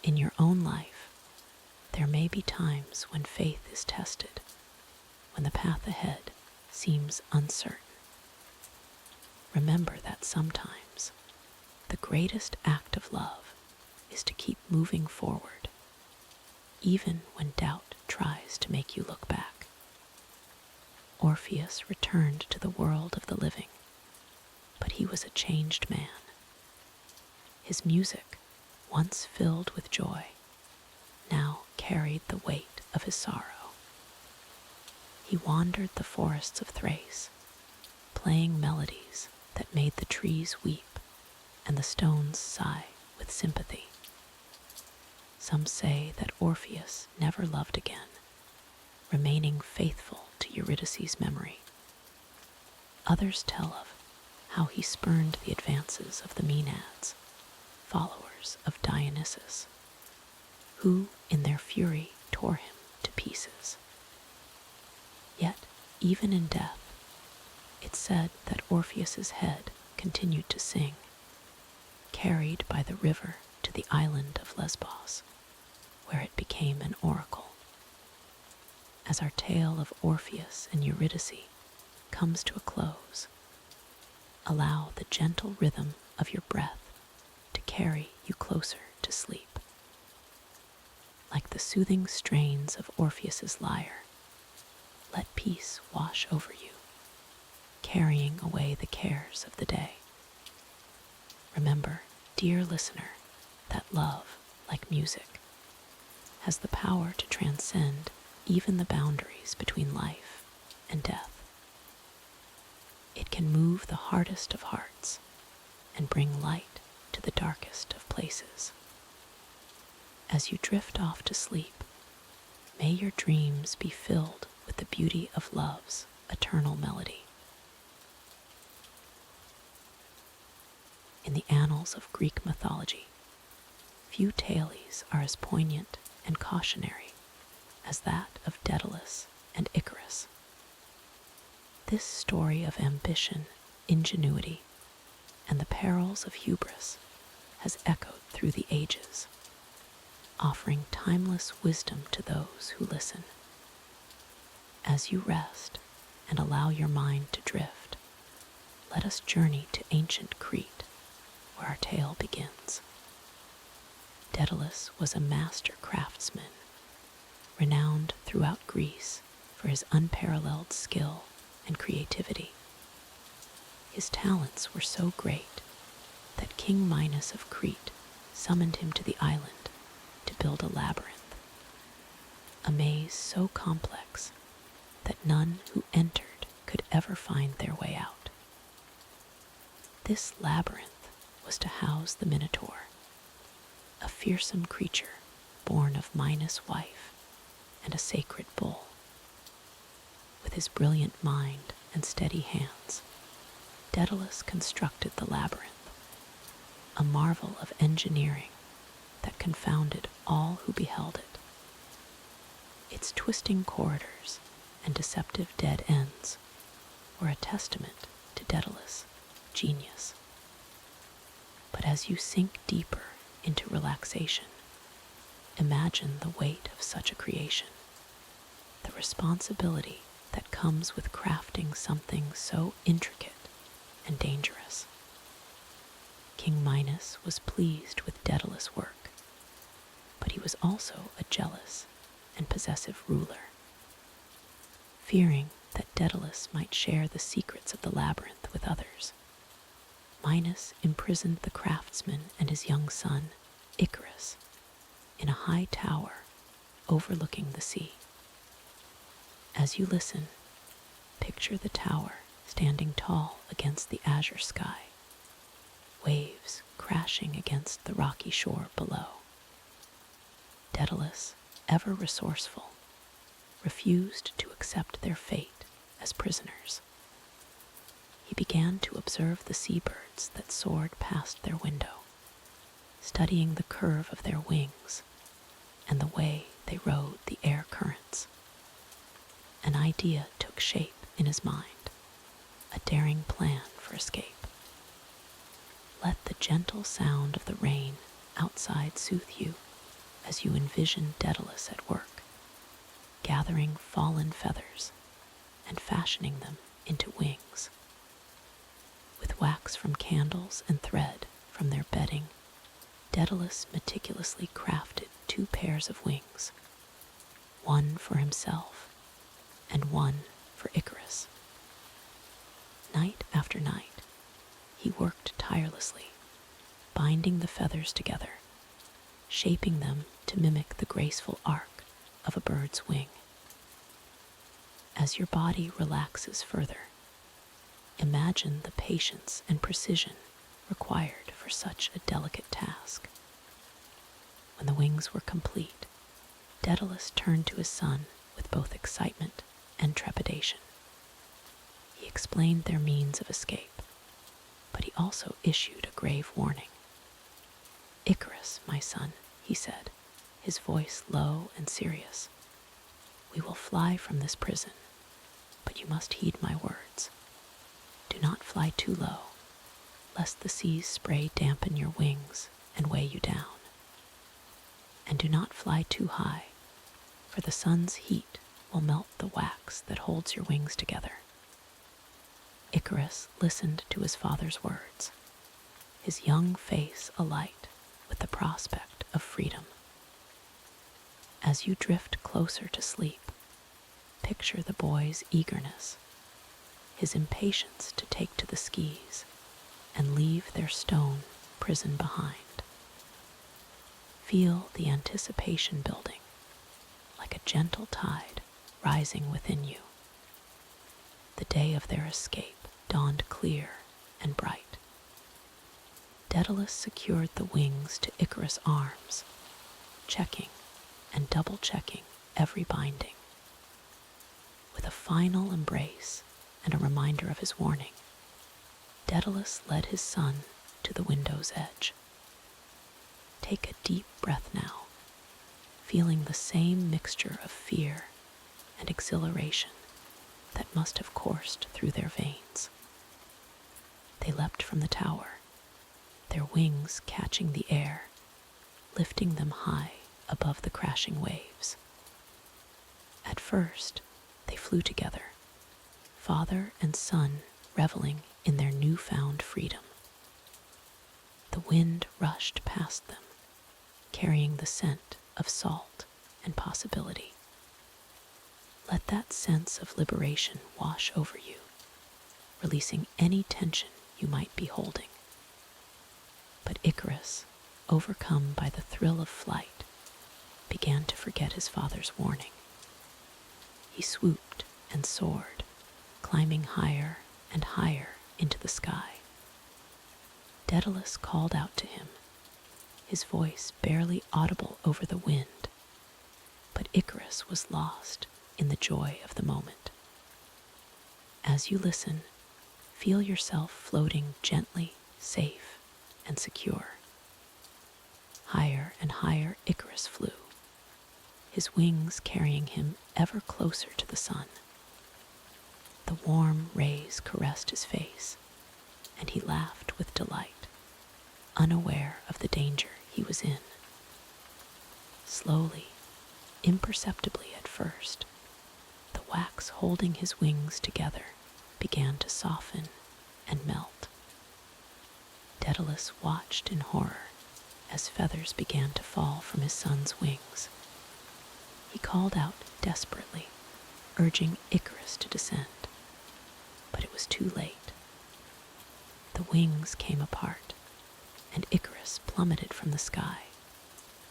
In your own life, there may be times when faith is tested, when the path ahead seems uncertain. Remember that sometimes the greatest act of love is to keep moving forward, even when doubt tries to make you look back. Orpheus returned to the world of the living, but he was a changed man. His music, once filled with joy, now carried the weight of his sorrow. He wandered the forests of Thrace, playing melodies that made the trees weep and the stones sigh with sympathy. Some say that Orpheus never loved again, remaining faithful to Eurydice's memory. Others tell of how he spurned the advances of the Maenads, followers of Dionysus, who in their fury tore him to pieces. Yet, even in death, it's said that Orpheus's head continued to sing, carried by the river to the island of Lesbos, where it became an oracle. As our tale of Orpheus and Eurydice comes to a close, allow the gentle rhythm of your breath to carry you closer to sleep. Like the soothing strains of Orpheus's lyre, let peace wash over you, carrying away the cares of the day. Remember, dear listener, that love, like music, has the power to transcend even the boundaries between life and death. It can move the hardest of hearts and bring light to the darkest of places. As you drift off to sleep, may your dreams be filled with the beauty of love's eternal melody. In the annals of Greek mythology, few tales are as poignant and cautionary as that of Daedalus and Icarus. This story of ambition, ingenuity, and the perils of hubris has echoed through the ages, offering timeless wisdom to those who listen. As you rest and allow your mind to drift, let us journey to ancient Crete, where our tale begins. Daedalus was a master craftsman, renowned throughout Greece for his unparalleled skill and creativity. His talents were so great that King Minos of Crete summoned him to the island to build a labyrinth, a maze so complex that none who entered could ever find their way out. This labyrinth was to house the Minotaur, a fearsome creature born of Minos' wife and a sacred bull. With his brilliant mind and steady hands, Daedalus constructed the labyrinth, a marvel of engineering that confounded all who beheld it. Its twisting corridors and deceptive dead ends were a testament to Daedalus' genius. But as you sink deeper into relaxation, imagine the weight of such a creation, the responsibility that comes with crafting something so intricate and dangerous. King Minos was pleased with Daedalus' work, but he was also a jealous and possessive ruler. Fearing that Daedalus might share the secrets of the labyrinth with others, Minos imprisoned the craftsman and his young son, Icarus, in a high tower overlooking the sea. As you listen, Picture the tower standing tall against the azure sky, waves crashing against the rocky shore below. Daedalus, ever resourceful, refused to accept their fate as prisoners. He began to observe the seabirds that soared past their window, studying the curve of their wings and the way they rode the air currents. An idea took shape in his mind, a daring plan for escape. Let the gentle sound of the rain outside soothe you as you envision Daedalus at work, gathering fallen feathers and fashioning them into wings. With wax from candles and thread from their bedding, Daedalus meticulously crafted 2 pairs of wings, one for himself and one for Icarus. Night after night, he worked tirelessly, binding the feathers together, shaping them to mimic the graceful arc of a bird's wing. As your body relaxes further, imagine the patience and precision required for such a delicate task. When the wings were complete, Daedalus turned to his son with both excitement and trepidation. He explained their means of escape, but he also issued a grave warning. "Icarus, my son," he said, his voice low and serious, "we will fly from this prison, but you must heed my words. Do not fly too low, lest the sea's spray dampen your wings and weigh you down. And do not fly too high, for the sun's heat will melt the wax that holds your wings together." Icarus listened to his father's words, his young face alight with the prospect of freedom. As you drift closer to sleep, picture the boy's eagerness, his impatience to take to the skis and leave their stone prison behind. Feel the anticipation building, like a gentle tide rising within you. The day of their escape dawned clear and bright. Daedalus secured the wings to Icarus' arms, checking and double-checking every binding. With a final embrace and a reminder of his warning, Daedalus led his son to the window's edge. Take a deep breath now, feeling the same mixture of fear and exhilaration that must have coursed through their veins. They leapt from the tower, their wings catching the air, lifting them high above the crashing waves. At first, they flew together, father and son reveling in their newfound freedom. The wind rushed past them, carrying the scent of salt and possibility. Let that sense of liberation wash over you, releasing any tension you might be holding. But Icarus, overcome by the thrill of flight, began to forget his father's warning. He swooped and soared, climbing higher and higher into the sky. Daedalus called out to him, his voice barely audible over the wind, but Icarus was lost in the joy of the moment. As you listen, feel yourself floating gently, safe, and secure. Higher and higher Icarus flew, his wings carrying him ever closer to the sun. The warm rays caressed his face, and he laughed with delight, unaware of the danger he was in. Slowly, imperceptibly at first, the wax holding his wings together began to soften and melt. Daedalus watched in horror as feathers began to fall from his son's wings. He called out desperately, urging Icarus to descend, but it was too late. The wings came apart, and Icarus plummeted from the sky,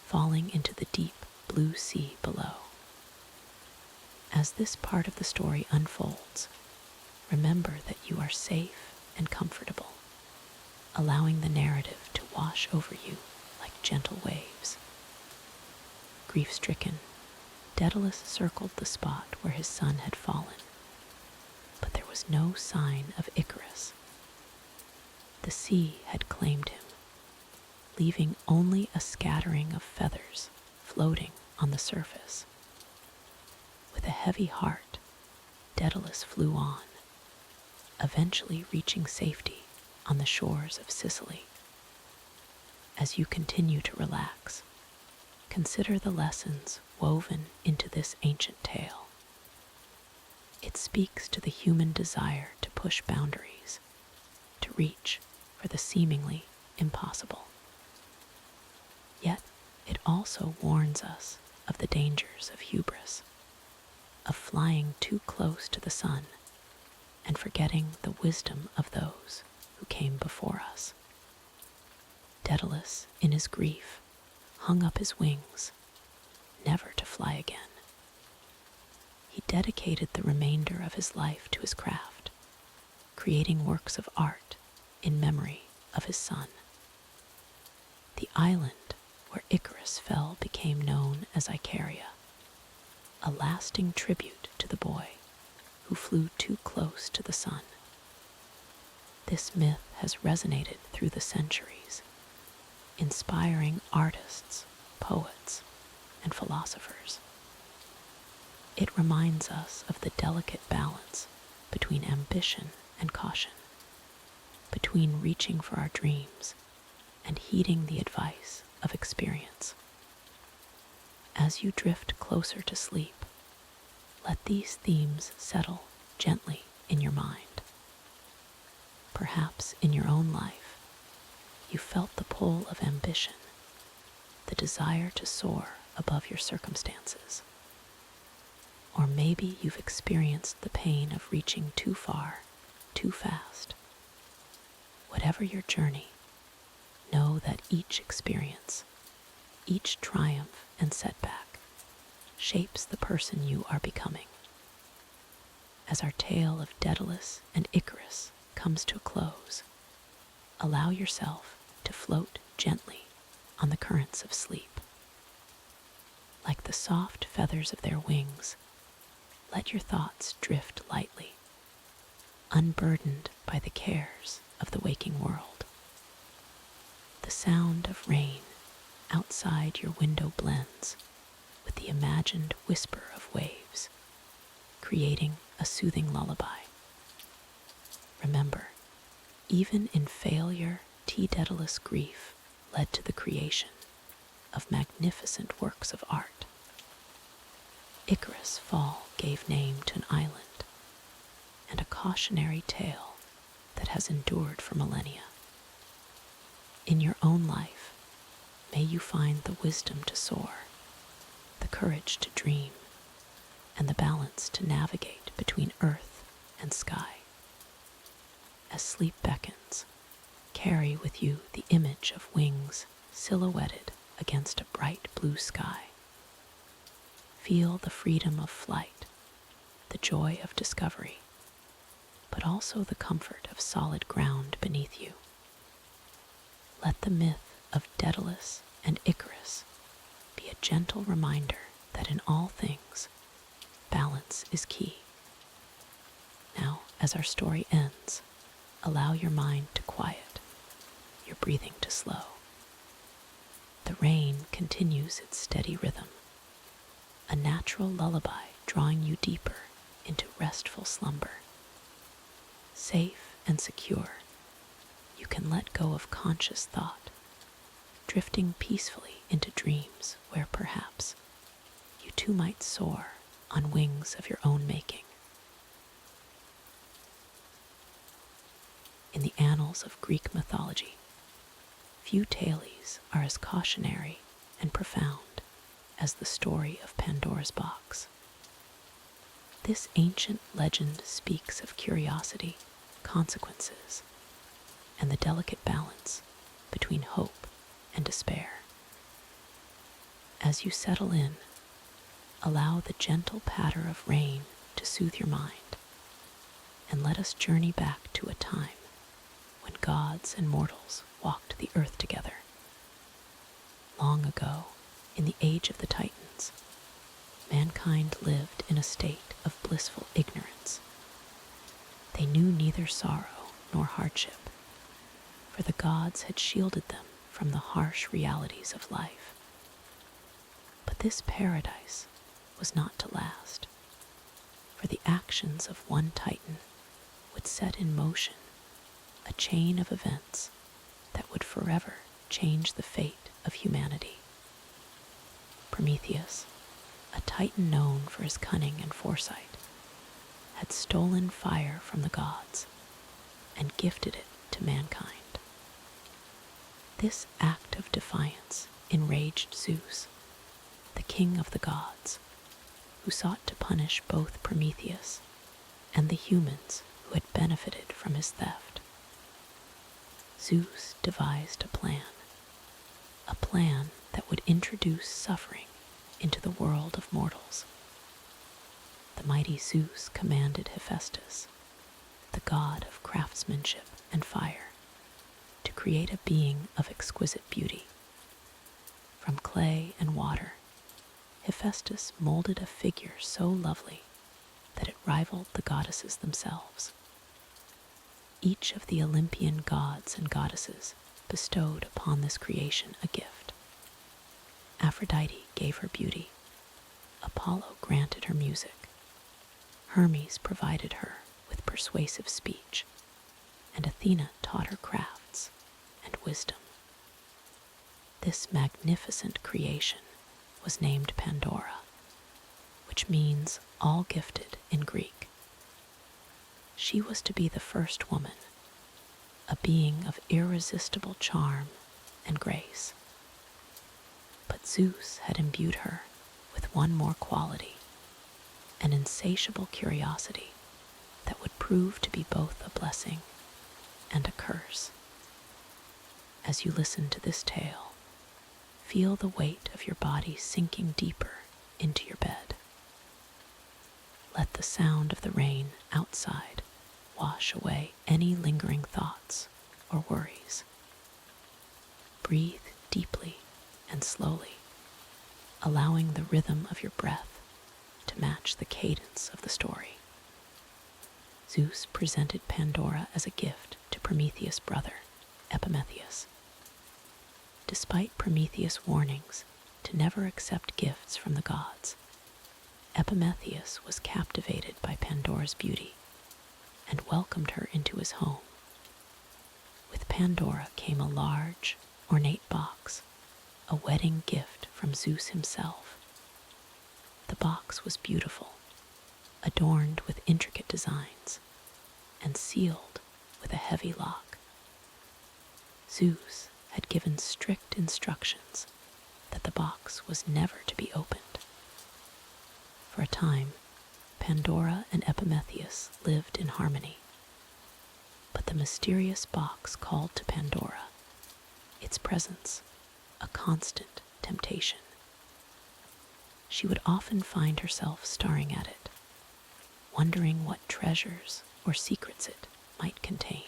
falling into the deep blue sea below. As this part of the story unfolds, Remember that you are safe and comfortable, allowing the narrative to wash over you like gentle waves. Grief-stricken, Daedalus circled the spot where his son had fallen, but there was no sign of Icarus. The sea had claimed him, leaving only a scattering of feathers floating on the surface. With a heavy heart, Daedalus flew on, eventually reaching safety on the shores of Sicily. As you continue to relax, consider the lessons woven into this ancient tale. It speaks to the human desire to push boundaries, to reach for the seemingly impossible. Yet it also warns us of the dangers of hubris, of flying too close to the sun and forgetting the wisdom of those who came before us. Daedalus, in his grief, hung up his wings, never to fly again. He dedicated the remainder of his life to his craft, creating works of art in memory of his son. The island where Icarus fell became known as Icaria, a lasting tribute to the boy who flew too close to the sun. This myth has resonated through the centuries, inspiring artists, poets, and philosophers. It reminds us of the delicate balance between ambition and caution, between reaching for our dreams and heeding the advice of experience. As you drift closer to sleep, let these themes settle gently in your mind. Perhaps in your own life, you felt the pull of ambition, the desire to soar above your circumstances. Or maybe you've experienced the pain of reaching too far, too fast. Whatever your journey, know that each experience, each triumph and setback, shapes the person you are becoming. As our tale of Daedalus and Icarus comes to a close, allow yourself to float gently on the currents of sleep. Like the soft feathers of their wings, let your thoughts drift lightly, unburdened by the cares of the waking world. The sound of rain outside your window blends with the imagined whisper of waves, creating a soothing lullaby. Remember, even in failure, Daedalus' grief led to the creation of magnificent works of art. Icarus' fall gave name to an island and a cautionary tale that has endured for millennia. In your own life, may you find the wisdom to soar, the courage to dream, and the balance to navigate between earth and sky. As sleep beckons, carry with you the image of wings silhouetted against a bright blue sky. Feel the freedom of flight, the joy of discovery, but also the comfort of solid ground beneath you. Let the myth of Daedalus and Icarus be a gentle reminder that in all things, balance is key. Now, as our story ends, allow your mind to quiet, your breathing to slow. The rain continues its steady rhythm, a natural lullaby drawing you deeper into restful slumber. Safe and secure, you can let go of conscious thought, drifting peacefully into dreams where perhaps you too might soar on wings of your own making. In the annals of Greek mythology, few tales are as cautionary and profound as the story of Pandora's box. This ancient legend speaks of curiosity, consequences, and the delicate balance between hope and despair. As you settle in, allow the gentle patter of rain to soothe your mind. and let us journey back to a time when gods and mortals walked the earth together. Long ago, in the age of the Titans, mankind lived in a state of blissful ignorance. They knew neither sorrow nor hardship, for the gods had shielded them from the harsh realities of life. But this paradise was not to last, for the actions of one Titan would set in motion a chain of events that would forever change the fate of humanity. Prometheus, a Titan known for his cunning and foresight, had stolen fire from the gods and gifted it to mankind. This act of defiance enraged Zeus, the king of the gods, who sought to punish both Prometheus and the humans who had benefited from his theft. Zeus devised a plan that would introduce suffering into the world of mortals. The mighty Zeus commanded Hephaestus, the god of craftsmanship and fire, to create a being of exquisite beauty. From clay and water, Hephaestus molded a figure so lovely that it rivaled the goddesses themselves. Each of the Olympian gods and goddesses bestowed upon this creation a gift. Aphrodite gave her beauty, Apollo granted her music, Hermes provided her with persuasive speech, and Athena taught her crafts and wisdom. This magnificent creation was named Pandora, which means all gifted in Greek. She was to be the first woman, a being of irresistible charm and grace. But Zeus had imbued her with one more quality, an insatiable curiosity that would prove to be both a blessing and a curse. As you listen to this tale, feel the weight of your body sinking deeper into your bed. Let the sound of the rain outside wash away any lingering thoughts or worries. Breathe deeply and slowly, allowing the rhythm of your breath to match the cadence of the story. Zeus presented Pandora as a gift to Prometheus' brother, Epimetheus. Despite Prometheus' warnings to never accept gifts from the gods, Epimetheus was captivated by Pandora's beauty and welcomed her into his home. With Pandora came a large, ornate box, a wedding gift from Zeus himself. The box was beautiful, adorned with intricate designs, and sealed with a heavy lock. Zeus had given strict instructions that the box was never to be opened. For a time, Pandora and Epimetheus lived in harmony. But the mysterious box called to Pandora, its presence a constant temptation. She would often find herself staring at it, wondering what treasures or secrets it might contain.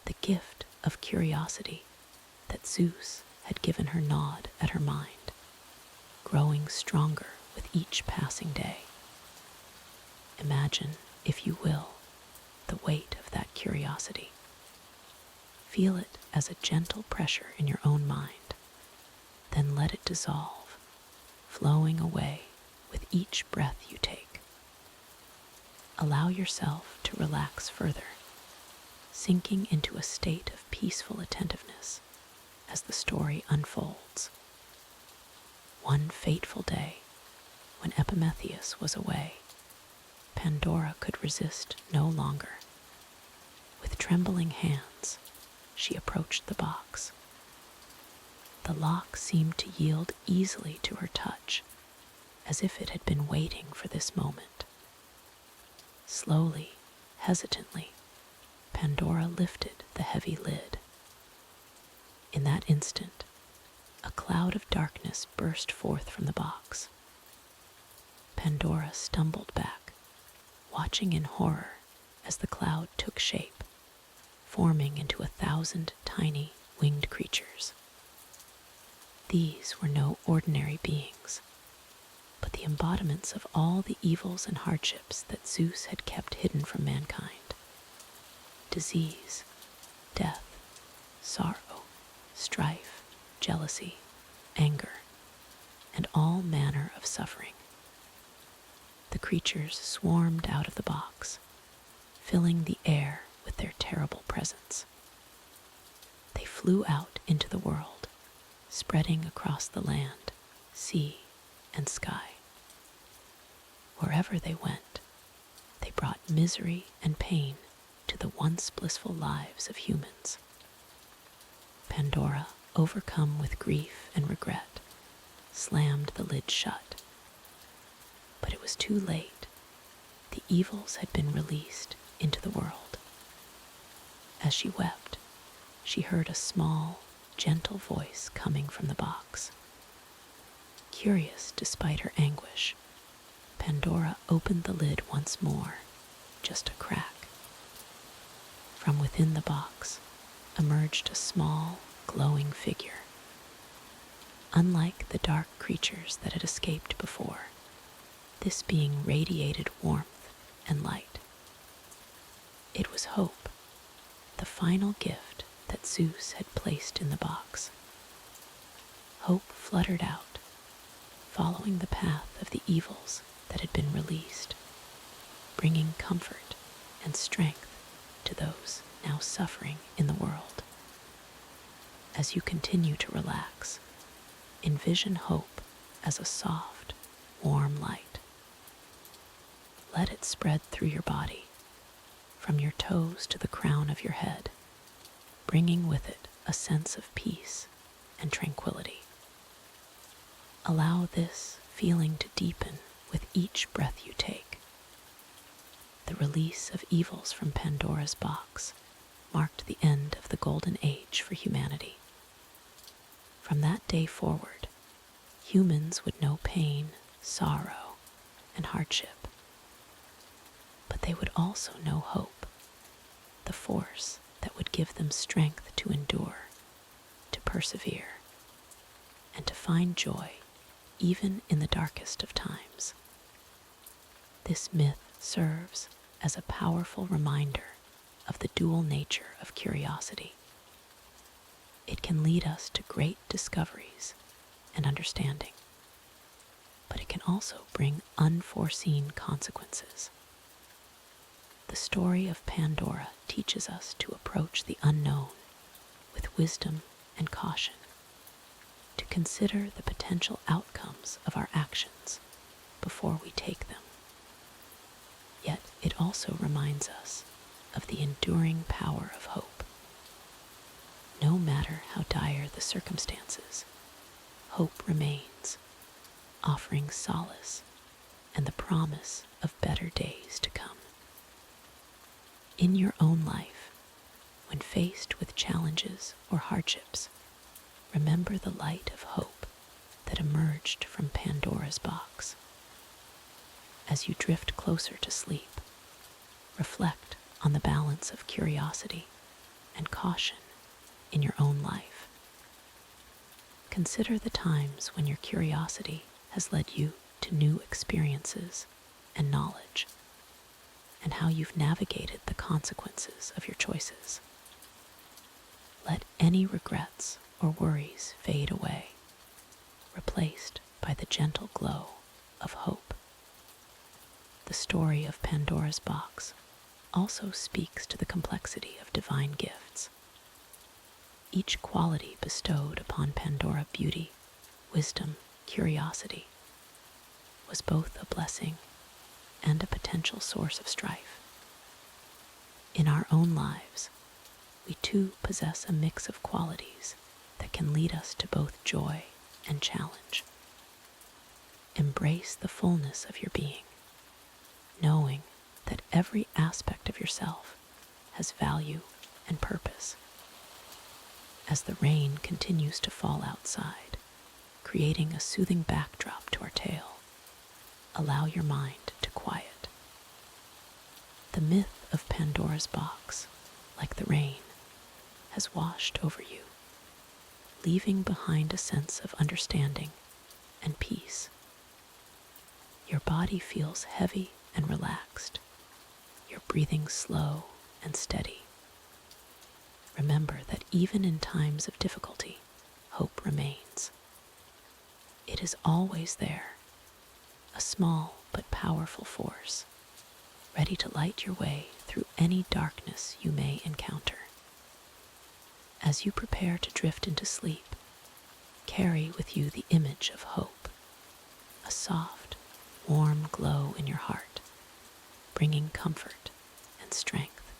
The gift of curiosity that Zeus had given her gnawed at her mind, growing stronger with each passing day. Imagine, if you will, the weight of that curiosity. Feel it as a gentle pressure in your own mind, then let it dissolve, flowing away with each breath you take. Allow yourself to relax further, sinking into a state of peaceful attentiveness as the story unfolds. One fateful day, when Epimetheus was away, Pandora could resist no longer. With trembling hands, she approached the box. The lock seemed to yield easily to her touch, as if it had been waiting for this moment. Slowly, hesitantly, Pandora lifted the heavy lid. In that instant, a cloud of darkness burst forth from the box. Pandora stumbled back, watching in horror as the cloud took shape, forming into 1,000 tiny winged creatures. These were no ordinary beings, but the embodiments of all the evils and hardships that Zeus had kept hidden from mankind. Disease, death, sorrow, strife, jealousy, anger, and all manner of suffering. The creatures swarmed out of the box, filling the air with their terrible presence. They flew out into the world, spreading across the land, sea, and sky. Wherever they went, they brought misery and pain to the once blissful lives of humans. Pandora, overcome with grief and regret, slammed the lid shut. But it was too late. The evils had been released into the world. As she wept, she heard a small, gentle voice coming from the box. Curious despite her anguish, Pandora opened the lid once more, just a crack. From within the box emerged a small, glowing figure. Unlike the dark creatures that had escaped before, this being radiated warmth and light. It was hope, the final gift that Zeus had placed in the box. Hope fluttered out, following the path of the evils that had been released, bringing comfort and strength to those now suffering in the world. As you continue to relax, envision hope as a soft, warm light. Let it spread through your body, from your toes to the crown of your head, bringing with it a sense of peace and tranquility. Allow this feeling to deepen with each breath you take. The release of evils from Pandora's box marked the end of the golden age for humanity. From that day forward, humans would know pain, sorrow, and hardship. But they would also know hope, the force that would give them strength to endure, to persevere, and to find joy even in the darkest of times. This myth serves as a powerful reminder of the dual nature of curiosity. It can lead us to great discoveries and understanding, but it can also bring unforeseen consequences. The story of Pandora teaches us to approach the unknown with wisdom and caution, to consider the potential outcomes of our actions before we take them. Yet it also reminds us of the enduring power of hope. No matter how dire the circumstances, hope remains, offering solace and the promise of better days to come. In your own life, when faced with challenges or hardships, remember the light of hope that emerged from Pandora's box. As you drift closer to sleep, reflect on the balance of curiosity and caution in your own life. Consider the times when your curiosity has led you to new experiences and knowledge, and how you've navigated the consequences of your choices. Let any regrets or worries fade away, replaced by the gentle glow of hope. The story of Pandora's box also speaks to the complexity of divine gifts. Each quality bestowed upon Pandora, beauty, wisdom, curiosity, was both a blessing and a potential source of strife. In our own lives, we too possess a mix of qualities that can lead us to both joy and challenge. Embrace the fullness of your being, knowing that every aspect of yourself has value and purpose. As the rain continues to fall outside, creating a soothing backdrop to our tale, allow your mind to quiet. myth of Pandora's box, like the rain, has washed over you, leaving behind a sense of understanding and peace. Your body feels heavy and relaxed, your breathing slow and steady. Remember that even in times of difficulty, hope remains. It is always there, a small but powerful force, ready to light your way through any darkness you may encounter. As you prepare to drift into sleep, carry with you the image of hope, a soft, warm glow in your heart, bringing comfort and strength.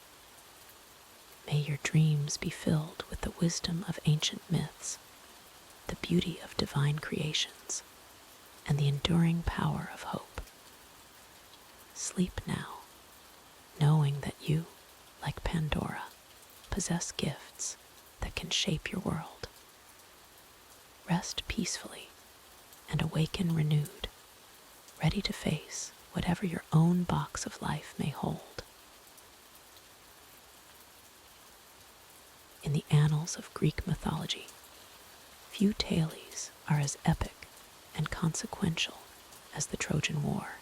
May your dreams be filled with the wisdom of ancient myths, the beauty of divine creations, and the enduring power of hope. Sleep now, knowing that you, like Pandora, possess gifts that can shape your world. Rest peacefully and awaken renewed, ready to face whatever your own box of life may hold. In the annals of Greek mythology, few tales are as epic and consequential as the Trojan War.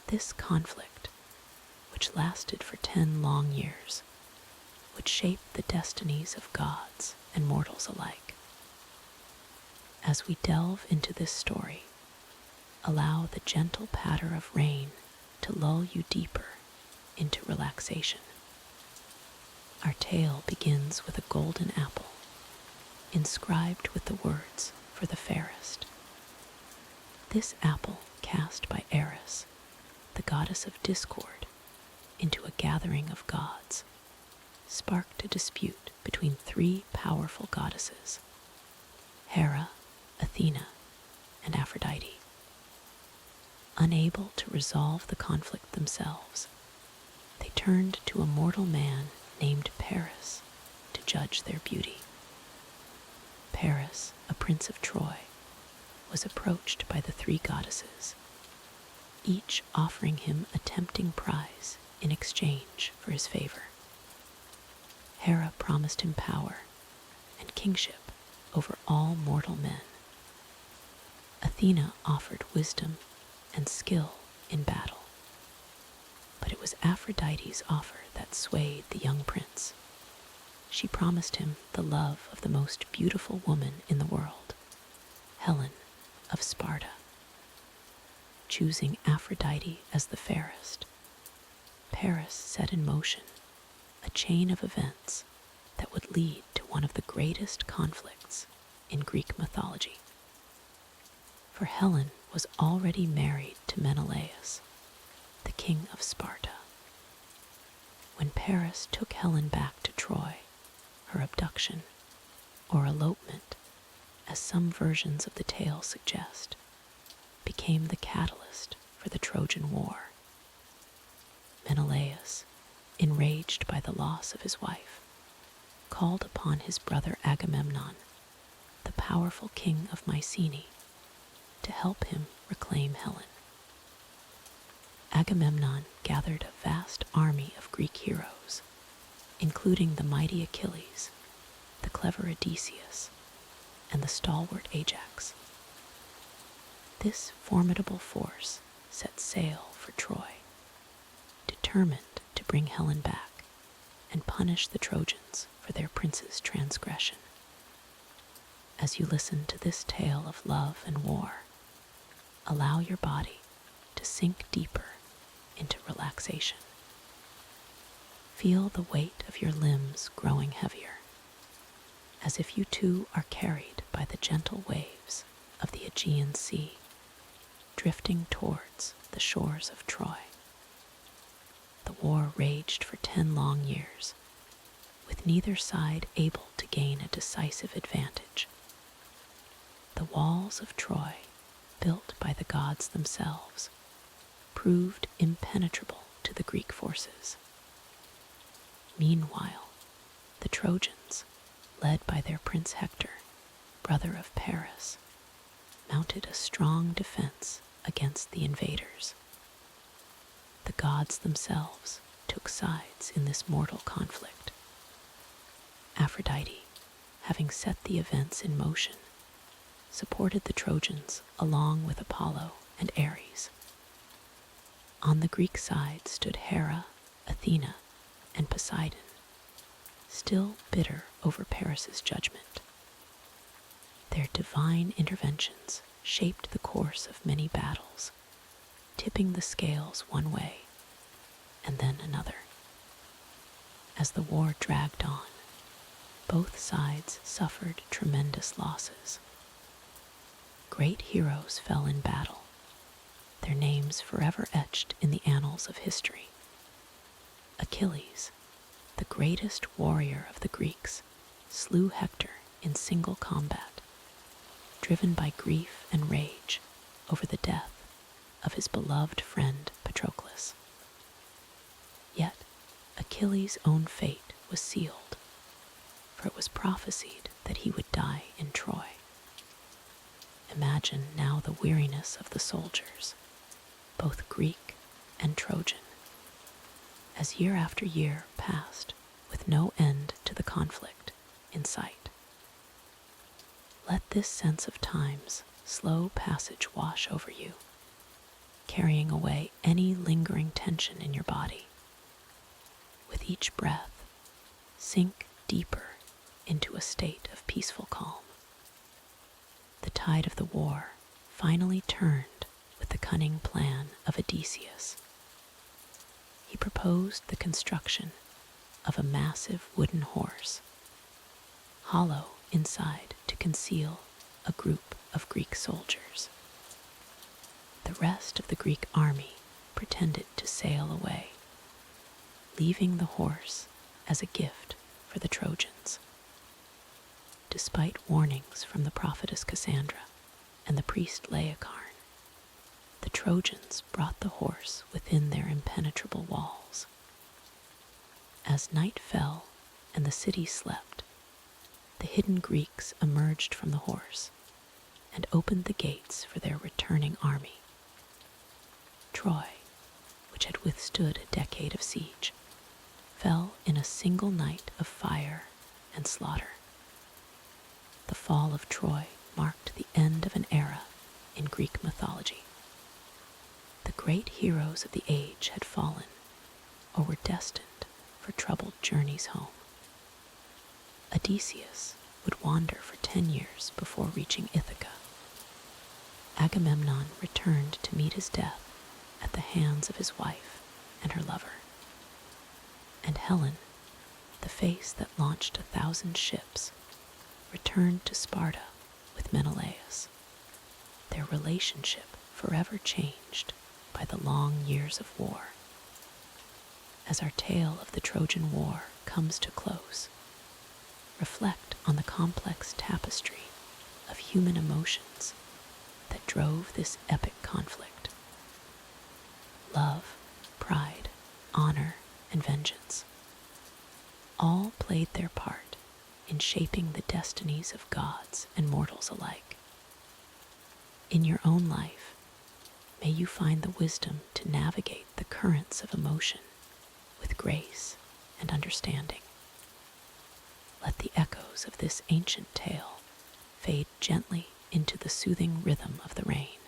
This conflict, which lasted for 10 long years, would shape the destinies of gods and mortals alike. As we delve into this story, allow the gentle patter of rain to lull you deeper into relaxation. Our tale begins with a golden apple, inscribed with the words for the fairest. This apple, cast by Eris, the goddess of discord, into a gathering of gods, sparked a dispute between 3 powerful goddesses, Hera, Athena, and Aphrodite. Unable to resolve the conflict themselves, they turned to a mortal man named Paris to judge their beauty. Paris, a prince of Troy, was approached by the 3 goddesses, each offering him a tempting prize in exchange for his favor. Hera promised him power and kingship over all mortal men. Athena offered wisdom and skill in battle. But it was Aphrodite's offer that swayed the young prince. She promised him the love of the most beautiful woman in the world, Helen of Sparta. Choosing Aphrodite as the fairest, Paris set in motion a chain of events that would lead to one of the greatest conflicts in Greek mythology. For Helen was already married to Menelaus, the king of Sparta. When Paris took Helen back to Troy, her abduction, or elopement, as some versions of the tale suggest, became the catalyst for the Trojan War. Menelaus, enraged by the loss of his wife, called upon his brother Agamemnon, the powerful king of Mycenae, to help him reclaim Helen. Agamemnon gathered a vast army of Greek heroes, including the mighty Achilles, the clever Odysseus, and the stalwart Ajax. This formidable force set sail for Troy, determined to bring Helen back and punish the Trojans for their prince's transgression. As you listen to this tale of love and war, allow your body to sink deeper into relaxation. Feel the weight of your limbs growing heavier, as if you too are carried by the gentle waves of the Aegean Sea, drifting towards the shores of Troy. The war raged for 10 long years, with neither side able to gain a decisive advantage. The walls of Troy, built by the gods themselves, proved impenetrable to the Greek forces. Meanwhile, the Trojans, led by their prince Hector, brother of Paris, mounted a strong defense against the invaders. the gods themselves took sides in this mortal conflict. Aphrodite, having set the events in motion, supported the Trojans along with Apollo and Ares. On the Greek side stood Hera, Athena, and Poseidon, still bitter over Paris's judgment. Their divine interventions shaped the course of many battles, tipping the scales one way and then another. As the war dragged on, both sides suffered tremendous losses. Great heroes fell in battle, their names forever etched in the annals of history. Achilles, the greatest warrior of the Greeks, slew Hector in single combat, driven by grief and rage over the death of his beloved friend Patroclus. Yet Achilles' own fate was sealed, for it was prophesied that he would die in Troy. Imagine now the weariness of the soldiers, both Greek and Trojan, as year after year passed with no end to the conflict in sight. Let this sense of time's slow passage wash over you, carrying away any lingering tension in your body. With each breath, sink deeper into a state of peaceful calm. The tide of the war finally turned with the cunning plan of Odysseus. He proposed the construction of a massive wooden horse, hollow inside to conceal a group of Greek soldiers. The rest of the Greek army pretended to sail away, leaving the horse as a gift for the Trojans. Despite warnings from the prophetess Cassandra and the priest Laocoon, the Trojans brought the horse within their impenetrable walls. As night fell and the city slept, the hidden Greeks emerged from the horse and opened the gates for their returning army. Troy, which had withstood a decade of siege, fell in a single night of fire and slaughter. The fall of Troy marked the end of an era in Greek mythology. The great heroes of the age had fallen, or were destined for troubled journeys home. Odysseus would wander for 10 years before reaching Ithaca. Agamemnon returned to meet his death at the hands of his wife and her lover. And Helen, the face that launched 1,000 ships, returned to Sparta with Menelaus, their relationship forever changed by the long years of war. As our tale of the Trojan War comes to close, reflect on the complex tapestry of human emotions that drove this epic conflict. Love, pride, honor, and vengeance all played their part in shaping the destinies of gods and mortals alike. In your own life, may you find the wisdom to navigate the currents of emotion with grace and understanding. Let the echoes of this ancient tale fade gently into the soothing rhythm of the rain.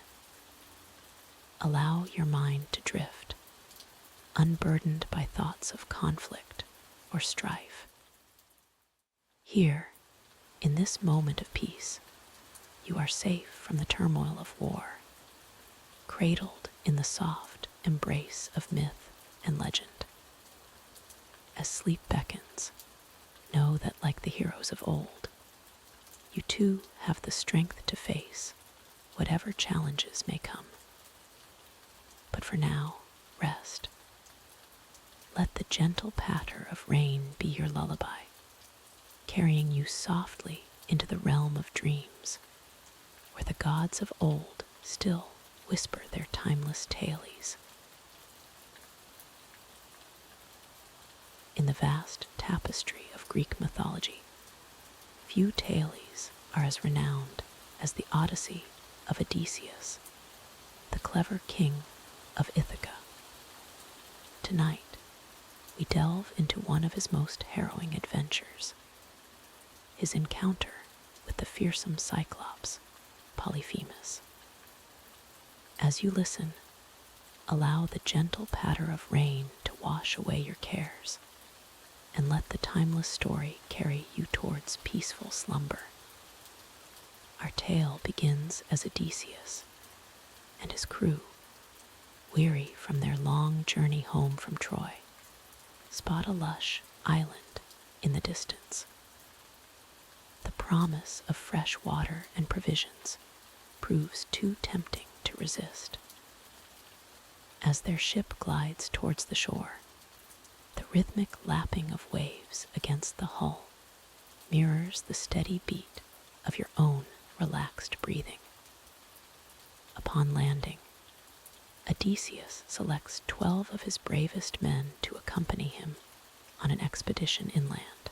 Allow your mind to drift, unburdened by thoughts of conflict or strife. Here, in this moment of peace, you are safe from the turmoil of war, cradled in the soft embrace of myth and legend. As sleep beckons, know that like the heroes of old, you too have the strength to face whatever challenges may come. But for now, rest. Let the gentle patter of rain be your lullaby, carrying you softly into the realm of dreams, where the gods of old still whisper their timeless tales. In the vast tapestry of Greek mythology, few tales are as renowned as the Odyssey of Odysseus, the clever king of Ithaca. Tonight, we delve into one of his most harrowing adventures, his encounter with the fearsome Cyclops, Polyphemus. As you listen, allow the gentle patter of rain to wash away your cares, and let the timeless story carry you towards peaceful slumber. Our tale begins as Odysseus and his crew, weary from their long journey home from Troy, spot a lush island in the distance. The promise of fresh water and provisions proves too tempting to resist. As their ship glides towards the shore, the rhythmic lapping of waves against the hull mirrors the steady beat of your own relaxed breathing. Upon landing, Odysseus selects 12 of his bravest men to accompany him on an expedition inland.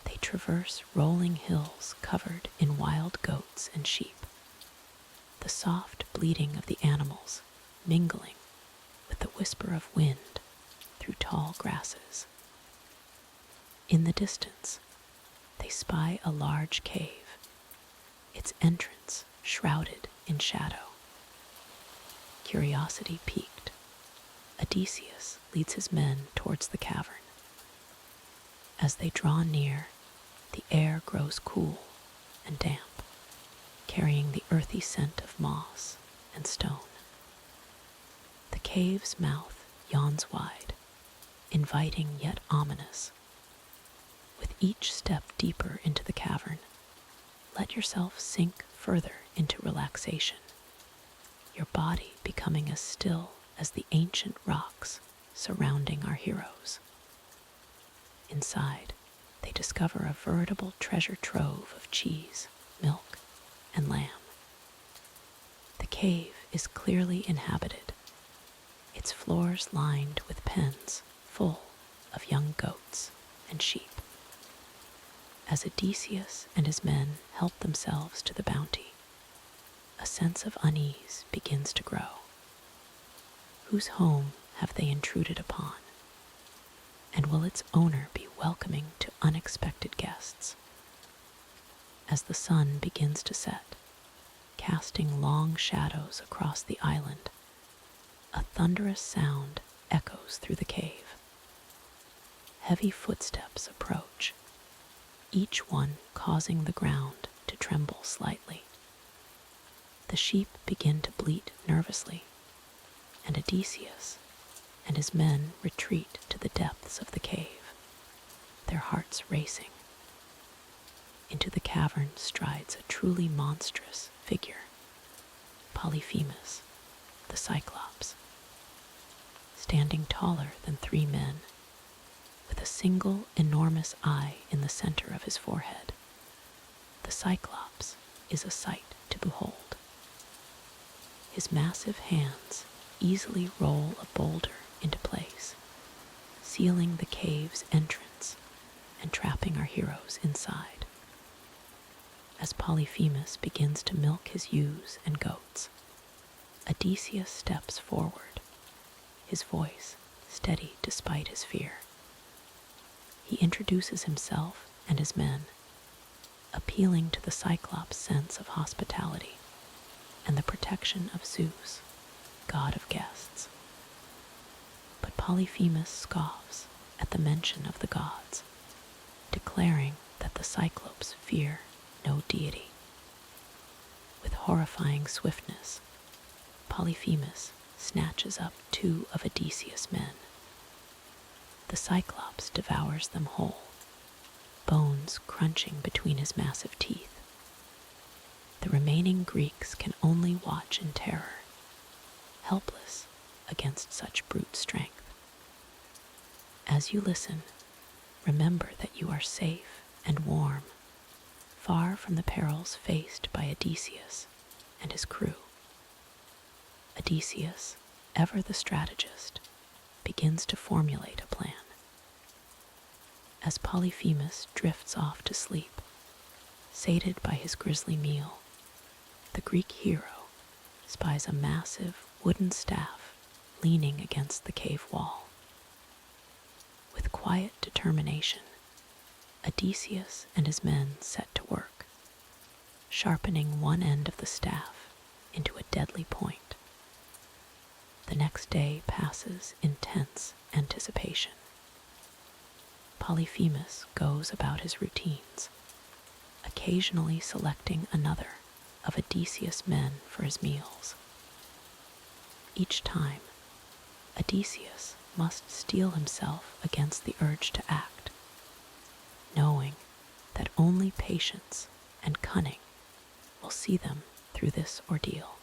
They traverse rolling hills covered in wild goats and sheep, the soft bleating of the animals mingling with the whisper of wind through tall grasses. In the distance, they spy a large cave, its entrance shrouded in shadow. Curiosity piqued, Odysseus leads his men towards the cavern. As they draw near, the air grows cool and damp, carrying the earthy scent of moss and stone. The cave's mouth yawns wide, inviting yet ominous. With each step deeper into the cavern, let yourself sink further into relaxation, your body becoming as still as the ancient rocks surrounding our heroes. Inside, they discover a veritable treasure trove of cheese, milk, and lamb. The cave is clearly inhabited, its floors lined with pens full of young goats and sheep. As Odysseus and his men help themselves to the bounty, a sense of unease begins to grow. Whose home have they intruded upon? And will its owner be welcoming to unexpected guests? As the sun begins to set, casting long shadows across the island, a thunderous sound echoes through the cave. Heavy footsteps approach, each one causing the ground to tremble slightly. The sheep begin to bleat nervously, and Odysseus and his men retreat to the depths of the cave, their hearts racing. Into the cavern strides a truly monstrous figure, Polyphemus, the Cyclops. Standing taller than 3 men, with a single enormous eye in the center of his forehead, the Cyclops is a sight to behold. His massive hands easily roll a boulder into place, sealing the cave's entrance and trapping our heroes inside. As Polyphemus begins to milk his ewes and goats, Odysseus steps forward, his voice steady despite his fear. He introduces himself and his men, appealing to the Cyclops' sense of hospitality and the protection of Zeus, god of guests. But Polyphemus scoffs at the mention of the gods, declaring that the Cyclops fear no deity. With horrifying swiftness, Polyphemus snatches up 2 of Odysseus' men. The Cyclops devours them whole, bones crunching between his massive teeth. The remaining Greeks can only watch in terror, helpless against such brute strength. As you listen, remember that you are safe and warm, far from the perils faced by Odysseus and his crew. Odysseus, ever the strategist, begins to formulate a plan. As Polyphemus drifts off to sleep, sated by his grisly meal, the Greek hero spies a massive wooden staff leaning against the cave wall. With quiet determination, Odysseus and his men set to work, sharpening one end of the staff into a deadly point. The next day passes in tense anticipation. Polyphemus goes about his routines, occasionally selecting another of Odysseus' men for his meals. Each time, Odysseus must steel himself against the urge to act, knowing that only patience and cunning will see them through this ordeal.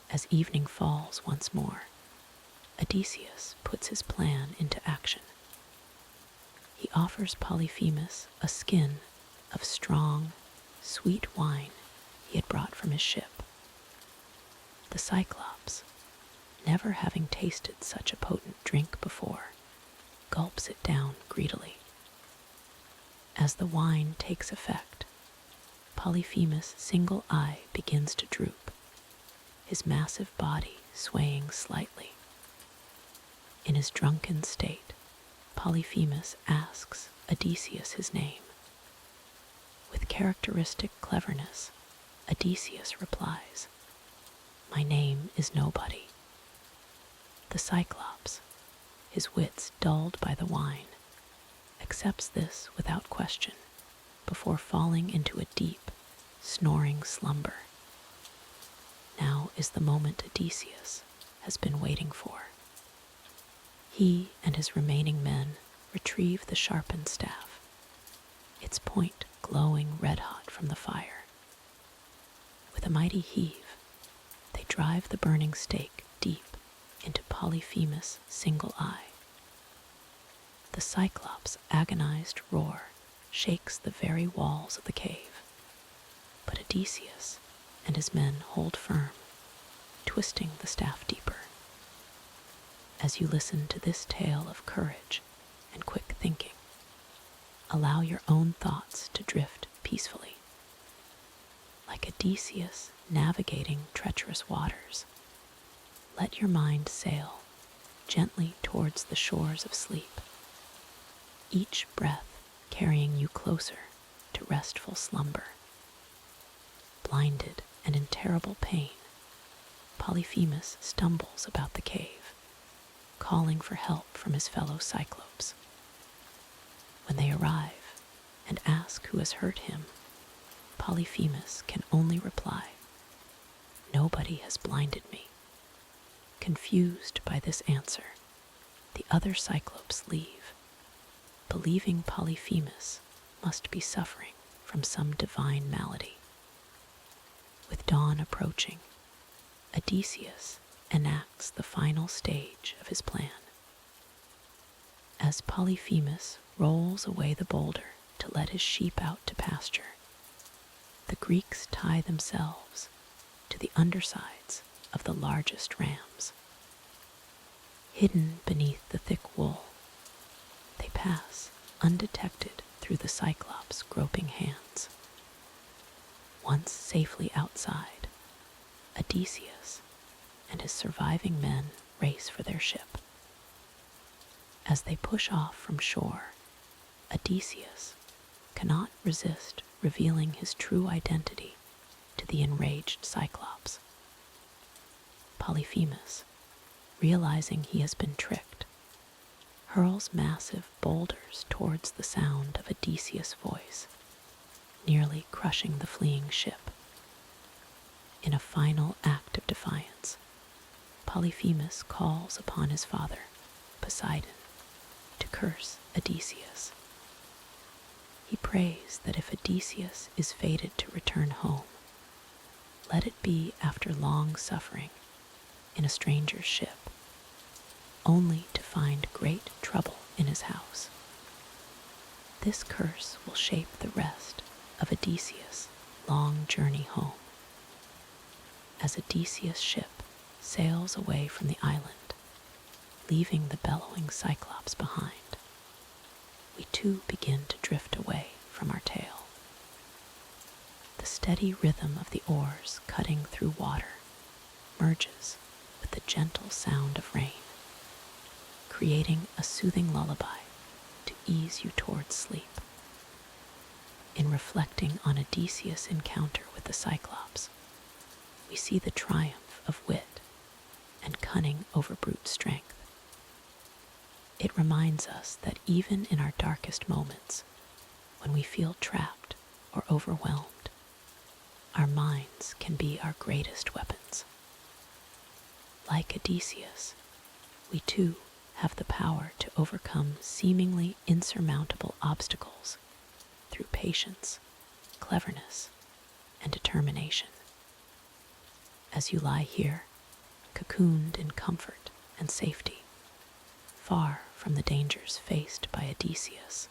As evening falls once more, Odysseus puts his plan into action. He offers Polyphemus a skin of strong, sweet wine he had brought from his ship. The Cyclops, never having tasted such a potent drink before, gulps it down greedily. As the wine takes effect, Polyphemus' single eye begins to droop, his massive body swaying slightly. In his drunken state, Polyphemus asks Odysseus his name. With characteristic cleverness, Odysseus replies, "My name is Nobody." The Cyclops, his wits dulled by the wine, accepts this without question before falling into a deep, snoring slumber. Now is the moment Odysseus has been waiting for. He and his remaining men retrieve the sharpened staff, its point glowing red-hot from the fire. With a mighty heave, they drive the burning stake deep into Polyphemus' single eye. The Cyclops' agonized roar shakes the very walls of the cave, but Odysseus and his men hold firm, twisting the staff deeper. As you listen to this tale of courage and quick thinking, allow your own thoughts to drift peacefully. Like Odysseus navigating treacherous waters, let your mind sail gently towards the shores of sleep, each breath carrying you closer to restful slumber. Blinded and in terrible pain, Polyphemus stumbles about the cave, calling for help from his fellow Cyclopes. When they arrive and ask who has hurt him, Polyphemus can only reply, "Nobody has blinded me." Confused by this answer, the other Cyclopes leave, believing Polyphemus must be suffering from some divine malady. With dawn approaching, Odysseus enacts the final stage of his plan. As Polyphemus rolls away the boulder to let his sheep out to pasture, the Greeks tie themselves to the undersides of the largest rams. Hidden beneath the thick wool, they pass undetected through the Cyclops' groping hands. Once safely outside, Odysseus and his surviving men race for their ship. As they push off from shore, Odysseus cannot resist revealing his true identity to the enraged Cyclops. Polyphemus, realizing he has been tricked, hurls massive boulders towards the sound of Odysseus' voice, nearly crushing the fleeing ship. In a final act of defiance, Polyphemus calls upon his father, Poseidon, to curse Odysseus. He prays that if Odysseus is fated to return home, let it be after long suffering in a stranger's ship, only to find great trouble in his house. This curse will shape the rest of Odysseus' long journey home. As Odysseus' ship sails away from the island, leaving the bellowing Cyclops behind, we too begin to drift away from our tale. The steady rhythm of the oars cutting through water merges with the gentle sound of rain, creating a soothing lullaby to ease you towards sleep. In reflecting on Odysseus' encounter with the Cyclops, we see the triumph of wit and cunning over brute strength. It reminds us that even in our darkest moments, when we feel trapped or overwhelmed, our minds can be our greatest weapons. Like Odysseus, we too have the power to overcome seemingly insurmountable obstacles through patience, cleverness, and determination. As you lie here, cocooned in comfort and safety, far from the dangers faced by Odysseus,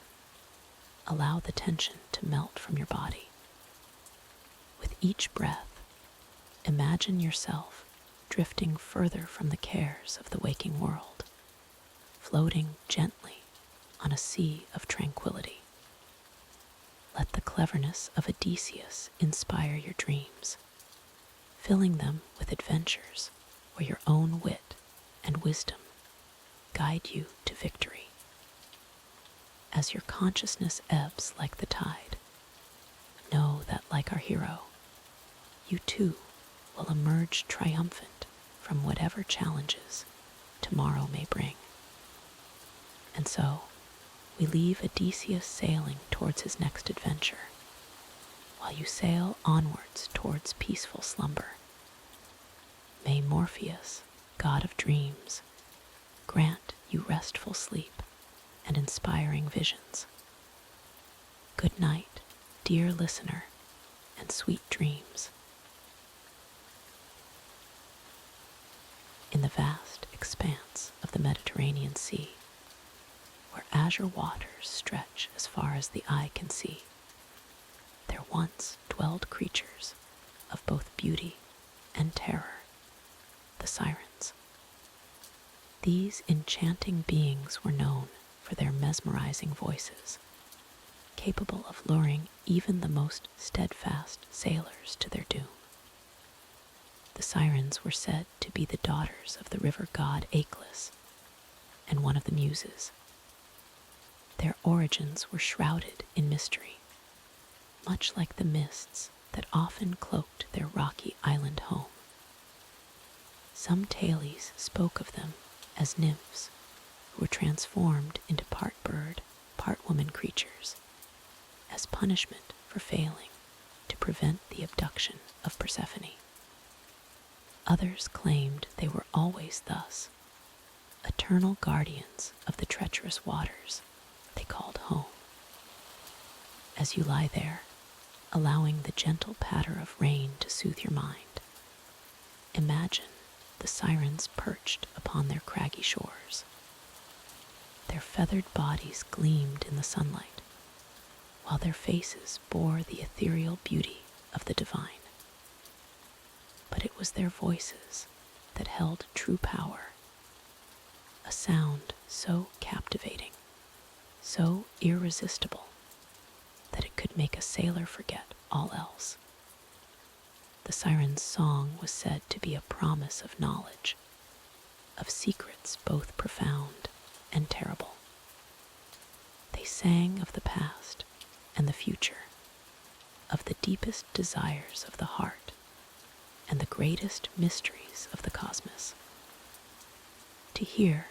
allow the tension to melt from your body. With each breath, imagine yourself drifting further from the cares of the waking world, floating gently on a sea of tranquility. Let the cleverness of Odysseus inspire your dreams, filling them with adventures where your own wit and wisdom guide you to victory. As your consciousness ebbs like the tide, know that, like our hero, you too will emerge triumphant from whatever challenges tomorrow may bring. And so, we leave Odysseus sailing towards his next adventure, while you sail onwards towards peaceful slumber. May Morpheus, god of dreams, grant you restful sleep and inspiring visions. Good night, dear listener, and sweet dreams. In the vast expanse of the Mediterranean Sea, where azure waters stretch as far as the eye can see, there once dwelled creatures of both beauty and terror, the sirens. These enchanting beings were known for their mesmerizing voices, capable of luring even the most steadfast sailors to their doom. The sirens were said to be the daughters of the river god Aeolus and one of the muses. Their origins were shrouded in mystery, much like the mists that often cloaked their rocky island home. Some tales spoke of them as nymphs who were transformed into part bird, part woman creatures as punishment for failing to prevent the abduction of Persephone. Others claimed they were always thus, eternal guardians of the treacherous waters they called home. As you lie there, allowing the gentle patter of rain to soothe your mind, imagine the sirens perched upon their craggy shores. Their feathered bodies gleamed in the sunlight, while their faces bore the ethereal beauty of the divine. But it was their voices that held true power, a sound so captivating, so irresistible, that it could make a sailor forget all else. The siren's song was said to be a promise of knowledge, of secrets both profound and terrible. They sang of the past and the future, of the deepest desires of the heart and the greatest mysteries of the cosmos. To hear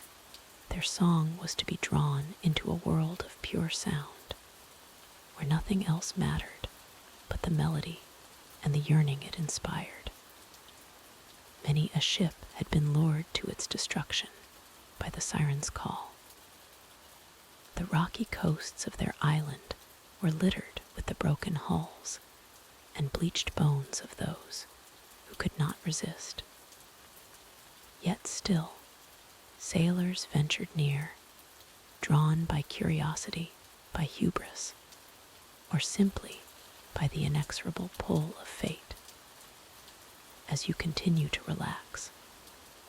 their song was to be drawn into a world of pure sound, where nothing else mattered but the melody and the yearning it inspired. Many a ship had been lured to its destruction by the siren's call. The rocky coasts of their island were littered with the broken hulls and bleached bones of those who could not resist. Yet still, sailors ventured near, drawn by curiosity, by hubris, or simply by the inexorable pull of fate. As you continue to relax,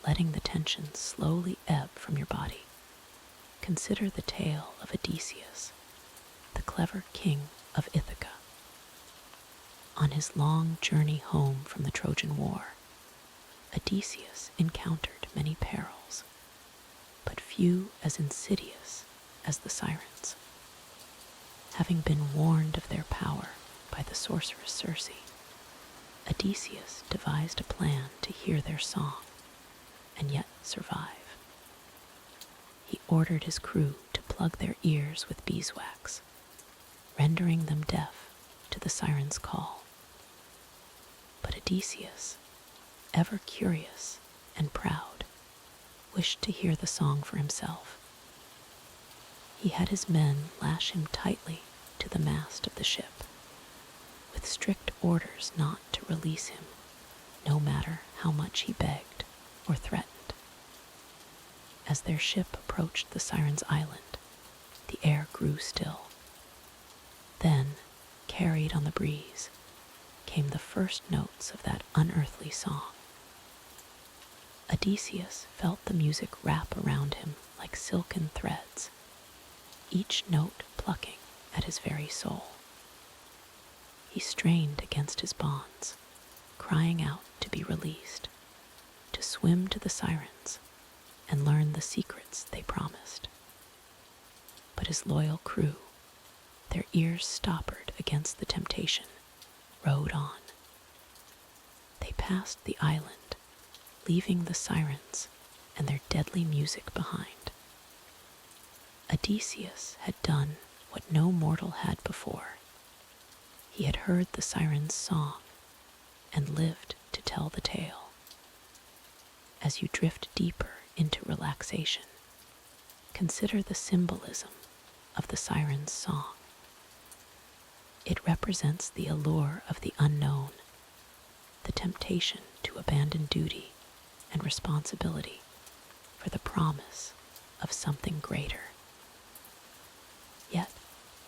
letting the tension slowly ebb from your body, consider the tale of Odysseus, the clever king of Ithaca. On his long journey home from the Trojan War, Odysseus encountered many perils, but few as insidious as the sirens. Having been warned of their power by the sorceress Circe, Odysseus devised a plan to hear their song and yet survive. He ordered his crew to plug their ears with beeswax, rendering them deaf to the sirens' call. But Odysseus, ever curious and proud, wished to hear the song for himself. He had his men lash him tightly to the mast of the ship, with strict orders not to release him, no matter how much he begged or threatened. As their ship approached the Sirens' Island, the air grew still. Then, carried on the breeze, came the first notes of that unearthly song. Odysseus felt the music wrap around him like silken threads, each note plucking at his very soul. He strained against his bonds, crying out to be released, to swim to the sirens and learn the secrets they promised. But his loyal crew, their ears stoppered against the temptation, rode on. They passed the island, leaving the sirens and their deadly music behind. Odysseus had done what no mortal had before. He had heard the sirens' song and lived to tell the tale. As you drift deeper into relaxation, consider the symbolism of the sirens' song. It represents the allure of the unknown, the temptation to abandon duty and responsibility for the promise of something greater. Yet,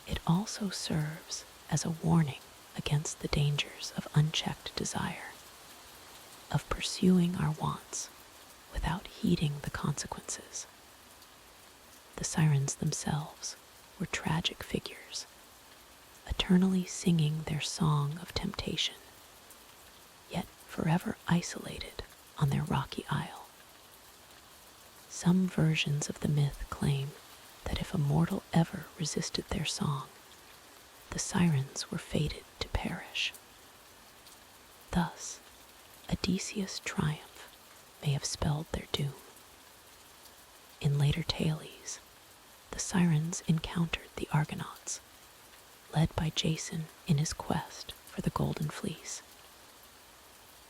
it also serves as a warning against the dangers of unchecked desire, of pursuing our wants without heeding the consequences. The sirens themselves were tragic figures, eternally singing their song of temptation, yet forever isolated on their rocky isle. Some versions of the myth claim that if a mortal ever resisted their song, the sirens were fated to perish. Thus, Odysseus' triumph may have spelled their doom. In later tales, the sirens encountered the Argonauts, led by Jason in his quest for the Golden Fleece.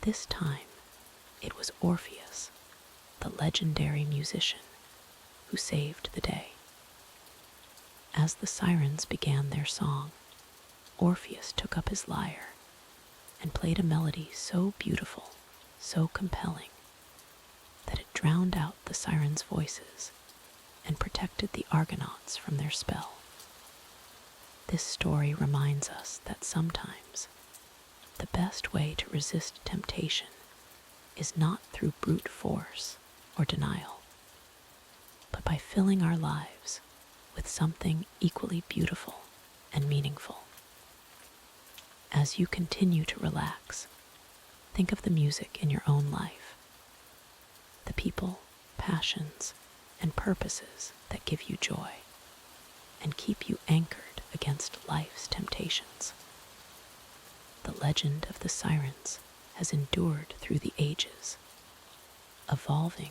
This time, it was Orpheus, the legendary musician, who saved the day. As the sirens began their song, Orpheus took up his lyre and played a melody so beautiful, so compelling, that it drowned out the sirens' voices and protected the Argonauts from their spell. This story reminds us that sometimes the best way to resist temptation is not through brute force or denial, but by filling our lives with something equally beautiful and meaningful. As you continue to relax, think of the music in your own life, the people, passions, and purposes that give you joy and keep you anchored against life's temptations. The legend of the sirens has endured through the ages, evolving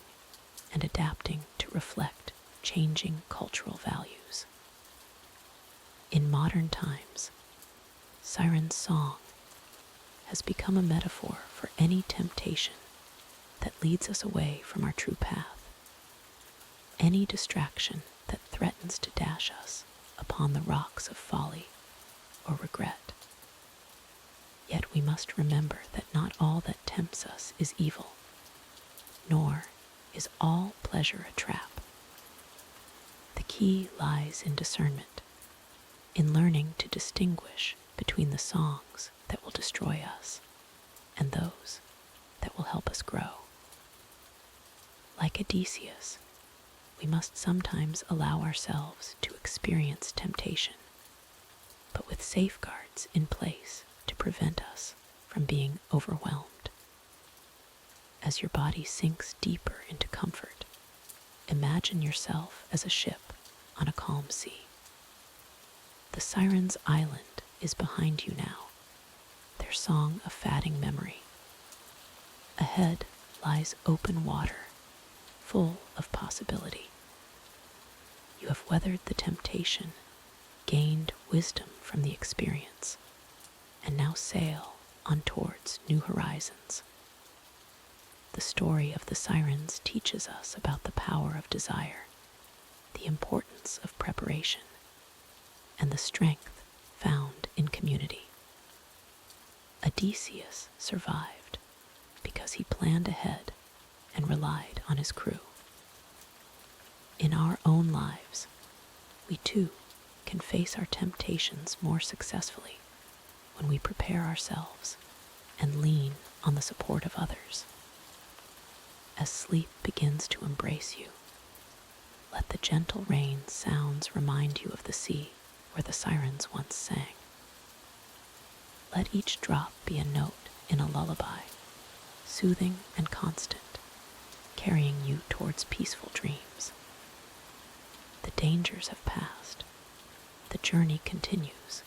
and adapting to reflect changing cultural values. In modern times, Siren's song has become a metaphor for any temptation that leads us away from our true path, any distraction that threatens to dash us upon the rocks of folly or regret. Yet we must remember that not all that tempts us is evil, nor is all pleasure a trap. The key lies in discernment, in learning to distinguish between the songs that will destroy us and those that will help us grow. Like Odysseus, we must sometimes allow ourselves to experience temptation, but with safeguards in place to prevent us from being overwhelmed. As your body sinks deeper into comfort, imagine yourself as a ship on a calm sea. The sirens' island is behind you now, their song a fading memory. Ahead lies open water, full of possibility. You have weathered the temptation, gained wisdom from the experience, and now sail on towards new horizons. The story of the sirens teaches us about the power of desire, the importance of preparation, and the strength found in community. Odysseus survived because he planned ahead and relied on his crew. In our own lives, we too can face our temptations more successfully when we prepare ourselves and lean on the support of others. As sleep begins to embrace you, let the gentle rain sounds remind you of the sea where the sirens once sang. Let each drop be a note in a lullaby, soothing and constant, carrying you towards peaceful dreams. The dangers have passed, the journey continues,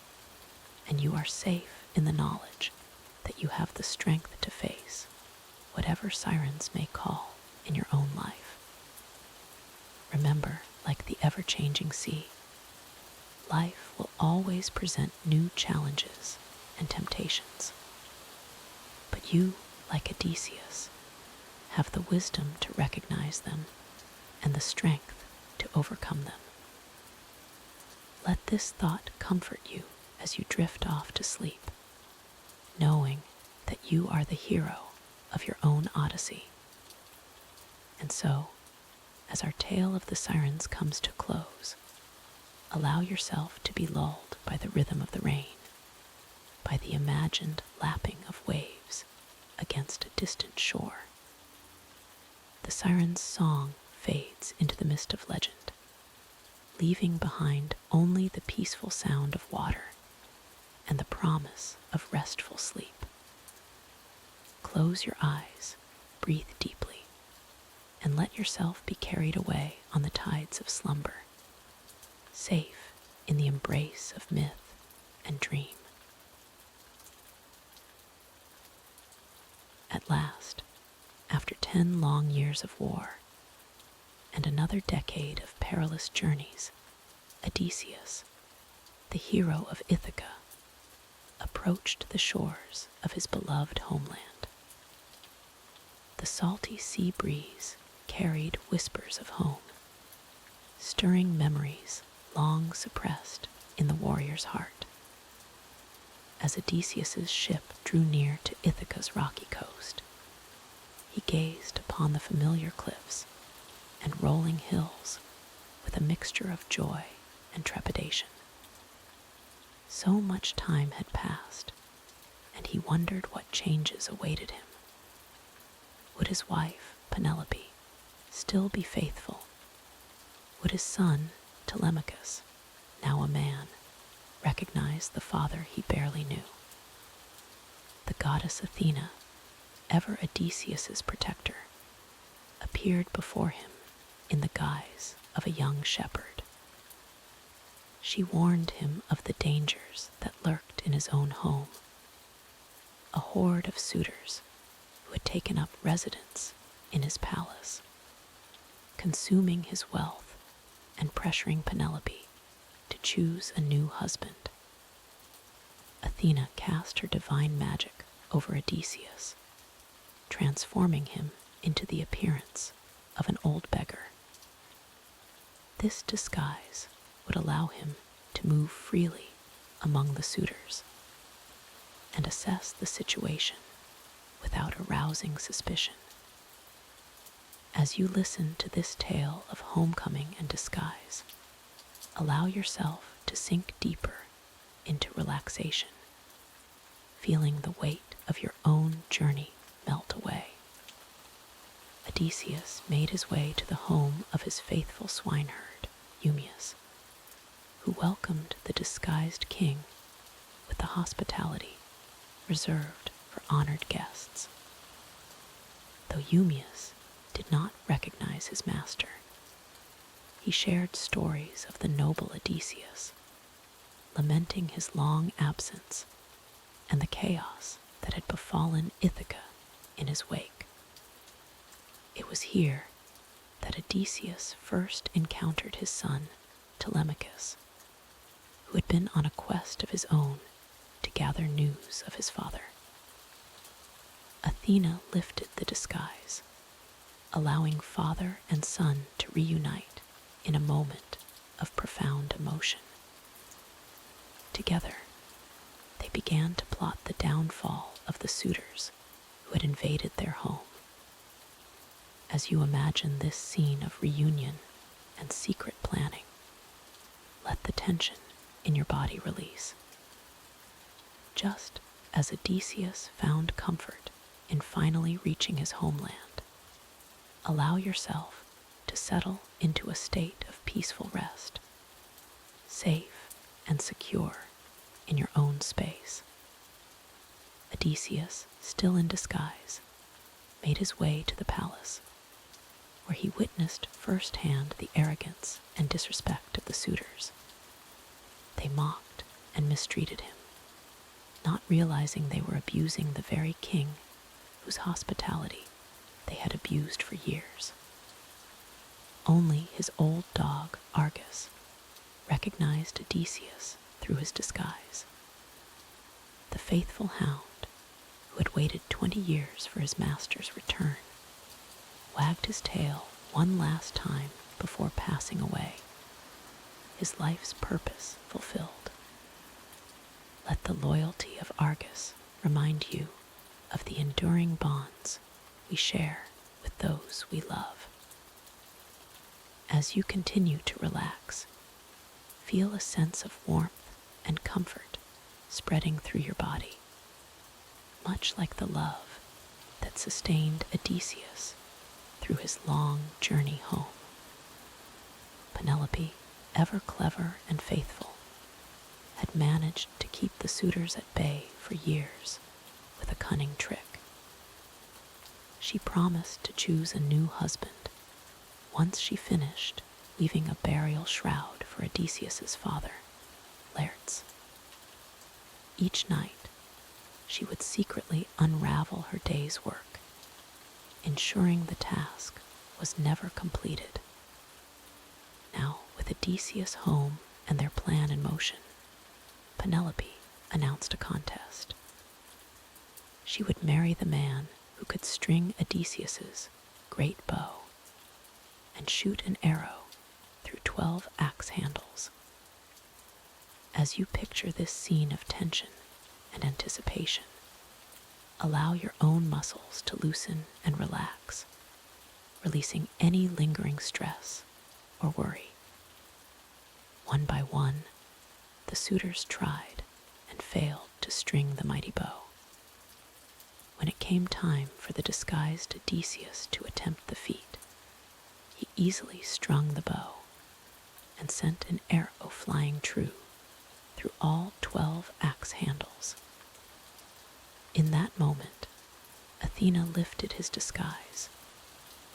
and you are safe in the knowledge that you have the strength to face whatever sirens may call in your own life. Remember, like the ever-changing sea, life will always present new challenges and temptations. But you, like Odysseus, have the wisdom to recognize them and the strength to overcome them. Let this thought comfort you as you drift off to sleep, knowing that you are the hero of your own odyssey. And so, as our tale of the sirens comes to close, allow yourself to be lulled by the rhythm of the rain, by the imagined lapping of waves against a distant shore. The siren's song fades into the mist of legend, leaving behind only the peaceful sound of water and the promise of restful sleep. Close your eyes, breathe deeply, and let yourself be carried away on the tides of slumber, safe in the embrace of myth and dream. At last, after 10 long years of war and another decade of perilous journeys, Odysseus, the hero of Ithaca, approached the shores of his beloved homeland. The salty sea breeze carried whispers of home, stirring memories long suppressed in the warrior's heart. As Odysseus's ship drew near to Ithaca's rocky coast, he gazed upon the familiar cliffs and rolling hills with a mixture of joy and trepidation. So much time had passed, and he wondered what changes awaited him. Would his wife, Penelope, still be faithful? Would his son, Telemachus, now a man, recognize the father he barely knew? The goddess Athena, ever Odysseus's protector, appeared before him in the guise of a young shepherd. She warned him of the dangers that lurked in his own home, a horde of suitors who had taken up residence in his palace, consuming his wealth and pressuring Penelope to choose a new husband. Athena cast her divine magic over Odysseus, transforming him into the appearance of an old beggar. This disguise would allow him to move freely among the suitors and assess the situation without arousing suspicion. As you listen to this tale of homecoming and disguise, allow yourself to sink deeper into relaxation, feeling the weight of your own journey melt away. Odysseus made his way to the home of his faithful swineherd, Eumaeus, who welcomed the disguised king with the hospitality reserved for honored guests. though Eumaeus did not recognize his master. He shared stories of the noble Odysseus, lamenting his long absence and the chaos that had befallen Ithaca in his wake. It was here that Odysseus first encountered his son, Telemachus, who had been on a quest of his own to gather news of his father. Athena lifted the disguise, allowing father and son to reunite in a moment of profound emotion. Together, they began to plot the downfall of the suitors who had invaded their home. As you imagine this scene of reunion and secret planning, let the tension in your body release. Just as Odysseus found comfort in finally reaching his homeland, allow yourself to settle into a state of peaceful rest, safe and secure in your own space. Odysseus, still in disguise, made his way to the palace, where he witnessed firsthand the arrogance and disrespect of the suitors. They mocked and mistreated him, not realizing they were abusing the very king whose hospitality they had abused for years. Only his old dog, Argus, recognized Odysseus through his disguise. The faithful hound, who had waited 20 years for his master's return, wagged his tail one last time before passing away, his life's purpose fulfilled. Let the loyalty of Argus remind you of the enduring bonds we share with those we love. As you continue to relax, feel a sense of warmth and comfort spreading through your body, much like the love that sustained Odysseus through his long journey home. Penelope, ever clever and faithful, had managed to keep the suitors at bay for years with a cunning trick. She promised to choose a new husband once she finished weaving a burial shroud for Odysseus's father, Laertes. Each night, she would secretly unravel her day's work, ensuring the task was never completed. Now, with Odysseus home and their plan in motion, Penelope announced a contest. She would marry the man who could string Odysseus's great bow and shoot an arrow through 12 axe handles. As you picture this scene of tension and anticipation, allow your own muscles to loosen and relax, releasing any lingering stress or worry. One by one, the suitors tried and failed to string the mighty bow. When it came time for the disguised Odysseus to attempt the feat, he easily strung the bow and sent an arrow flying true through all 12 axe handles. In that moment, Athena lifted his disguise,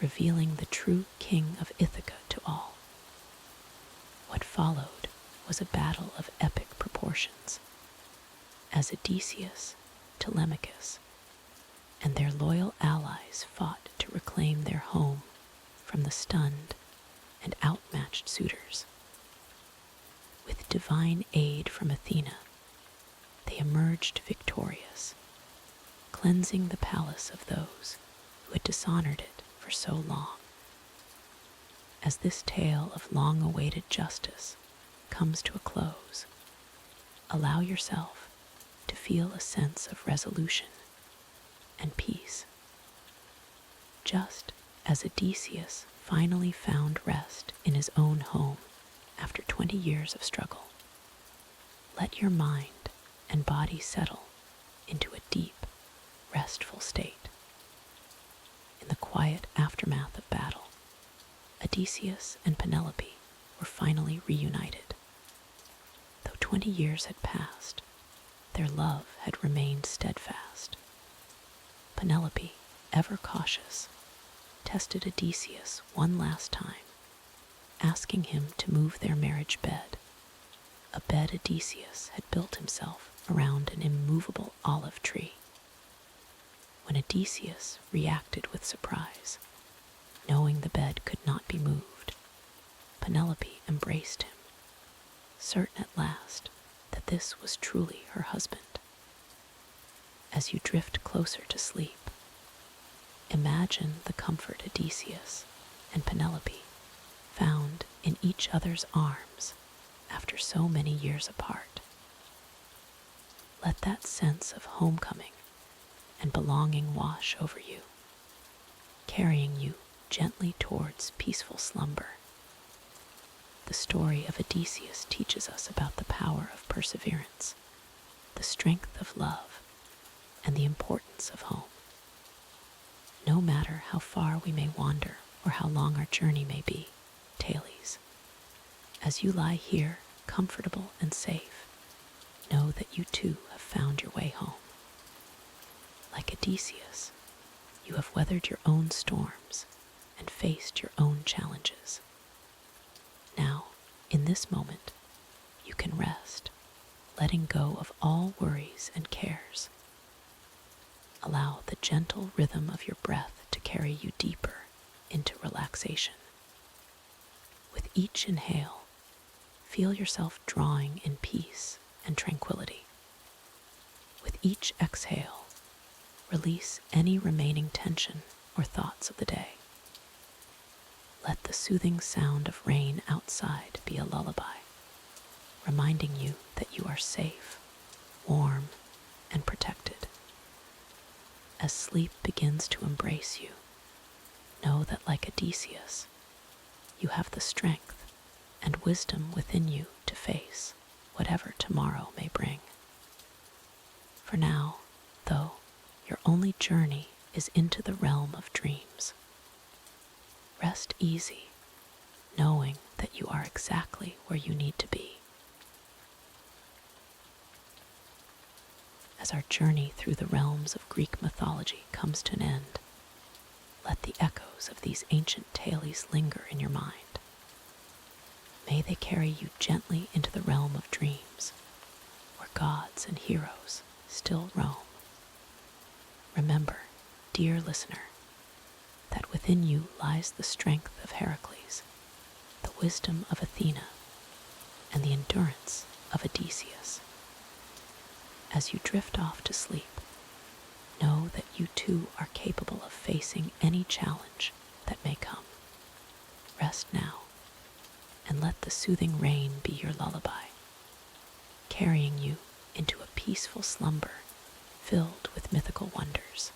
revealing the true king of Ithaca to all. What followed was a battle of epic proportions, as Odysseus, Telemachus, and their loyal allies fought to reclaim their home from the stunned and outmatched suitors. With divine aid from Athena, they emerged victorious, cleansing the palace of those who had dishonored it for so long. As this tale of long-awaited justice comes to a close, allow yourself to feel a sense of resolution and peace. Just as Odysseus finally found rest in his own home after 20 years of struggle, let your mind and body settle into a deep, restful state. In the quiet aftermath of battle, Odysseus and Penelope were finally reunited. Though 20 years had passed, their love had remained steadfast. Penelope, ever cautious, tested Odysseus one last time, asking him to move their marriage bed, a bed Odysseus had built himself around an immovable olive tree. When Odysseus reacted with surprise, knowing the bed could not be moved, Penelope embraced him, certain at last that this was truly her husband. As you drift closer to sleep, imagine the comfort Odysseus and Penelope found in each other's arms after so many years apart. Let that sense of homecoming and belonging wash over you, carrying you gently towards peaceful slumber. The story of Odysseus teaches us about the power of perseverance, the strength of love, and the importance of home. No matter how far we may wander or how long our journey may be, Thales, as you lie here, comfortable and safe, know that you too have found your way home. Like Odysseus, you have weathered your own storms and faced your own challenges. Now, in this moment, you can rest, letting go of all worries and cares. Allow the gentle rhythm of your breath to carry you deeper into relaxation. With each inhale, feel yourself drawing in peace and tranquility. With each exhale, release any remaining tension or thoughts of the day. Let the soothing sound of rain outside be a lullaby, reminding you that you are safe, warm, and protected. As sleep begins to embrace you, know that like Odysseus, you have the strength and wisdom within you to face whatever tomorrow may bring. For now, though, your only journey is into the realm of dreams. Rest easy, knowing that you are exactly where you need to be. As our journey through the realms of Greek mythology comes to an end, let the echoes of these ancient tales linger in your mind. May they carry you gently into the realm of dreams, where gods and heroes still roam. Remember, dear listener, that within you lies the strength of Heracles, the wisdom of Athena, and the endurance of Odysseus. As you drift off to sleep, know that you too are capable of facing any challenge that may come. Rest now, and let the soothing rain be your lullaby, carrying you into a peaceful slumber filled with mythical wonders.